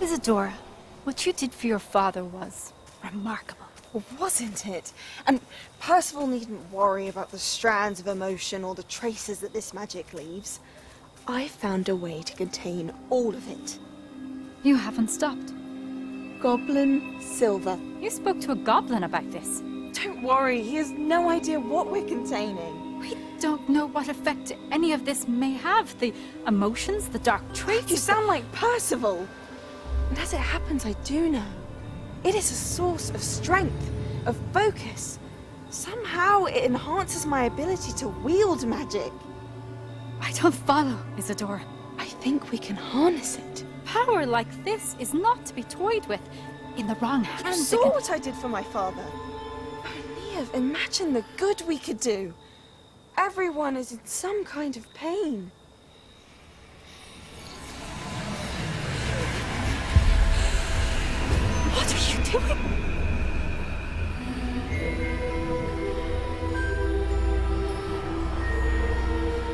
Isadora, what you did for your father was remarkable. Well, wasn't it? And Percival needn't worry about the strands of emotion or the traces that this magic leaves. I found a way to contain all of it. You haven't stopped. Goblin Silver. You spoke to a goblin about this. Don't worry, he has no idea what we're containing. We don't know what effect any of this may have. The emotions, the dark traits. You sound like Percival. And as it happens, I do know. It is a source of strength, of focus. Somehow it enhances my ability to wield magic. I don't follow, Isadora. I think we can harness it. Power like this is not to be toyed with. In the wrong hands. You saw what I did for my father. Neve, imagine the good we could do. Everyone is in some kind of pain. What are you doing?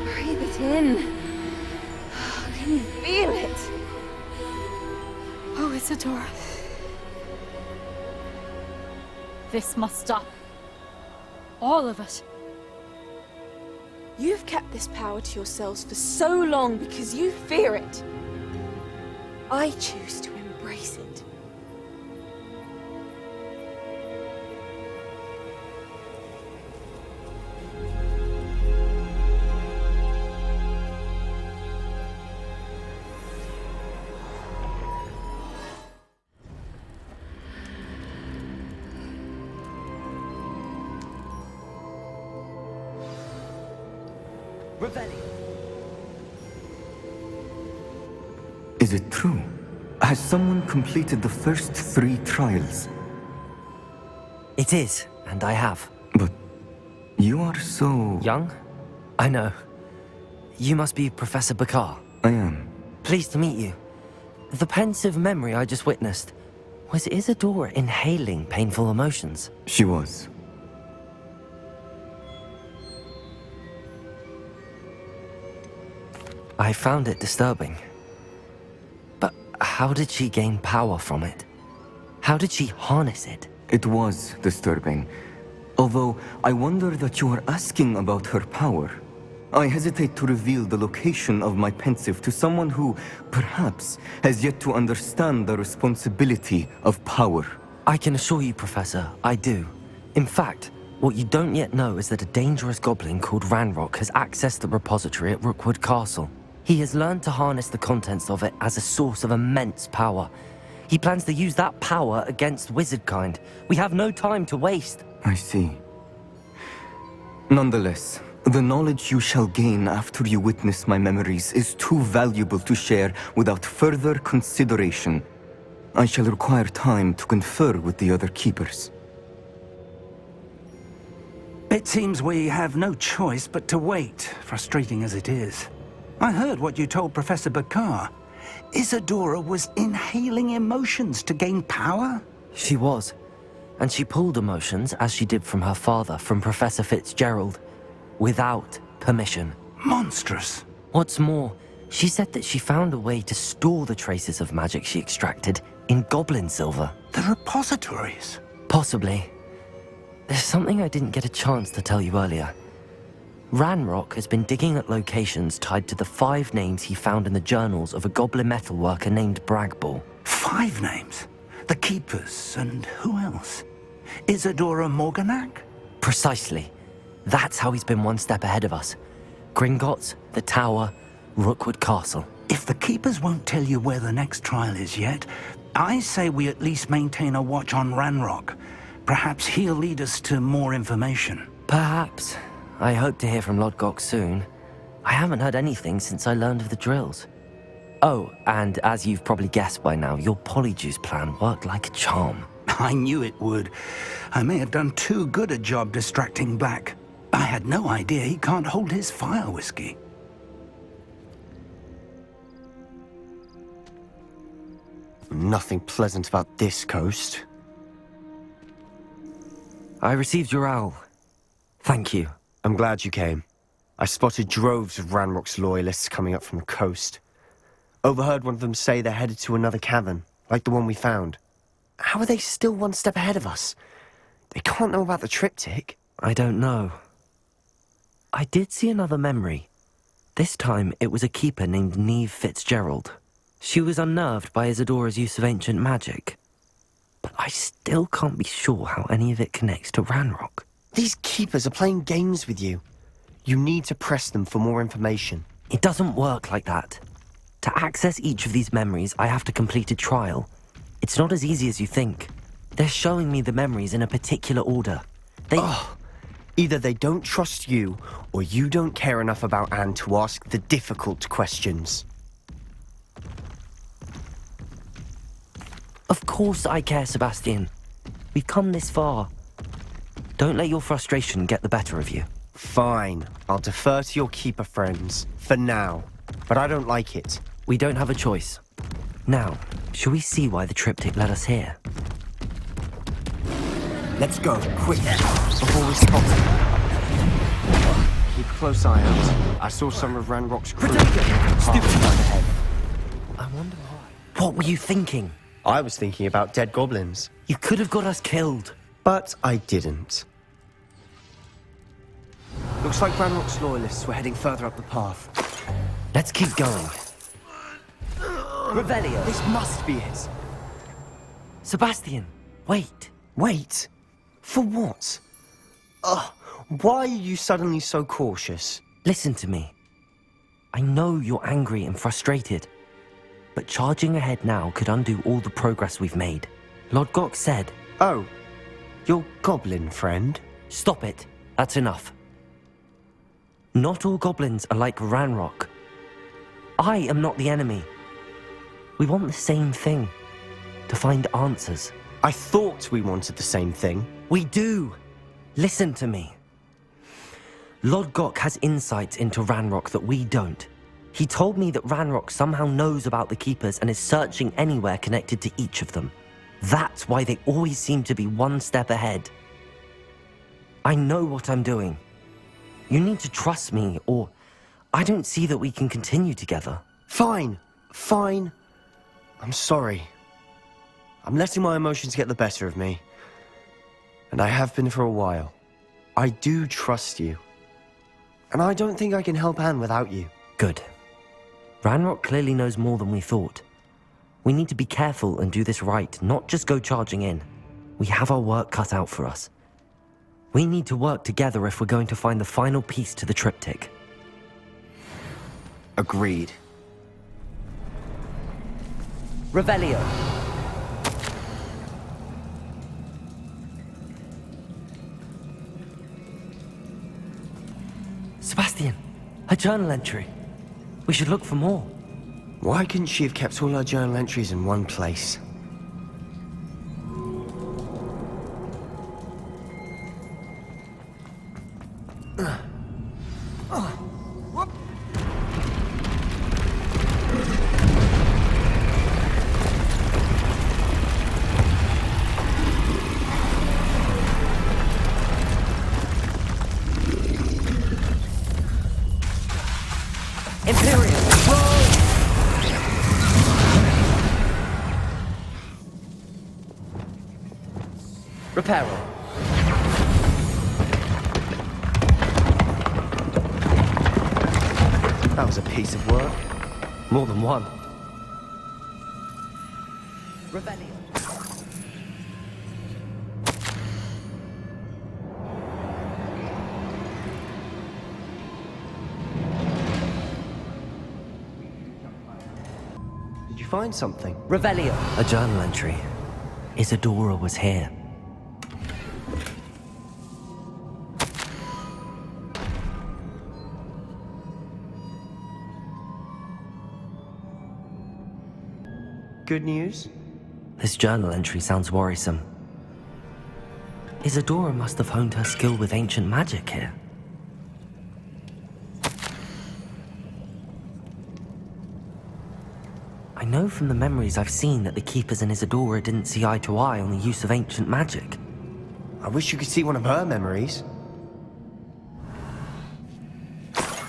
Breathe it in. Can you feel it? Oh, Isadora. Isadora. This must stop. All of it. You've kept this power to yourselves for so long because you fear it. I choose to embrace it. Is it true? Has someone completed the first 3 trials? It is, and I have. But you are so... Young? I know. You must be Professor Bakar. I am. Pleased to meet you. The pensive memory I just witnessed, was Isadora inhaling painful emotions? She was. I found it disturbing. But how did she gain power from it? How did she harness it? It was disturbing. Although, I wonder that you are asking about her power. I hesitate to reveal the location of my pensive to someone who, perhaps, has yet to understand the responsibility of power. I can assure you, Professor, I do. In fact, what you don't yet know is that a dangerous goblin called Ranrock has accessed the repository at Rookwood Castle. He has learned to harness the contents of it as a source of immense power. He plans to use that power against wizardkind. We have no time to waste. I see. Nonetheless, the knowledge you shall gain after you witness my memories is too valuable to share without further consideration. I shall require time to confer with the other keepers. It seems we have no choice but to wait, frustrating as it is. I heard what you told Professor Bakar. Isadora was inhaling emotions to gain power? She was. And she pulled emotions, as she did from her father, from Professor Fitzgerald, without permission. Monstrous. What's more, she said that she found a way to store the traces of magic she extracted in goblin silver. The repositories? Possibly. There's something I didn't get a chance to tell you earlier. Ranrock has been digging at locations tied to the 5 names he found in the journals of a goblin metalworker named Bragball. 5 names? The Keepers, and who else? Isadora Morganac? Precisely. That's how he's been one step ahead of us. Gringotts, the Tower, Rookwood Castle. If the Keepers won't tell you where the next trial is yet, I say we at least maintain a watch on Ranrock. Perhaps he'll lead us to more information. Perhaps. I hope to hear from Lodgok soon. I haven't heard anything since I learned of the drills. Oh, and as you've probably guessed by now, your polyjuice plan worked like a charm. I knew it would. I may have done too good a job distracting Black. I had no idea he can't hold his fire whiskey. Nothing pleasant about this coast. I received your owl. Thank you. I'm glad you came. I spotted droves of Ranrock's loyalists coming up from the coast. Overheard one of them say they're headed to another cavern, like the one we found. How are they still one step ahead of us? They can't know about the triptych. I don't know. I did see another memory. This time, it was a keeper named Neve Fitzgerald. She was unnerved by Isadora's use of ancient magic. But I still can't be sure how any of it connects to Ranrock. These keepers are playing games with you. You need to press them for more information. It doesn't work like that. To access each of these memories, I have to complete a trial. It's not as easy as you think. They're showing me the memories in a particular order. Either they don't trust you, or you don't care enough about Anne to ask the difficult questions. Of course I care, Sebastian. We've come this far. Don't let your frustration get the better of you. Fine. I'll defer to your keeper friends, for now. But I don't like it. We don't have a choice. Now, shall we see why the triptych led us here? Let's go, quick, before we spot him. Keep a close eye out. I saw some of Ranrock's crew. Stupid! I wonder why. What were you thinking? I was thinking about dead goblins. You could have got us killed. But I didn't. Looks like Ranrock's loyalists were heading further up the path. Let's keep going. Revelio. This must be it. Sebastian, wait. Wait? For what? Ugh, why are you suddenly so cautious? Listen to me. I know you're angry and frustrated, but charging ahead now could undo all the progress we've made. Lodgok said... Oh, your goblin friend? Stop it. That's enough. Not all goblins are like Ranrock. I am not the enemy. We want the same thing. To find answers. I thought we wanted the same thing. We do. Listen to me. Lodgok has insights into Ranrock that we don't. He told me that Ranrock somehow knows about the Keepers and is searching anywhere connected to each of them. That's why they always seem to be one step ahead. I know what I'm doing. You need to trust me, or I don't see that we can continue together. Fine. Fine. I'm sorry. I'm letting my emotions get the better of me. And I have been for a while. I do trust you. And I don't think I can help Anne without you. Good. Ranrock clearly knows more than we thought. We need to be careful and do this right, not just go charging in. We have our work cut out for us. We need to work together if we're going to find the final piece to the triptych. Agreed. Revelio. Sebastian, a journal entry. We should look for more. Why couldn't she have kept all her journal entries in one place? Reparo. That was a piece of work. More than one. Revelio. Did you find something? Revelio. A journal entry. Isadora was here. Good news? This journal entry sounds worrisome. Isadora must have honed her skill with ancient magic here. I know from the memories I've seen that the Keepers and Isadora didn't see eye to eye on the use of ancient magic. I wish you could see one of her memories.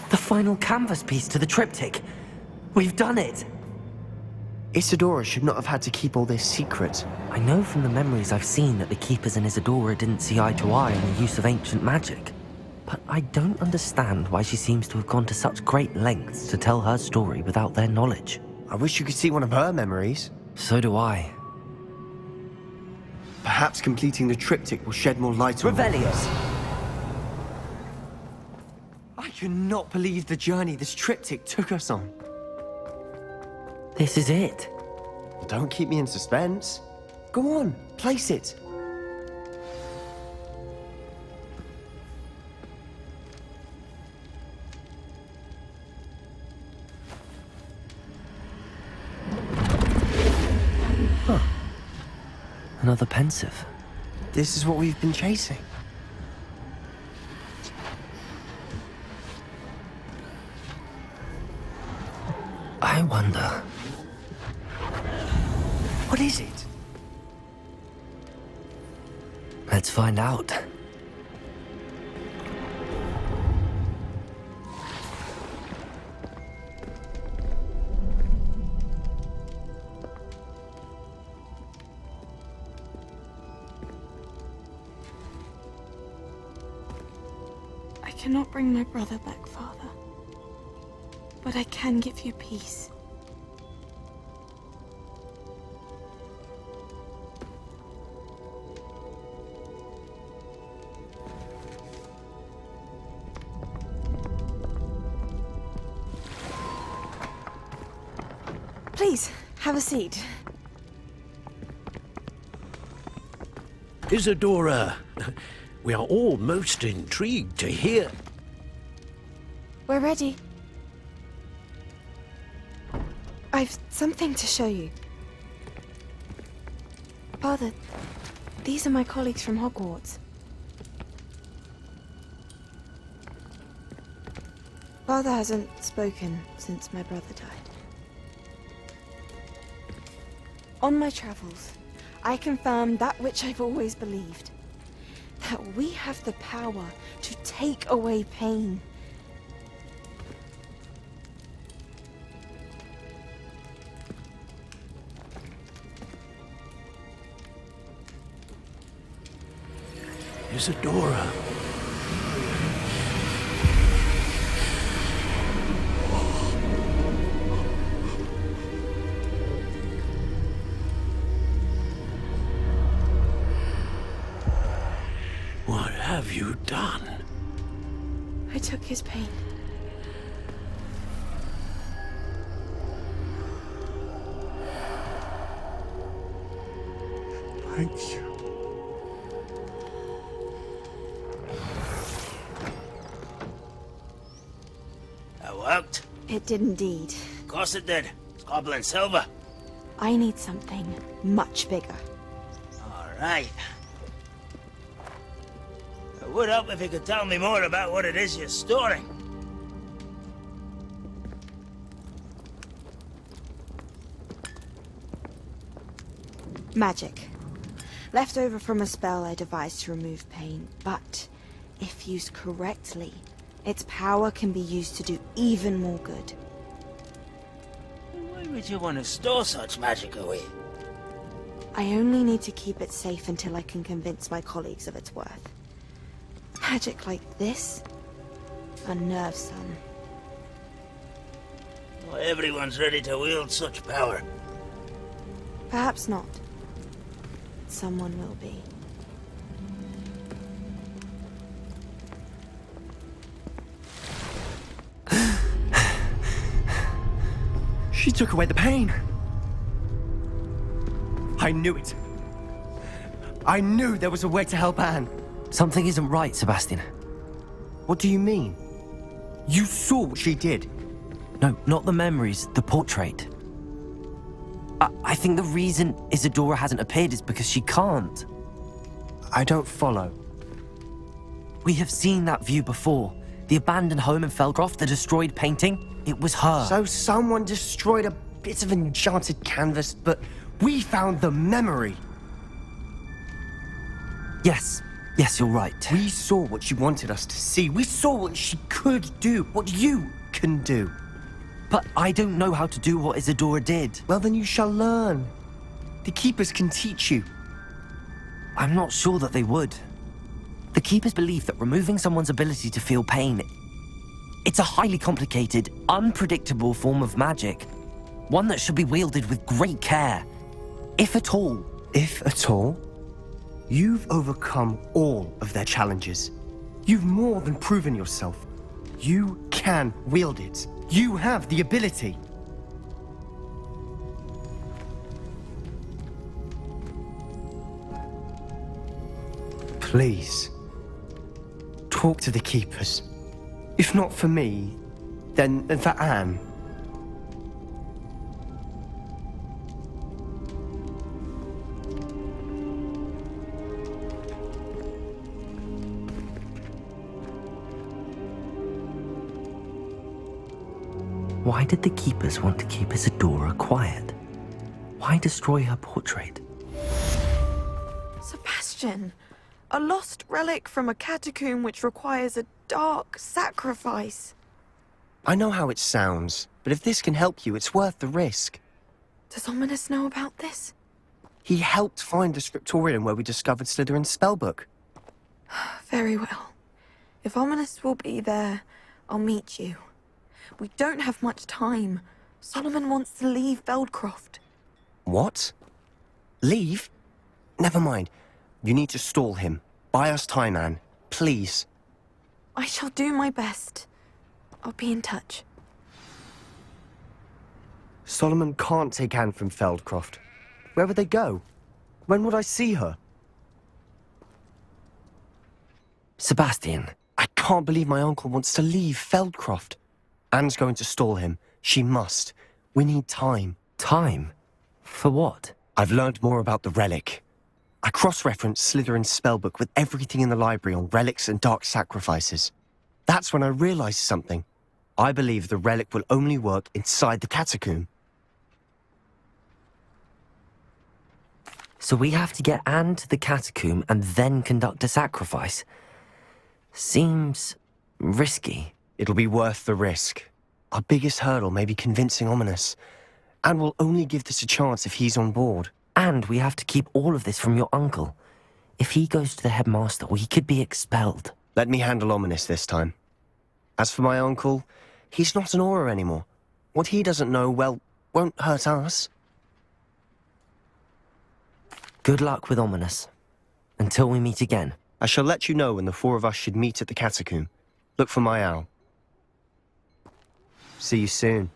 The final canvas piece to the triptych. We've done it! Isadora should not have had to keep all this secret. I know from the memories I've seen that the Keepers and Isadora didn't see eye to eye on the use of ancient magic. But I don't understand why she seems to have gone to such great lengths to tell her story without their knowledge. I wish you could see one of her memories. So do I. Perhaps completing the triptych will shed more light on Revelio. I cannot believe the journey this triptych took us on. This is it. Don't keep me in suspense. Go on, place it. Huh. Another pensive. This is what we've been chasing. I wonder... What is it? Let's find out. cannot bring my brother back, Father. But I can give you peace. Please, have a seat. Isadora, we are all most intrigued to hear. We're ready. I've something to show you. Father, these are my colleagues from Hogwarts. Father hasn't spoken since my brother died. On my travels, I confirmed that which I've always believed. That we have the power to take away pain. Isadora. What have you done? I took his pain. Thank you. That worked? It did indeed. Of course it did. It's goblin silver. I need something much bigger. All right. It would help if you could tell me more about what it is you're storing. Magic. Left over from a spell I devised to remove pain, but if used correctly, its power can be used to do even more good. Why would you want to store such magic away? I only need to keep it safe until I can convince my colleagues of its worth. Magic like this unnerves some. Not everyone's ready to wield such power. Perhaps not. Someone will be. She took away the pain. I knew it. I knew there was a way to help Anne. Something isn't right, Sebastian. What do you mean? You saw what she did. No, not the memories, the portrait. I think the reason Isadora hasn't appeared is because she can't. I don't follow. We have seen that view before. The abandoned home in Felgroth, the destroyed painting, it was her. So someone destroyed a bit of enchanted canvas, but we found the memory. Yes, you're right. We saw what she wanted us to see. We saw what she could do, what you can do. But I don't know how to do what Isadora did. Well, then you shall learn. The Keepers can teach you. I'm not sure that they would. The Keepers believe that removing someone's ability to feel pain, it's a highly complicated, unpredictable form of magic. One that should be wielded with great care. If at all. If at all? You've overcome all of their challenges. You've more than proven yourself. You can wield it. You have the ability. Please, talk to the Keepers. If not for me, then for Anne. Why did the Keepers want to keep Isadora quiet? Why destroy her portrait? Sebastian, a lost relic from a catacomb which requires a dark sacrifice. I know how it sounds, but if this can help you, it's worth the risk. Does Ominous know about this? He helped find the scriptorium where we discovered Slytherin's spellbook. Very well. If Ominous will be there, I'll meet you. We don't have much time. Solomon wants to leave Feldcroft. What? Leave? Never mind. You need to stall him. Buy us time, Anne. Please. I shall do my best. I'll be in touch. Solomon can't take Anne from Feldcroft. Where would they go? When would I see her? Sebastian. I can't believe my uncle wants to leave Feldcroft. Anne's going to stall him. She must. We need time. Time? For what? I've learned more about the relic. I cross-referenced Slytherin's spellbook with everything in the library on relics and dark sacrifices. That's when I realized something. I believe the relic will only work inside the catacomb. So we have to get Anne to the catacomb and then conduct a sacrifice? Seems risky. It'll be worth the risk. Our biggest hurdle may be convincing Ominous. Anne will only give this a chance if he's on board. And we have to keep all of this from your uncle. If he goes to the headmaster, we could be expelled. Let me handle Ominous this time. As for my uncle, he's not an Auror anymore. What he doesn't know, well, won't hurt us. Good luck with Ominous. Until we meet again. I shall let you know when the four of us should meet at the catacomb. Look for my owl. See you soon.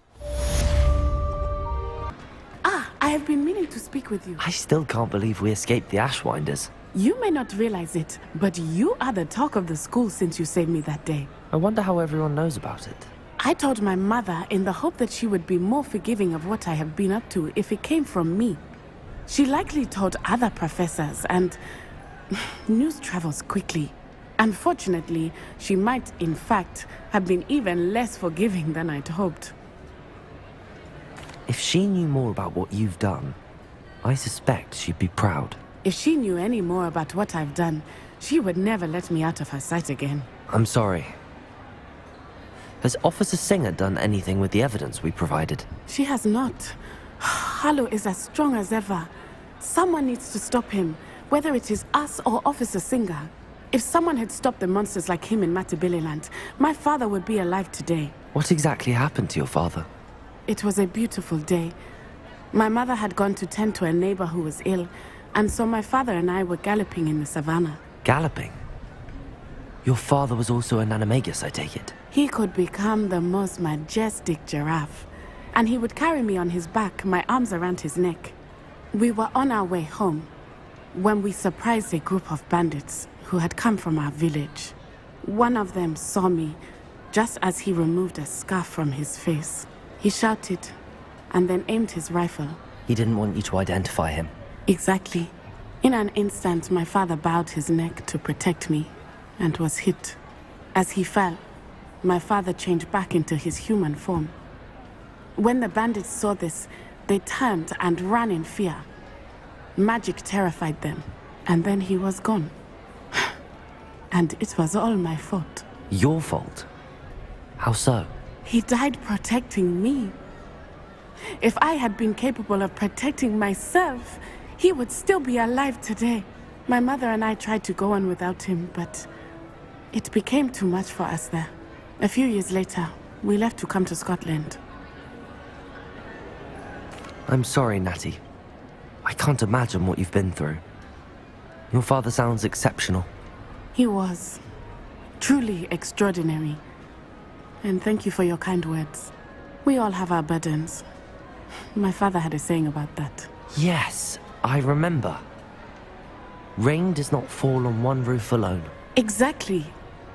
I have been meaning to speak with you. I still can't believe we escaped the Ashwinders. You may not realize it, but you are the talk of the school since you saved me that day. I wonder how everyone knows about it. I told my mother in the hope that she would be more forgiving of what I have been up to if it came from me. She likely told other professors, and news travels quickly. Unfortunately, she might, in fact, have been even less forgiving than I'd hoped. If she knew more about what you've done, I suspect she'd be proud. If she knew any more about what I've done, she would never let me out of her sight again. I'm sorry. Has Officer Singer done anything with the evidence we provided? She has not. Harlow is as strong as ever. Someone needs to stop him, whether it is us or Officer Singer. If someone had stopped the monsters like him in Matabeleland, my father would be alive today. What exactly happened to your father? It was a beautiful day. My mother had gone to tend to a neighbor who was ill, and so my father and I were galloping in the savannah. Galloping? Your father was also an animagus, I take it? He could become the most majestic giraffe, and he would carry me on his back, my arms around his neck. We were on our way home when we surprised a group of bandits who had come from our village. One of them saw me just as he removed a scarf from his face. He shouted and then aimed his rifle. He didn't want you to identify him. Exactly. In an instant, my father bowed his neck to protect me and was hit. As he fell, my father changed back into his human form. When the bandits saw this, they turned and ran in fear. Magic terrified them, and then he was gone. And it was all my fault. Your fault? How so? He died protecting me. If I had been capable of protecting myself, he would still be alive today. My mother and I tried to go on without him, but it became too much for us there. A few years later, we left to come to Scotland. I'm sorry, Natty. I can't imagine what you've been through. Your father sounds exceptional. He was. Truly extraordinary. And thank you for your kind words. We all have our burdens. My father had a saying about that. Yes, I remember. Rain does not fall on one roof alone. Exactly.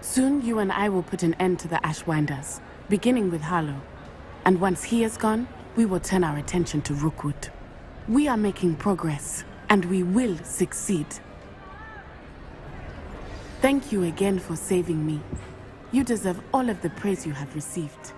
Soon you and I will put an end to the Ashwinders, beginning with Harlow. And once he is gone, we will turn our attention to Rookwood. We are making progress, and we will succeed. Thank you again for saving me. You deserve all of the praise you have received.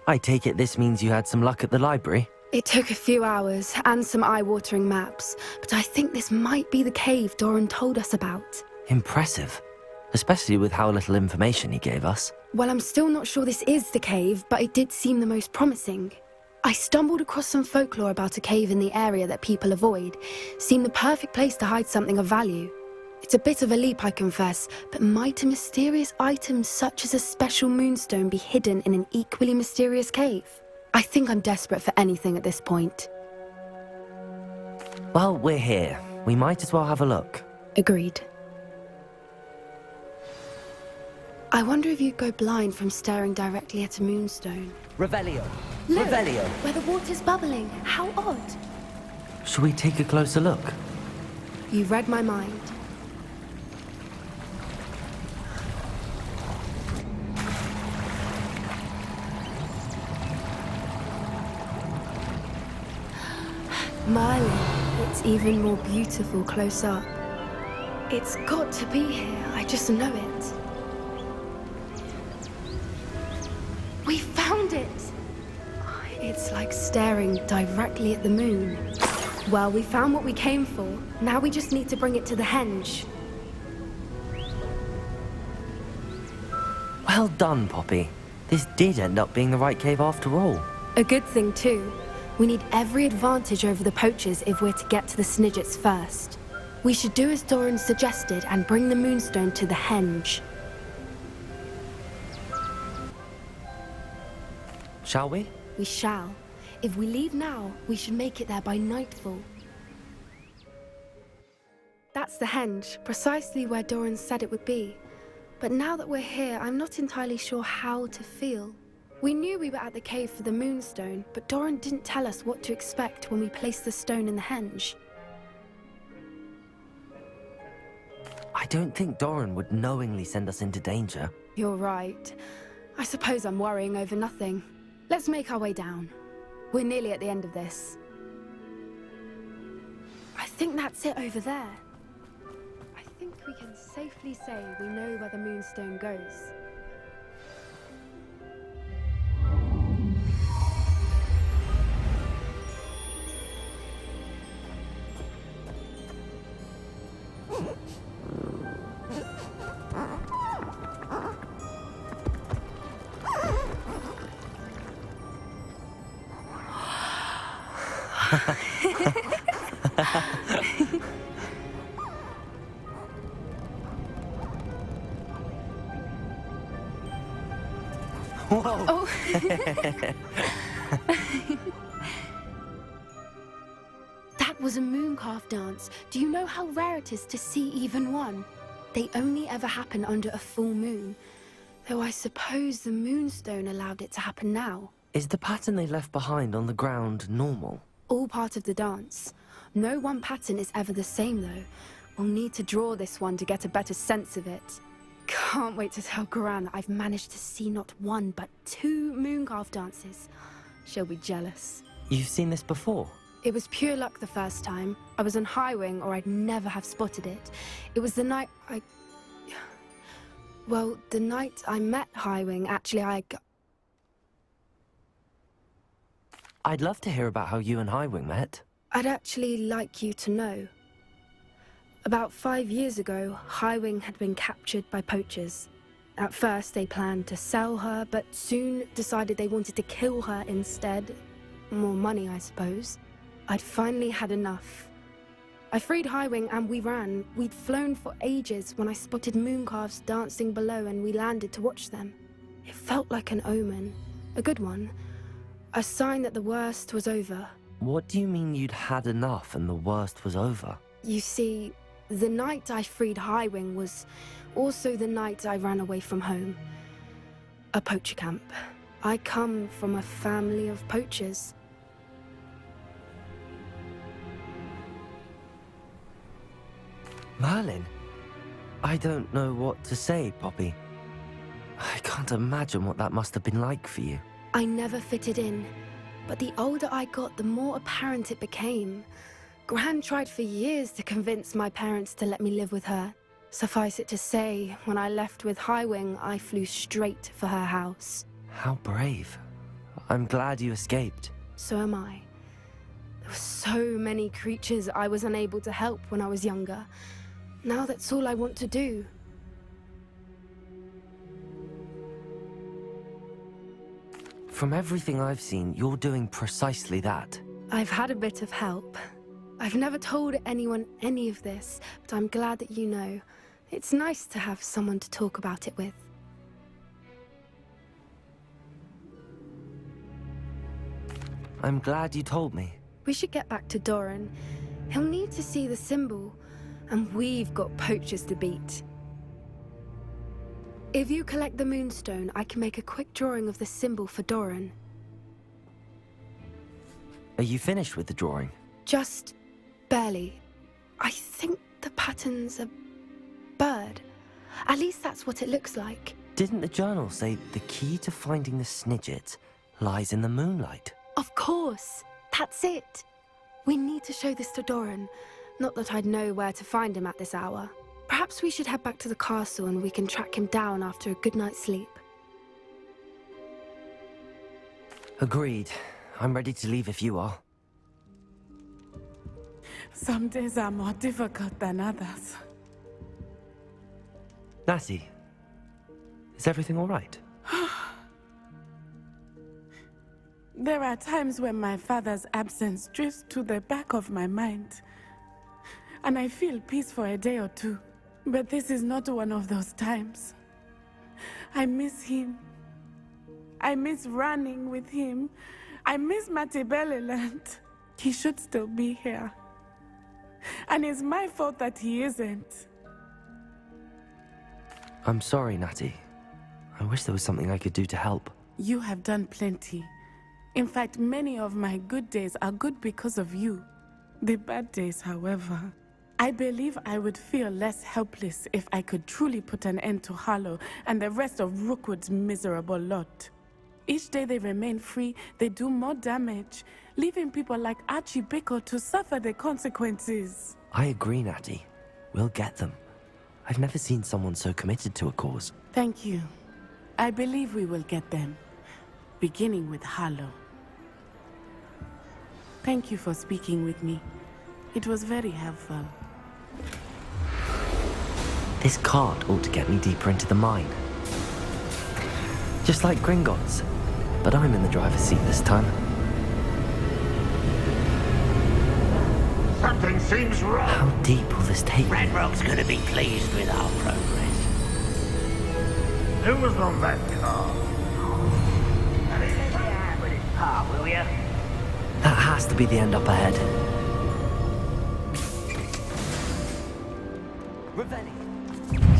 I take it this means you had some luck at the library? It took a few hours and some eye-watering maps, but I think this might be the cave Doran told us about. Impressive. Especially with how little information he gave us. Well, I'm still not sure this is the cave, but it did seem the most promising. I stumbled across some folklore about a cave in the area that people avoid. Seemed the perfect place to hide something of value. It's a bit of a leap, I confess, but might a mysterious item such as a special moonstone be hidden in an equally mysterious cave? I think I'm desperate for anything at this point. Well, we're here. We might as well have a look. Agreed. I wonder if you'd go blind from staring directly at a moonstone. Revelio! Look, Revelio! where the water's bubbling. How odd. Shall we take a closer look? You read my mind. Merlin, it's even more beautiful close up. It's got to be here, I just know it. We found it! It's like staring directly at the moon. Well, we found what we came for. Now we just need to bring it to the henge. Well done, Poppy. This did end up being the right cave after all. A good thing, too. We need every advantage over the poachers if we're to get to the Snidgets first. We should do as Doran suggested and bring the moonstone to the henge. Shall we? We shall. If we leave now, we should make it there by nightfall. That's the henge, precisely where Doran said it would be. But now that we're here, I'm not entirely sure how to feel. We knew we were at the cave for the moonstone, but Doran didn't tell us what to expect when we placed the stone in the henge. I don't think Doran would knowingly send us into danger. You're right. I suppose I'm worrying over nothing. Let's make our way down. We're nearly at the end of this. I think that's it over there. I think we can safely say we know where the moonstone goes. Whoa! Oh. That was a mooncalf dance. Do you know how rare it is to see even one? They only ever happen under a full moon. Though I suppose the moonstone allowed it to happen now. Is the pattern they left behind on the ground normal? All part of the dance. No one pattern is ever the same, though. We'll need to draw this one to get a better sense of it. Can't wait to tell Gran that I've managed to see not one, but 2 mooncalf dances. She'll be jealous. You've seen this before? It was pure luck the first time. I was on Highwing, or I'd never have spotted it. It was the night Well, the night I met Highwing, actually, I'd love to hear about how you and Highwing met. I'd actually like you to know. About 5 years ago, Highwing had been captured by poachers. At first, they planned to sell her, but soon decided they wanted to kill her instead. More money, I suppose. I'd finally had enough. I freed Highwing and we ran. We'd flown for ages when I spotted mooncalves dancing below and we landed to watch them. It felt like an omen. A good one. A sign that the worst was over. What do you mean you'd had enough and the worst was over? You see, the night I freed Highwing was also the night I ran away from home. A poacher camp. I come from a family of poachers. Merlin? I don't know what to say, Poppy. I can't imagine what that must have been like for you. I never fitted in, but the older I got, the more apparent it became. Gran tried for years to convince my parents to let me live with her. Suffice it to say, when I left with Highwing, I flew straight for her house. How brave. I'm glad you escaped. So am I. There were so many creatures I was unable to help when I was younger. Now that's all I want to do. From everything I've seen, you're doing precisely that. I've had a bit of help. I've never told anyone any of this, but I'm glad that you know. It's nice to have someone to talk about it with. I'm glad you told me. We should get back to Doran. He'll need to see the symbol, and we've got poachers to beat. If you collect the moonstone, I can make a quick drawing of the symbol for Doran. Are you finished with the drawing? Just barely. I think the pattern's a bird. At least that's what it looks like. Didn't the journal say the key to finding the Snidget lies in the moonlight? Of course. That's it. We need to show this to Doran. Not that I'd know where to find him at this hour. Perhaps we should head back to the castle and we can track him down after a good night's sleep. Agreed. I'm ready to leave if you are. Some days are more difficult than others. Natty, is everything all right? There are times when my father's absence drifts to the back of my mind, and I feel peace for a day or two. But this is not one of those times. I miss him. I miss running with him. I miss Matibeleland. He should still be here. And it's my fault that he isn't. I'm sorry, Natty. I wish there was something I could do to help. You have done plenty. In fact, many of my good days are good because of you. The bad days, however, I believe I would feel less helpless if I could truly put an end to Harlow and the rest of Rookwood's miserable lot. Each day they remain free, they do more damage, leaving people like Archie Bickle to suffer the consequences. I agree, Natty. We'll get them. I've never seen someone so committed to a cause. Thank you. I believe we will get them, beginning with Harlow. Thank you for speaking with me. It was very helpful. This cart ought to get me deeper into the mine. Just like Gringotts, but I'm in the driver's seat this time. Something seems wrong. How deep will this take me? Ranrock's gonna be pleased with our progress. Who was on that car? Let me lend you a hand with his car, will you? That has to be the end up ahead.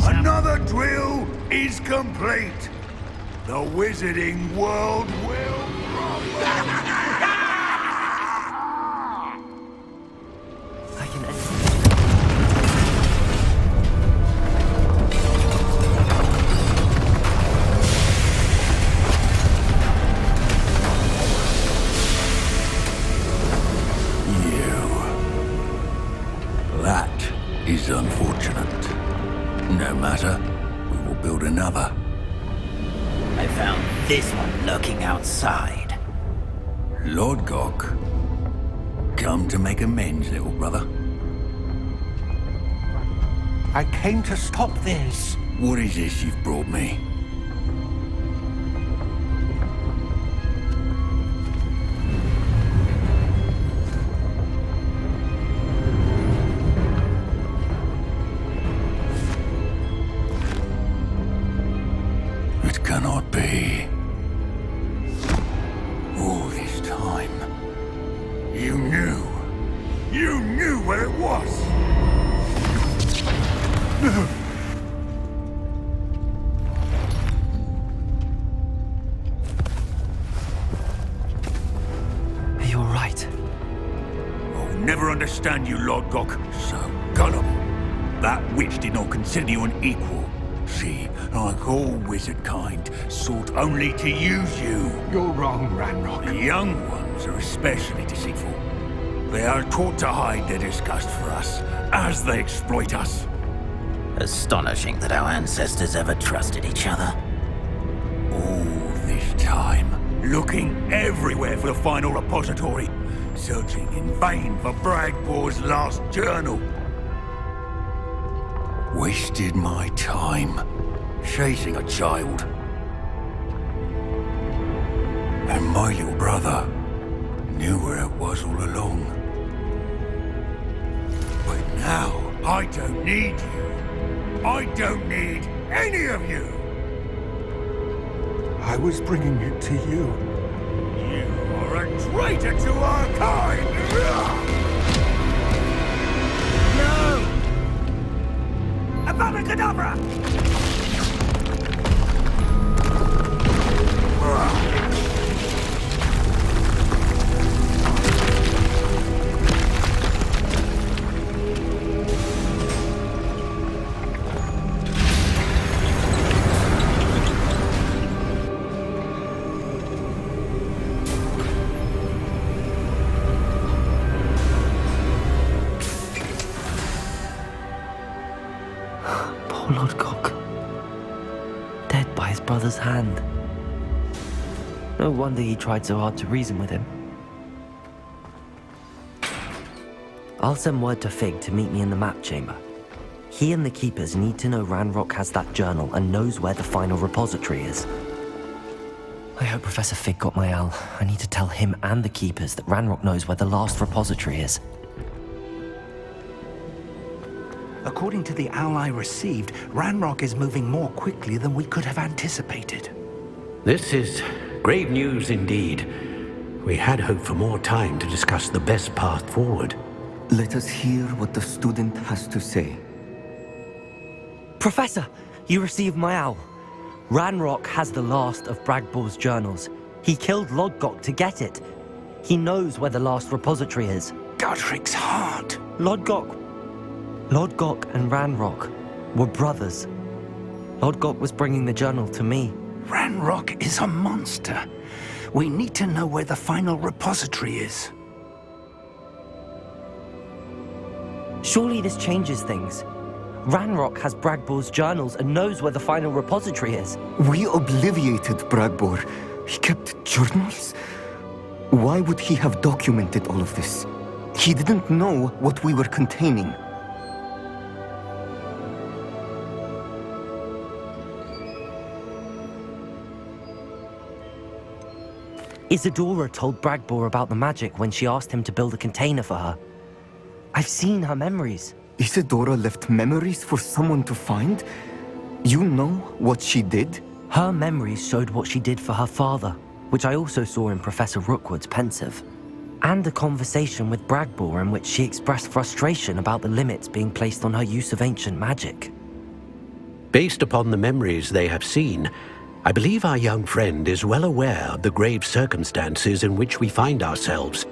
Another drill is complete. The wizarding world will I can end. That is unfortunate. No matter, we will build another. I found this one lurking outside. Lord Gok, come to make amends, little brother. I came to stop this. What is this you've brought me? It cannot be. All this time, you knew where it was. Are you all right? I'll never understand you, Lord Gok. So gullible. That witch did not consider you an equal. She, like all wizard kind, sought only to use you. You're wrong, Ranrock. The young ones are especially deceitful. They are taught to hide their disgust for us, as they exploit us. Astonishing that our ancestors ever trusted each other. All this time, looking everywhere for the final repository, searching in vain for Bragpaw's last journal. Wasted my time chasing a child. And my little brother knew where it was all along. I don't need you. I don't need any of you. I was bringing it to you. You are a traitor to our kind! No! Avada Kedavra! Poor Lodgok. Dead by his brother's hand. No wonder he tried so hard to reason with him. I'll send word to Fig to meet me in the map chamber. He and the Keepers need to know Ranrock has that journal and knows where the final repository is. I hope Professor Fig got my owl. I need to tell him and the Keepers that Ranrock knows where the last repository is. According to the owl I received, Ranrock is moving more quickly than we could have anticipated. This is grave news indeed. We had hoped for more time to discuss the best path forward. Let us hear what the student has to say. Professor, you received my owl. Ranrock has the last of Bragbor's journals. He killed Lodgok to get it. He knows where the last repository is. Godric's heart. Lodgok and Ranrock were brothers. Lodgok was bringing the journal to me. Ranrock is a monster. We need to know where the final repository is. Surely this changes things. Ranrock has Bragbor's journals and knows where the final repository is. We obliviated Bragbor. He kept journals? Why would he have documented all of this? He didn't know what we were containing. Isadora told Bragbor about the magic when she asked him to build a container for her. I've seen her memories. Isadora left memories for someone to find? You know what she did? Her memories showed what she did for her father, which I also saw in Professor Rookwood's Pensive. And a conversation with Bragbor in which she expressed frustration about the limits being placed on her use of ancient magic. Based upon the memories they have seen, I believe our young friend is well aware of the grave circumstances in which we find ourselves.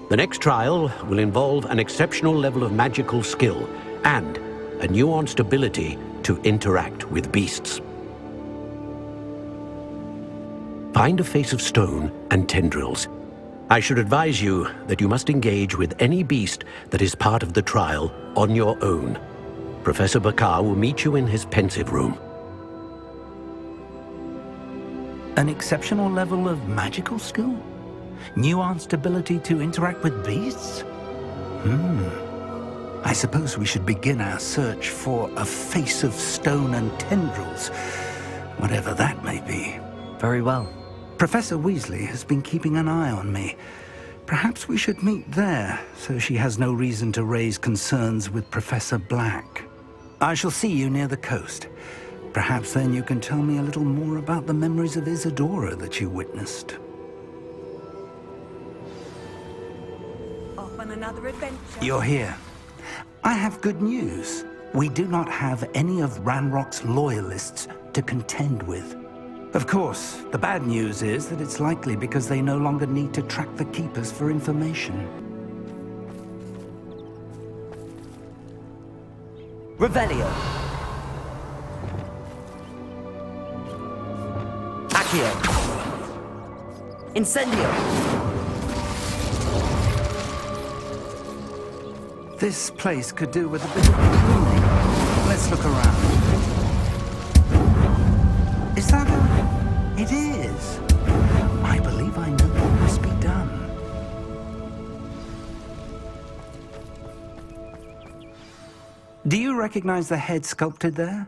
The next trial will involve an exceptional level of magical skill and a nuanced ability to interact with beasts. Find a face of stone and tendrils. I should advise you that you must engage with any beast that is part of the trial on your own. Professor Bakar will meet you in his pensive room. An exceptional level of magical skill? Nuanced ability to interact with beasts? I suppose we should begin our search for a face of stone and tendrils, whatever that may be. Very well. Professor Weasley has been keeping an eye on me. Perhaps we should meet there, so she has no reason to raise concerns with Professor Black. I shall see you near the coast. Perhaps then you can tell me a little more about the memories of Isadora that you witnessed. Off on another adventure. You're here. I have good news. We do not have any of Ranrock's loyalists to contend with. Of course, the bad news is that it's likely because they no longer need to track the Keepers for information. Revelio. Accio. Incendio. This place could do with a bit of cleaning. Let's look around. Is that a... It is. I believe I know what must be done. Do you recognize the head sculpted there?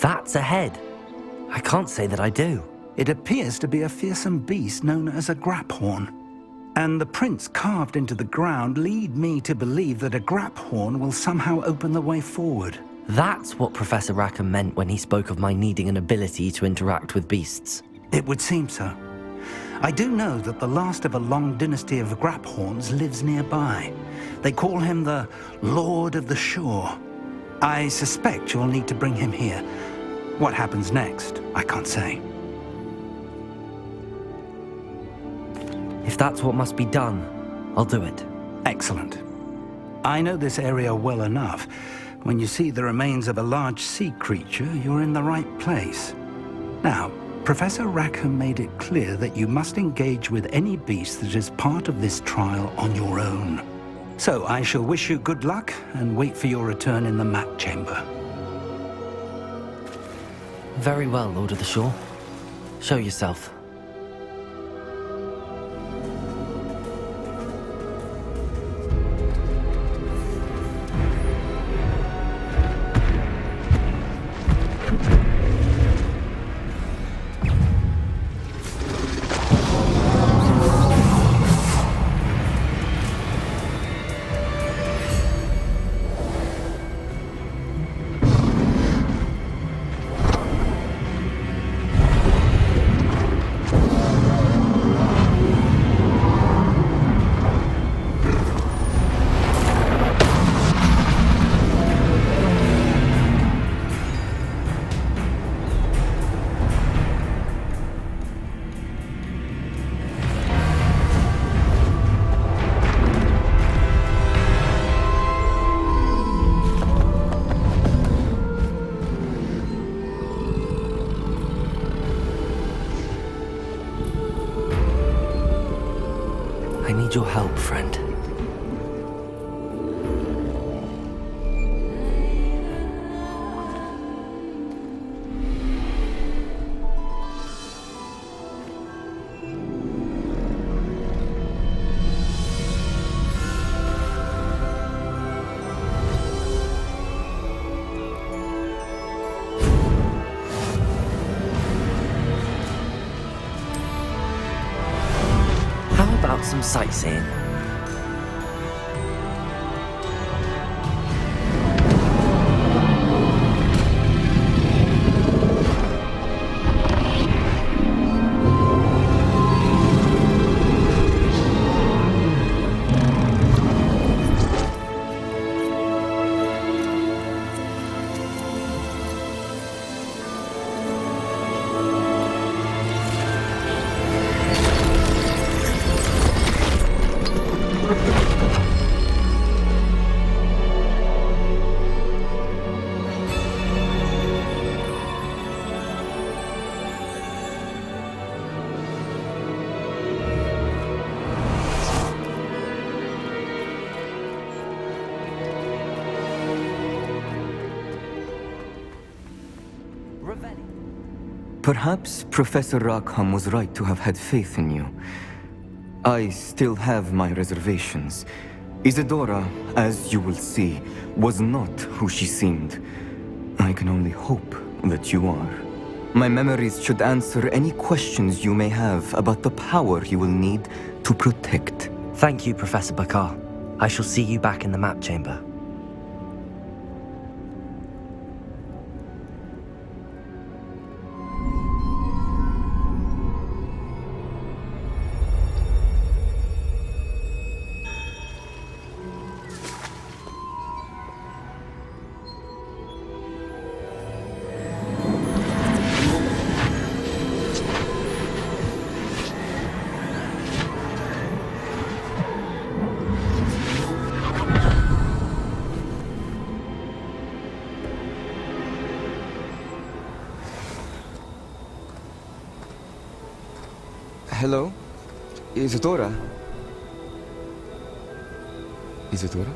That's a head. I can't say that I do. It appears to be a fearsome beast known as a graphorn. And the prints carved into the ground lead me to believe that a graphorn will somehow open the way forward. That's what Professor Rackham meant when he spoke of my needing an ability to interact with beasts. It would seem so. I do know that the last of a long dynasty of graphorns lives nearby. They call him the Lord of the Shore. I suspect you'll need to bring him here. What happens next, I can't say. If that's what must be done, I'll do it. Excellent. I know this area well enough. When you see the remains of a large sea creature, you're in the right place. Now, Professor Rackham made it clear that you must engage with any beast that is part of this trial on your own. So I shall wish you good luck and wait for your return in the map chamber. Very well, Lord of the Shore. Show yourself. I need your help, friend. How about some sightseeing? Perhaps Professor Rackham was right to have had faith in you. I still have my reservations. Isadora, as you will see, was not who she seemed. I can only hope that you are. My memories should answer any questions you may have about the power you will need to protect. Thank you, Professor Bakar. I shall see you back in the map chamber. Hello? Isadora? Isadora?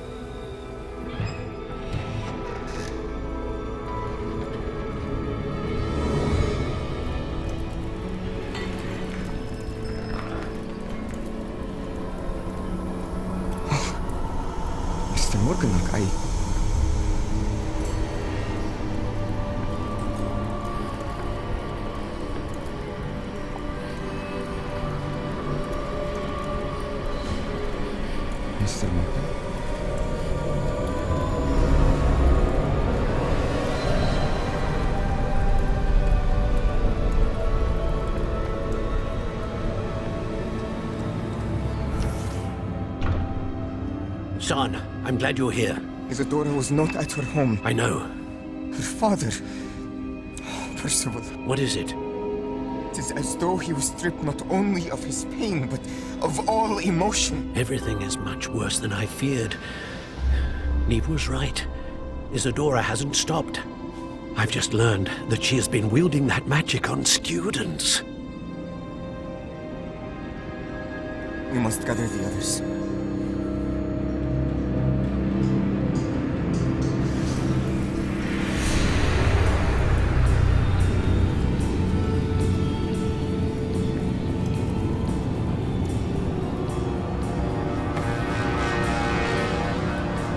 Mr. Morganlock, bastırmak. Son, I'm glad you're here. Isadora was not at her home. I know. Her father... Percival. What is it? It is as though he was stripped not only of his pain, but of all emotion. Everything is much worse than I feared. Neve was right. Isadora hasn't stopped. I've just learned that she has been wielding that magic on students. We must gather the others.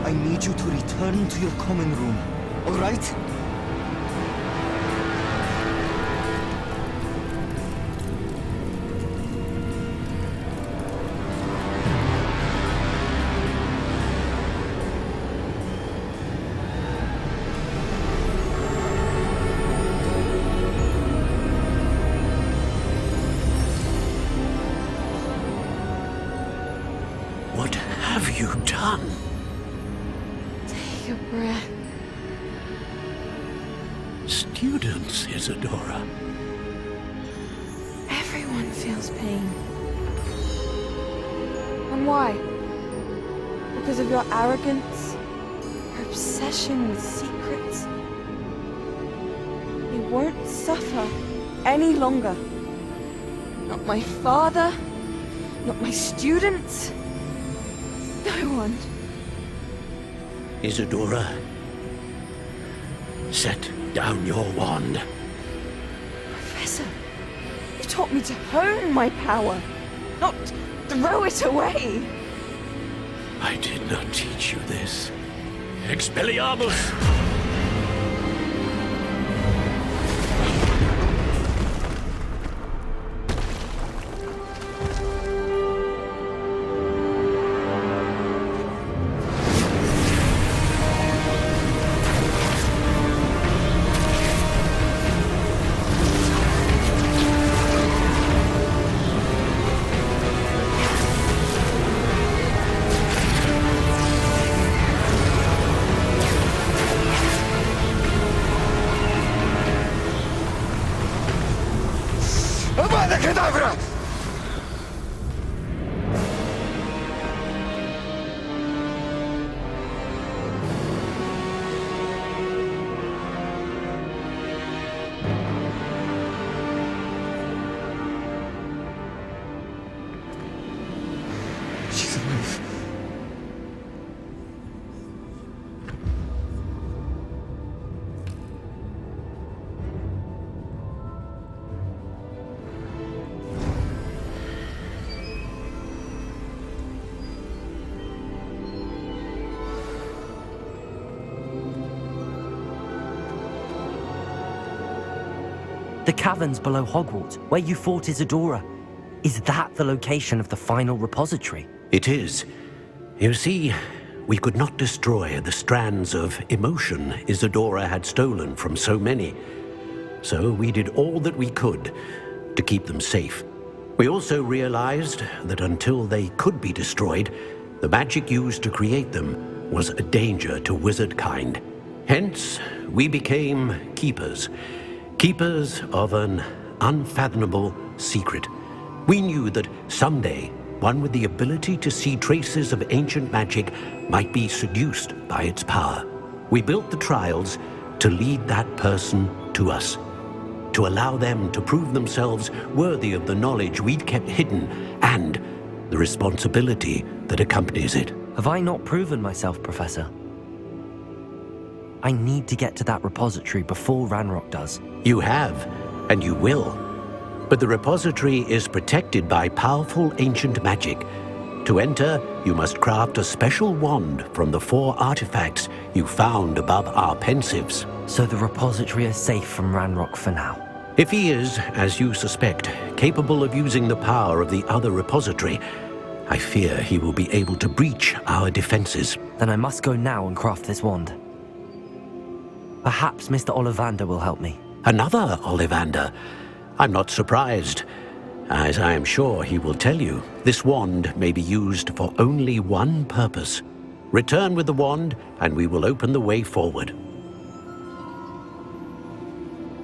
I need you to return to your common room, all right? What have you done? Take a breath. Students, Isadora. Everyone feels pain. And why? Because of your arrogance? Your obsession with secrets? They won't suffer any longer. Not my father, not my students. No one. Isadora, set down your wand. Professor, you taught me to hone my power, not throw it away. I did not teach you this. Expelliarmus! Avada Kedavra! She's alive. The caverns below Hogwarts, where you fought Isadora. Is that the location of the final repository? It is. You see, we could not destroy the strands of emotion Isadora had stolen from so many. So we did all that we could to keep them safe. We also realized that until they could be destroyed, the magic used to create them was a danger to wizard kind. Hence, we became keepers. Keepers of an unfathomable secret. We knew that someday, one with the ability to see traces of ancient magic might be seduced by its power. We built the trials to lead that person to us, to allow them to prove themselves worthy of the knowledge we'd kept hidden and the responsibility that accompanies it. Have I not proven myself, Professor? I need to get to that repository before Ranrock does. You have, and you will. But the repository is protected by powerful ancient magic. To enter, you must craft a special wand from the 4 artifacts you found above our pensives. So the repository is safe from Ranrock for now? If he is, as you suspect, capable of using the power of the other repository, I fear he will be able to breach our defenses. Then I must go now and craft this wand. Perhaps Mr. Ollivander will help me. Another Ollivander? I'm not surprised. As I am sure he will tell you, this wand may be used for only one purpose. Return with the wand, and we will open the way forward.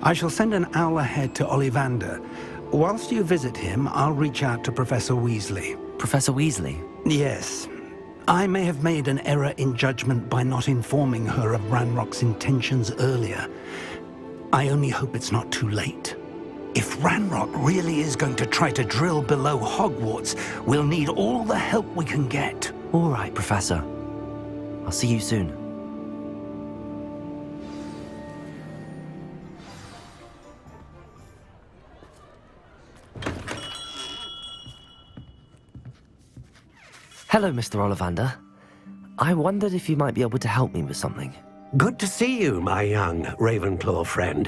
I shall send an owl ahead to Ollivander. Whilst you visit him, I'll reach out to Professor Weasley. Professor Weasley? Yes. I may have made an error in judgment by not informing her of Ranrock's intentions earlier. I only hope it's not too late. If Ranrock really is going to try to drill below Hogwarts, we'll need all the help we can get. All right, Professor. I'll see you soon. Hello, Mr. Ollivander. I wondered if you might be able to help me with something. Good to see you, my young Ravenclaw friend.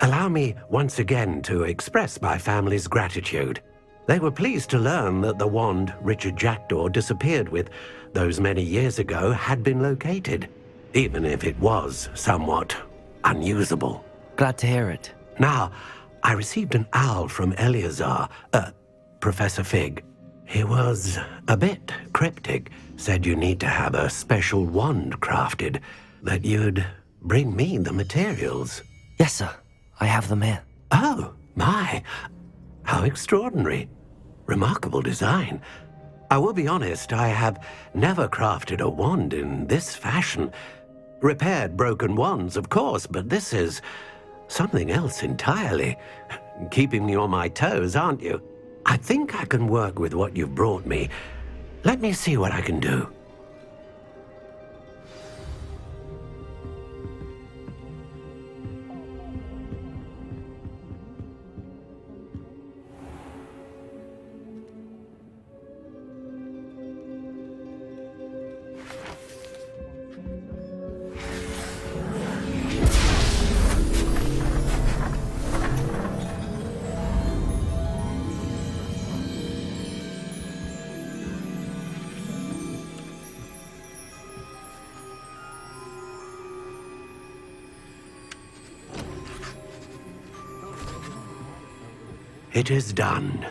Allow me once again to express my family's gratitude. They were pleased to learn that the wand Richard Jackdaw disappeared with those many years ago had been located, even if it was somewhat unusable. Glad to hear it. Now, I received an owl from Eleazar, Professor Fig. He was a bit cryptic, said you need to have a special wand crafted, that you'd bring me the materials. Yes, sir. I have them here. Oh, my. How extraordinary. Remarkable design. I will be honest, I have never crafted a wand in this fashion. Repaired broken wands, of course, but this is something else entirely. Keeping me on my toes, aren't you? I think I can work with what you've brought me. Let me see what I can do. It is done.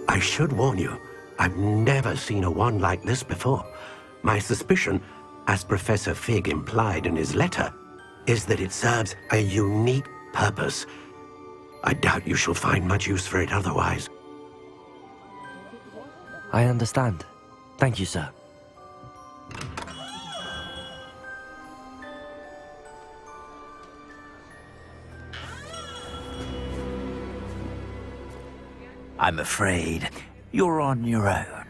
I should warn you, I've never seen a wand like this before. My suspicion, as Professor Fig implied in his letter, is that it serves a unique purpose. I doubt you shall find much use for it otherwise. I understand. Thank you, sir. I'm afraid you're on your own.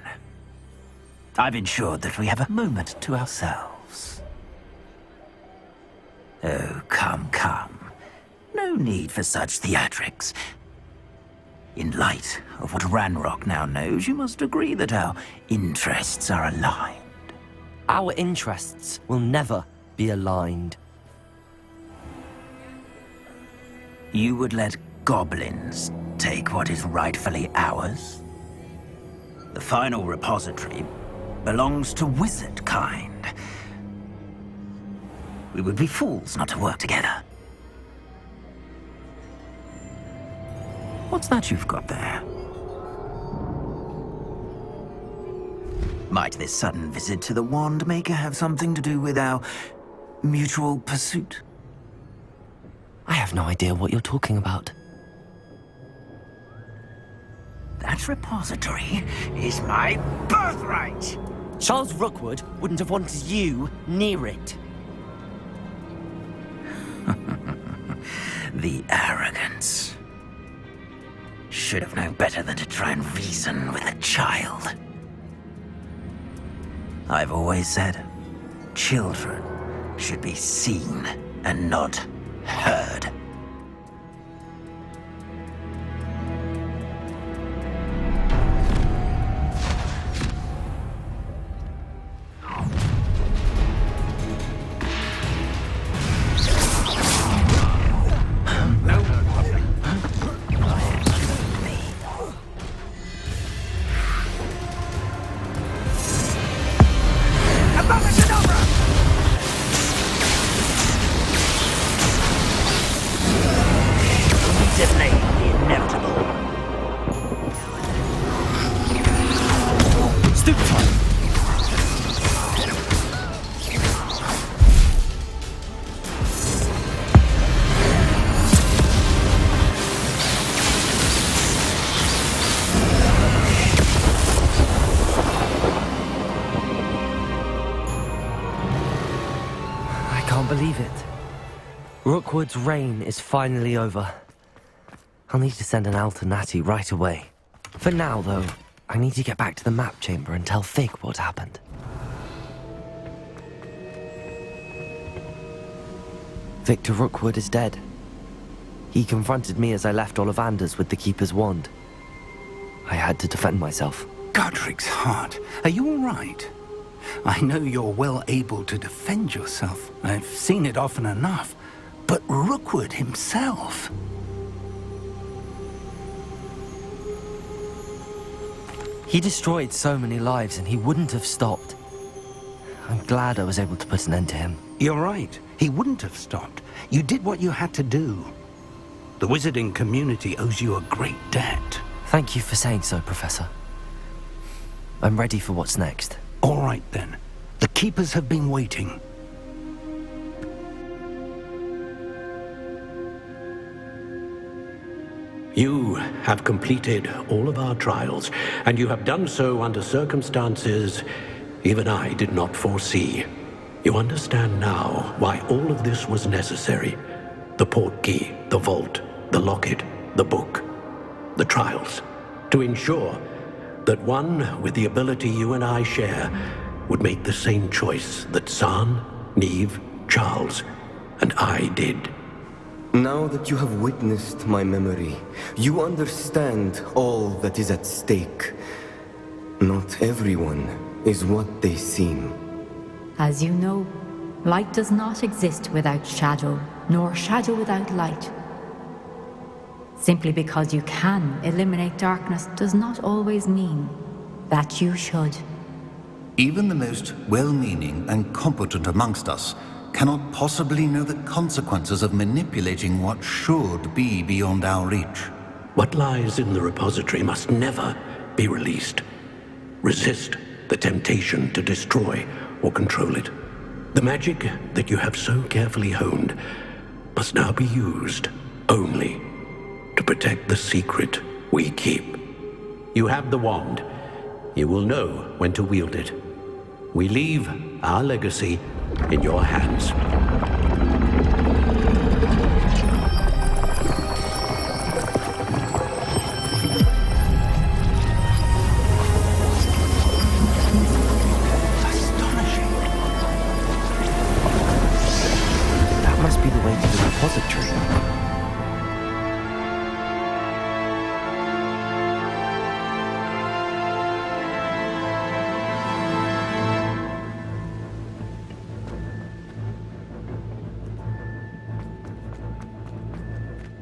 I've ensured that we have a moment to ourselves. Oh, come, come. No need for such theatrics. In light of what Ranrock now knows, you must agree that our interests are aligned. Our interests will never be aligned. You would let goblins take what is rightfully ours? The final repository belongs to wizard kind. We would be fools not to work together. What's that you've got there? Might this sudden visit to the Wand Maker have something to do with our mutual pursuit? I have no idea what you're talking about. That repository is my birthright! Charles Rookwood wouldn't have wanted you near it. The arrogance. Should have known better than to try and reason with a child. I've always said, children should be seen and not heard. believe it. Rookwood's reign is finally over. I'll need to send an Alternati right away. For now, though, I need to get back to the map chamber and tell Fig what happened. Victor Rookwood is dead. He confronted me as I left Ollivander's with the Keeper's wand. I had to defend myself. Godric's heart. Are you all right? I know you're well able to defend yourself. I've seen it often enough. But Rookwood himself... He destroyed so many lives and he wouldn't have stopped. I'm glad I was able to put an end to him. You're right. He wouldn't have stopped. You did what you had to do. The wizarding community owes you a great debt. Thank you for saying so, Professor. I'm ready for what's next. All right, then. The Keepers have been waiting. You have completed all of our trials, and you have done so under circumstances even I did not foresee. You understand now why all of this was necessary. The portkey, the vault, the locket, the book, the trials. To ensure that one with the ability you and I share would make the same choice that San, Neve, Charles, and I did. Now that you have witnessed my memory, you understand all that is at stake. Not everyone is what they seem. As you know, light does not exist without shadow, nor shadow without light. Simply because you can eliminate darkness does not always mean that you should. Even the most well-meaning and competent amongst us cannot possibly know the consequences of manipulating what should be beyond our reach. What lies in the repository must never be released. Resist the temptation to destroy or control it. The magic that you have so carefully honed must now be used only to protect the secret we keep. You have the wand. You will know when to wield it. We leave our legacy in your hands. That must be the way to the repository.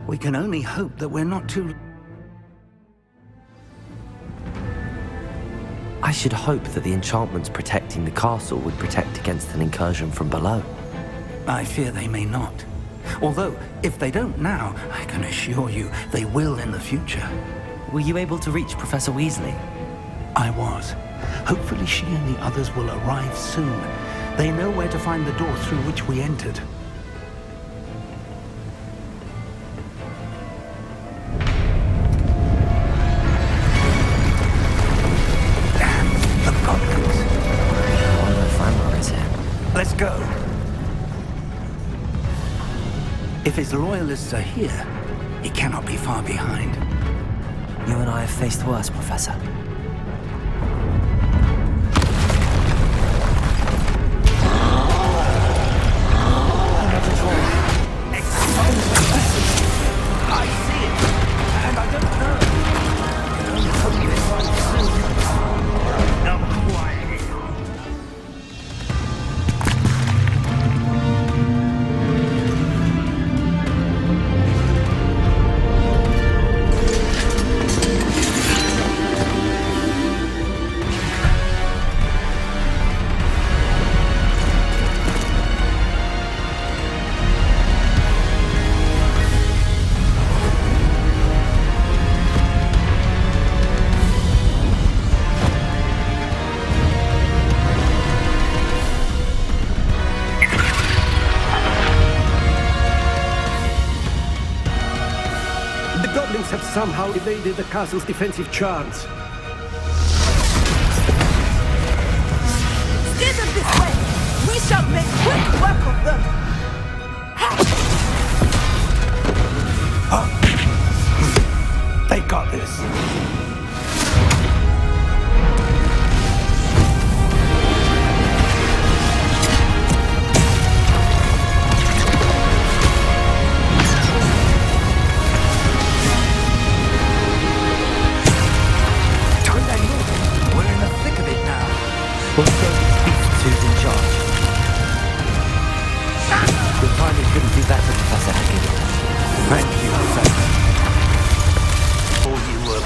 We can only hope that we're not too... I should hope that the enchantments protecting the castle would protect against an incursion from below. I fear they may not. Although, if they don't now, I can assure you they will in the future. Were you able to reach Professor Weasley? I was. Hopefully she and the others will arrive soon. They know where to find the door through which we entered. Let's go. If his loyalists are here, he cannot be far behind. You and I have faced worse, Professor. I see it, and I don't know. I can only hope they find soon. Now quiet. Have somehow evaded the castle's defensive charms. Steer them this way! We shall make quick work of them! They got this. We're in the thick of it now. We'll go these beasts who's in charge. Your timing couldn't be better, Professor Haggard. Thank you, Professor. All you were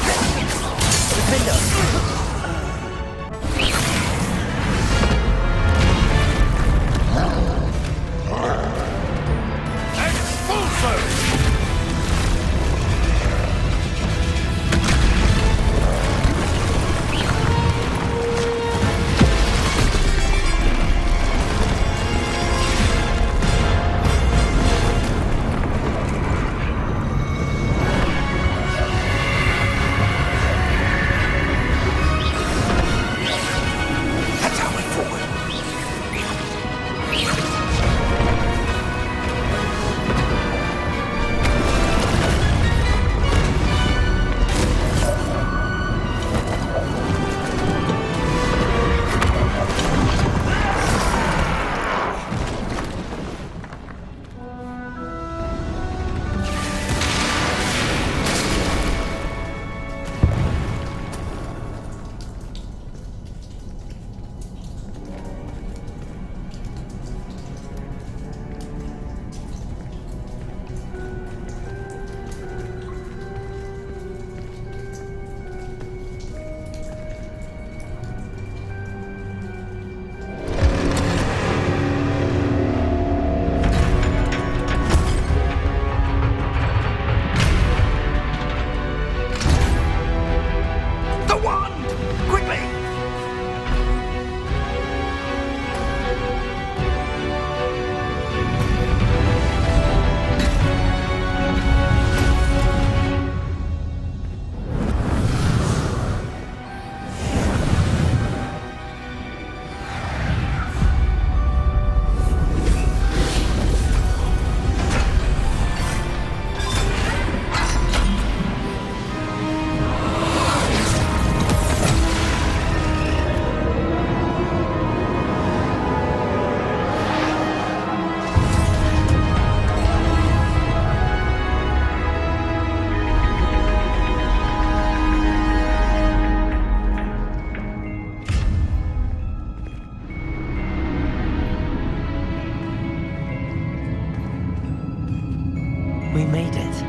We made it.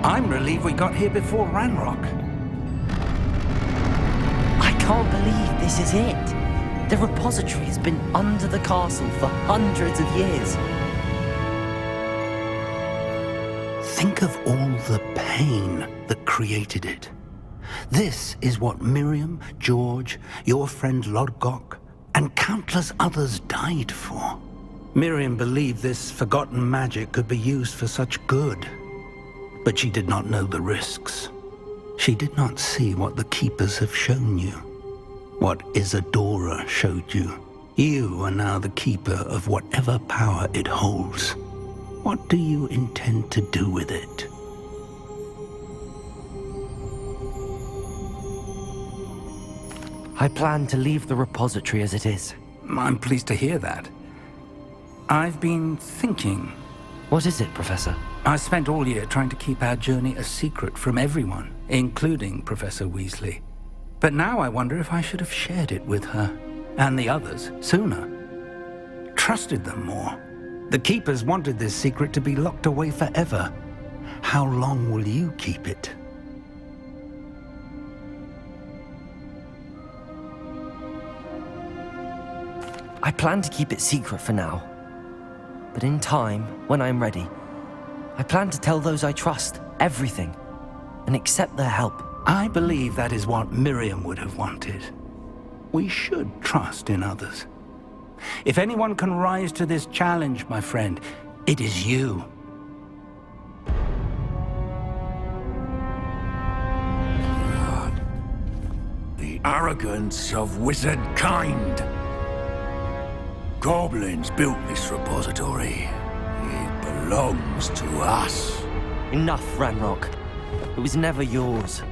I'm relieved we got here before Ranrock. I can't believe this is it. The repository has been under the castle for hundreds of years. Think of all the pain that created it. This is what Miriam, George, your friend Lodgok, and countless others died for. Miriam believed this forgotten magic could be used for such good. But she did not know the risks. She did not see what the Keepers have shown you. What Isadora showed you. You are now the Keeper of whatever power it holds. What do you intend to do with it? I plan to leave the repository as it is. I'm pleased to hear that. I've been thinking. What is it, Professor? I spent all year trying to keep our journey a secret from everyone, including Professor Weasley. But now I wonder if I should have shared it with her, and the others, sooner. Trusted them more. The Keepers wanted this secret to be locked away forever. How long will you keep it? I plan to keep it secret for now. But in time, when I'm ready, I plan to tell those I trust everything and accept their help. I believe that is what Miriam would have wanted. We should trust in others. If anyone can rise to this challenge, my friend, it is you. The arrogance of wizard kind. Goblins built this repository. It belongs to us. Enough, Ranrock. It was never yours.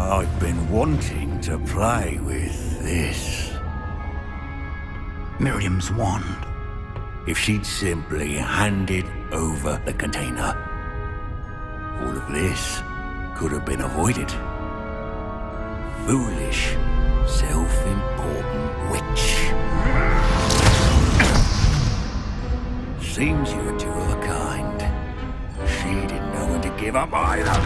I've been wanting to play with this. Miriam's wand. If she'd simply handed over the container, all of this could have been avoided. Foolish, self-important witch. Seems you were two of a kind. She didn't know when to give up either.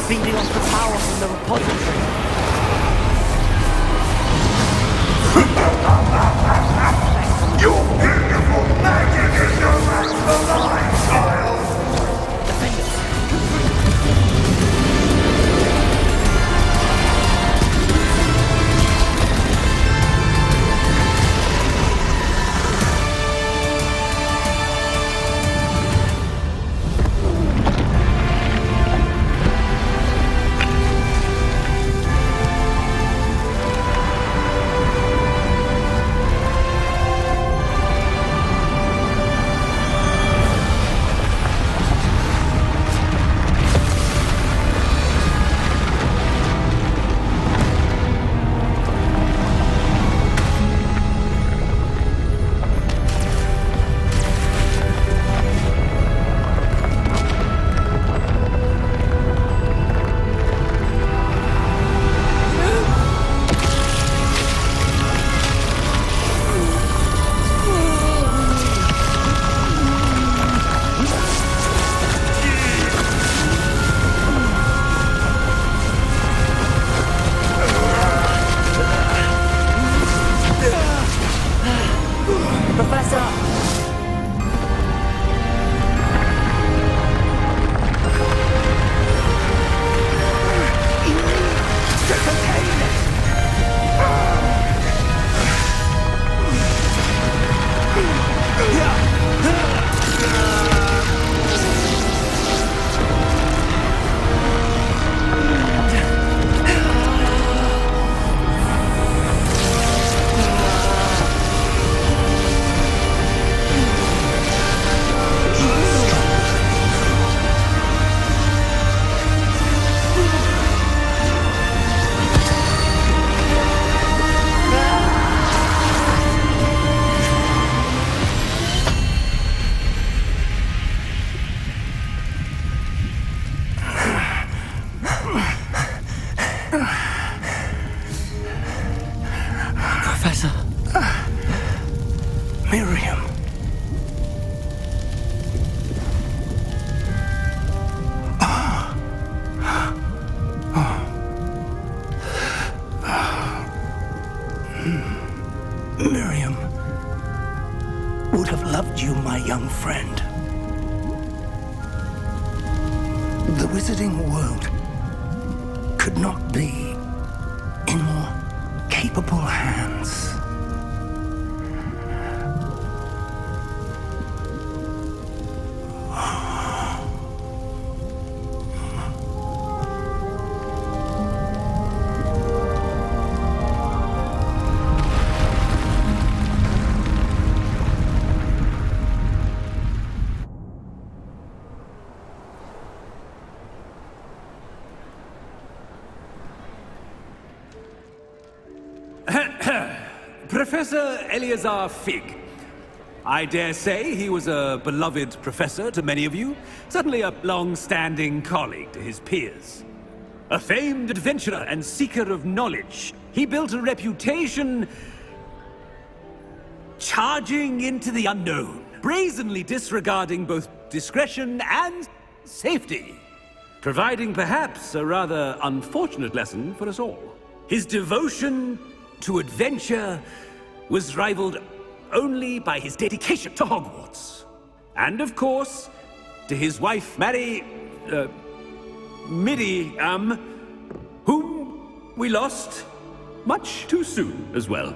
Feeding off the power from the repository. Your beautiful magic is no match for mine, child! Professor. Miriam. Miriam would have loved you, my young friend. The wizarding world could not be in more capable hands. Professor Eleazar Fig, I dare say he was a beloved professor to many of you, certainly a long-standing colleague to his peers. A famed adventurer and seeker of knowledge, he built a reputation charging into the unknown, brazenly disregarding both discretion and safety, providing perhaps a rather unfortunate lesson for us all. His devotion to adventure was rivaled only by his dedication to Hogwarts. And of course, to his wife, Middy, whom we lost much too soon as well.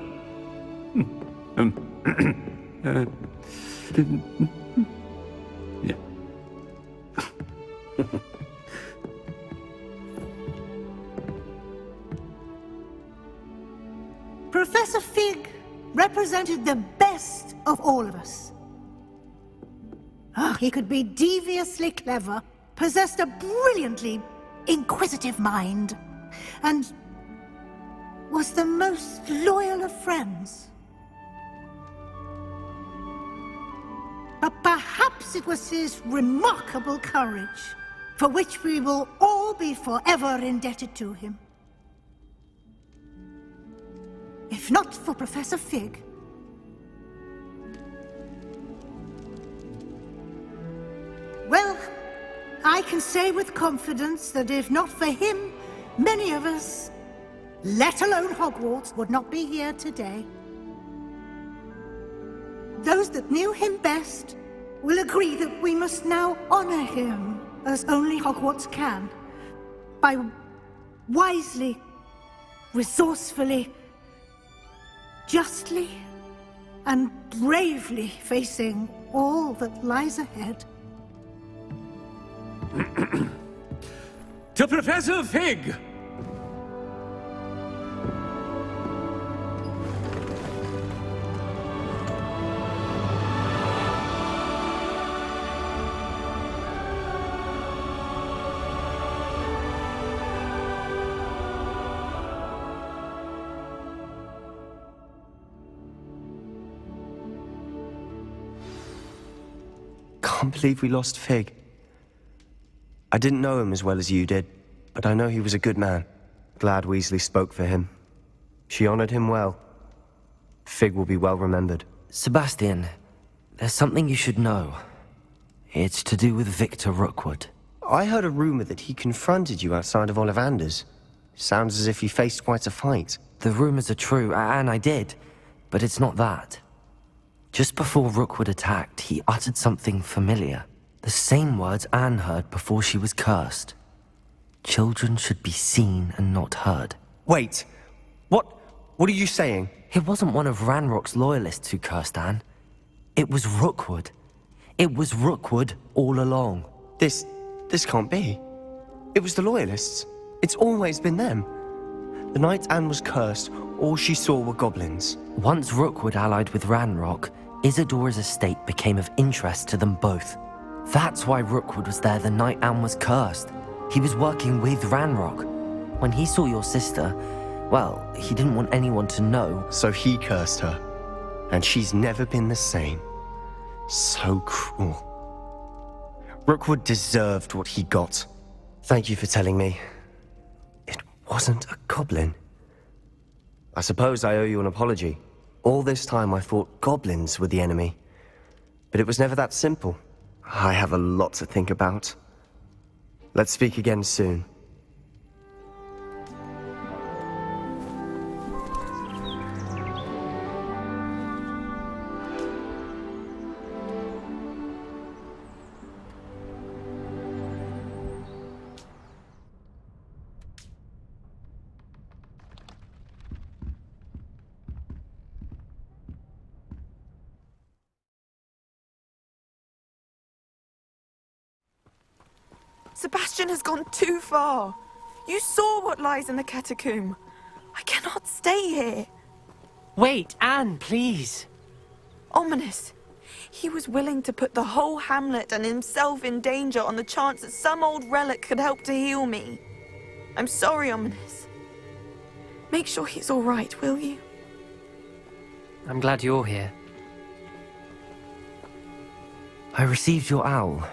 Yeah. Professor Fig represented the best of all of us. He could be deviously clever, possessed a brilliantly inquisitive mind, and was the most loyal of friends. But perhaps it was his remarkable courage, for which we will all be forever indebted to him. If not for Professor Fig, well, I can say with confidence that if not for him, many of us, let alone Hogwarts, would not be here today. Those that knew him best will agree that we must now honor him as only Hogwarts can, by wisely, resourcefully, justly, and bravely facing all that lies ahead. To Professor Fig! Can't believe we lost Fig. I didn't know him as well as you did, but I know he was a good man. Glad Weasley spoke for him. She honored him well. Fig will be well remembered. Sebastian, there's something you should know. It's to do with Victor Rookwood. I heard a rumor that he confronted you outside of Ollivander's. Sounds as if he faced quite a fight. The rumors are true, and I did, but it's not that. Just before Rookwood attacked, he uttered something familiar. The same words Anne heard before she was cursed. Children should be seen and not heard. Wait, what are you saying? It wasn't one of Ranrock's loyalists who cursed Anne. It was Rookwood. It was Rookwood all along. This can't be. It was the loyalists. It's always been them. The night Anne was cursed, all she saw were goblins. Once Rookwood allied with Ranrock, Isadora's estate became of interest to them both. That's why Rookwood was there the night Anne was cursed. He was working with Ranrock. When he saw your sister, well, he didn't want anyone to know. So he cursed her. And she's never been the same. So cruel. Rookwood deserved what he got. Thank you for telling me. It wasn't a goblin. I suppose I owe you an apology. All this time I thought goblins were the enemy. But it was never that simple. I have a lot to think about. Let's speak again soon. Sebastian has gone too far. You saw what lies in the catacomb. I cannot stay here. Wait, Anne, please. Ominous. He was willing to put the whole hamlet and himself in danger on the chance that some old relic could help to heal me. I'm sorry, Ominous. Make sure he's all right, will you? I'm glad you're here. I received your owl.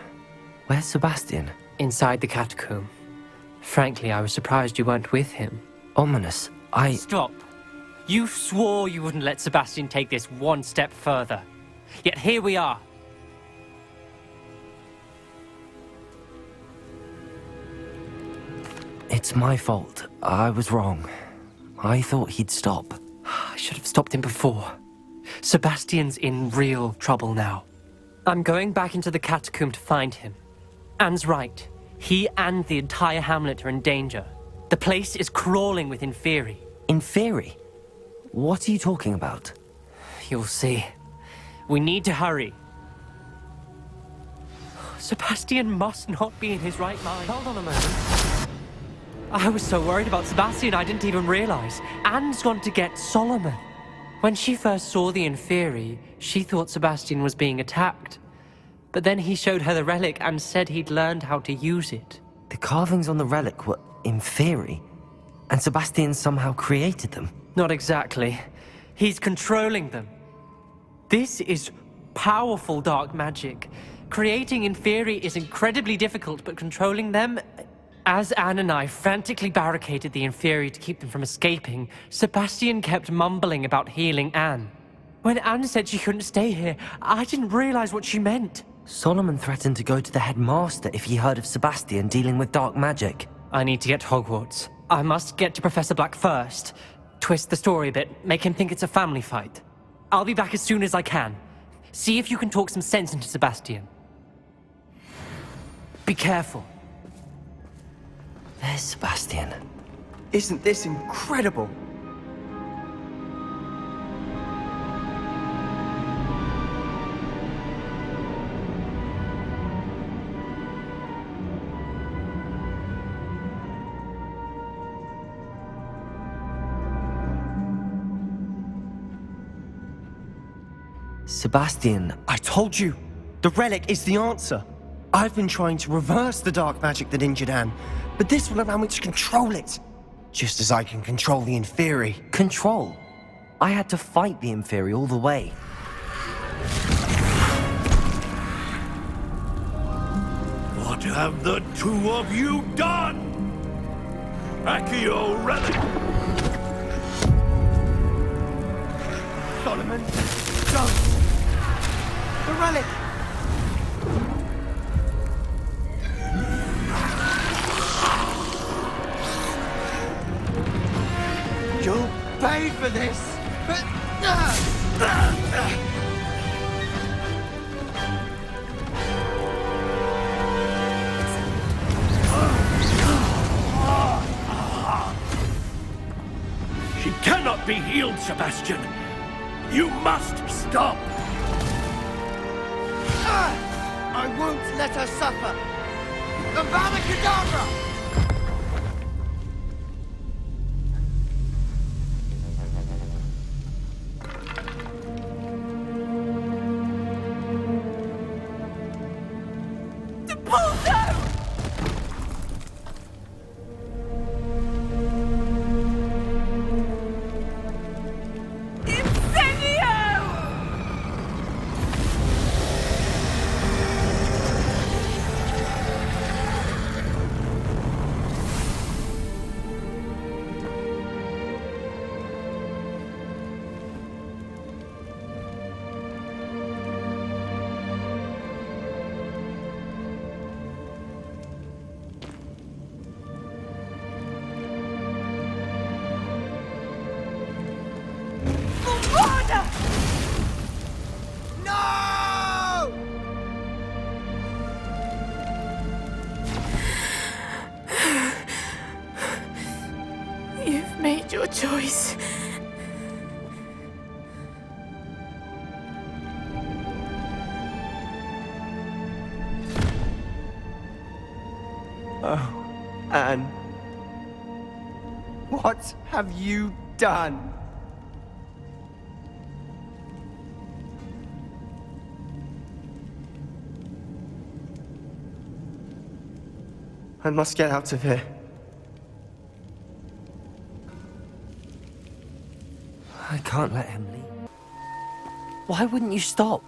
Where's Sebastian? Inside the catacomb. Frankly, I was surprised you weren't with him. Ominous. Stop. You swore you wouldn't let Sebastian take this one step further. Yet here we are. It's my fault. I was wrong. I thought he'd stop. I should have stopped him before. Sebastian's in real trouble now. I'm going back into the catacomb to find him. Anne's right. He and the entire hamlet are in danger. The place is crawling with Inferi. Inferi? What are you talking about? You'll see. We need to hurry. Sebastian must not be in his right mind. Hold on a moment. I was so worried about Sebastian I didn't even realize. Anne's gone to get Solomon. When she first saw the Inferi, she thought Sebastian was being attacked. But then he showed her the relic and said he'd learned how to use it. The carvings on the relic were Inferi, and Sebastian somehow created them. Not exactly. He's controlling them. This is powerful dark magic. Creating Inferi is incredibly difficult, but controlling them... As Anne and I frantically barricaded the Inferi to keep them from escaping, Sebastian kept mumbling about healing Anne. When Anne said she couldn't stay here, I didn't realize what she meant. Solomon threatened to go to the headmaster if he heard of Sebastian dealing with dark magic. I need to get to Hogwarts. I must get to Professor Black first. Twist the story a bit, make him think it's a family fight. I'll be back as soon as I can. See if you can talk some sense into Sebastian. Be careful. There's Sebastian. Isn't this incredible? Sebastian. I told you! The relic is the answer! I've been trying to reverse the dark magic that injured Anne, but this will allow me to control it! Just as I can control the Inferi. Control? I had to fight the Inferi all the way. What have the two of you done? Accio relic! Solomon, don't! The relic! You'll pay for this! She cannot be healed, Sebastian! You must stop! I won't let her suffer! Avada Kedavra! You've made your choice. Oh, Anne. What have you done? I must get out of here. I can't let him leave. Why wouldn't you stop?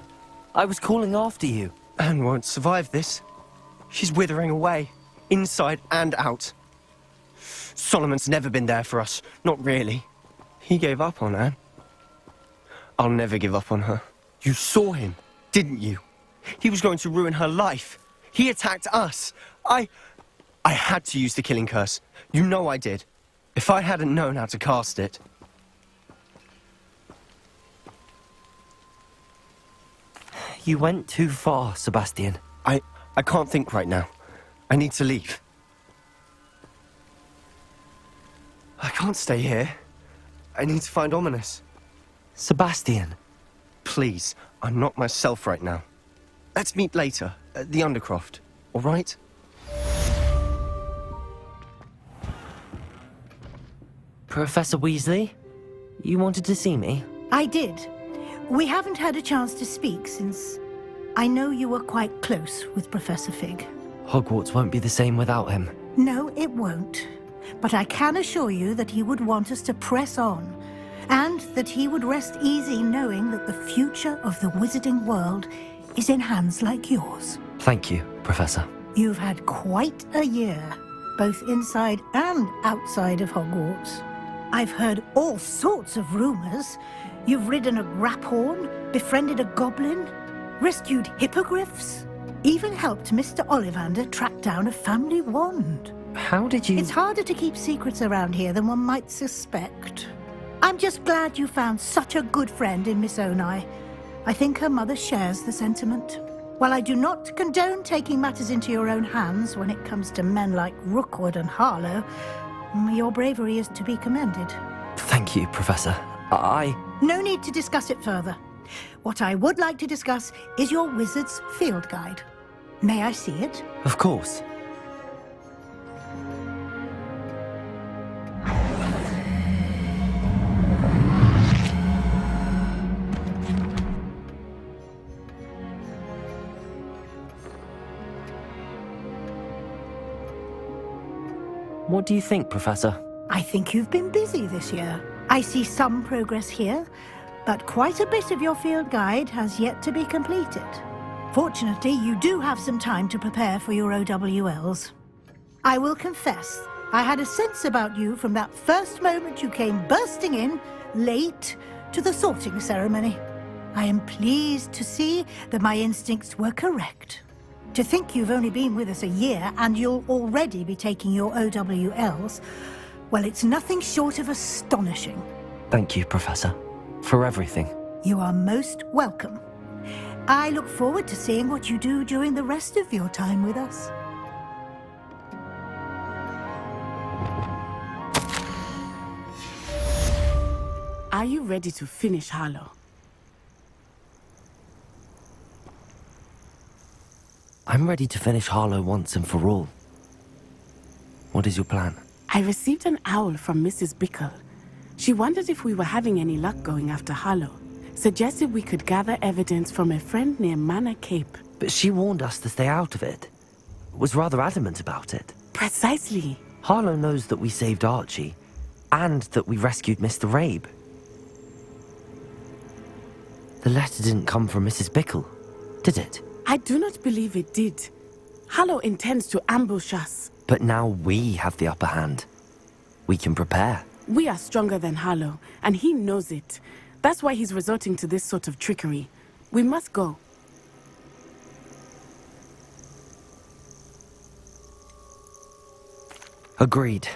I was calling after you. Anne won't survive this. She's withering away, inside and out. Solomon's never been there for us, not really. He gave up on Anne. I'll never give up on her. You saw him, didn't you? He was going to ruin her life. He attacked us. I had to use the killing curse. You know I did. If I hadn't known how to cast it... You went too far, Sebastian. I can't think right now. I need to leave. I can't stay here. I need to find Ominous. Sebastian. Please, I'm not myself right now. Let's meet later, at the Undercroft, all right? Professor Weasley? You wanted to see me? I did. We haven't had a chance to speak since I know you were quite close with Professor Fig. Hogwarts won't be the same without him. No, it won't. But I can assure you that he would want us to press on, and that he would rest easy knowing that the future of the wizarding world is in hands like yours. Thank you, Professor. You've had quite a year, both inside and outside of Hogwarts. I've heard all sorts of rumors. You've ridden a graphorn, befriended a goblin, rescued hippogriffs, even helped Mr. Ollivander track down a family wand. How did you... It's harder to keep secrets around here than one might suspect. I'm just glad you found such a good friend in Miss Onai. I think her mother shares the sentiment. While I do not condone taking matters into your own hands when it comes to men like Rookwood and Harlow, your bravery is to be commended. Thank you, Professor. No need to discuss it further. What I would like to discuss is your wizard's field guide. May I see it? Of course. What do you think, Professor? I think you've been busy this year. I see some progress here, but quite a bit of your field guide has yet to be completed. Fortunately, you do have some time to prepare for your OWLs. I will confess, I had a sense about you from that first moment you came bursting in, late, to the sorting ceremony. I am pleased to see that my instincts were correct. To think you've only been with us a year and you'll already be taking your OWLs, well, it's nothing short of astonishing. Thank you, Professor, for everything. You are most welcome. I look forward to seeing what you do during the rest of your time with us. Are you ready to finish Harlow? I'm ready to finish Harlow once and for all. What is your plan? I received an owl from Mrs. Bickle. She wondered if we were having any luck going after Harlow. Suggested we could gather evidence from a friend near Manor Cape. But she warned us to stay out of it. Was rather adamant about it. Precisely. Harlow knows that we saved Archie, and that we rescued Mr. Rabe. The letter didn't come from Mrs. Bickle, did it? I do not believe it did. Harlow intends to ambush us. But now we have the upper hand. We can prepare. We are stronger than Harlow, and he knows it. That's why he's resorting to this sort of trickery. We must go. Agreed.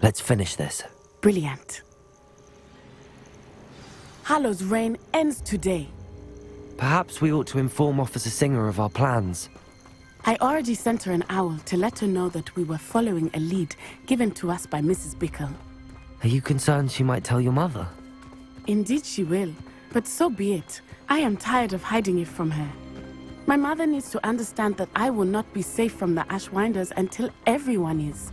Let's finish this. Brilliant. Harlow's reign ends today. Perhaps we ought to inform Officer Singer of our plans. I already sent her an owl to let her know that we were following a lead given to us by Mrs. Bickle. Are you concerned she might tell your mother? Indeed she will, but so be it. I am tired of hiding it from her. My mother needs to understand that I will not be safe from the Ashwinders until everyone is.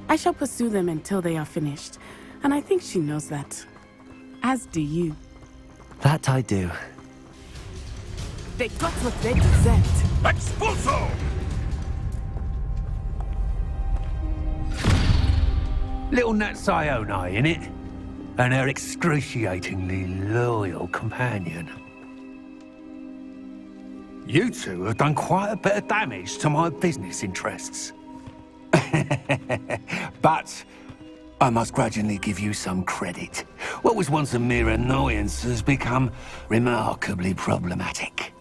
I shall pursue them until they are finished, and I think she knows that. As do you. That I do. They got what they deserved. Expulso! Little Nat Sionai, innit? And her excruciatingly loyal companion. You two have done quite a bit of damage to my business interests. But I must grudgingly give you some credit. What was once a mere annoyance has become remarkably problematic.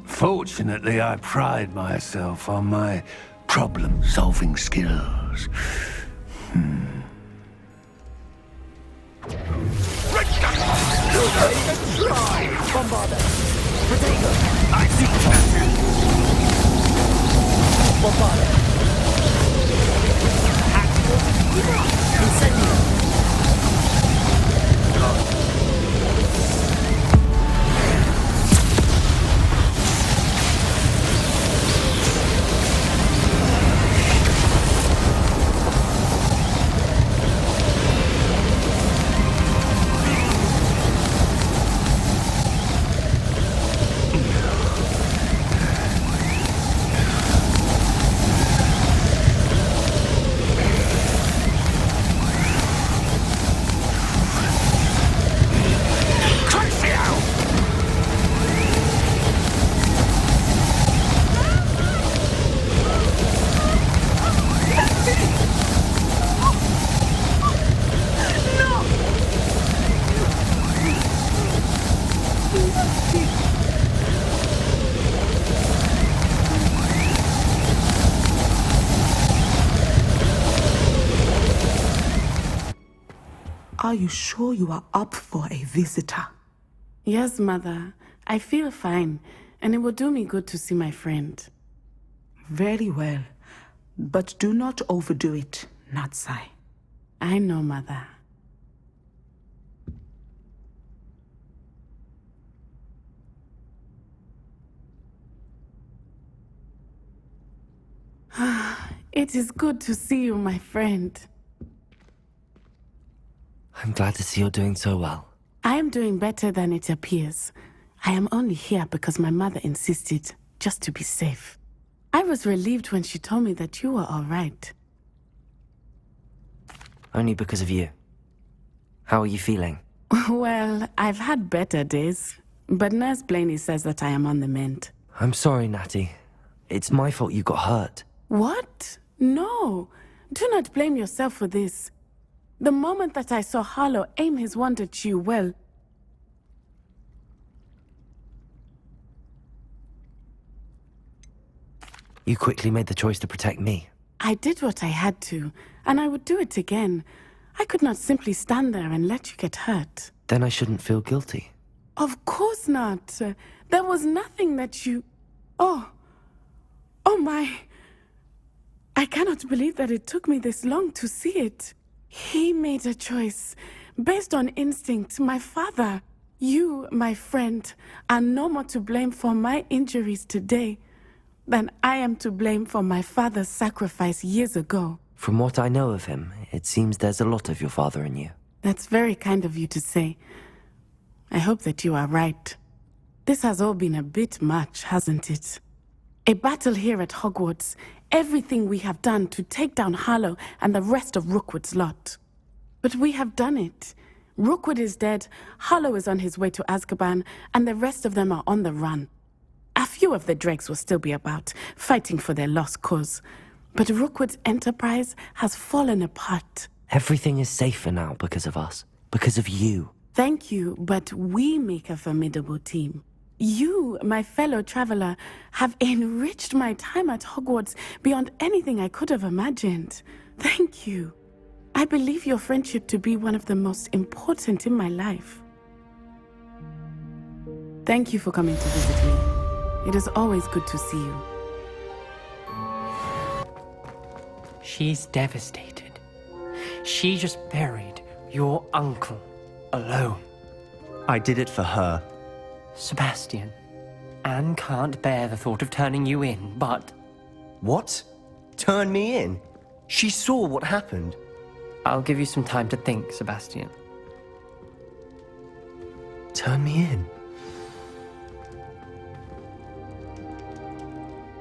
Fortunately, I pride myself on my problem-solving skills. Bombarda! Protego! I see Captain! Bombarda! Incendio! Are you sure you are up for a visitor? Yes, Mother. I feel fine, and it will do me good to see my friend. Very well. But do not overdo it, Natsai. I know, Mother. It is good to see you, my friend. I'm glad to see you're doing so well. I am doing better than it appears. I am only here because my mother insisted, just to be safe. I was relieved when she told me that you were all right. Only because of you. How are you feeling? Well, I've had better days, but Nurse Blaney says that I am on the mend. I'm sorry, Natty. It's my fault you got hurt. What? No. Do not blame yourself for this. The moment that I saw Harlow aim his wand at you, well... You quickly made the choice to protect me. I did what I had to, and I would do it again. I could not simply stand there and let you get hurt. Then I shouldn't feel guilty. Of course not. There was nothing that you... Oh my... I cannot believe that it took me this long to see it. He made a choice based on instinct. My father, you, my friend, are no more to blame for my injuries today than I am to blame for my father's sacrifice years ago. From what I know of him, it seems there's a lot of your father in you. That's very kind of you to say. I hope that you are right. This has all been a bit much, hasn't it? A battle here at Hogwarts. Everything we have done to take down Harlow and the rest of Rookwood's lot. But we have done it. Rookwood is dead, Harlow is on his way to Azkaban, and the rest of them are on the run. A few of the dregs will still be about, fighting for their lost cause. But Rookwood's enterprise has fallen apart. Everything is safer now because of us. Because of you. Thank you, but we make a formidable team. You, my fellow traveler, have enriched my time at Hogwarts beyond anything I could have imagined. Thank you. I believe your friendship to be one of the most important in my life. Thank you for coming to visit me. It is always good to see you. She's devastated. She just buried your uncle alone. I did it for her. Sebastian, Anne can't bear the thought of turning you in, but... What? Turn me in? She saw what happened. I'll give you some time to think, Sebastian. Turn me in?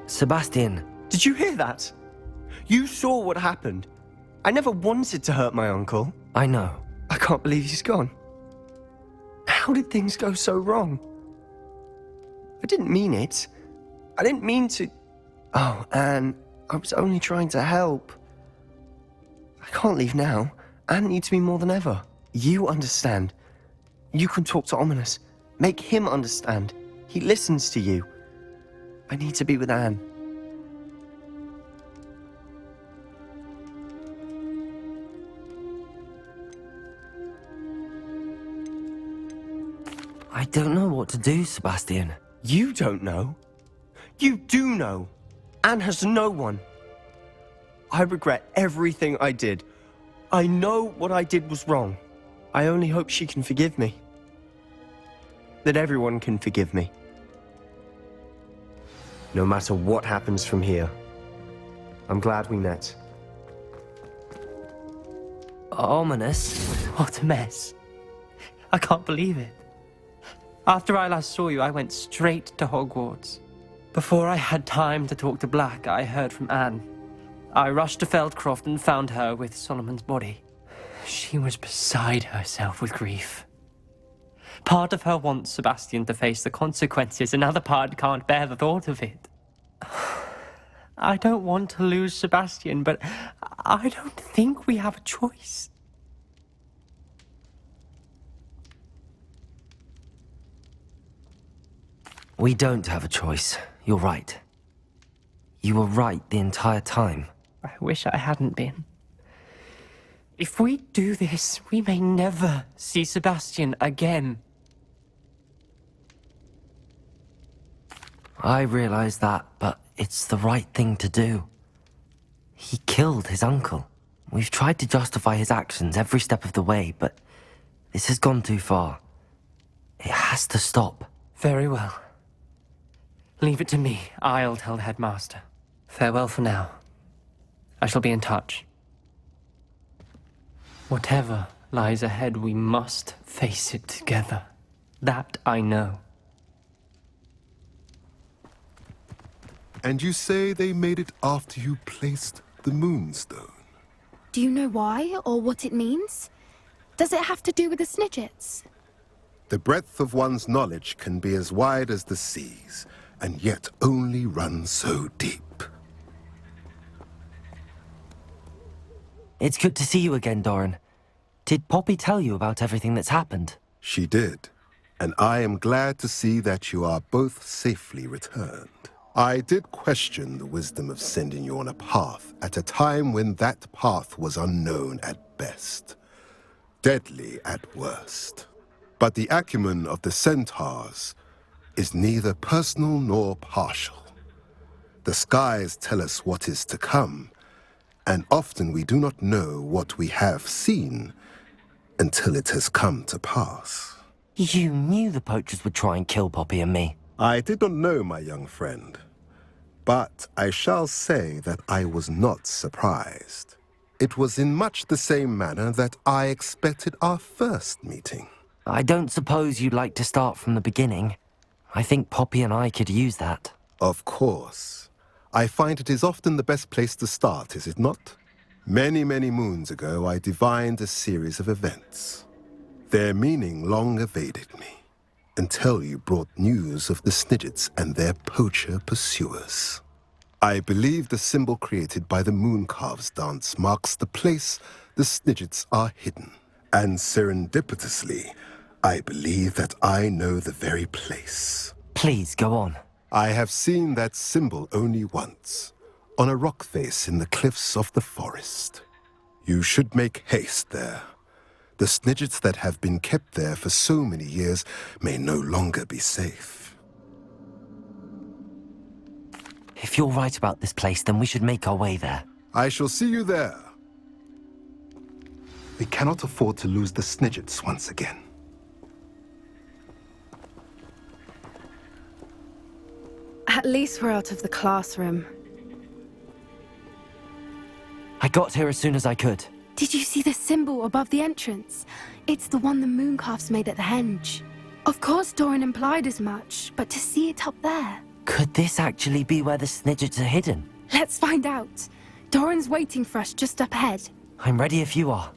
Sebastian! Did you hear that? You saw what happened. I never wanted to hurt my uncle. I know. I can't believe he's gone. How did things go so wrong? I didn't mean it. I didn't mean to... Oh, Anne, I was only trying to help. I can't leave now. Anne needs me more than ever. You understand. You can talk to Ominous. Make him understand. He listens to you. I need to be with Anne. I don't know what to do, Sebastian. You don't know. You do know. Anne has no one. I regret everything I did. I know what I did was wrong. I only hope she can forgive me. That everyone can forgive me. No matter what happens from here, I'm glad we met. Ominous? What a mess. I can't believe it. After I last saw you, I went straight to Hogwarts. Before I had time to talk to Black, I heard from Anne. I rushed to Feldcroft and found her with Solomon's body. She was beside herself with grief. Part of her wants Sebastian to face the consequences, another part can't bear the thought of it. I don't want to lose Sebastian, but I don't think we have a choice. We don't have a choice. You're right. You were right the entire time. I wish I hadn't been. If we do this, we may never see Sebastian again. I realize that, but it's the right thing to do. He killed his uncle. We've tried to justify his actions every step of the way, but this has gone too far. It has to stop. Very well. Leave it to me. I'll tell the headmaster. Farewell for now. I shall be in touch. Whatever lies ahead, we must face it together. That I know. And you say they made it after you placed the Moonstone? Do you know why, or what it means? Does it have to do with the Snidgets? The breadth of one's knowledge can be as wide as the seas, and yet only run so deep. It's good to see you again, Doran. Did Poppy tell you about everything that's happened? She did, and I am glad to see that you are both safely returned. I did question the wisdom of sending you on a path at a time when that path was unknown at best, deadly at worst. But the acumen of the centaurs is neither personal nor partial. The skies tell us what is to come, and often we do not know what we have seen until it has come to pass. You knew the poachers would try and kill Poppy and me. I did not know, my young friend, but I shall say that I was not surprised. It was in much the same manner that I expected our first meeting. I don't suppose you'd like to start from the beginning. I think Poppy and I could use that. Of course. I find it is often the best place to start, is it not? Many, many moons ago, I divined a series of events. Their meaning long evaded me, until you brought news of the Snidgets and their poacher pursuers. I believe the symbol created by the Mooncalves dance marks the place the Snidgets are hidden. And serendipitously, I believe that I know the very place. Please, go on. I have seen that symbol only once, on a rock face in the cliffs of the forest. You should make haste there. The Snidgets that have been kept there for so many years may no longer be safe. If you're right about this place, then we should make our way there. I shall see you there. We cannot afford to lose the Snidgets once again. At least we're out of the classroom. I got here as soon as I could. Did you see the symbol above the entrance? It's the one the Mooncalves made at the henge. Of course Doran implied as much, but to see it up there... Could this actually be where the Snidgets are hidden? Let's find out. Doran's waiting for us just up ahead. I'm ready if you are.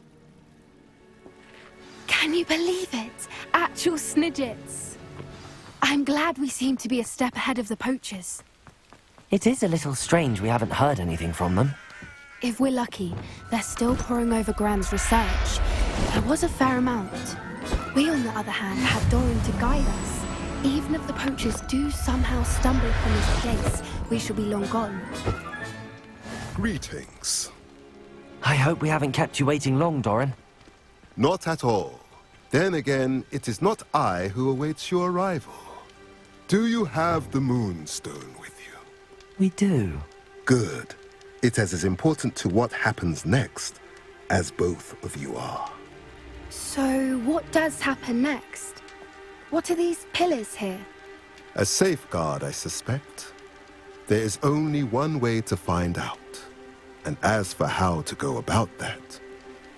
Can you believe it? Actual Snidgets. I'm glad we seem to be a step ahead of the poachers. It is a little strange we haven't heard anything from them. If we're lucky, they're still poring over Graham's research. There was a fair amount. We, on the other hand, had Doran to guide us. Even if the poachers do somehow stumble upon this place, we shall be long gone. Greetings. I hope we haven't kept you waiting long, Doran. Not at all. Then again, it is not I who awaits your arrival. Do you have the Moonstone with you? We do. Good. It is as important to what happens next as both of you are. So, what does happen next? What are these pillars here? A safeguard, I suspect. There is only one way to find out. And as for how to go about that,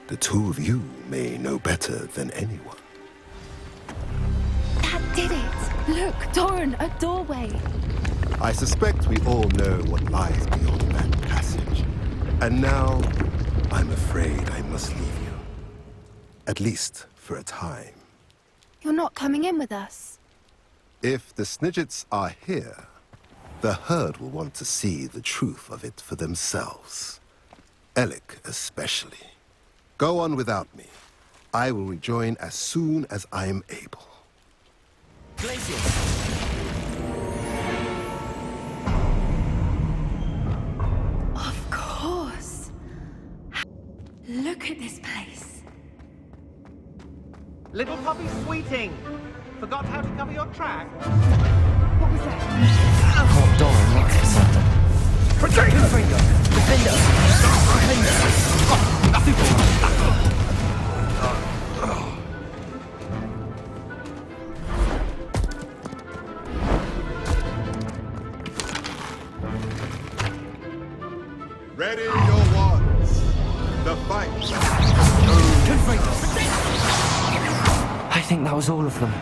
the two of you may know better than anyone. That did it! Look, Doran, a doorway! I suspect we all know what lies beyond that passage. And now, I'm afraid I must leave you. At least for a time. You're not coming in with us. If the Snidgets are here, the herd will want to see the truth of it for themselves. Alec especially. Go on without me. I will rejoin as soon as I am able. Of course. Look at this place. Little puppy sweeting! Forgot how to cover your track? What was that? Caught Doran right for something. Protect the finger! Ready your wands. The fight. I think that was all of them.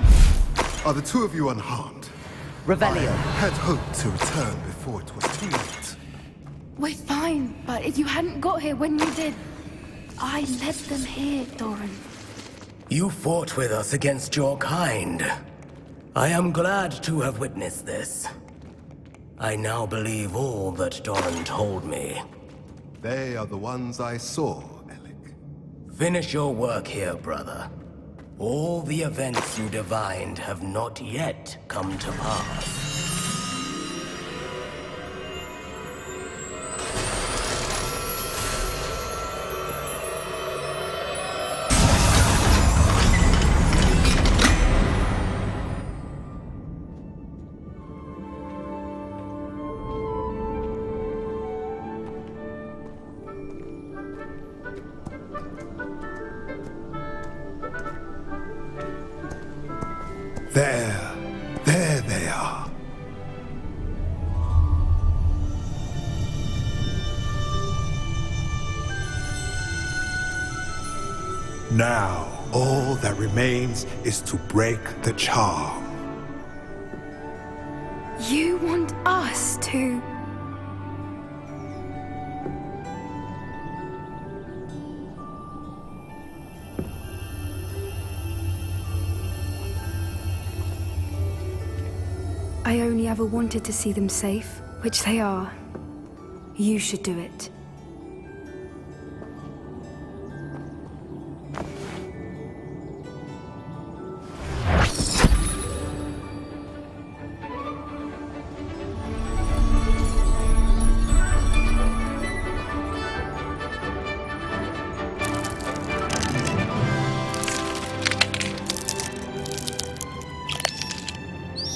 Are the two of you unharmed? Revelio. I had hoped to return before it was too late. We're fine, but if you hadn't got here when you did, I led them here, Doran. You fought with us against your kind. I am glad to have witnessed this. I now believe all that Doran told me. They are the ones I saw, Alec. Finish your work here, brother. All the events you divined have not yet come to pass. There they are. Now, all that remains is to break the charm. You want us to... I only ever wanted to see them safe, which they are. You should do it.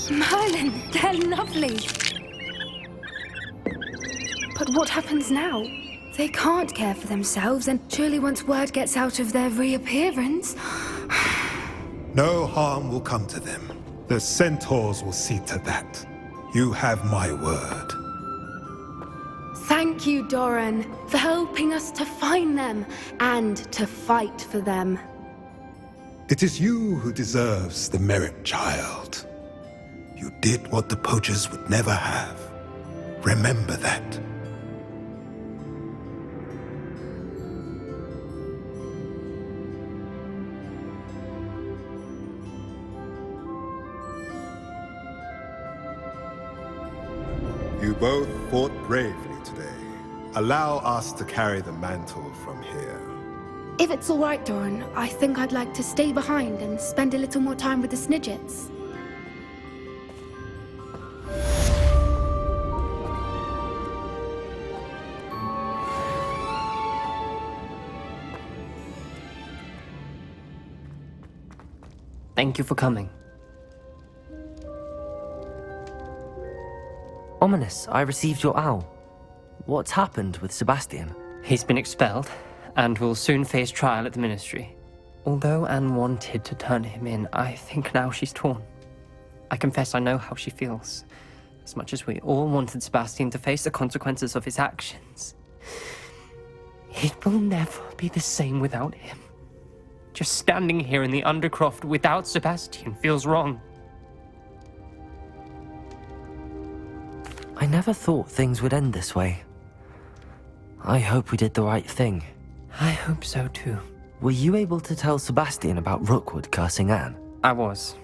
Merlin, they're lovely. But what happens now? They can't care for themselves, and surely once word gets out of their reappearance... No harm will come to them. The centaurs will see to that. You have my word. Thank you, Doran, for helping us to find them and to fight for them. It is you who deserves the merit, child. You did what the poachers would never have. Remember that. You both fought bravely today. Allow us to carry the mantle from here. If it's all right, Doran, I think I'd like to stay behind and spend a little more time with the Snidgets. Thank you for coming. Ominous, I received your owl. What's happened with Sebastian? He's been expelled, and will soon face trial at the Ministry. Although Anne wanted to turn him in, I think now she's torn. I confess I know how she feels. As much as we all wanted Sebastian to face the consequences of his actions. It will never be the same without him. Just standing here in the Undercroft without Sebastian feels wrong. I never thought things would end this way. I hope we did the right thing. I hope so too. Were you able to tell Sebastian about Rookwood cursing Anne? I was.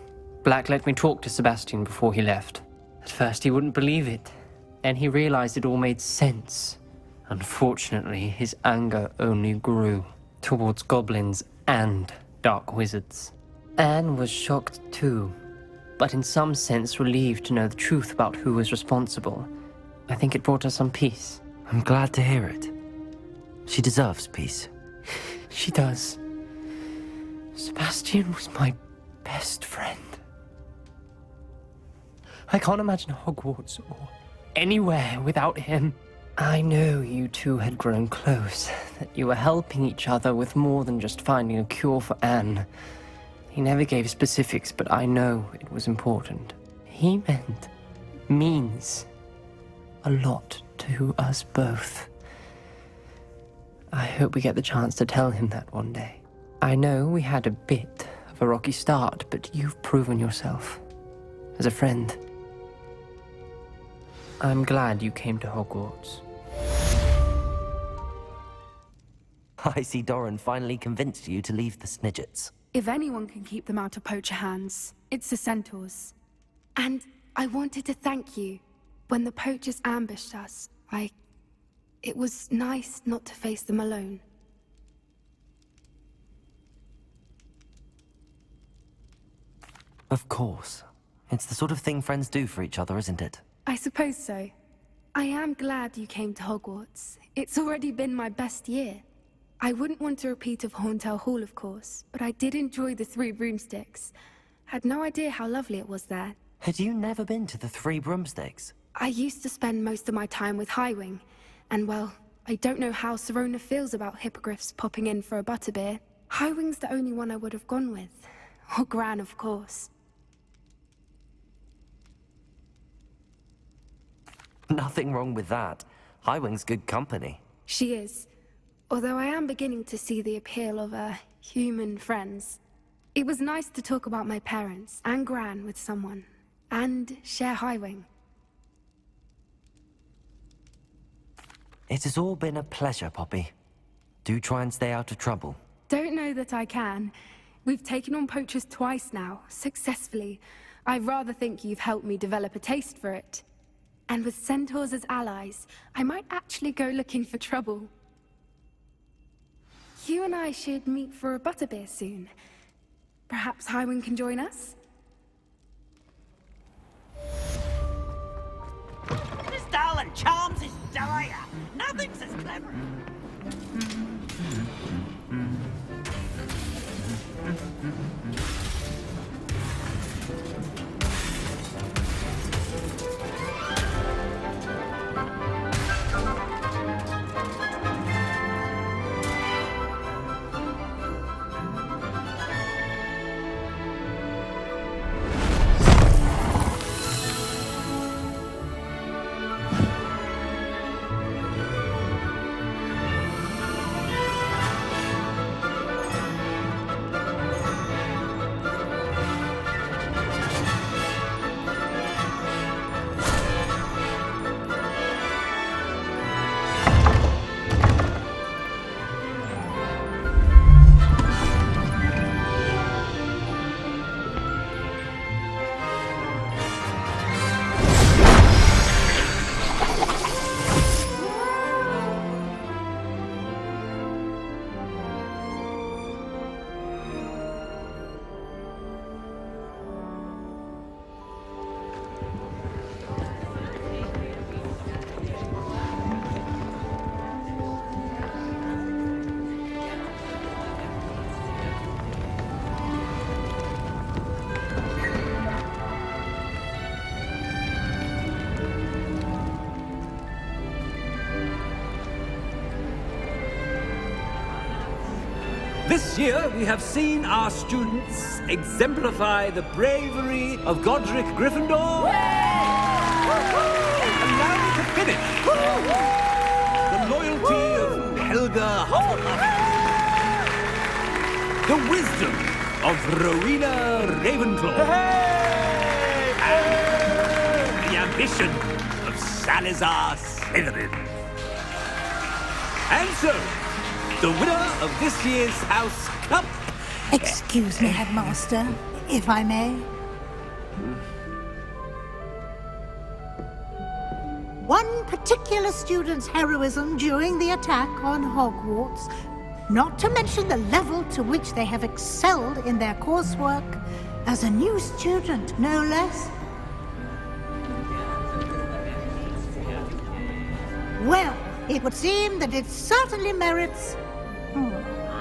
Black let me talk to Sebastian before he left. At first he wouldn't believe it. Then he realized it all made sense. Unfortunately, his anger only grew towards goblins and dark wizards. Anne was shocked too, but in some sense relieved to know the truth about who was responsible. I think it brought her some peace. I'm glad to hear it. She deserves peace. She does. Sebastian was my best friend. I can't imagine Hogwarts or anywhere without him. I know you two had grown close, that you were helping each other with more than just finding a cure for Anne. He never gave specifics, but I know it was important. He means a lot to us both. I hope we get the chance to tell him that one day. I know we had a bit of a rocky start, but you've proven yourself as a friend. I'm glad you came to Hogwarts. I see Doran finally convinced you to leave the Snidgets. If anyone can keep them out of poacher hands, it's the Centaurs. And I wanted to thank you. When the poachers ambushed us, it was nice not to face them alone. Of course. It's the sort of thing friends do for each other, isn't it? I suppose so. I am glad you came to Hogwarts. It's already been my best year. I wouldn't want a repeat of Horntail Hall, of course, but I did enjoy the Three Broomsticks. Had no idea how lovely it was there. Had you never been to the Three Broomsticks? I used to spend most of my time with Highwing, and well, I don't know how Serona feels about hippogriffs popping in for a butterbeer. Highwing's the only one I would have gone with. Or Gran, of course. Nothing wrong with that. Highwing's good company. She is. Although I am beginning to see the appeal of human friends. It was nice to talk about my parents and Gran with someone. And share Highwing. It has all been a pleasure, Poppy. Do try and stay out of trouble. Don't know that I can. We've taken on poachers twice now, successfully. I rather think you've helped me develop a taste for it. And with centaurs as allies, I might actually go looking for trouble. You and I should meet for a butterbeer soon. Perhaps Highwing can join us? This darling charms his dire. Nothing's as clever. This year, we have seen our students exemplify the bravery of Godric Gryffindor. And now to finish, the loyalty of Helga Hufflepuff. The wisdom of Rowena Ravenclaw. And the ambition of Salazar Slytherin. And so, the winner of this year's House Cup... Excuse me, Headmaster, if I may. One particular student's heroism during the attack on Hogwarts, not to mention the level to which they have excelled in their coursework, as a new student, no less. Well, it would seem that it certainly merits,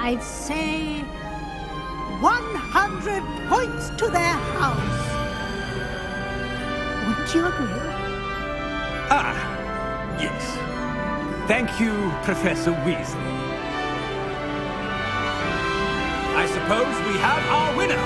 I'd say, 100 points to their house. Wouldn't you agree? Ah, yes. Thank you, Professor Weasley. I suppose we have our winner.